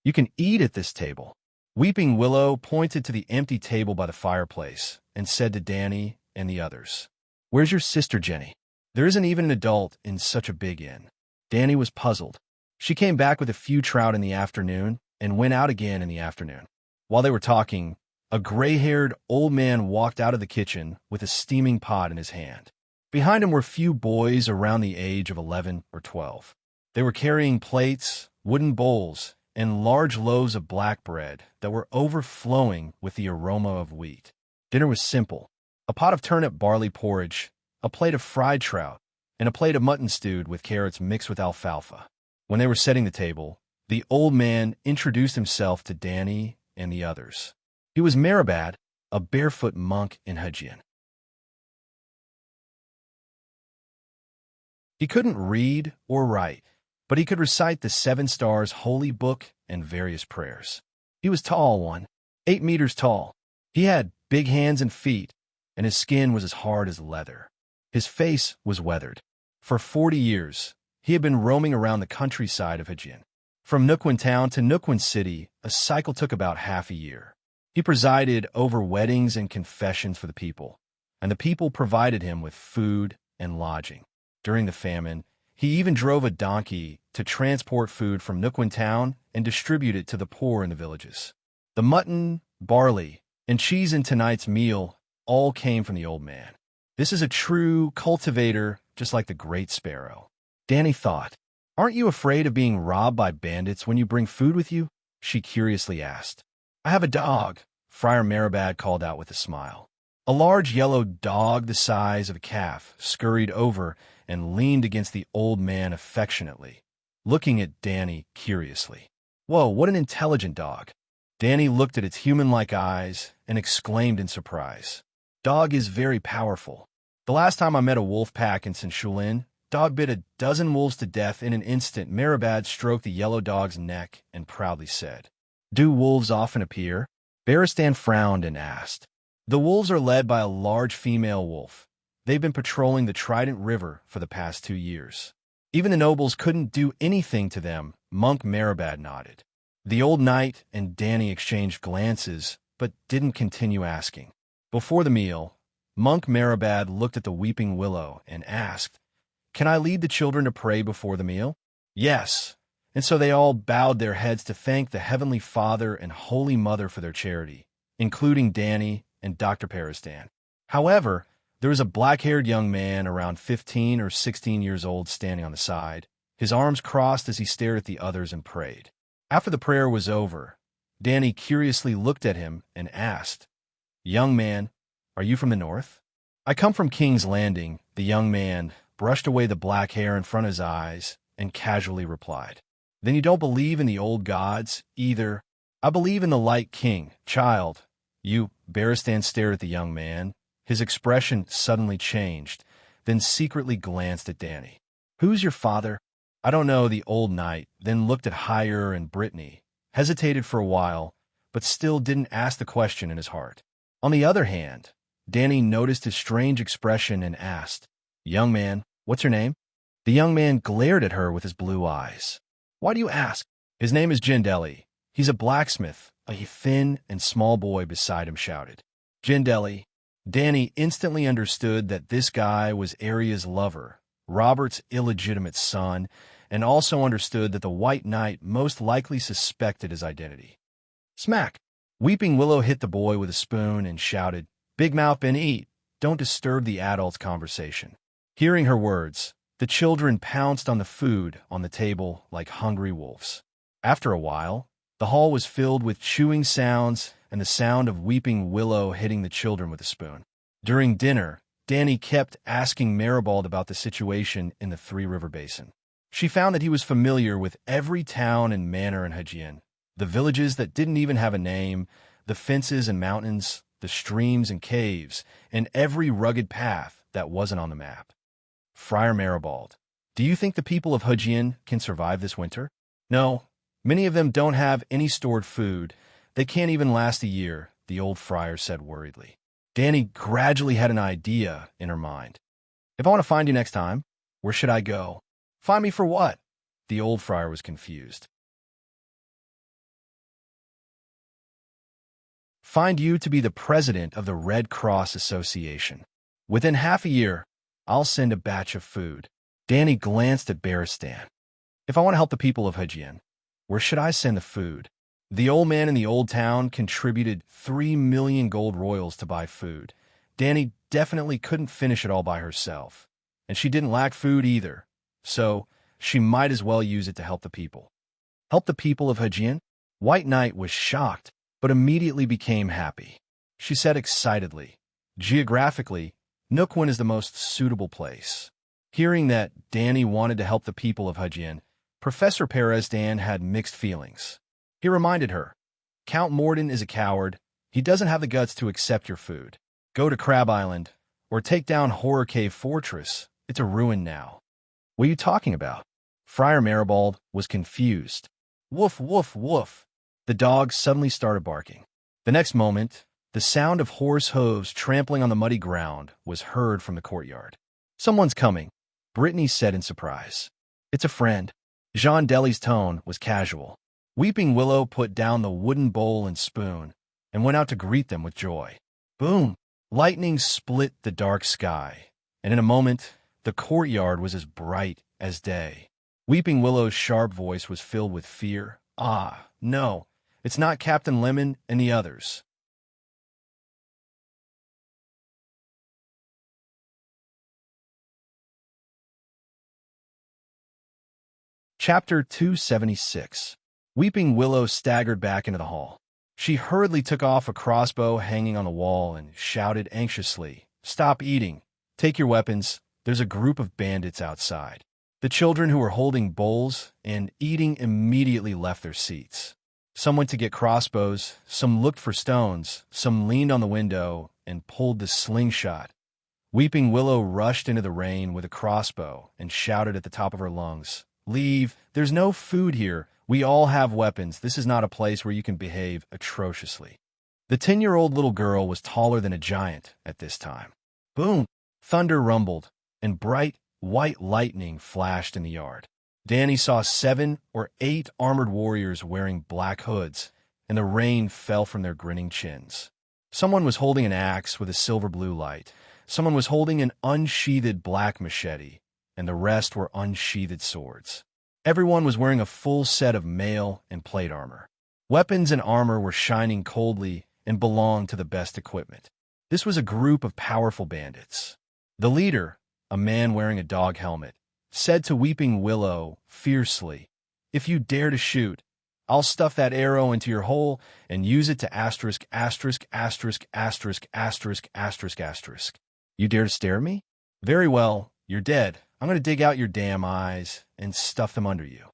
You can eat at this table. Weeping Willow pointed to the empty table by the fireplace and said to Danny and the others, Where's your sister, Jenny? There isn't even an adult in such a big inn. Danny was puzzled. She came back with a few trout in the afternoon and went out again in the afternoon. While they were talking, a gray-haired old man walked out of the kitchen with a steaming pot in his hand. Behind him were few boys around the age of 11 or 12. They were carrying plates, wooden bowls, and large loaves of black bread that were overflowing with the aroma of wheat. Dinner was simple. A pot of turnip barley porridge, a plate of fried trout, and a plate of mutton stewed with carrots mixed with alfalfa. When they were setting the table, the old man introduced himself to Danny and the others. He was Meribad, a barefoot monk in Hygien. He couldn't read or write, but he could recite the 7 Stars Holy Book and various prayers. He was tall, 8 meters tall. He had big hands and feet, and his skin was as hard as leather. His face was weathered. For 40 years, he had been roaming around the countryside of Hygien. From Nukwin Town to Nukwin City, a cycle took about half a year. He presided over weddings and confessions for the people, and the people provided him with food and lodging. During the famine, he even drove a donkey to transport food from Nukwin Town and distribute it to the poor in the villages. The mutton, barley, and cheese in tonight's meal all came from the old man. This is a true cultivator, just like the Great Sparrow. Danny thought, Aren't you afraid of being robbed by bandits when you bring food with you? She curiously asked. I have a dog, Friar Meribad called out with a smile. A large yellow dog the size of a calf scurried over and leaned against the old man affectionately, looking at Danny curiously. Whoa, what an intelligent dog. Danny looked at its human-like eyes and exclaimed in surprise. Dog is very powerful. The last time I met a wolf pack in Sinshulin, dog bit a dozen wolves to death in an instant. Marabad stroked the yellow dog's neck and proudly said, "Do wolves often appear?" Baristan frowned and asked. The wolves are led by a large female wolf. They've been patrolling the Trident River for the past 2 years. Even the nobles couldn't do anything to them. Monk Marabad nodded. The old knight and Danny exchanged glances, but didn't continue asking. Before the meal, Monk Marabad looked at the weeping willow and asked, "Can I lead the children to pray before the meal?" "Yes." And so they all bowed their heads to thank the Heavenly Father and Holy Mother for their charity, including Danny and Dr. Paristan. However, there was a black-haired young man around 15 or 16 years old standing on the side, his arms crossed as he stared at the others and prayed. After the prayer was over, Danny curiously looked at him and asked, "Young man, are you from the north?" "I come from King's Landing." The young man brushed away the black hair in front of his eyes and casually replied, "Then you don't believe in the old gods either?" "I believe in the Light King, child." "You?" Baristan stared at the young man. His expression suddenly changed, then secretly glanced at Danny. "Who's your father?" "I don't know." The old knight then looked at Hire and Brittany, hesitated for a while, but still didn't ask the question in his heart. On the other hand, Danny noticed his strange expression and asked, "Young man, what's your name?" The young man glared at her with his blue eyes. "Why do you ask?" "His name is Jindeli. He's a blacksmith." A thin and small boy beside him shouted. "Jindeli." Danny instantly understood that this guy was Arya's lover, Robert's illegitimate son, and also understood that the White Knight most likely suspected his identity. Smack! Weeping Willow hit the boy with a spoon and shouted, "Big mouth and eat. Don't disturb the adults' conversation." Hearing her words, the children pounced on the food on the table like hungry wolves. After a while, the hall was filled with chewing sounds and the sound of Weeping Willow hitting the children with a spoon. During dinner, Danny kept asking Maribald about the situation in the Three River Basin. She found that he was familiar with every town and manor in Hajian, the villages that didn't even have a name, the fences and mountains, the streams and caves, and every rugged path that wasn't on the map. Friar Maribald, "Do you think the people of Hajian can survive this winter?" "No. Many of them don't have any stored food. They can't even last a year," the old friar said worriedly. Danny gradually had an idea in her mind. "If I want to find you next time, where should I go?" "Find me for what?" The old friar was confused. "Find you to be the president of the Red Cross Association. Within half a year, I'll send a batch of food." Danny glanced at Baristan. "If I want to help the people of Hajian, where should I send the food?" The old man in the old town contributed 3 million gold royals to buy food. Danny definitely couldn't finish it all by herself, and she didn't lack food either, so she might as well use it to help the people. Help the people of Hajian? White Knight was shocked, but immediately became happy. She said excitedly, "Geographically, Nookwin is the most suitable place." Hearing that Danny wanted to help the people of Hajian, Professor Peresdan had mixed feelings. He reminded her, "Count Morden is a coward. He doesn't have the guts to accept your food. Go to Crab Island, or take down Horror Cave Fortress. It's a ruin now." "What are you talking about?" Friar Maribald was confused. "Woof, woof, woof." The dog suddenly started barking. The next moment, the sound of horse hooves trampling on the muddy ground was heard from the courtyard. "Someone's coming," Brittany said in surprise. "It's a friend." Jean Deli's tone was casual. Weeping Willow put down the wooden bowl and spoon and went out to greet them with joy. Boom! Lightning split the dark sky, and in a moment, the courtyard was as bright as day. Weeping Willow's sharp voice was filled with fear. "Ah, no, it's not Captain Lemon and the others." Chapter 276. Weeping Willow staggered back into the hall. She hurriedly took off a crossbow hanging on the wall and shouted anxiously, "Stop eating. Take your weapons. There's a group of bandits outside." The children who were holding bowls and eating immediately left their seats. Some went to get crossbows, some looked for stones, some leaned on the window and pulled the slingshot, Weeping Willow rushed into the rain with a crossbow and shouted at the top of her lungs, "Leave! There's no food here. We all have weapons. This is not a place where you can behave atrociously." The 10-year-old little girl was taller than a giant at this time. Boom! Thunder rumbled, and bright, white lightning flashed in the yard. Danny saw 7 or 8 armored warriors wearing black hoods, and the rain fell from their grinning chins. Someone was holding an axe with a silver blue light. Someone was holding an unsheathed black machete, and the rest were unsheathed swords. Everyone was wearing a full set of mail and plate armor. Weapons and armor were shining coldly and belonged to the best equipment. This was a group of powerful bandits. The leader, a man wearing a dog helmet, said to Weeping Willow fiercely, "If you dare to shoot, I'll stuff that arrow into your hole and use it to asterisk, asterisk, asterisk, asterisk, asterisk, asterisk, asterisk. You dare to stare at me? Very well, you're dead. I'm going to dig out your damn eyes and stuff them under you."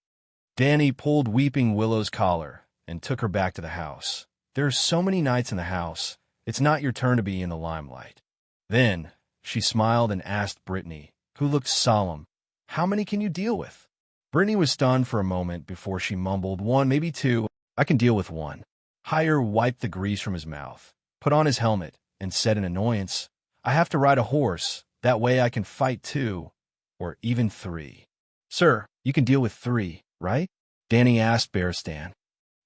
Danny pulled Weeping Willow's collar and took her back to the house. There are so many nights in the house, it's not your turn to be in the limelight. Then she smiled and asked Brittany, who looked solemn, "How many can you deal with?" Brittany was stunned for a moment before she mumbled, "1, maybe 2. I can deal with 1. Hire wiped the grease from his mouth, put on his helmet, and said in annoyance, "I have to ride a horse. That way I can fight 2, or even 3. "Sir, you can deal with 3, right?" Danny asked Bearstan.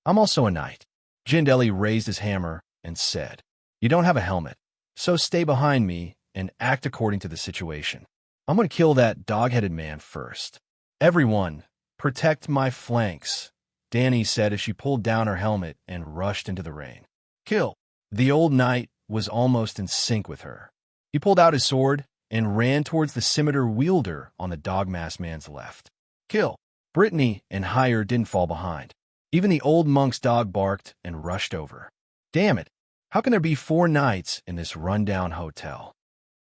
"I'm also a knight." Jindelli raised his hammer and said, "You don't have a helmet, so stay behind me and act according to the situation. I'm going to kill that dog-headed man first. Everyone, protect my flanks," Danny said as she pulled down her helmet and rushed into the rain. "Kill!" The old knight was almost in sync with her. He pulled out his sword and ran towards the scimitar wielder on the dog-masked man's left. "Kill!" Brittany and Hire didn't fall behind. Even the old monk's dog barked and rushed over. "Damn it! How can there be 4 knights in this run-down hotel?"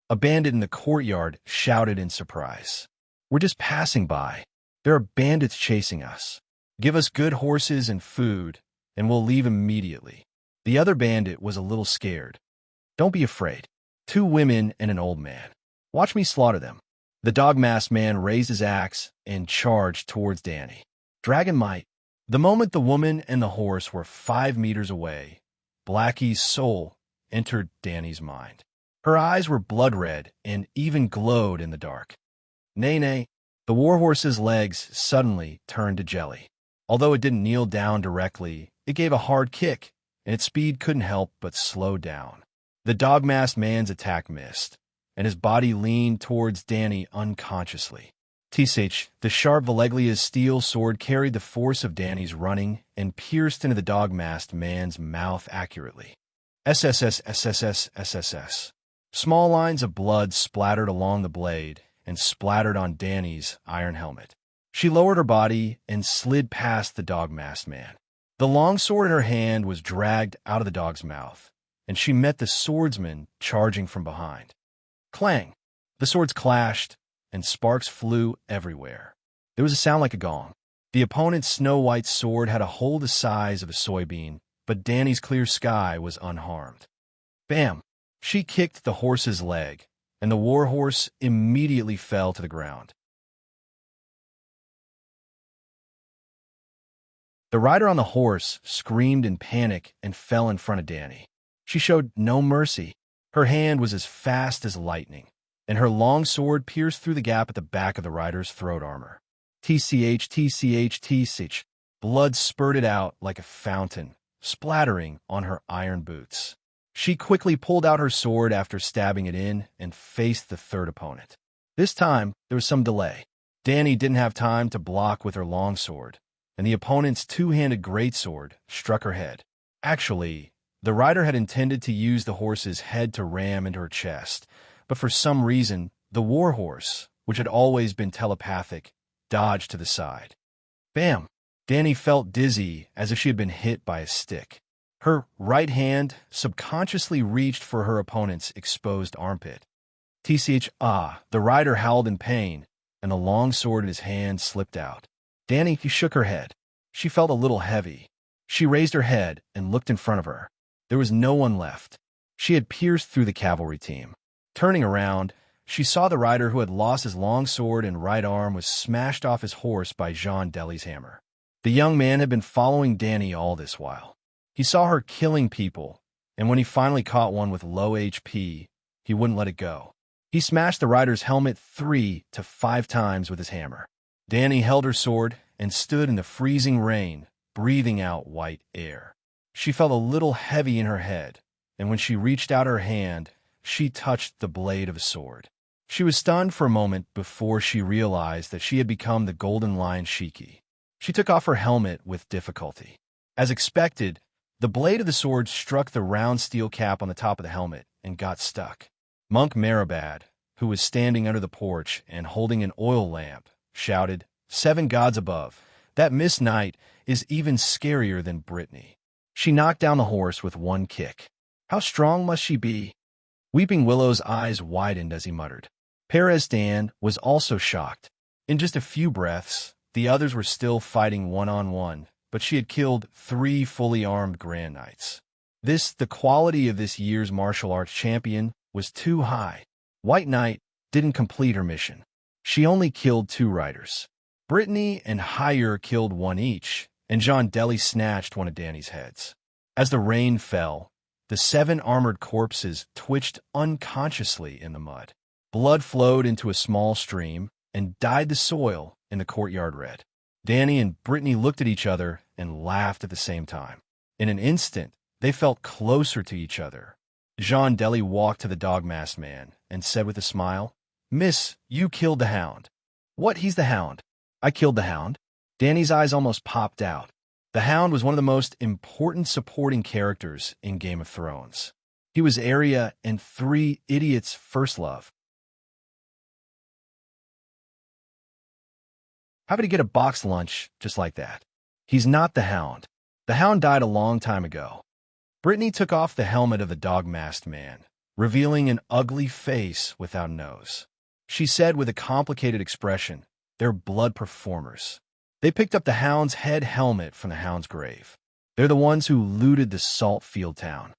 A bandit in the courtyard shouted in surprise. "We're just passing by. There are bandits chasing us. Give us good horses and food, and we'll leave immediately." The other bandit was a little scared. "Don't be afraid. 2 women and an old man. Watch me slaughter them." The dog-masked man raised his axe and charged towards Danny. Dragon might. The moment the woman and the horse were 5 meters away, Blackie's soul entered Danny's mind. Her eyes were blood-red and even glowed in the dark. Nay, nay, the warhorse's legs suddenly turned to jelly. Although it didn't kneel down directly, it gave a hard kick, and its speed couldn't help but slow down. The dog-masked man's attack missed, and his body leaned towards Danny unconsciously. Tsich, the sharp Valeglia's steel sword carried the force of Danny's running and pierced into the dog-masked man's mouth accurately. SSS, SSS, SSS. Small lines of blood splattered along the blade and splattered on Danny's iron helmet. She lowered her body and slid past the dog-masked man. The long sword in her hand was dragged out of the dog's mouth, and she met the swordsman charging from behind. Clang! The swords clashed, and sparks flew everywhere. There was a sound like a gong. The opponent's snow-white sword had a hole the size of a soybean, but Danny's clear sky was unharmed. Bam! She kicked the horse's leg, and the warhorse immediately fell to the ground. The rider on the horse screamed in panic and fell in front of Danny. She showed no mercy. Her hand was as fast as lightning, and her long sword pierced through the gap at the back of the rider's throat armor. TCH, TCH, TCH. Blood spurted out like a fountain, splattering on her iron boots. She quickly pulled out her sword after stabbing it in and faced the third opponent. This time, there was some delay. Danny didn't have time to block with her long sword, and the opponent's two-handed greatsword struck her head. Actually, the rider had intended to use the horse's head to ram into her chest, but for some reason, the warhorse, which had always been telepathic, dodged to the side. Bam! Danny felt dizzy as if she had been hit by a stick. Her right hand subconsciously reached for her opponent's exposed armpit. TCH, the rider howled in pain, and the long sword in his hand slipped out. Danny shook her head. She felt a little heavy. She raised her head and looked in front of her. There was no one left. She had pierced through the cavalry team. Turning around, she saw the rider who had lost his long sword and right arm was smashed off his horse by Jean Deli's hammer. The young man had been following Danny all this while. He saw her killing people, and when he finally caught one with low HP, he wouldn't let it go. He smashed the rider's helmet 3 to 5 times with his hammer. Danny held her sword and stood in the freezing rain, breathing out white air. She felt a little heavy in her head, and when she reached out her hand, she touched the blade of a sword. She was stunned for a moment before she realized that she had become the Golden Lion Shiki. She took off her helmet with difficulty. As expected, the blade of the sword struck the round steel cap on the top of the helmet and got stuck. Monk Marabad, who was standing under the porch and holding an oil lamp, shouted, "7 gods above, that Miss Knight is even scarier than Brittany." She knocked down the horse with one kick. How strong must she be? Weeping Willow's eyes widened as he muttered. Perez Dan was also shocked. In just a few breaths, the others were still fighting one-on-one, but she had killed 3 fully armed Grand Knights. The quality of this year's martial arts champion was too high. White Knight didn't complete her mission. She only killed 2 riders. Brittany and Higher killed 1 each, and Jean Deli snatched one of Danny's heads. As the rain fell, the 7 armored corpses twitched unconsciously in the mud. Blood flowed into a small stream and dyed the soil in the courtyard red. Danny and Brittany looked at each other and laughed at the same time. In an instant, they felt closer to each other. Jean Deli walked to the dog-masked man and said with a smile, "Miss, you killed the hound." "What, he's the hound?" "I killed the hound." Danny's eyes almost popped out. The hound was one of the most important supporting characters in Game of Thrones. He was Arya and 3 idiots' first love. How did he get a boxed lunch just like that? He's not the hound. The hound died a long time ago. Brittany took off the helmet of the dog-masked man, revealing an ugly face without a nose. She said with a complicated expression, "They're blood performers." They picked up the hound's head helmet from the hound's grave. They're the ones who looted the salt field town.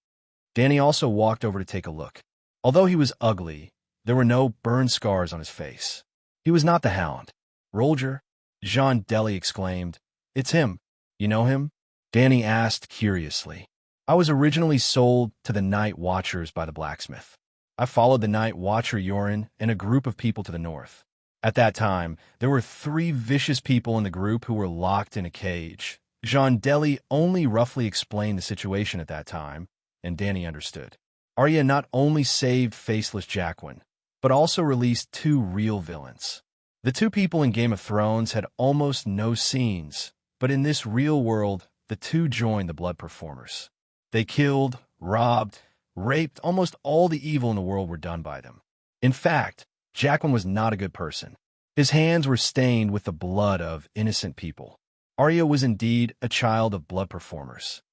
Danny also walked over to take a look. Although he was ugly, there were no burn scars on his face. He was not the hound. "Rolger?" Jean Deli exclaimed. "It's him. You know him?" Danny asked curiously. "I was originally sold to the Night Watchers by the blacksmith. I followed the Night Watcher Yorin and a group of people to the north. At that time, there were 3 vicious people in the group who were locked in a cage. Jean Deli only roughly explained the situation at that time, and Danny understood. Arya not only saved faceless Jaquen, but also released 2 real villains. The 2 people in Game of Thrones had almost no scenes, but in this real world, the 2 joined the blood performers. They killed, robbed, raped, almost all the evil in the world were done by them. In fact, Jaquen was not a good person. His hands were stained with the blood of innocent people. Arya was indeed a child of blood performers.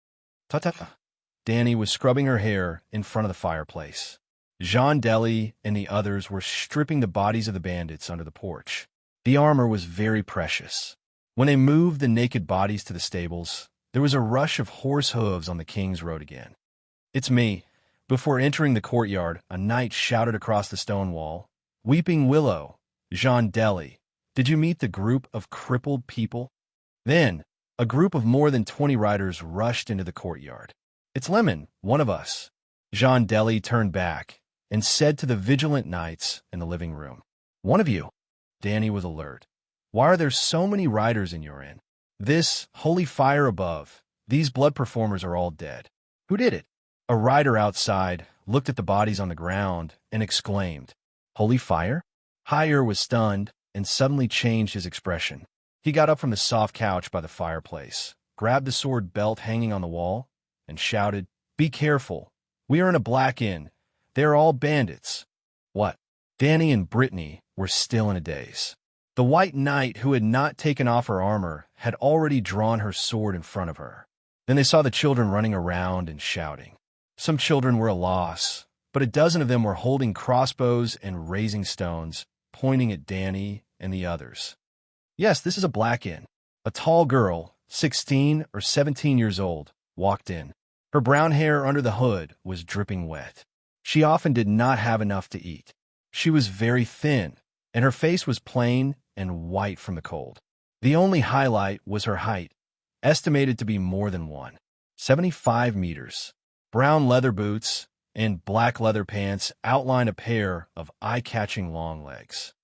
Ta-ta. Danny was scrubbing her hair in front of the fireplace. Jean Deli and the others were stripping the bodies of the bandits under the porch. The armor was very precious. When they moved the naked bodies to the stables, there was a rush of horse hooves on the King's Road again. "It's me." Before entering the courtyard, a knight shouted across the stone wall, "Weeping Willow, Jean Deli, did you meet the group of crippled people?" Then, a group of more than 20 riders rushed into the courtyard. "It's Lemon, one of us." Jean Deli turned back and said to the vigilant knights in the living room, "One of you." Danny was alert. "Why are there so many riders in your inn?" "This holy fire above. These blood performers are all dead." "Who did it?" A rider outside looked at the bodies on the ground and exclaimed, "Holy fire?" Higher was stunned and suddenly changed his expression. He got up from the soft couch by the fireplace, grabbed the sword belt hanging on the wall, and shouted, "Be careful. We are in a black inn. They are all bandits." "What?" Danny and Brittany were still in a daze. The White Knight, who had not taken off her armor, had already drawn her sword in front of her. Then they saw the children running around and shouting. Some children were a loss, but a dozen of them were holding crossbows and raising stones, pointing at Danny and the others. Yes, this is a black inn. A tall girl, 16 or 17 years old, walked in. Her brown hair under the hood was dripping wet. She often did not have enough to eat. She was very thin, and her face was plain and white from the cold. The only highlight was her height, estimated to be more than 175 meters. Brown leather boots and black leather pants outline a pair of eye-catching long legs.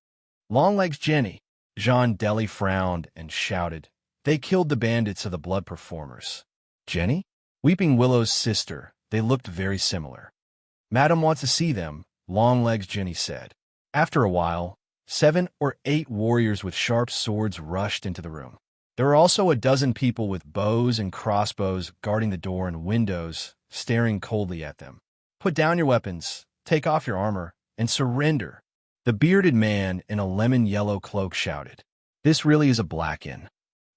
Long legs, Jenny! Jean Deli frowned and shouted. They killed the bandits of the blood performers. Jenny? Weeping Willow's sister. They looked very similar. Madam wants to see them, Longlegs, Jenny said. After a while, 7 or 8 warriors with sharp swords rushed into the room. There were also a dozen people with bows and crossbows guarding the door and windows, staring coldly at them. Put down your weapons, take off your armor, and surrender, the bearded man in a lemon-yellow cloak shouted. This really is a black-in.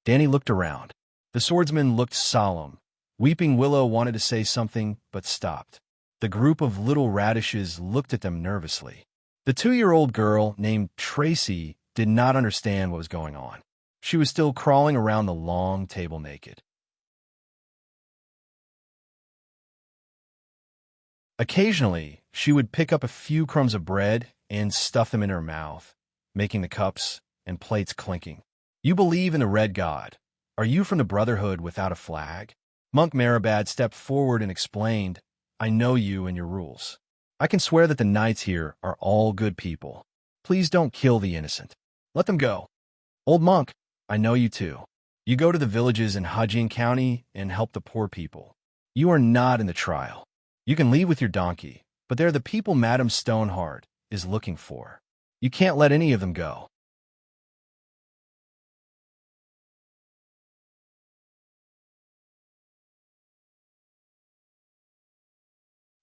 Danny looked around. The swordsman looked solemn. Weeping Willow wanted to say something, but stopped. The group of little radishes looked at them nervously. The 2-year-old girl named Tracy did not understand what was going on. She was still crawling around the long table naked. Occasionally, she would pick up a few crumbs of bread and stuff them in her mouth, making the cups and plates clinking. You believe in the Red God. Are you from the Brotherhood without a flag? Monk Marabad stepped forward and explained, I know you and your rules. I can swear that the knights here are all good people. Please don't kill the innocent. Let them go. Old monk, I know you too. You go to the villages in Hudging County and help the poor people. You are not in the trial. You can leave with your donkey, but they're the people Madame Stoneheart is looking for. You can't let any of them go.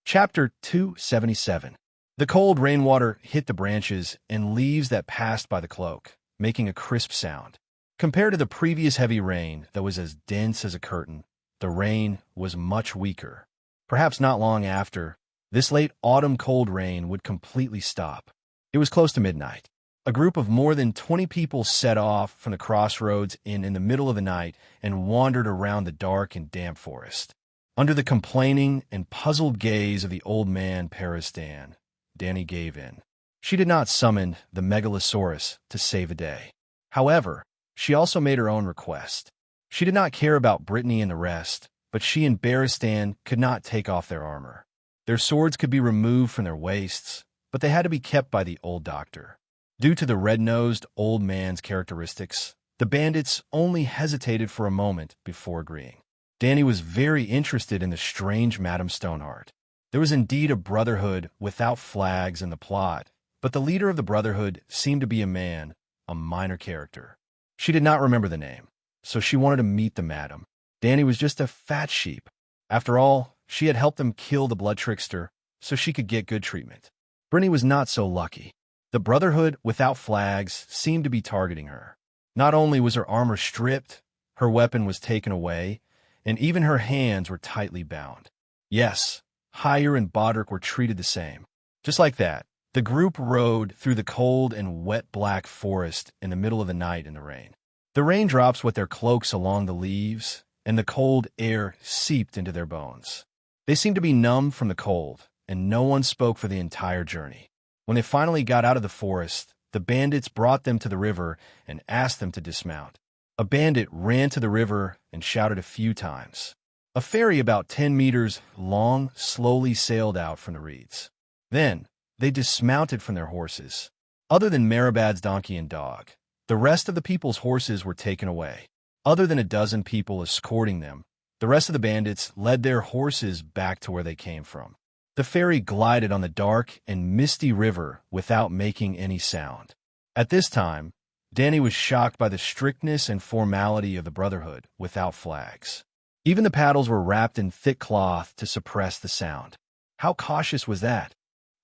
Chapter 277. The cold rainwater hit the branches and leaves that passed by the cloak, making a crisp sound. Compared to the previous heavy rain that was as dense as a curtain, the rain was much weaker. Perhaps not long after, this late autumn cold rain would completely stop. It was close to midnight. A group of more than 20 people set off from the crossroads in the middle of the night and wandered around the dark and damp forest. Under the complaining and puzzled gaze of the old man Paristan, Danny gave in. She did not summon the Megalosaurus to save the day. However, she also made her own request. She did not care about Brittany and the rest, but she and Baristan could not take off their armor. Their swords could be removed from their waists, but they had to be kept by the old doctor. Due to the red-nosed old man's characteristics, the bandits only hesitated for a moment before agreeing. Danny was very interested in the strange Madame Stoneheart. There was indeed a brotherhood without flags in the plot, but the leader of the brotherhood seemed to be a man, a minor character. She did not remember the name, so she wanted to meet the madam. Danny was just a fat sheep. After all, she had helped them kill the blood trickster, so she could get good treatment. Brittany was not so lucky. The brotherhood without flags seemed to be targeting her. Not only was her armor stripped, her weapon was taken away, and even her hands were tightly bound. Yes, Hire and Bodrick were treated the same. Just like that, the group rode through the cold and wet black forest in the middle of the night in the rain. The raindrops wet their cloaks along the leaves, and the cold air seeped into their bones. They seemed to be numb from the cold, and no one spoke for the entire journey. When they finally got out of the forest, the bandits brought them to the river and asked them to dismount. A bandit ran to the river and shouted a few times. A ferry about 10 meters long slowly sailed out from the reeds. Then, they dismounted from their horses. Other than Marabad's donkey and dog, the rest of the people's horses were taken away. Other than a dozen people escorting them, the rest of the bandits led their horses back to where they came from. The ferry glided on the dark and misty river without making any sound. At this time, Danny was shocked by the strictness and formality of the Brotherhood without flags. Even the paddles were wrapped in thick cloth to suppress the sound. How cautious was that?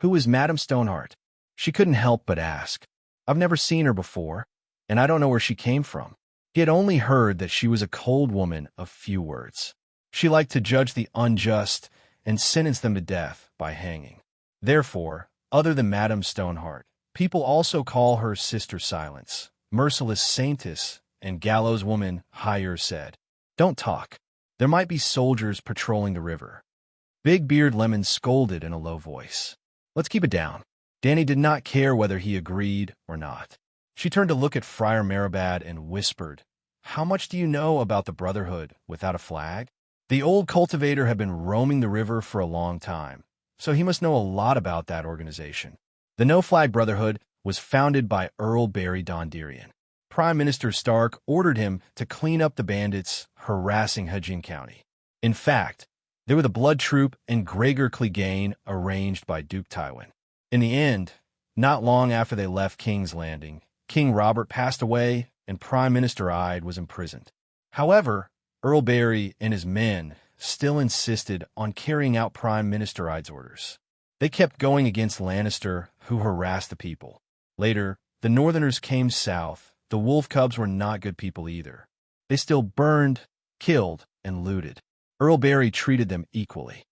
Who was Madame Stoneheart? She couldn't help but ask. I've never seen her before, and I don't know where she came from. He had only heard that she was a cold woman of few words. She liked to judge the unjust and sentence them to death by hanging. Therefore, other than Madame Stoneheart, people also call her Sister Silence, Merciless Saintess, and Gallows Woman, Hire said. Don't talk. There might be soldiers patrolling the river. Big Beard Lemon scolded in a low voice. Let's keep it down. Danny did not care whether he agreed or not. She turned to look at Friar Meribad and whispered, "How much do you know about the Brotherhood without a flag?" The old cultivator had been roaming the river for a long time, so he must know a lot about that organization. The No Flag Brotherhood was founded by Earl Barry Donderian. Prime Minister Stark ordered him to clean up the bandits harassing Hudgin County. In fact, they were the Blood Troop and Gregor Clegane arranged by Duke Tywin. In the end, not long after they left King's Landing, King Robert passed away and Prime Minister Ide was imprisoned. However, Earl Barry and his men still insisted on carrying out Prime Minister Ide's orders. They kept going against Lannister, who harassed the people. Later, the Northerners came south. The Wolf Cubs were not good people either. They still burned, killed, and looted. Earl Barry treated them equally.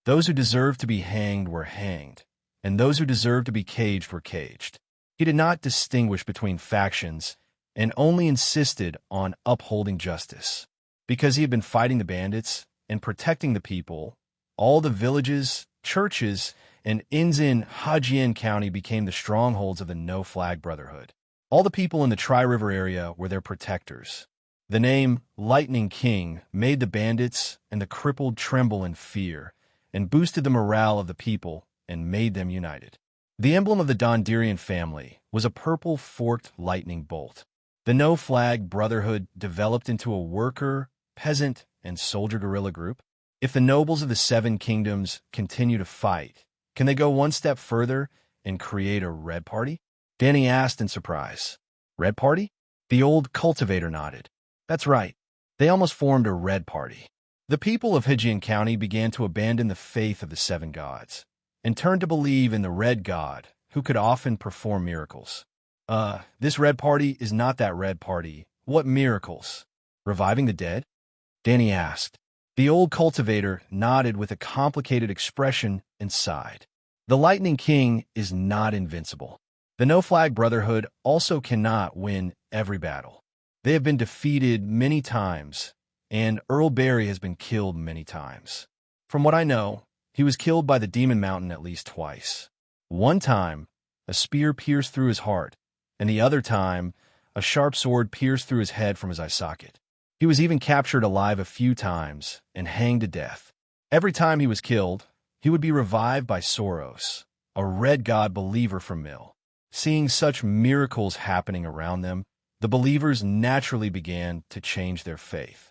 Those who deserved to be hanged were hanged, and those who deserved to be caged were caged. He did not distinguish between factions and only insisted on upholding justice. Because he had been fighting the bandits and protecting the people, all the villages, churches, and inns in Hudgin County became the strongholds of the No Flag Brotherhood. All the people in the Tri-River area were their protectors. The name Lightning King made the bandits and the crippled tremble in fear and boosted the morale of the people and made them united. The emblem of the Donderian family was a purple forked lightning bolt. The No Flag Brotherhood developed into a worker, peasant, and soldier guerrilla group. If the nobles of the Seven Kingdoms continue to fight, can they go one step further and create a Red Party? Danny asked in surprise. Red Party? The old cultivator nodded. That's right. They almost formed a Red Party. The people of Hudgin County began to abandon the faith of the Seven Gods and turned to believe in the Red God, who could often perform miracles. This Red Party is not that Red Party. What miracles? Reviving the dead? Danny asked. The old cultivator nodded with a complicated expression and sighed. The Lightning King is not invincible. The No Flag Brotherhood also cannot win every battle. They have been defeated many times, and Earl Barry has been killed many times. From what I know, he was killed by the Demon Mountain at least twice. One time, a spear pierced through his heart, and the other time, a sharp sword pierced through his head from his eye socket. He was even captured alive a few times and hanged to death. Every time he was killed, he would be revived by Soros, a Red God believer from Mill. Seeing such miracles happening around them, the believers naturally began to change their faith.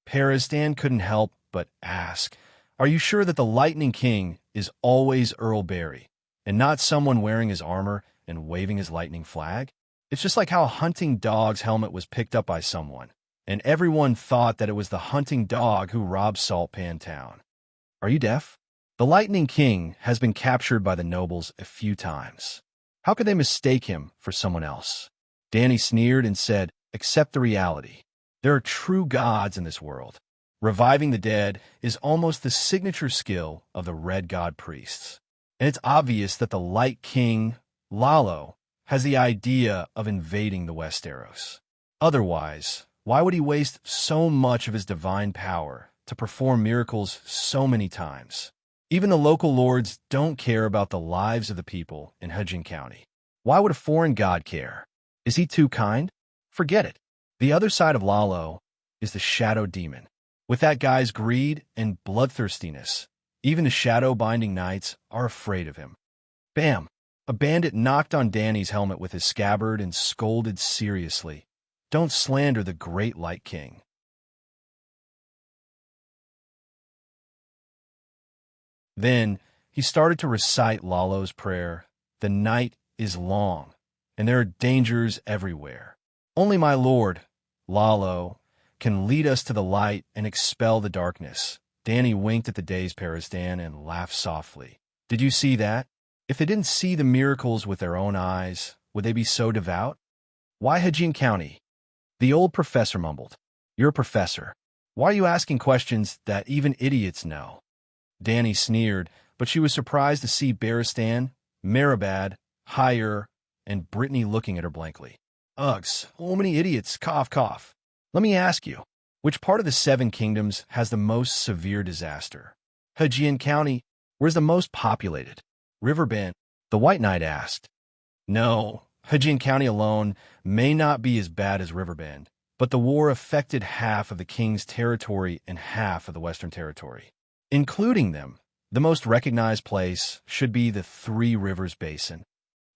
Peristan couldn't help but ask, "Are you sure that the Lightning King is always Earl Barry, and not someone wearing his armor and waving his lightning flag? It's just like how a hunting dog's helmet was picked up by someone, and everyone thought that it was the hunting dog who robbed Salt Pan Town. Are you deaf? The Lightning King has been captured by the nobles a few times. How could they mistake him for someone else?" Danny sneered and said, "Accept the reality. There are true gods in this world. Reviving the dead is almost the signature skill of the Red God priests. And it's obvious that the Light King, Lalo, has the idea of invading the Westeros. Otherwise, why would he waste so much of his divine power to perform miracles so many times? Even the local lords don't care about the lives of the people in Hudgin County. Why would a foreign god care? Is he too kind? Forget it. The other side of Lalo is the Shadow Demon. With that guy's greed and bloodthirstiness, even the shadow-binding knights are afraid of him." Bam! A bandit knocked on Danny's helmet with his scabbard and scolded seriously, "Don't slander the great Light King." Then he started to recite Lalo's prayer. "The night is long, and there are dangers everywhere. Only my lord, Lalo, can lead us to the light and expel the darkness." Danny winked at the dazed Peristan and laughed softly. "Did you see that? If they didn't see the miracles with their own eyes, would they be so devout?" "Why Hudgin County?" The old professor mumbled. "You're a professor. Why are you asking questions that even idiots know?" Danny sneered, but she was surprised to see Barristan, Meribad, Hyer, and Brittany looking at her blankly. "Ugh, so many idiots, cough, cough. Let me ask you, which part of the Seven Kingdoms has the most severe disaster? Hejian County, where's the most populated? Riverbend, the White Knight asked. No, Hejian County alone may not be as bad as Riverbend, but the war affected half of the king's territory and half of the Western Territory. Including them, the most recognized place should be the Three Rivers Basin.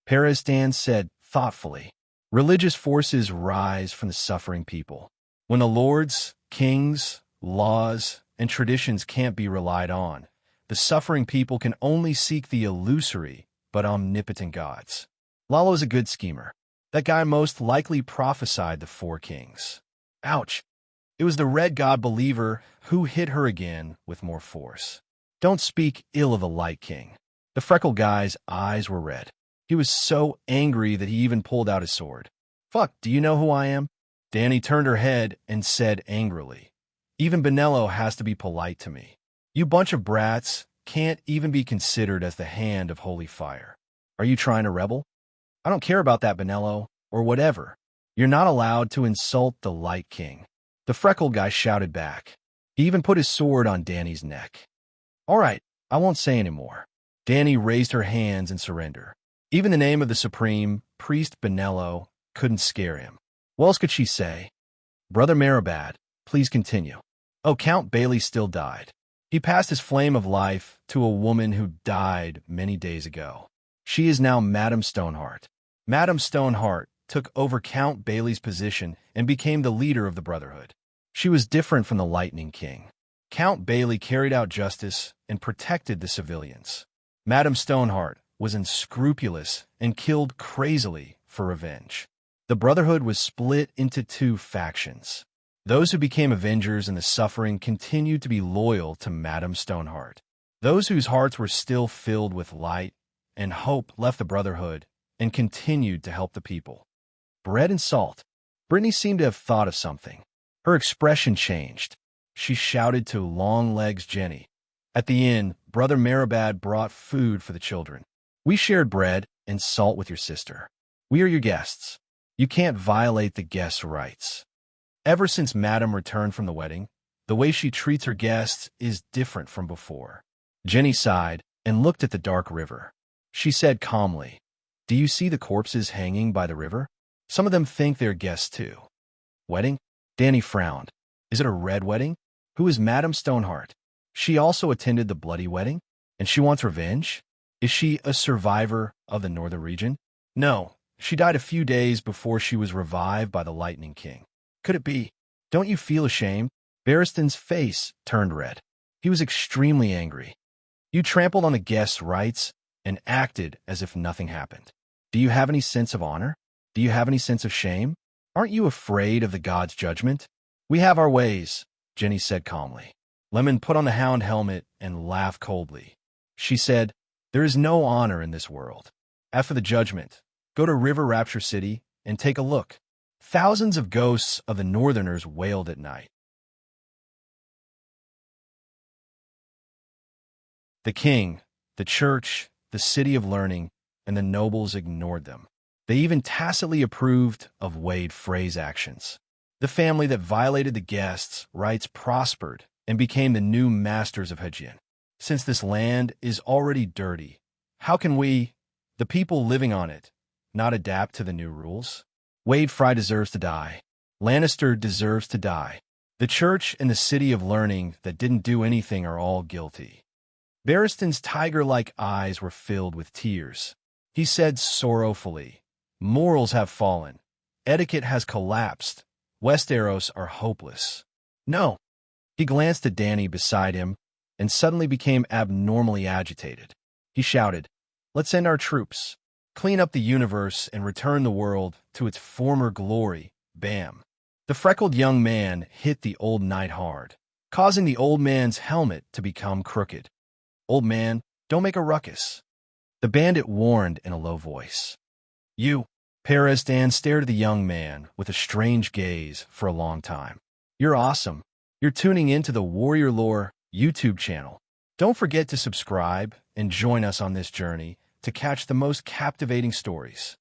Perestan said thoughtfully. Religious forces rise from the suffering people. When the lords, kings, laws, and traditions can't be relied on, the suffering people can only seek the illusory but omnipotent gods. Lalo's a good schemer. That guy most likely prophesied the four kings. Ouch. It was the red god believer who hit her again with more force. Don't speak ill of the Light King. The freckled guy's eyes were red. He was so angry that he even pulled out his sword. Fuck, do you know who I am? Danny turned her head and said angrily, even Benello has to be polite to me. You bunch of brats can't even be considered as the hand of holy fire. Are you trying to rebel? I don't care about that, Benello, or whatever. You're not allowed to insult the Light King. The freckled guy shouted back. He even put his sword on Danny's neck. All right, I won't say any more. Danny raised her hands in surrender. Even the name of the supreme priest Benello couldn't scare him. What else could she say? Brother Marabad, please continue. Oh, Count Bailey still died. He passed his flame of life to a woman who died many days ago. She is now Madame Stoneheart. Madame Stoneheart took over Count Bailey's position and became the leader of the Brotherhood. She was different from the Lightning King. Count Bailey carried out justice and protected the civilians. Madame Stoneheart was unscrupulous and killed crazily for revenge. The Brotherhood was split into two factions. Those who became avengers in the suffering continued to be loyal to Madame Stoneheart. Those whose hearts were still filled with light and hope left the Brotherhood and continued to help the people. Bread and salt. Brittany seemed to have thought of something. Her expression changed. She shouted to Longlegs Jenny. At the inn, Brother Marabad brought food for the children. We shared bread and salt with your sister. We are your guests. You can't violate the guests' rights. Ever since Madame returned from the wedding, the way she treats her guests is different from before. Jenny sighed and looked at the dark river. She said calmly, do you see the corpses hanging by the river? Some of them think they're guests too. Wedding? Danny frowned. Is it a red wedding? Who is Madame Stoneheart? She also attended the bloody wedding? And she wants revenge? Is she a survivor of the northern region? No, she died a few days before she was revived by the Lightning King. Could it be? Don't you feel ashamed? Barristan's face turned red. He was extremely angry. You trampled on the guests' rights and acted as if nothing happened. Do you have any sense of honor? Do you have any sense of shame? Aren't you afraid of the god's judgment? We have our ways, Jenny said calmly. Lemon put on the hound helmet and laughed coldly. She said, there is no honor in this world. After the judgment, go to River Rapture City and take a look. Thousands of ghosts of the Northerners wailed at night. The king, the church, the city of learning, and the nobles ignored them. They even tacitly approved of Wade Frey's actions. The family that violated the guests' rights prospered and became the new masters of Hejian. Since this land is already dirty, how can we, the people living on it, not adapt to the new rules? Wade Frey deserves to die. Lannister deserves to die. The church and the city of learning that didn't do anything are all guilty. Barristan's tiger-like eyes were filled with tears. He said sorrowfully, morals have fallen. Etiquette has collapsed. Westeros are hopeless. No. He glanced at Danny beside him and suddenly became abnormally agitated. He shouted, let's send our troops. Clean up the universe and return the world to its former glory. Bam. The freckled young man hit the old knight hard, causing the old man's helmet to become crooked. Old man, don't make a ruckus. The bandit warned in a low voice. You, Perestan stared at the young man with a strange gaze for a long time. You're awesome. You're tuning into the Warrior Lore YouTube channel. Don't forget to subscribe and join us on this journey to catch the most captivating stories.